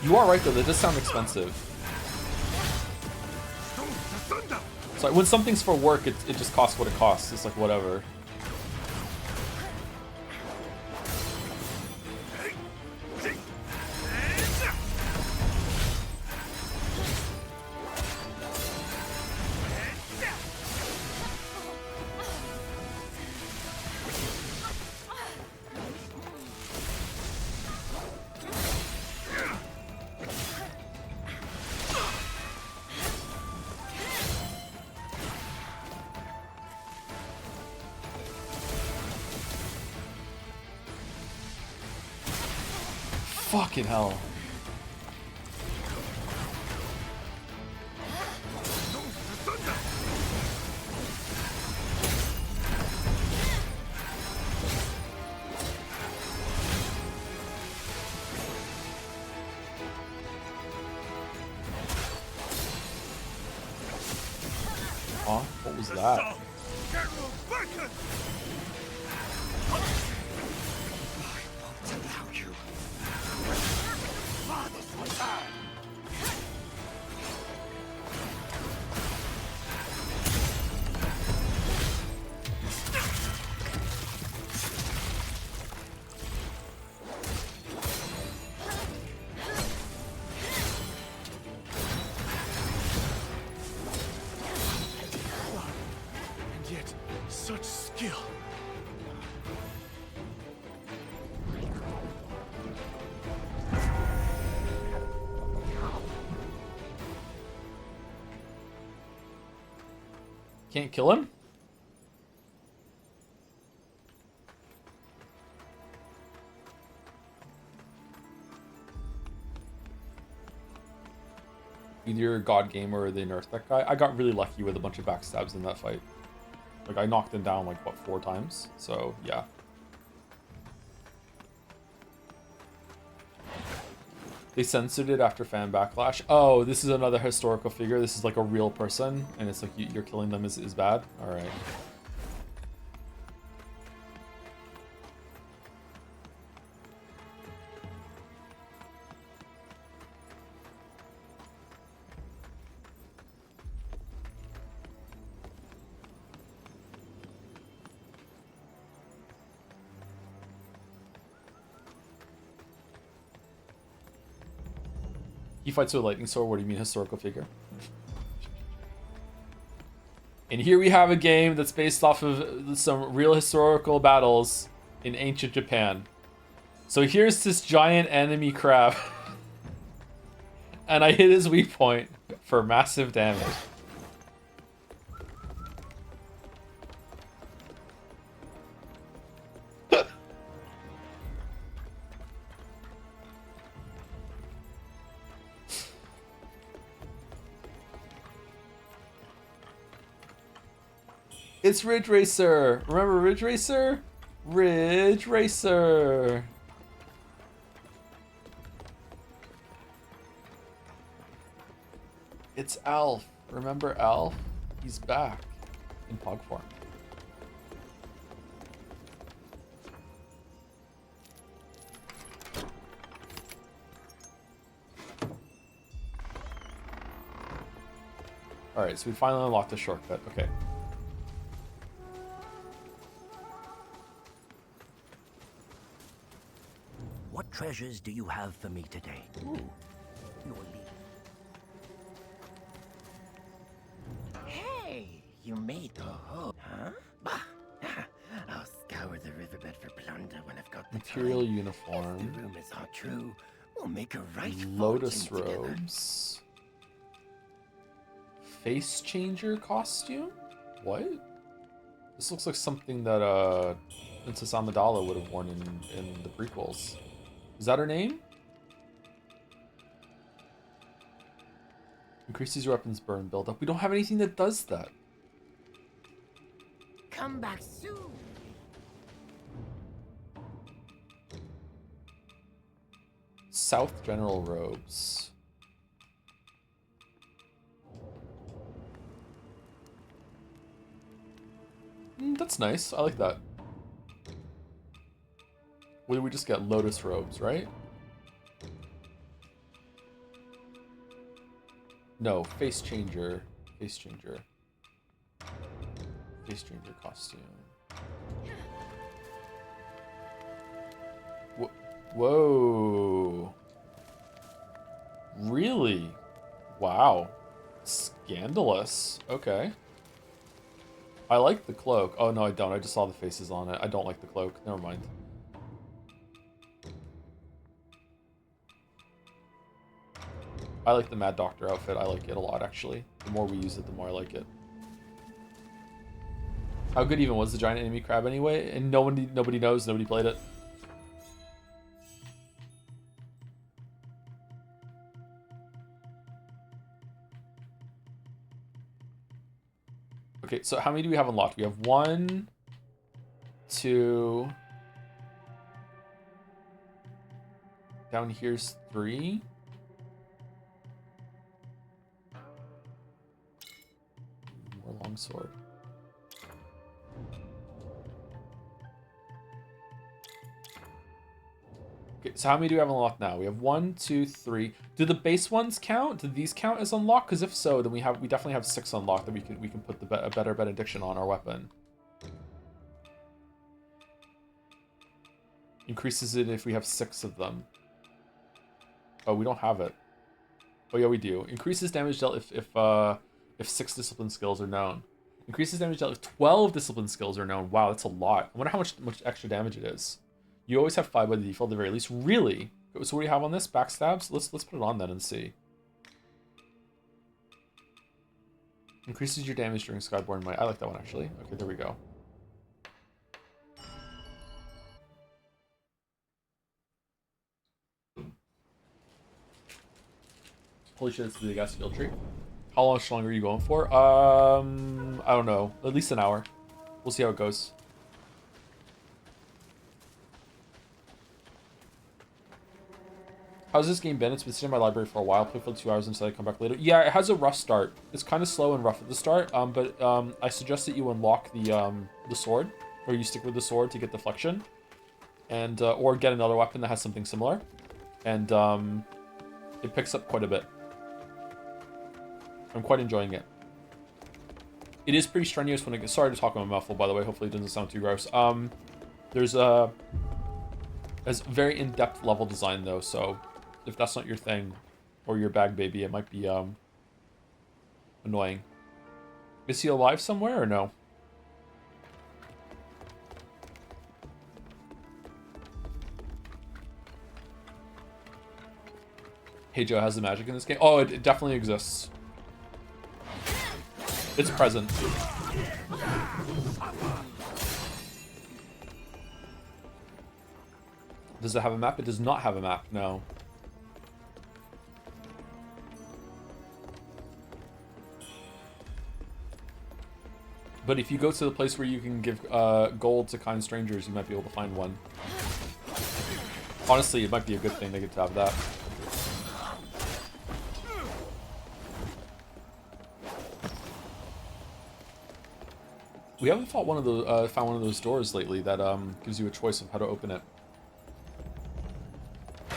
You are right though. That does sound expensive. So when something's for work, it just costs what it costs. It's like whatever. Fucking hell. Huh? What was that? Can't kill him? Either God Gamer or they nerfed that guy. I got really lucky with a bunch of backstabs in that fight. Like, I knocked him down, like, what, 4 times? So, yeah. They censored it after fan backlash. Oh, this is another historical figure. This is like a real person, and it's like you're killing them is bad? Alright. He fights with a lightning sword. What do you mean historical figure? And here we have a game that's based off of some real historical battles in ancient Japan. So here's this giant enemy crab. And I hit his weak point for massive damage. It's Ridge Racer. Remember Ridge Racer? Ridge Racer. It's Alf. Remember Alf? He's back in Pog form. Alright, so we finally unlocked the shortcut. Okay. What treasures do you have for me today? Ooh, your Hey, you made huh? Bah. I'll scour the riverbed for plunder when I've got the Imperial time. uniform. If the rumors are true, we'll make a right Lotus fortune together. robes. Face changer costume? What? This looks like something that Princess Amidala would have worn in the prequels. Is that her name? Increases your weapon's burn buildup. We don't have anything that does that. Come back soon. South General robes. That's nice. I like that. What did we just get? Lotus robes, right? No, face changer. Face changer. Face changer costume. Whoa. Really? Wow. Scandalous. Okay. I like the cloak. Oh, no, I don't. I just saw the faces on it. I don't like the cloak. Never mind. I like the Mad Doctor outfit. I like it a lot, actually. The more we use it, the more I like it. How good even was the giant enemy crab anyway? And nobody knows. Nobody played it. Okay, so how many do we have unlocked? We have 1, 2. Down here's 3. More longsword. Okay, so how many do we have unlocked now? We have 1, 2, 3. Do the base ones count? Do these count as unlocked? Because if so, then we definitely have 6 unlocked that we can put a better benediction on our weapon. Increases it if we have 6 of them. Oh, we don't have it. Oh yeah, we do. Increases damage dealt if 6 discipline skills are known. Increases damage dealt if 12 discipline skills are known. Wow, that's a lot. I wonder how much extra damage it is. You always have 5 by the default at the very least. Really? So what do you have on this? Backstabs? Let's put it on then and see. Increases your damage during Skyborn Might. I like that one actually. Okay, there we go. Holy shit, it's the big ass skill tree. How much longer are you going for? I don't know. At least an hour. We'll see how it goes. How's this game been? It's been sitting in my library for a while. Play for 2 hours until I come back later. Yeah, it has a rough start. It's kind of slow and rough at the start. But I suggest that you unlock the sword, or you stick with the sword to get deflection, and or get another weapon that has something similar, and it picks up quite a bit. I'm quite enjoying it. It is pretty strenuous when it gets... Sorry to talk in my mouthful, by the way. Hopefully it doesn't sound too gross. There's a very in-depth level design though, so if that's not your thing or your bag baby, it might be annoying. Is he alive somewhere or no? Hey Joe, has the magic in this game? Oh, it definitely exists. It's present. Does it have a map? It does not have a map, no. But if you go to the place where you can give gold to kind strangers, you might be able to find one. Honestly, it might be a good thing they get to have that. We haven't fought one of those, found one of those doors lately that gives you a choice of how to open it.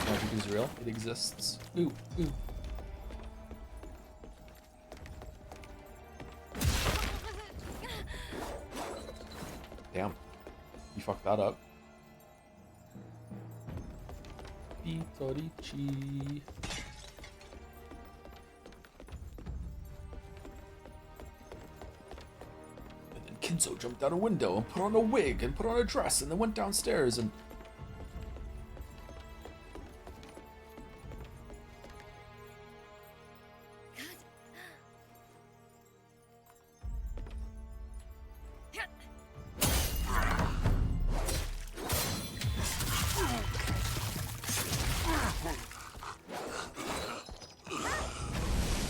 Magic is real. It exists. Ooh, ooh. Damn. You fucked that up. Vitorici. And then Kinzo jumped out a window and put on a wig and put on a dress and then went downstairs and...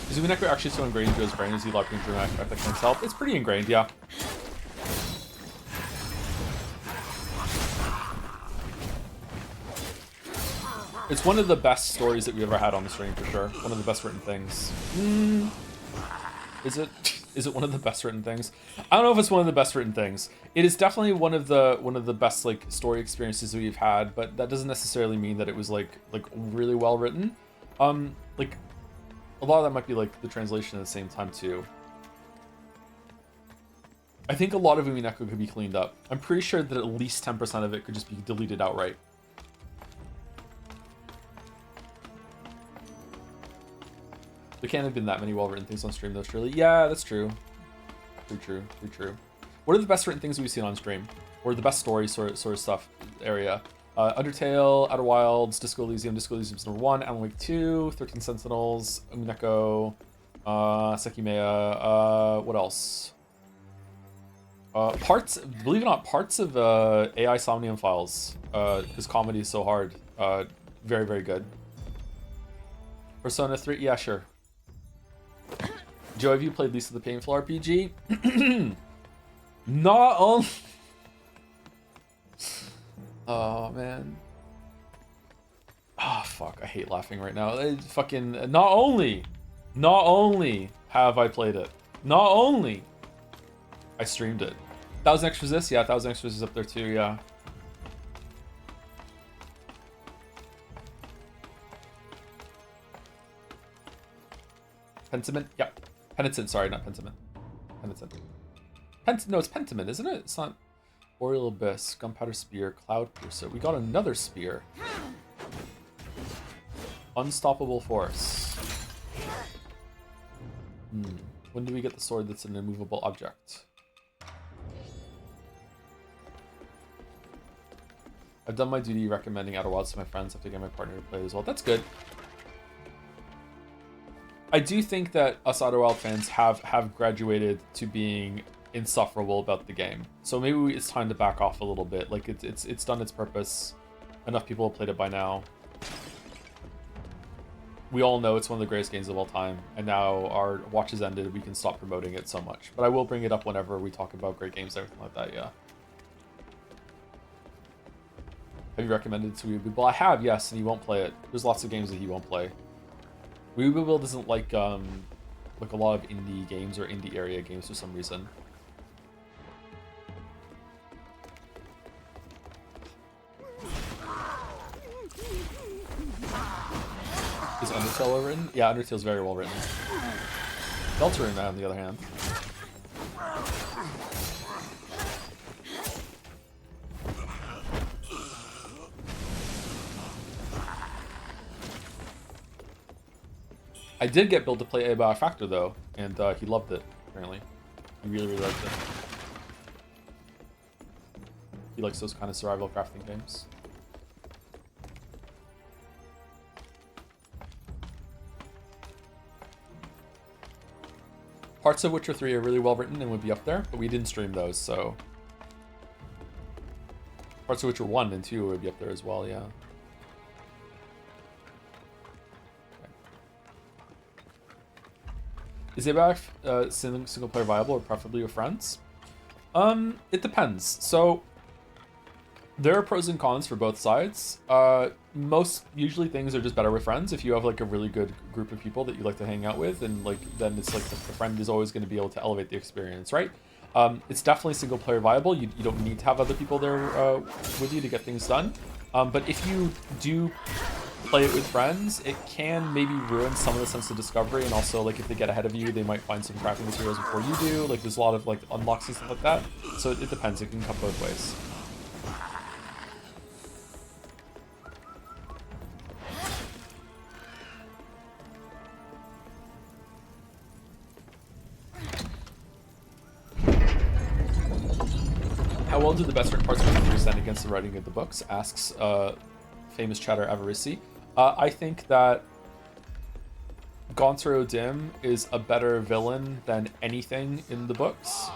Is Umineko actually so ingrained into his brain as he loved dream affecting himself? It's pretty ingrained, yeah. It's one of the best stories that we ever had on the stream for sure. One of the best written things. Is it? Is it one of the best written things? I don't know if it's one of the best written things. It is definitely one of the best like story experiences that we've had, but that doesn't necessarily mean that it was like really well written. Like a lot of that might be like the translation at the same time too. I think a lot of Umineko could be cleaned up. I'm pretty sure that at least 10% of it could just be deleted outright. There can't have been that many well-written things on stream though, surely. Yeah, that's true. Pretty true, pretty true. What are the best written things we've seen on stream? Or the best story sort of stuff area? Undertale, Outer Wilds, Disco Elysium's number 1, Alan Wake 2, 13 Sentinels, Umineko, Sekimea, what else? Believe it or not, parts of AI Somnium Files, because comedy is so hard. Very, very good. Persona 3, yeah, sure. Joe, have you played Lisa the Painful RPG? Not only... Oh, man. Oh, fuck. I hate laughing right now. Fucking... Not only have I played it. Not only... I streamed it. 1000 Extras this? Yeah, 1000 Extras is up there too, yeah. Pentiment? Yep. Penitent, sorry, not Pentiment. Penitent. No, it's Pentiment, isn't it? It's not... Boreal Abyss, Gunpowder Spear, Cloud Piercer. We got another spear. Unstoppable Force. When do we get the sword that's an immovable object? I've done my duty recommending Outer Wilds to my friends. I have to get my partner to play as well. That's good. I do think that us Outer Wild fans have graduated to being insufferable about the game. So maybe it's time to back off a little bit. Like it's done its purpose. Enough people have played it by now. We all know it's one of the greatest games of all time, and now our watch has ended. We can stop promoting it so much. But I will bring it up whenever we talk about great games and everything like that. Yeah. Have you recommended it to Weeble? I have, yes, and he won't play it. There's lots of games that he won't play. Weeble doesn't like a lot of indie games or indie area games for some reason. Is Undertale well written? Yeah, Undertale's very well written. Deltarune, on the other hand. I did get Bill to play A Factor though, and he loved it, apparently. He really, really liked it. He likes those kind of survival crafting games. Parts of Witcher 3 are really well written and would be up there, but we didn't stream those, so... Parts of Witcher 1 and 2 would be up there as well, yeah. Is ABAF single player viable or preferably with friends? It depends. So there are pros and cons for both sides. Usually things are just better with friends. If you have like a really good group of people that you like to hang out with, and like then it's like the friend is always going to be able to elevate the experience, right? It's definitely single player viable. You don't need to have other people there with you to get things done. But if you do play it with friends, it can maybe ruin some of the sense of discovery, and also like if they get ahead of you, they might find some crafting materials before you do. Like there's a lot of like unlocks and stuff like that. So it depends. It can come both ways. How well do the best parts of the 3 stand against the writing of the books? Asks famous chatter Avarisi. I think that Gonter Dim is a better villain than anything in the books.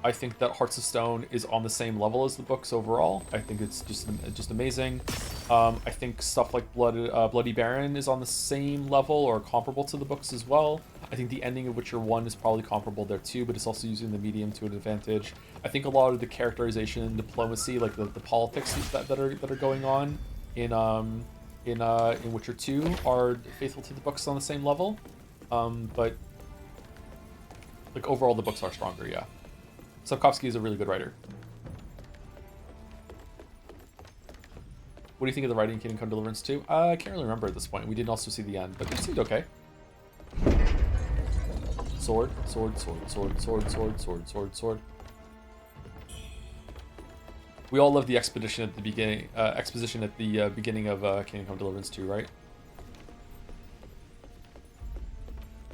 I think that Hearts of Stone is on the same level as the books overall. I think it's just amazing. I think stuff like Bloody Baron is on the same level or comparable to the books as well. I think the ending of Witcher 1 is probably comparable there too, but it's also using the medium to an advantage. I think a lot of the characterization and diplomacy, like the politics that are going on in Witcher 2 are faithful to the books on the same level. But like overall the books are stronger, yeah. Sapkowski is a really good writer. What do you think of the writing in Kingdom Come Deliverance 2? I can't really remember at this point. We didn't also see the end, but it seemed okay. Sword, sword, sword, sword, sword, sword, sword, sword, sword. We all love the exposition at the beginning of Kingdom Come Deliverance 2, right?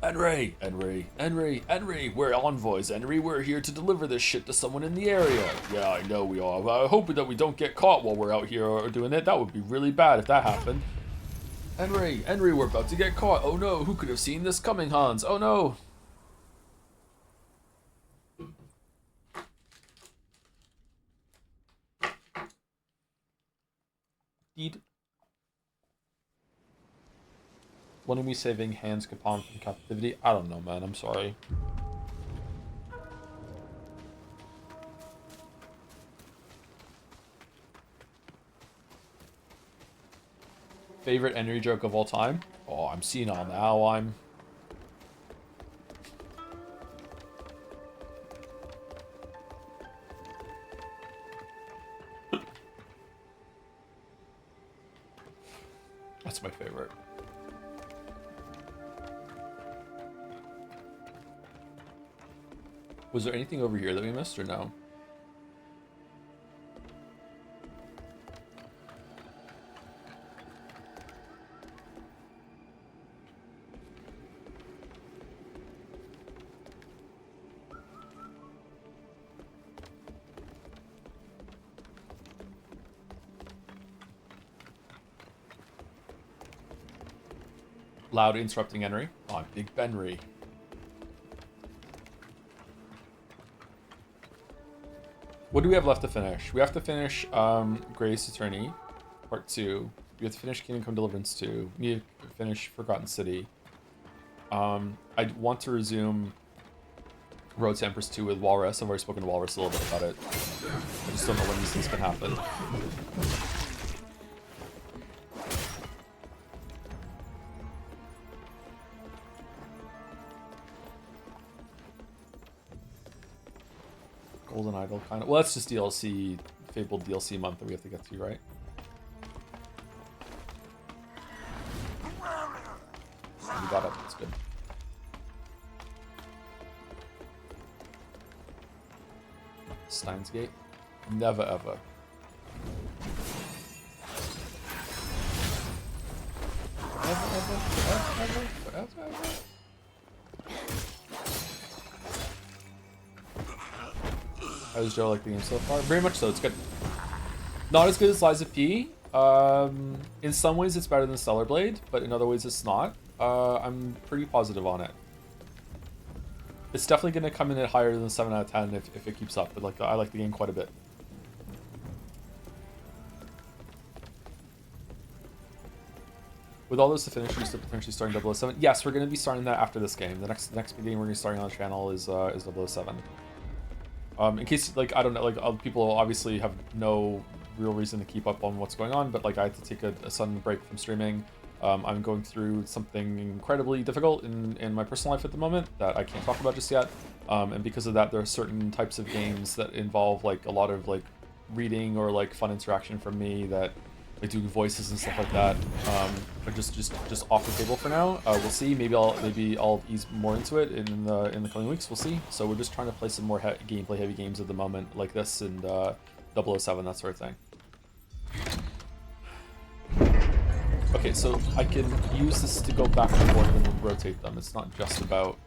Enry, we're envoys, Enry. We're here to deliver this shit to someone in the area. Yeah, I know we are. I hope that we don't get caught while we're out here doing it. That would be really bad if that happened. Enry, we're about to get caught. Oh no, who could have seen this coming, Hans? Oh no. Indeed. When are we saving Hans Capon from captivity? I don't know, man. I'm sorry. Favorite Henry joke of all time? Oh, I'm senile now. I'm... That's my favorite. Was there anything over here that we missed or no? Loud interrupting Henry. Oh, I'm Big Benry. What do we have left to finish? We have to finish Grace Attorney, Part 2. We have to finish Kingdom Come Deliverance 2. We need to finish Forgotten City. I want to resume Road to Empress 2 with Walrus. I've already spoken to Walrus a little bit about it. I just don't know when these things can happen. Golden Idol, kind of. Well, that's just DLC, Fabled DLC month that we have to get to, right? We got it. That's good. Steins Gate? Never ever. Forever. How does Joe like the game so far? Very much so, it's good. Not as good as Lies of P. In some ways it's better than Stellar Blade, but in other ways it's not. I'm pretty positive on it. It's definitely going to come in at higher than 7 out of 10 if it keeps up, but like I like the game quite a bit. With all those to finish, we're still potentially starting 007. Yes, we're going to be starting that after this game. The next game we're going to be starting on the channel is 007. In case, like, I don't know, like, people obviously have no real reason to keep up on what's going on, but, like, I had to take a sudden break from streaming I'm going through something incredibly difficult in my personal life at the moment that I can't talk about just yet. And because of that, there are certain types of games that involve like a lot of like reading or like fun interaction from me that like doing voices and stuff like that are just off the table for now. We'll see. Maybe I'll ease more into it in the coming weeks. We'll see. So we're just trying to play some more gameplay heavy games at the moment, like this and 007, that sort of thing. Okay, so I can use this to go back and forth and rotate them. It's not just about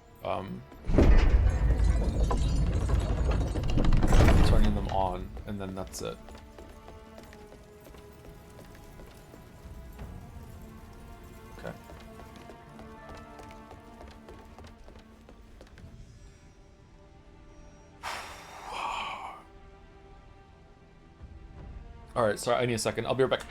turning them on, and then that's it. Okay. Alright, sorry, I need a second. I'll be right back.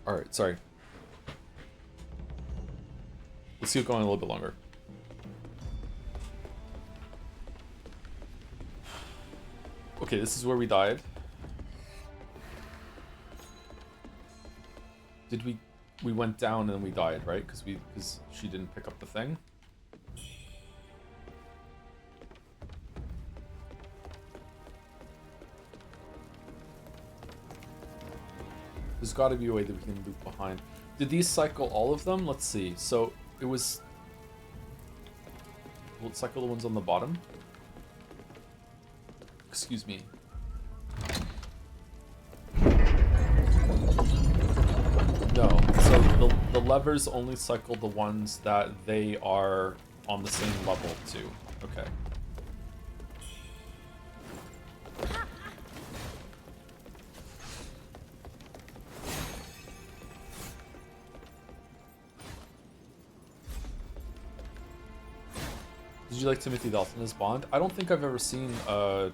Alright, sorry. Let's keep going a little bit longer. Okay, this is where we died. Did we went down and then we died, right? Because she didn't pick up the thing. There's got to be a way that we can loop behind. Did these cycle all of them? Let's see. So it was... Will it cycle the ones on the bottom? Excuse me. No. So the levers only cycle the ones that they are on the same level to. Okay. Did you like Timothy Dalton as Bond? I don't think I've ever seen, I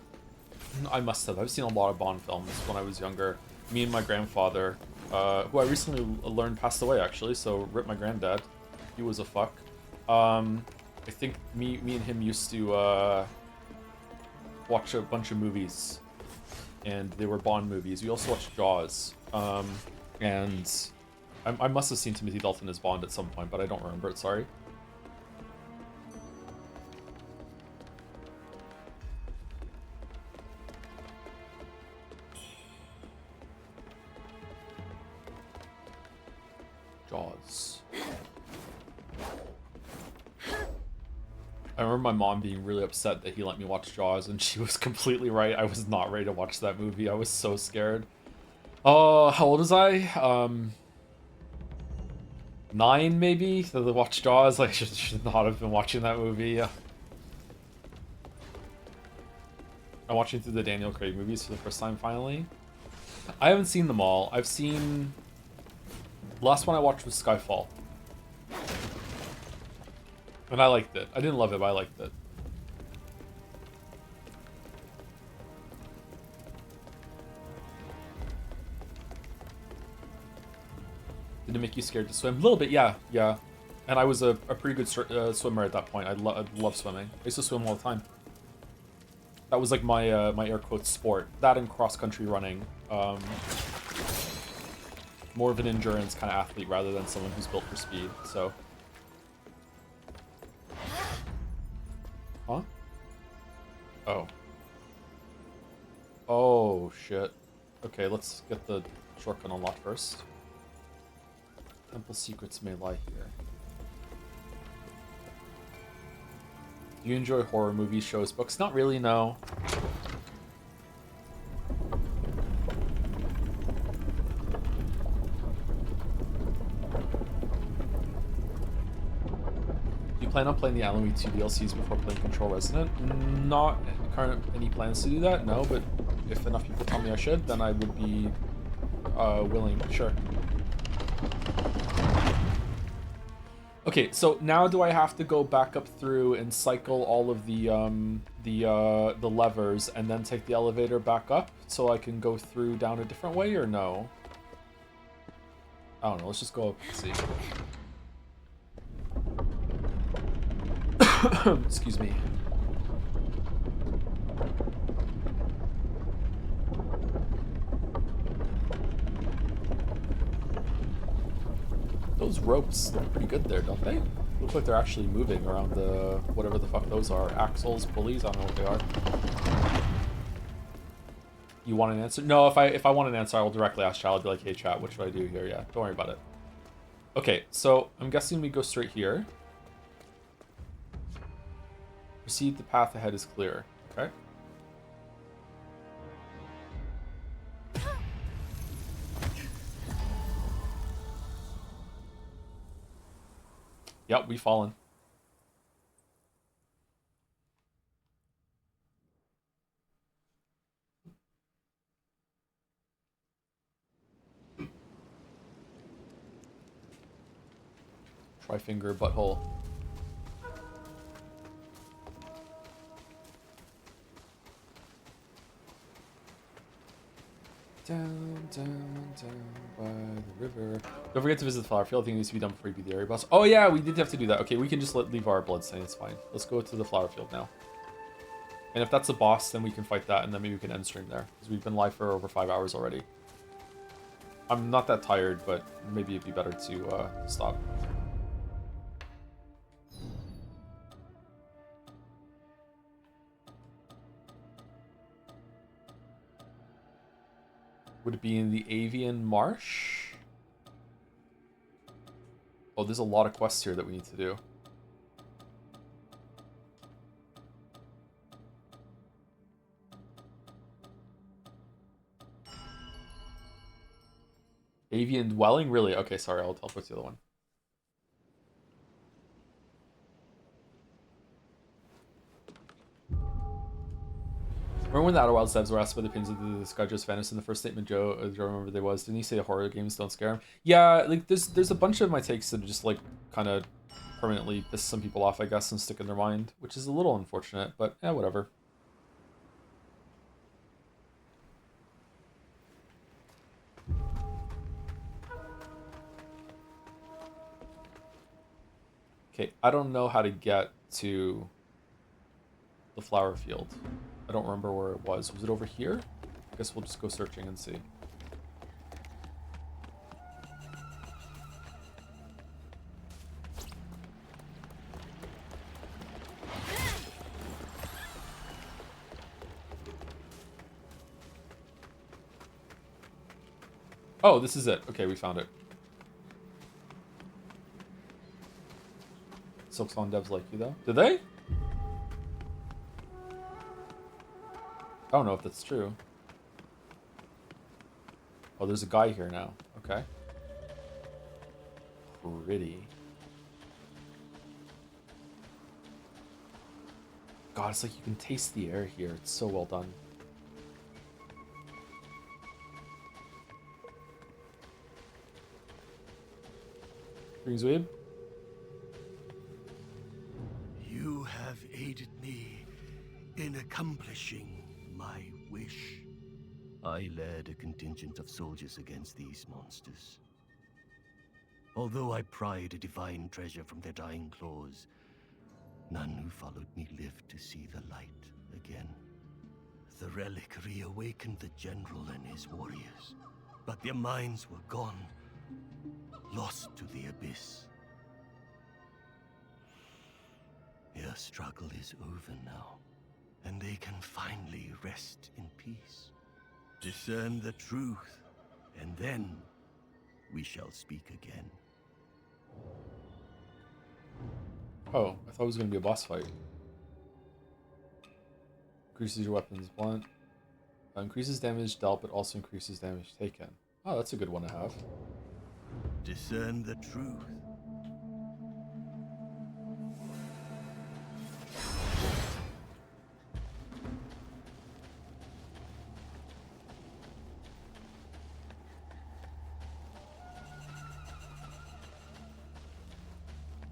must have. I've seen a lot of Bond films when I was younger. Me and my grandfather, who I recently learned passed away, actually, so rip my granddad. He was a fuck. I think me and him used to watch a bunch of movies, and they were Bond movies. We also watched Jaws, and I must have seen Timothy Dalton as Bond at some point, but I don't remember it, sorry. Jaws. I remember my mom being really upset that he let me watch Jaws, and she was completely right. I was not ready to watch that movie. I was so scared. Oh, how old was I? 9 maybe? So to watch Jaws, like, should not have been watching that movie. I'm watching through the Daniel Craig movies for the first time finally. I haven't seen them all. I've seen... The last one I watched was Skyfall. And I liked it. I didn't love it, but I liked it. Did it make you scared to swim? A little bit, yeah, yeah. And I was a pretty good swimmer at that point. I love swimming. I used to swim all the time. That was like my my air quotes sport. That and cross country running. More of an endurance kind of athlete rather than someone who's built for speed. So. Huh? Oh. Oh shit. Okay, let's get the shortcut unlocked first. Temple secrets may lie here. Do you enjoy horror movies, shows, books? Not really, no. Do you plan on playing the Alan Wake 2 DLCs before playing Control Resident? Not current any plans to do that, no, but if enough people tell me I should, then I would be willing, sure. Okay, so now do I have to go back up through and cycle all of the levers and then take the elevator back up so I can go through down a different way, or no? I don't know, let's just go up and see. Excuse me. Those ropes look pretty good there, don't they? Look like they're actually moving around the... whatever the fuck those are. Axles, pulleys, I don't know what they are. You want an answer? No, if I want an answer, I will directly ask chat. I'll be like, hey chat, what should I do here? Yeah, don't worry about it. Okay, so I'm guessing we go straight here. Proceed, the path ahead is clear. Okay. Yep, we've fallen. Tri-finger butthole. Down by the river. Don't forget to visit the flower field. I think it needs to be done before you beat the area boss. Oh yeah, we did have to do that. Okay, we can just leave our bloodstain. It's fine. Let's go to the flower field now. And if that's the boss, then we can fight that, and then maybe we can end stream there. Because we've been live for over 5 hours already. I'm not that tired, but maybe it'd be better to stop. Would it be in the Avian Marsh? Oh, there's a lot of quests here that we need to do. Avian Dwelling? Really? Okay, sorry, I'll teleport to the other one. Remember when the Outer Wilds devs were asked by the pins of the Skyjo's Fantasy in the first statement, Joe? Do you remember there was? Didn't he say horror games don't scare him? Yeah, like there's a bunch of my takes that just like kind of permanently piss some people off, I guess, and stick in their mind, which is a little unfortunate, but yeah, whatever. Okay, I don't know how to get to the flower field. I don't remember where it was. Was it over here? I guess we'll just go searching and see. Oh, this is it. Okay, we found it. Silksong devs like you though. Did they? I don't know if that's true. Oh, there's a guy here now. Okay. Pretty. God, it's like you can taste the air here. It's so well done. Greens Weeb? You have aided me in accomplishing my wish. I led a contingent of soldiers against these monsters. Although I pried a divine treasure from their dying claws, none who followed me lived to see the light again. The relic reawakened the general and his warriors, but their minds were gone, lost to the abyss. Their struggle is over now, and they can finally rest in peace. Discern the truth, and then we shall speak again. Oh, I thought it was going to be a boss fight. Increases your weapon's blunt. Increases damage dealt, but also increases damage taken. Oh, that's a good one to have. Discern the truth.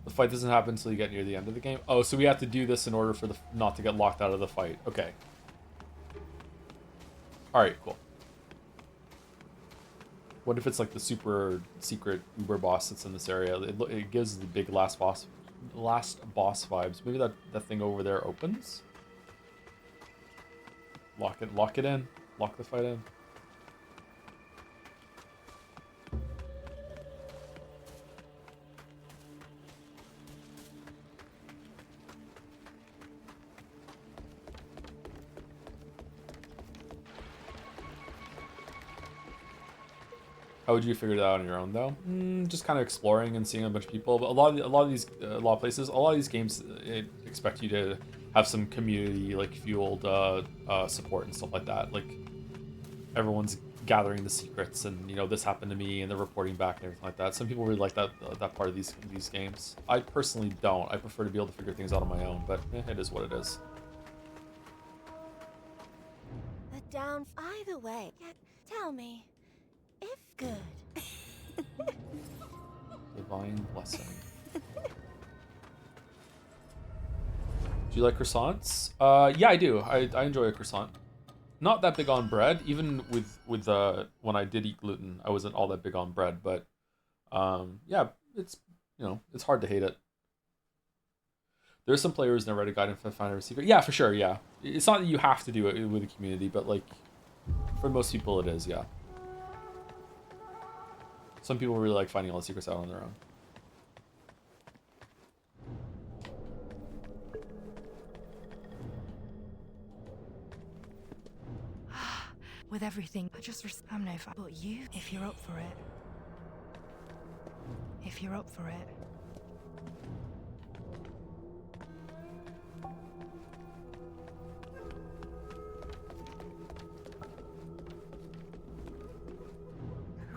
The fight doesn't happen until you get near the end of the game. Oh, so we have to do this in order for the not to get locked out of the fight. Okay. Alright, cool. What if it's like the super secret uber boss that's in this area? It gives the big last boss vibes. Maybe that thing over there opens? Lock it in. Lock the fight in. How would you figure it out on your own though? Just kind of exploring and seeing a bunch of people. But a lot of these games expect you to have some community like fueled support and stuff like that. Like everyone's gathering the secrets, and you know this happened to me, and they're reporting back and everything like that. Some people really like that part of these games. I personally don't. I prefer to be able to figure things out on my own. But it is what it is. The down. Either way, tell me. If good. Divine blessing. Do you like croissants? Yeah, I do. I enjoy a croissant. Not that big on bread. Even with when I did eat gluten, I wasn't all that big on bread. But yeah, it's it's hard to hate it. There's some players in the Reddit guide and find every secret. Yeah, for sure. Yeah, it's not that you have to do it with a community, but like for most people, it is. Yeah. Some people really like finding all the secrets out on their own. With everything, I'm no fun. But you, if you're up for it. If you're up for it.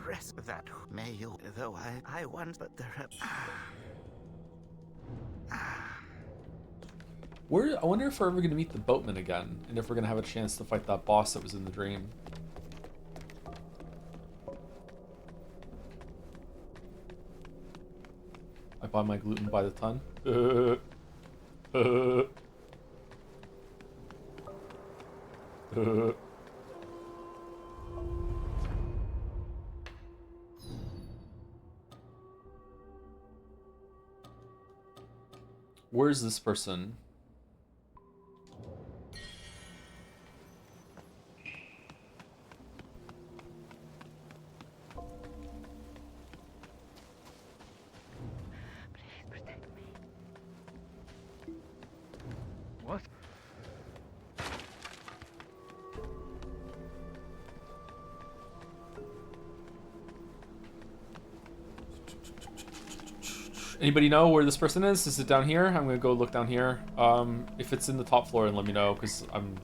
Rest of that may you, though I want, but there I wonder if we're ever going to meet the boatman again, and if we're going to have a chance to fight that boss that was in the dream. I buy my gluten by the ton. Where's this person? What? Anybody know where this person is? Is it down here? I'm gonna go look down here. If it's in the top floor, and let me know, because I'm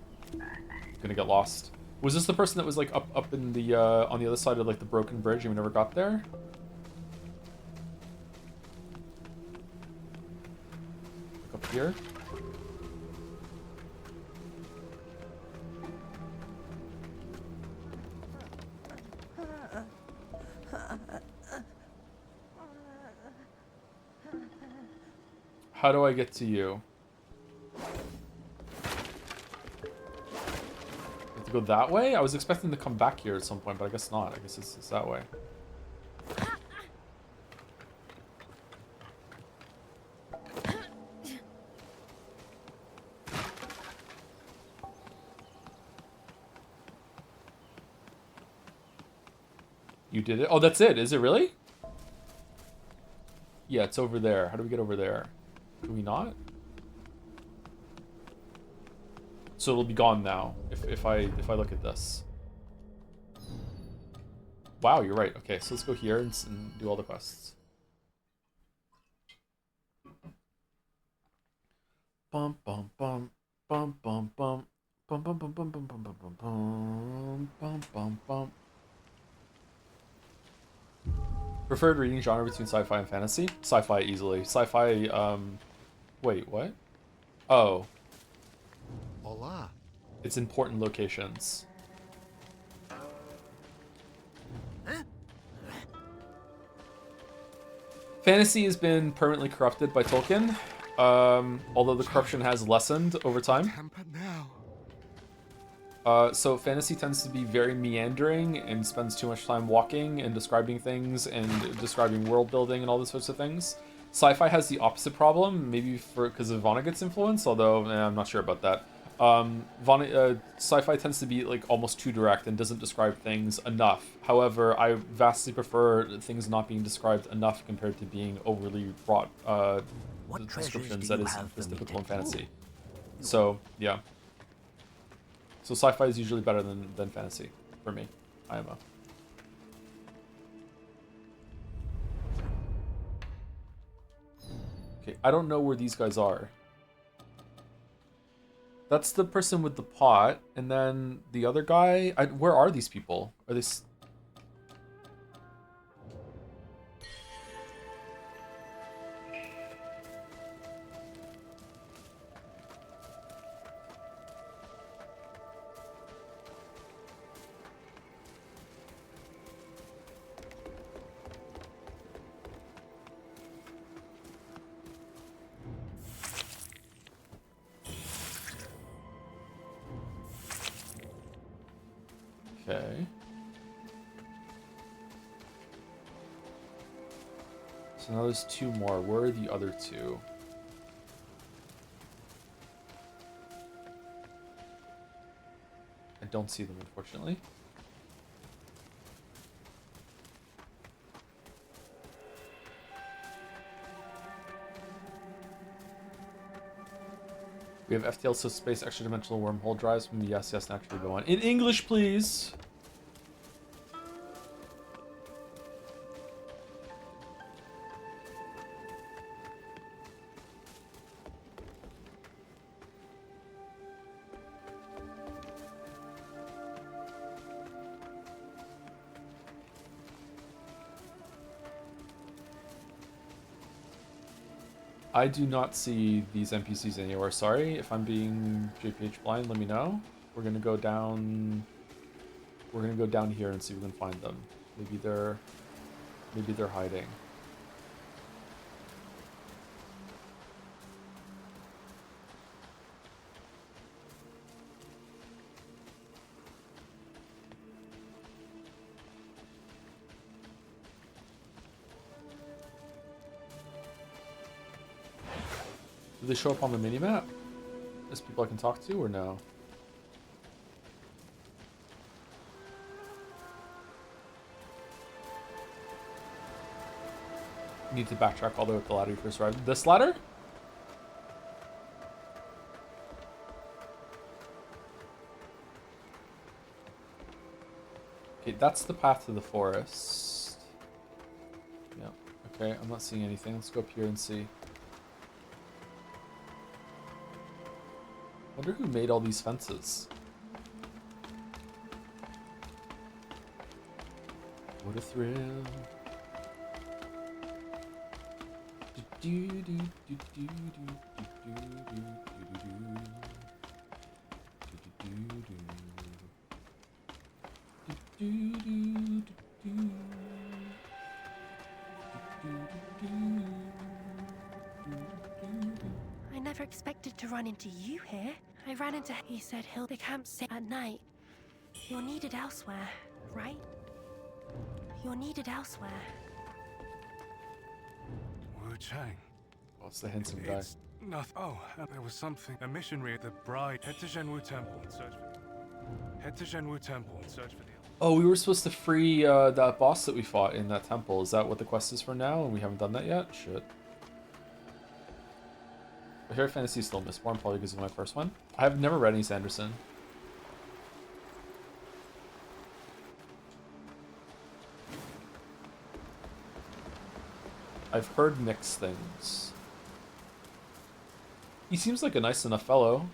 gonna get lost. Was this the person that was like up in the on the other side of like the broken bridge and we never got there? Like up here? How do I get to you? Have to go that way? I was expecting to come back here at some point, but I guess not. I guess it's that way. You did it? Oh, that's it. Is it really? Yeah, it's over there. How do we get over there? Can we not? So it'll be gone now if I look at this. Wow, you're right. Okay, so let's go here and do all the quests. Bum bum bum bum bum bum bum bum bum bum bum bum bum bum bum bum bum. Preferred reading genre between sci-fi and fantasy? Sci-fi easily. Sci-fi, wait, what? Oh. Hola. It's important locations. Fantasy has been permanently corrupted by Tolkien, although the corruption has lessened over time. So fantasy tends to be very meandering and spends too much time walking and describing things and describing world building and all those sorts of things. Sci-fi has the opposite problem, maybe because of Vonnegut's influence, although I'm not sure about that. Sci-fi tends to be like almost too direct and doesn't describe things enough. However, I vastly prefer things not being described enough compared to being overly broad descriptions that is typical in fantasy. So yeah. So sci-fi is usually better than fantasy for me. IMO. Okay, I don't know where these guys are. That's the person with the pot, and then the other guy. Where are these people? Are they? Okay. So now there's two more. Where are the other two? I don't see them, unfortunately. We have FTL, so space extra dimensional wormhole drives from the yes, naturally go on. In English, please! I do not see these NPCs anywhere. Sorry if I'm being JPH blind. Let me know. We're gonna go down. We're gonna go down here and see if we can find them. Maybe they're hiding. Do they show up on the minimap? As people I can talk to, or no? You need to backtrack all the way up the ladder you first arrived. This ladder? Okay, that's the path to the forest. Yeah, Okay, I'm not seeing anything. Let's go up here and see. Wonder who made all these fences. What a thrill. I never expected to run into you here. I ran into... He said he'll be camp safe at night. You're needed elsewhere, right? You're needed elsewhere. Wuchang. What's the handsome guy? It's nothing. Oh, there was something. A missionary at the bride. Head to Zhenwu Temple and search for... Head to Zhenwu Temple and search for the... Oh, we were supposed to free that boss that we fought in that temple. Is that what the quest is for now? And we haven't done that yet? Shit. But Harry Fantasy still missed one, probably because of my first one. I've never read any Sanderson. I've heard mixed things. He seems like a nice enough fellow.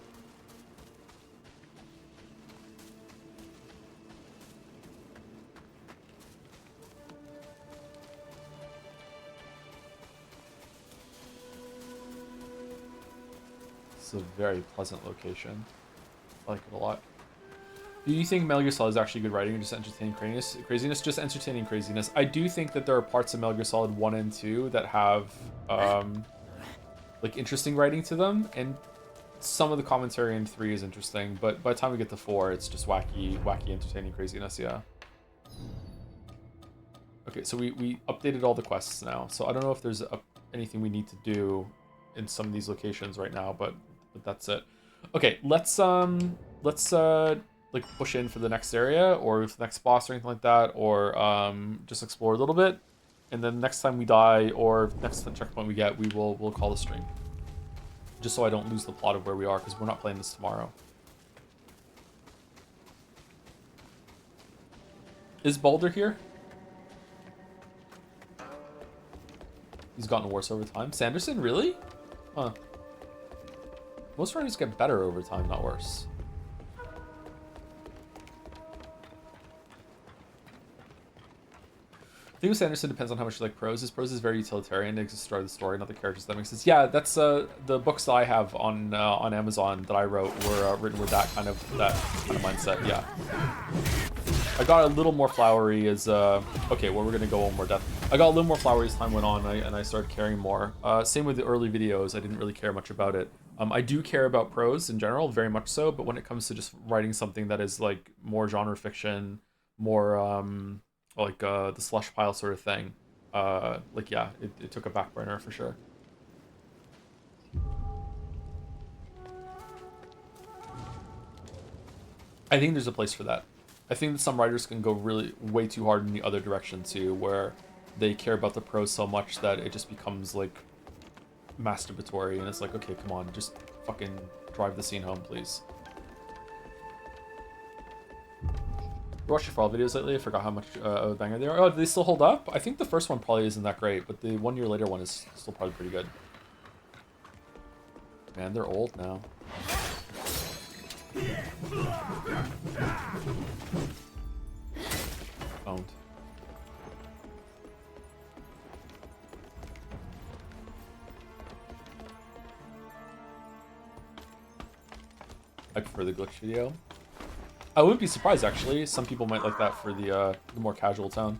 It's a very pleasant location. I like it a lot. Do you think Metal Gear Solid is actually good writing or just entertaining craziness? Just entertaining craziness. I do think that there are parts of Metal Gear Solid 1 and 2 that have like interesting writing to them, and some of the commentary in 3 is interesting, but by the time we get to 4, it's just wacky entertaining craziness, yeah. Okay, so we updated all the quests now, so I don't know if there's anything we need to do in some of these locations right now, but that's it. Okay, let's like push in for the next area or the next boss or anything like that, or just explore a little bit, and then next time we die or next checkpoint we get, we'll call the stream, just so I don't lose the plot of where we are, because we're not playing this tomorrow. Is Baldur here? He's gotten worse over time. Sanderson, really? Huh. Most writers get better over time, not worse. I think with Sanderson depends on how much you like prose. His prose is very utilitarian. It exists to drive the story, not the characters. That makes sense. Yeah, that's the books that I have on Amazon that I wrote were written with that kind of mindset. Yeah. I got a little more flowery as okay. Well, we're gonna go one more depth. I got a little more flowery as time went on, and I started caring more. Same with the early videos. I didn't really care much about it. I do care about prose in general, very much so. But when it comes to just writing something that is like more genre fiction, more like the slush pile sort of thing, like yeah, it took a back burner for sure. I think there's a place for that. I think that some writers can go really way too hard in the other direction too, where they care about the prose so much that it just becomes like masturbatory, and it's like, okay, come on, just fucking drive the scene home, please. You watched your fall videos lately? I forgot how much of a banger they are. Oh, do they still hold up? I think the first one probably isn't that great, but the 1 year later one is still probably pretty good. Man, they're old now. Owned. I prefer the glitch video. I wouldn't be surprised, actually. Some people might like that for the more casual tone.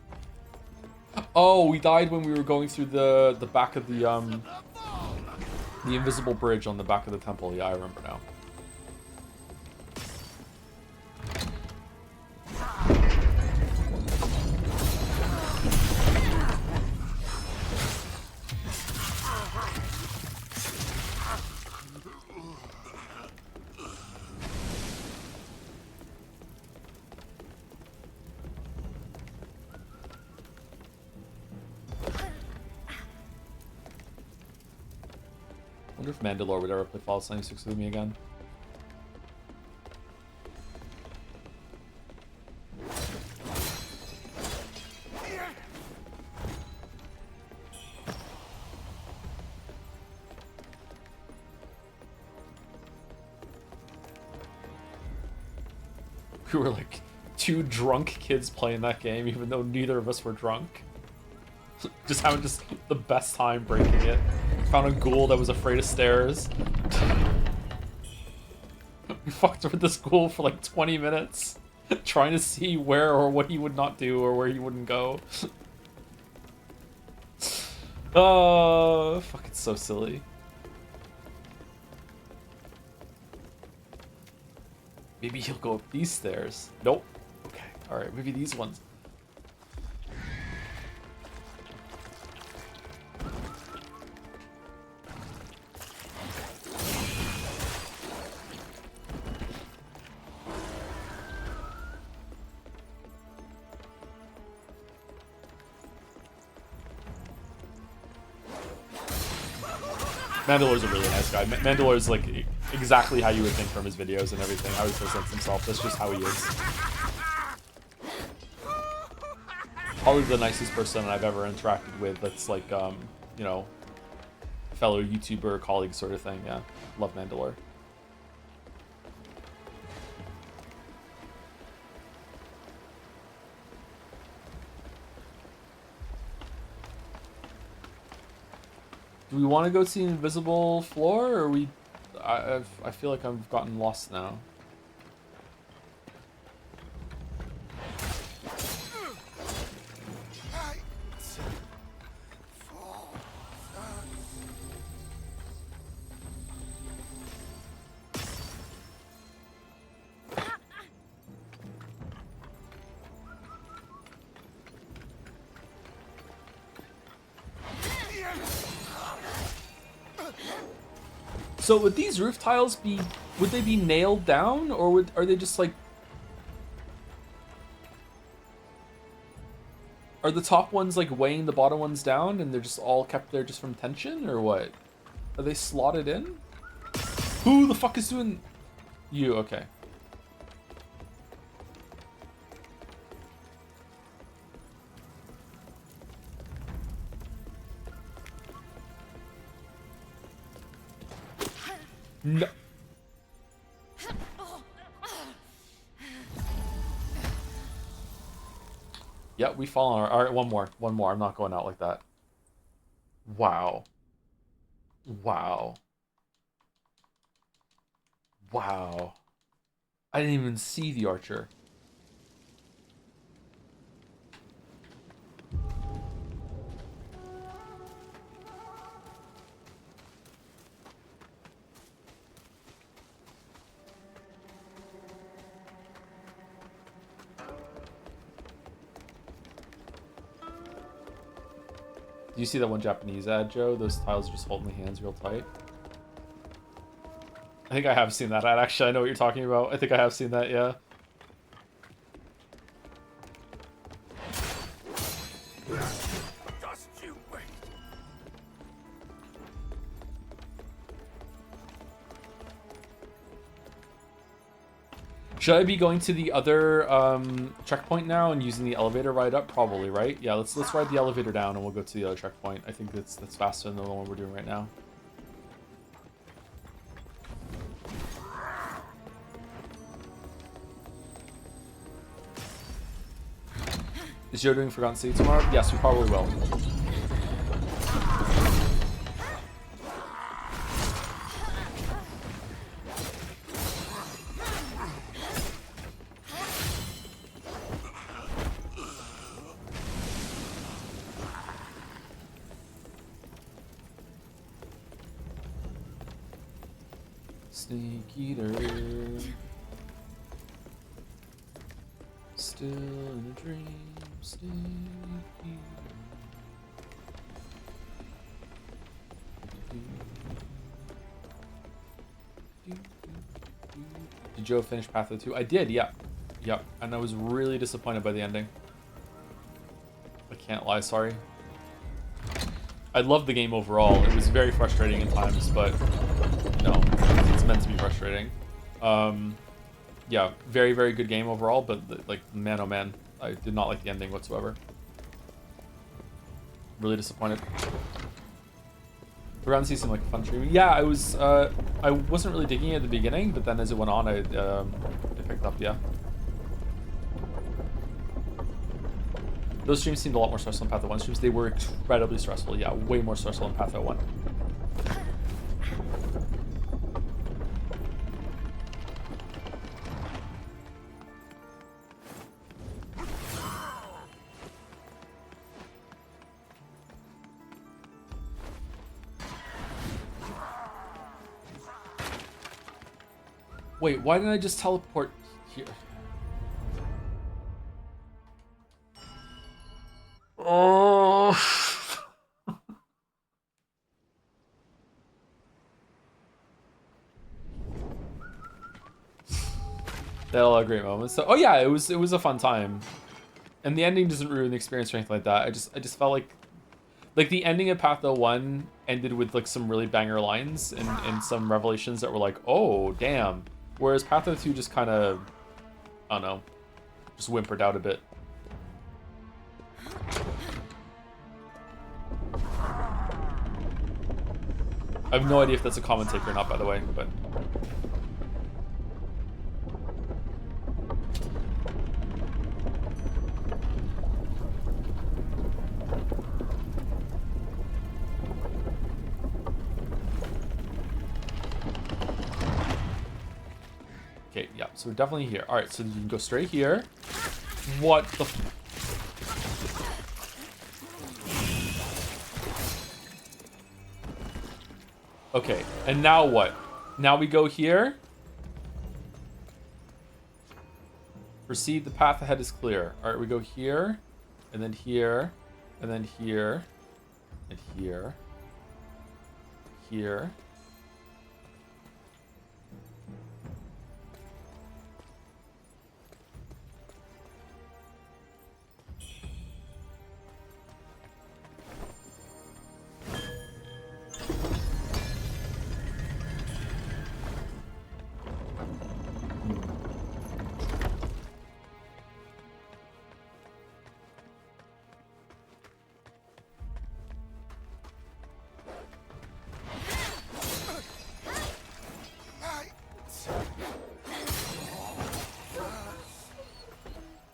Oh, we died when we were going through the back of the invisible bridge on the back of the temple. Yeah, I remember now. I wonder if Mandalore would ever play Fallout 76 with me again. We were like two drunk kids playing that game, even though neither of us were drunk. Just having just the best time breaking it. Found a ghoul that was afraid of stairs. We fucked with this ghoul for like 20 minutes, trying to see where or what he would not do or where he wouldn't go. Oh, fuck, it's so silly. Maybe he'll go up these stairs. Nope. Okay, alright, maybe these ones. Mandalorian's a really nice guy. Mandalorian's like exactly how you would think from his videos and everything, how he presents himself. That's just how he is. Probably the nicest person I've ever interacted with that's like, you know, fellow YouTuber, colleague sort of thing. Yeah, love Mandalore. Do we want to go to the invisible floor, or we? I feel like I've gotten lost now. So would these roof tiles be, would they be nailed down, or are they just like, are the top ones like weighing the bottom ones down and they're just all kept there just from tension, or what? Are they slotted in? Who the fuck is doing you? Okay. No. Yeah, we fall on our... Alright, one more. One more. I'm not going out like that. Wow. Wow. Wow. I didn't even see the archer. Do you see that one Japanese ad, Joe? Those tiles just hold my hands real tight. I think I have seen that ad, actually. I know what you're talking about. I think I have seen that, yeah. Just you wait. Should I be going to the other checkpoint now and using the elevator ride up? Probably, right? Yeah, let's ride the elevator down and we'll go to the other checkpoint. I think that's faster than the one we're doing right now. Is Joe doing Forgotten City tomorrow? Yes, we probably will. Snake eater, still in a dream, snake eater. Did Joe finish Path of the 2? I did, yeah. Yep, and I was really disappointed by the ending. I can't lie, sorry. I loved the game overall. It was very frustrating at times, but no, it's meant to be frustrating. Yeah, very, very good game overall, but like, man oh man, I did not like the ending whatsoever. Really disappointed. Forgotten City seemed like a fun stream. Yeah, I wasn't really digging it at the beginning, but then as it went on, it picked up, yeah. Those streams seemed a lot more stressful in Path of 1 streams. They were incredibly stressful. Yeah, way more stressful in Path of 1. Wait, why didn't I just teleport here? Oh. They had a lot of great moments. So, oh yeah, it was a fun time, and the ending doesn't ruin the experience or anything like that. I just felt like the ending of Path 1 ended with like some really banger lines and some revelations that were like, oh damn. Whereas Path 2 just kind of, I don't know, just whimpered out a bit. I have no idea if that's a common take or not, by the way, but... Okay, yeah, so we're definitely here. All right, so you can go straight here. What the... Okay, and now what? Now we go here. Proceed, the path ahead is clear. All right, we go here, and then here, and then here, and here, here.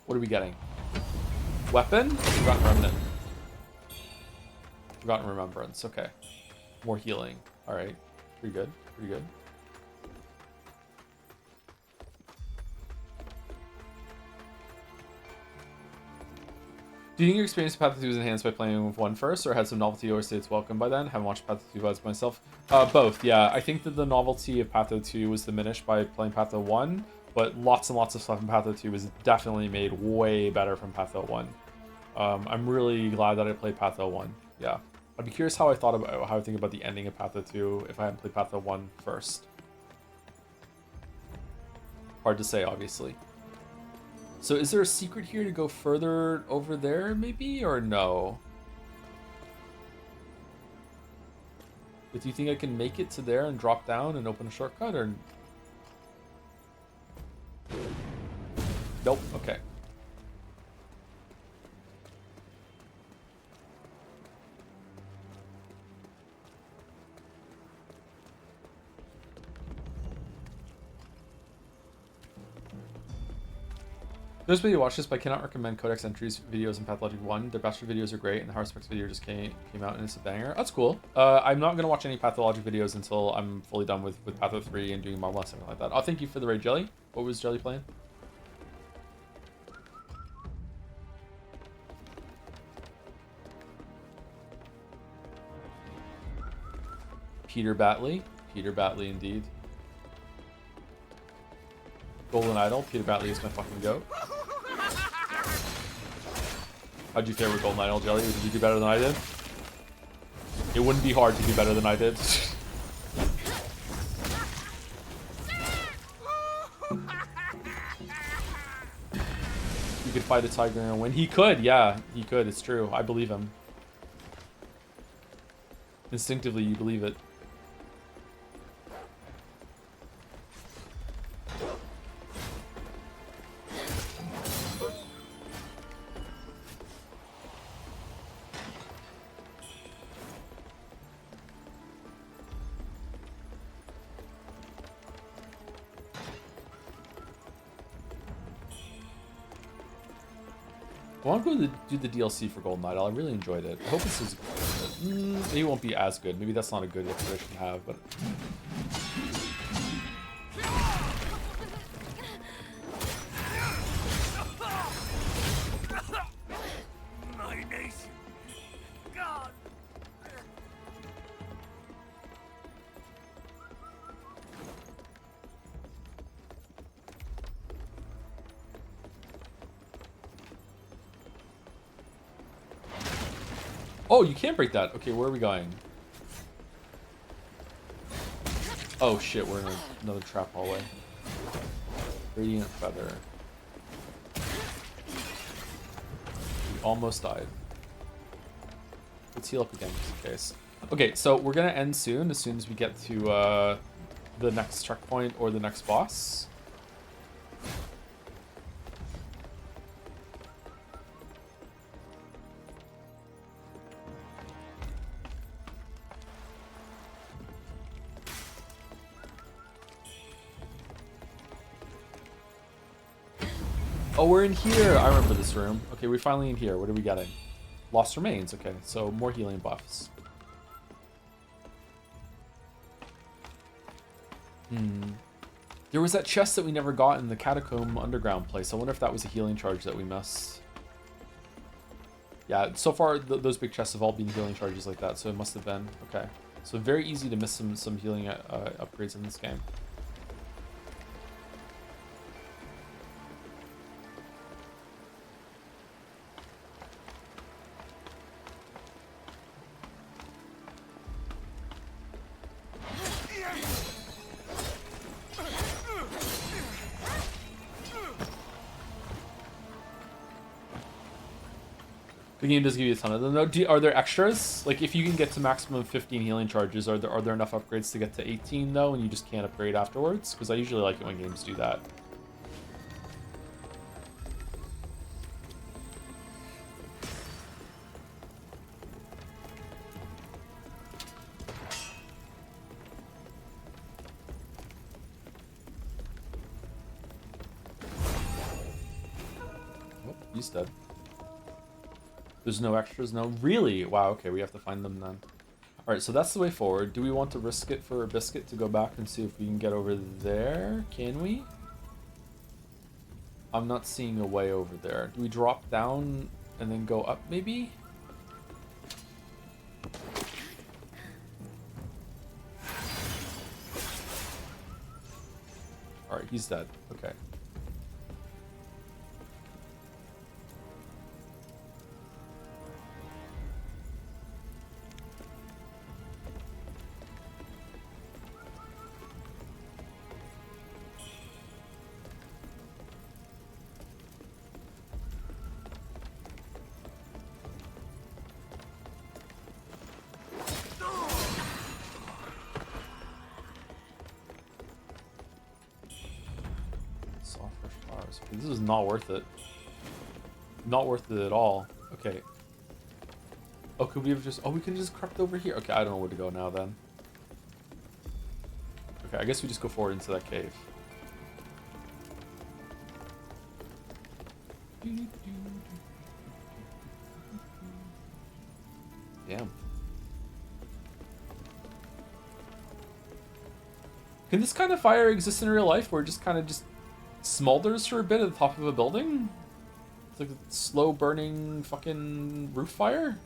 What are we getting? Weapon? Forgotten Remnant. Forgotten Remembrance. Okay. More healing. Alright. Pretty good. Pretty good. Do you think your experience with Path 2 was enhanced by playing with 1 first, or had some novelty or say it's welcome by then? Haven't watched Path 2 VODs myself. Both, yeah. I think that the novelty of Path 2 was diminished by playing Path 1, but lots and lots of stuff in Path 2 was definitely made way better from Path 1. I'm really glad that I played Path 1. Yeah. I'd be curious how I think about the ending of Path 2 if I hadn't played Path 1 first. Hard to say, obviously. So is there a secret here to go further over there, maybe, or no? But do you think I can make it to there and drop down and open a shortcut, or... Nope, okay. There's a video watch this, but I cannot recommend Codex Entries videos in Pathologic 1. Their Bastard videos are great, and the Hardspecs video just came out and it's a banger. That's cool. I'm not going to watch any Pathologic videos until I'm fully done with Patho 3 and doing Marvel or something like that. Oh, thank you for the raid, Jelly. What was Jelly playing? Peter Batley. Peter Batley, indeed. Golden Idol. Peter Batley is my fucking goat. How'd you fare with Golden Idol, Jelly? Did you do better than I did? It wouldn't be hard to do better than I did. He could fight a tiger and win. He could, yeah. He could, it's true. I believe him. Instinctively, you believe it. I want to go do the DLC for Golden Idol. I really enjoyed it. I hope this is good. Maybe it won't be as good. Maybe that's not a good expectation to have, but... My nation. God. Oh, you can't break that. Okay, where are we going? Oh shit, we're in another trap hallway. Radiant Feather. We almost died. Let's heal up again just in case. Okay, so we're gonna end soon as we get to the next checkpoint or the next boss. Oh, we're in here. I remember this room. Okay, we're finally in here. What are we getting? Lost Remains. Okay, so more healing buffs. There was that chest that we never got in the Catacomb Underground place. I wonder if that was a healing charge that we missed. Yeah, so far those big chests have all been healing charges like that, so it must have been. Okay, so very easy to miss some healing upgrades in this game. The game does give you a ton of them. Are there extras? Like, if you can get to maximum 15 healing charges, are there enough upgrades to get to 18 though, and you just can't upgrade afterwards? Because I usually like it when games do that. Oh, he's dead. There's no extras, no? Really? Wow, okay, we have to find them then. Alright, so that's the way forward. Do we want to risk it for a biscuit to go back and see if we can get over there? Can we? I'm not seeing a way over there. Do we drop down and then go up, maybe? Alright, he's dead. Okay. This is not worth it. Not worth it at all. Okay. Oh, could we have just... Oh, we could have just crept over here. Okay, I don't know where to go now then. Okay, I guess we just go forward into that cave. Damn. Can this kind of fire exist in real life where it just kind of just smolders for a bit at the top of a building? It's like a slow burning fucking roof fire?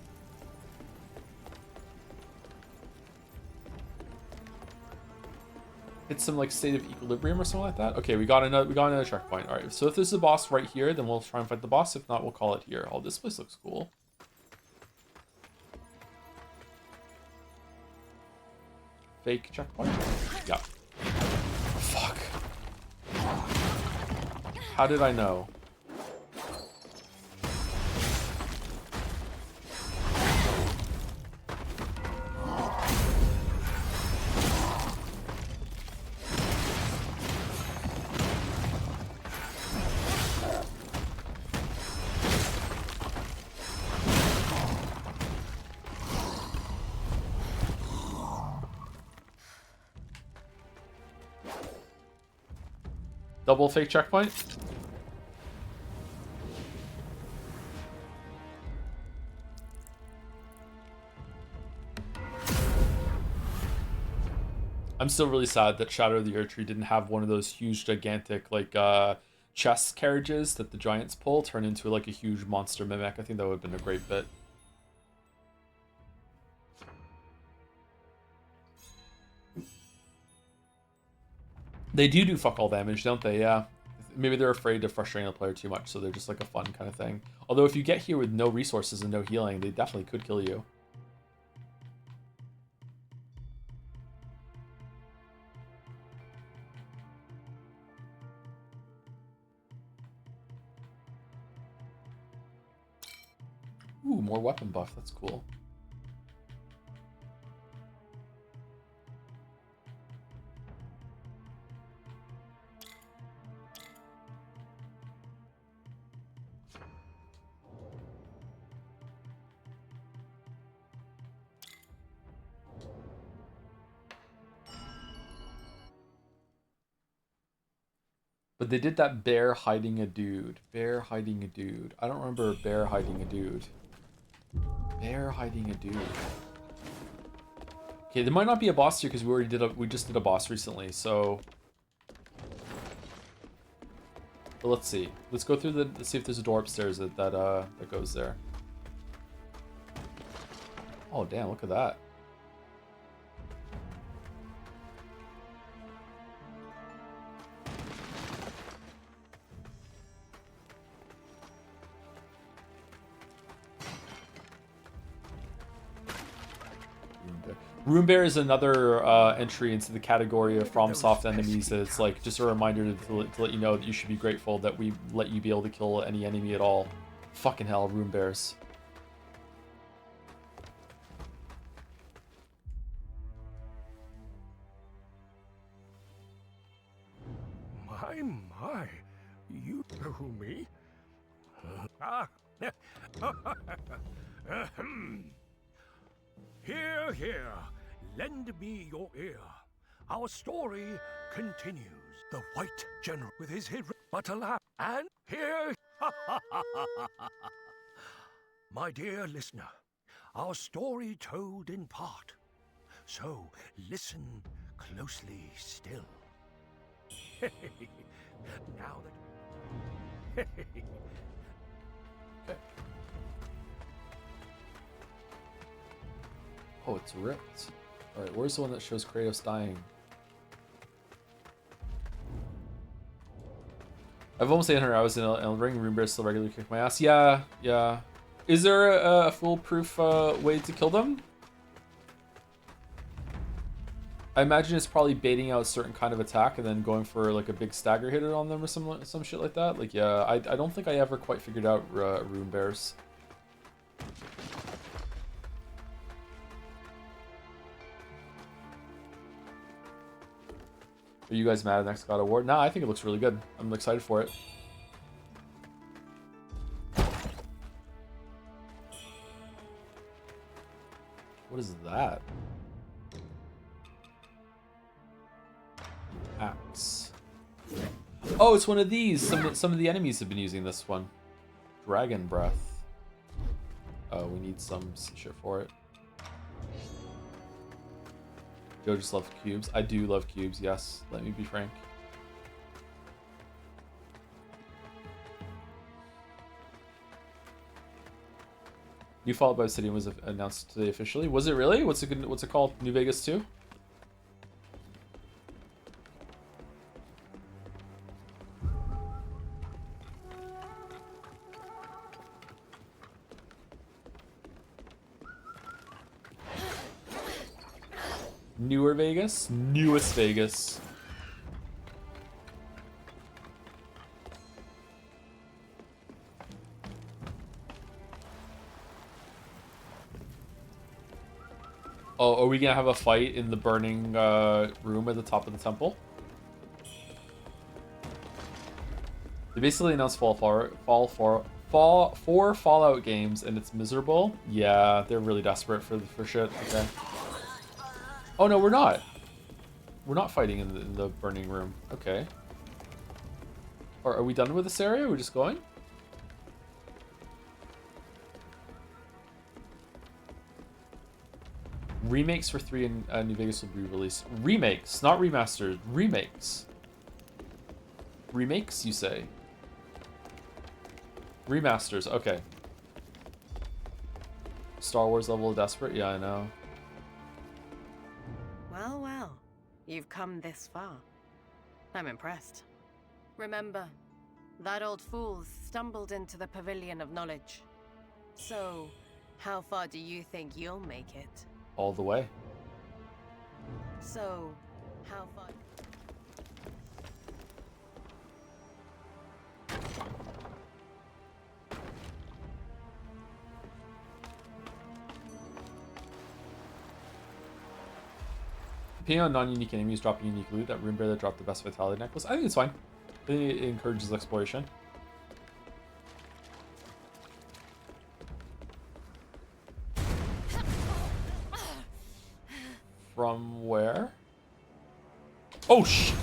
It's some like state of equilibrium or something like that. Okay, we got another checkpoint. All right, so if there's a boss right here, then we'll try and fight the boss. If not, we'll call it here. Oh, this place looks cool. Fake checkpoint. Yeah. Fuck. How did I know? Double fake checkpoint. I'm still really sad that Shadow of the Erdtree didn't have one of those huge, gigantic, like, chest carriages that the giants pull, turn into, like, a huge monster mimic. I think that would have been a great bit. They do fuck all damage, don't they? Yeah. Maybe they're afraid of frustrating the player too much, so they're just like a fun kind of thing. Although if you get here with no resources and no healing, they definitely could kill you. Ooh, more weapon buff. That's cool. But they did that bear hiding a dude. Bear hiding a dude. I don't remember a bear hiding a dude. Bear hiding a dude. Okay, there might not be a boss here because we just did a boss recently, so. But let's see. Let's go through let's see if there's a door upstairs that goes there. Oh damn, look at that. Rune Bear is another entry into the category of FromSoft enemies that it's like just a reminder to let you know that you should be grateful that we let you be able to kill any enemy at all. Fucking hell, Rune Bears. My, you know who me? Here, lend me your ear. Our story continues. The White General with his hero, but alas, and here, my dear listener, our story told in part. So listen closely still. Now that. Okay. Oh, it's ripped. Alright, where's the one that shows Kratos dying? I've almost 800 hours in Elden Ring. Rune Bears still regularly kick my ass. Yeah. Is there a foolproof way to kill them? I imagine it's probably baiting out a certain kind of attack and then going for like a big stagger hitter on them or some shit like that. Like, yeah, I don't think I ever quite figured out Rune Bears. Are you guys mad at next God of War? Nah, I think it looks really good. I'm excited for it. What is that? Axe. Oh, it's one of these. Some of the enemies have been using this one. Dragon Breath. Oh, we need some shit for it. Joe just loves cubes. I do love cubes, yes. Let me be frank. New Fallout by Obsidian was announced today officially. Was it really? What's it called? New Vegas 2? Newer Vegas? Newest Vegas. Oh, are we gonna have a fight in the burning room at the top of the temple? They basically announced four Fallout games, and it's miserable. Yeah, they're really desperate for shit. Okay. Oh no, we're not. We're not fighting in the burning room. Okay. Or are we done with this area? We're just going? Remakes for 3 in New Vegas will be released. Remakes, not remastered. Remakes. Remakes, you say? Remasters, okay. Star Wars level of desperate? Yeah, I know. Well, well. You've come this far. I'm impressed. Remember, that old fool stumbled into the Pavilion of Knowledge. So, how far do you think you'll make it? All the way. So, how far... Depending on non-unique enemies dropping unique loot, that Rune Bear that dropped the best Vitality necklace. I think it's fine. I think it encourages exploration. From where? Oh, sh!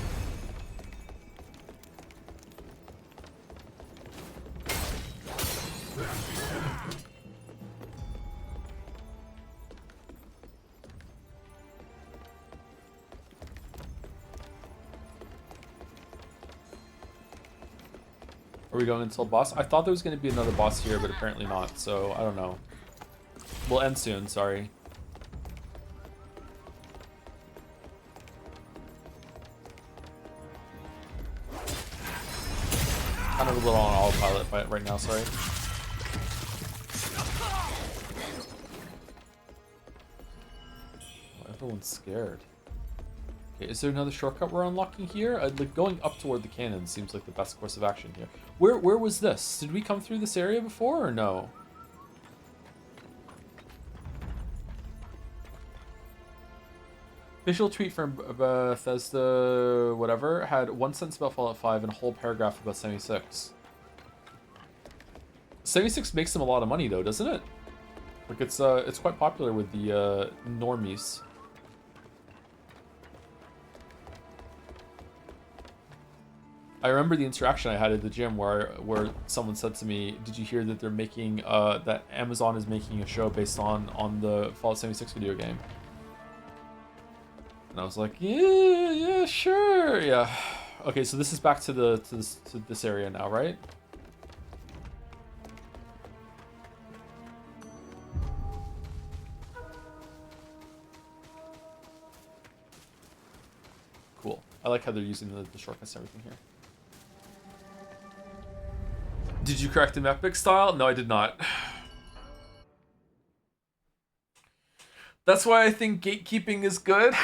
Are we going until boss? I thought there was going to be another boss here, but apparently not, so I don't know. We'll end soon, sorry. Kind of a little on autopilot right now, sorry. Oh, everyone's scared. Okay, is there another shortcut we're unlocking here? Like going up toward the cannon seems like the best course of action here. Where was this? Did we come through this area before or no? Official tweet from Bethesda, whatever, had 1 sentence about Fallout 5 and a whole paragraph about 76. 76 makes them a lot of money though, doesn't it? Like it's quite popular with the normies. I remember the interaction I had at the gym where someone said to me, "Did you hear that they're making that Amazon is making a show based on the Fallout 76 video game?" And I was like, "Yeah, sure, yeah." Okay, so this is back to this area now, right? Cool. I like how they're using the shortcuts and everything here. Did you correct him epic style? No, I did not. That's why I think gatekeeping is good.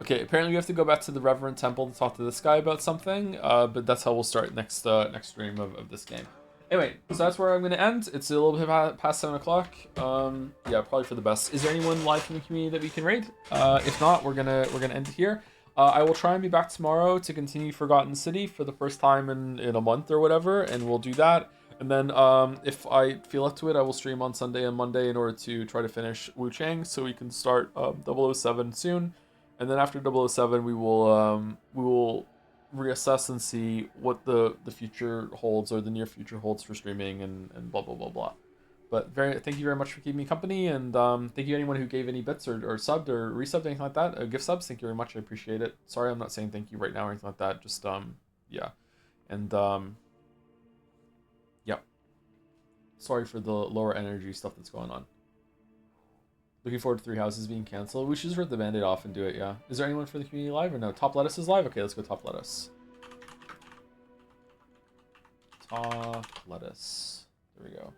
Okay, apparently we have to go back to the Reverend Temple to talk to this guy about something, but that's how we'll start next stream of this game. Anyway, so that's where I'm going to end. It's a little bit past 7 o'clock. Yeah, probably for the best. Is there anyone live from the community that we can raid? If not, we're gonna end it here. I will try and be back tomorrow to continue Forgotten City for the first time in a month or whatever, and we'll do that. And then if I feel up to it, I will stream on Sunday and Monday in order to try to finish Wuchang so we can start 007 soon. And then after 007, we will reassess and see what the future holds or the near future holds for streaming and blah blah blah blah. But thank you very much for keeping me company, and thank you anyone who gave any bits or subbed or resubbed, anything like that. Gift subs, thank you very much, I appreciate it. Sorry I'm not saying thank you right now or anything like that, just yeah. And yeah. Sorry for the lower energy stuff that's going on. Looking forward to 3 Houses being canceled. We should just rip the Band-Aid off and do it, yeah. Is there anyone for the community live or no? Top Lettuce is live? Okay, let's go Top Lettuce. Top Lettuce. There we go.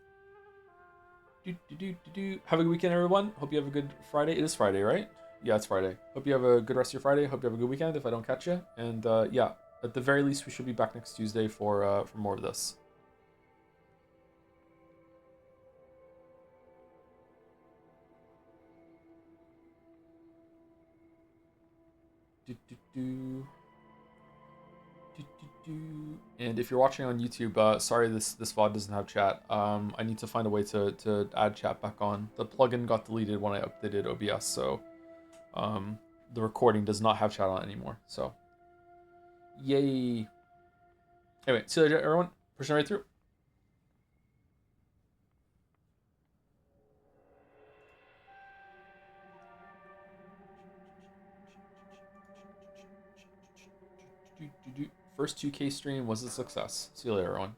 Have a good weekend, everyone. Hope you have a good Friday. It is Friday, right? Yeah, it's Friday. Hope you have a good rest of your Friday. Hope you have a good weekend if I don't catch you. And yeah, at the very least, we should be back next Tuesday for more of this. And if you're watching on YouTube, sorry this VOD doesn't have chat. I need to find a way to add chat back on. The plugin got deleted when I updated OBS, so the recording does not have chat on anymore. So, yay! Anyway, see you later, everyone. Pushing right through. First 2K stream was a success. See you later, everyone.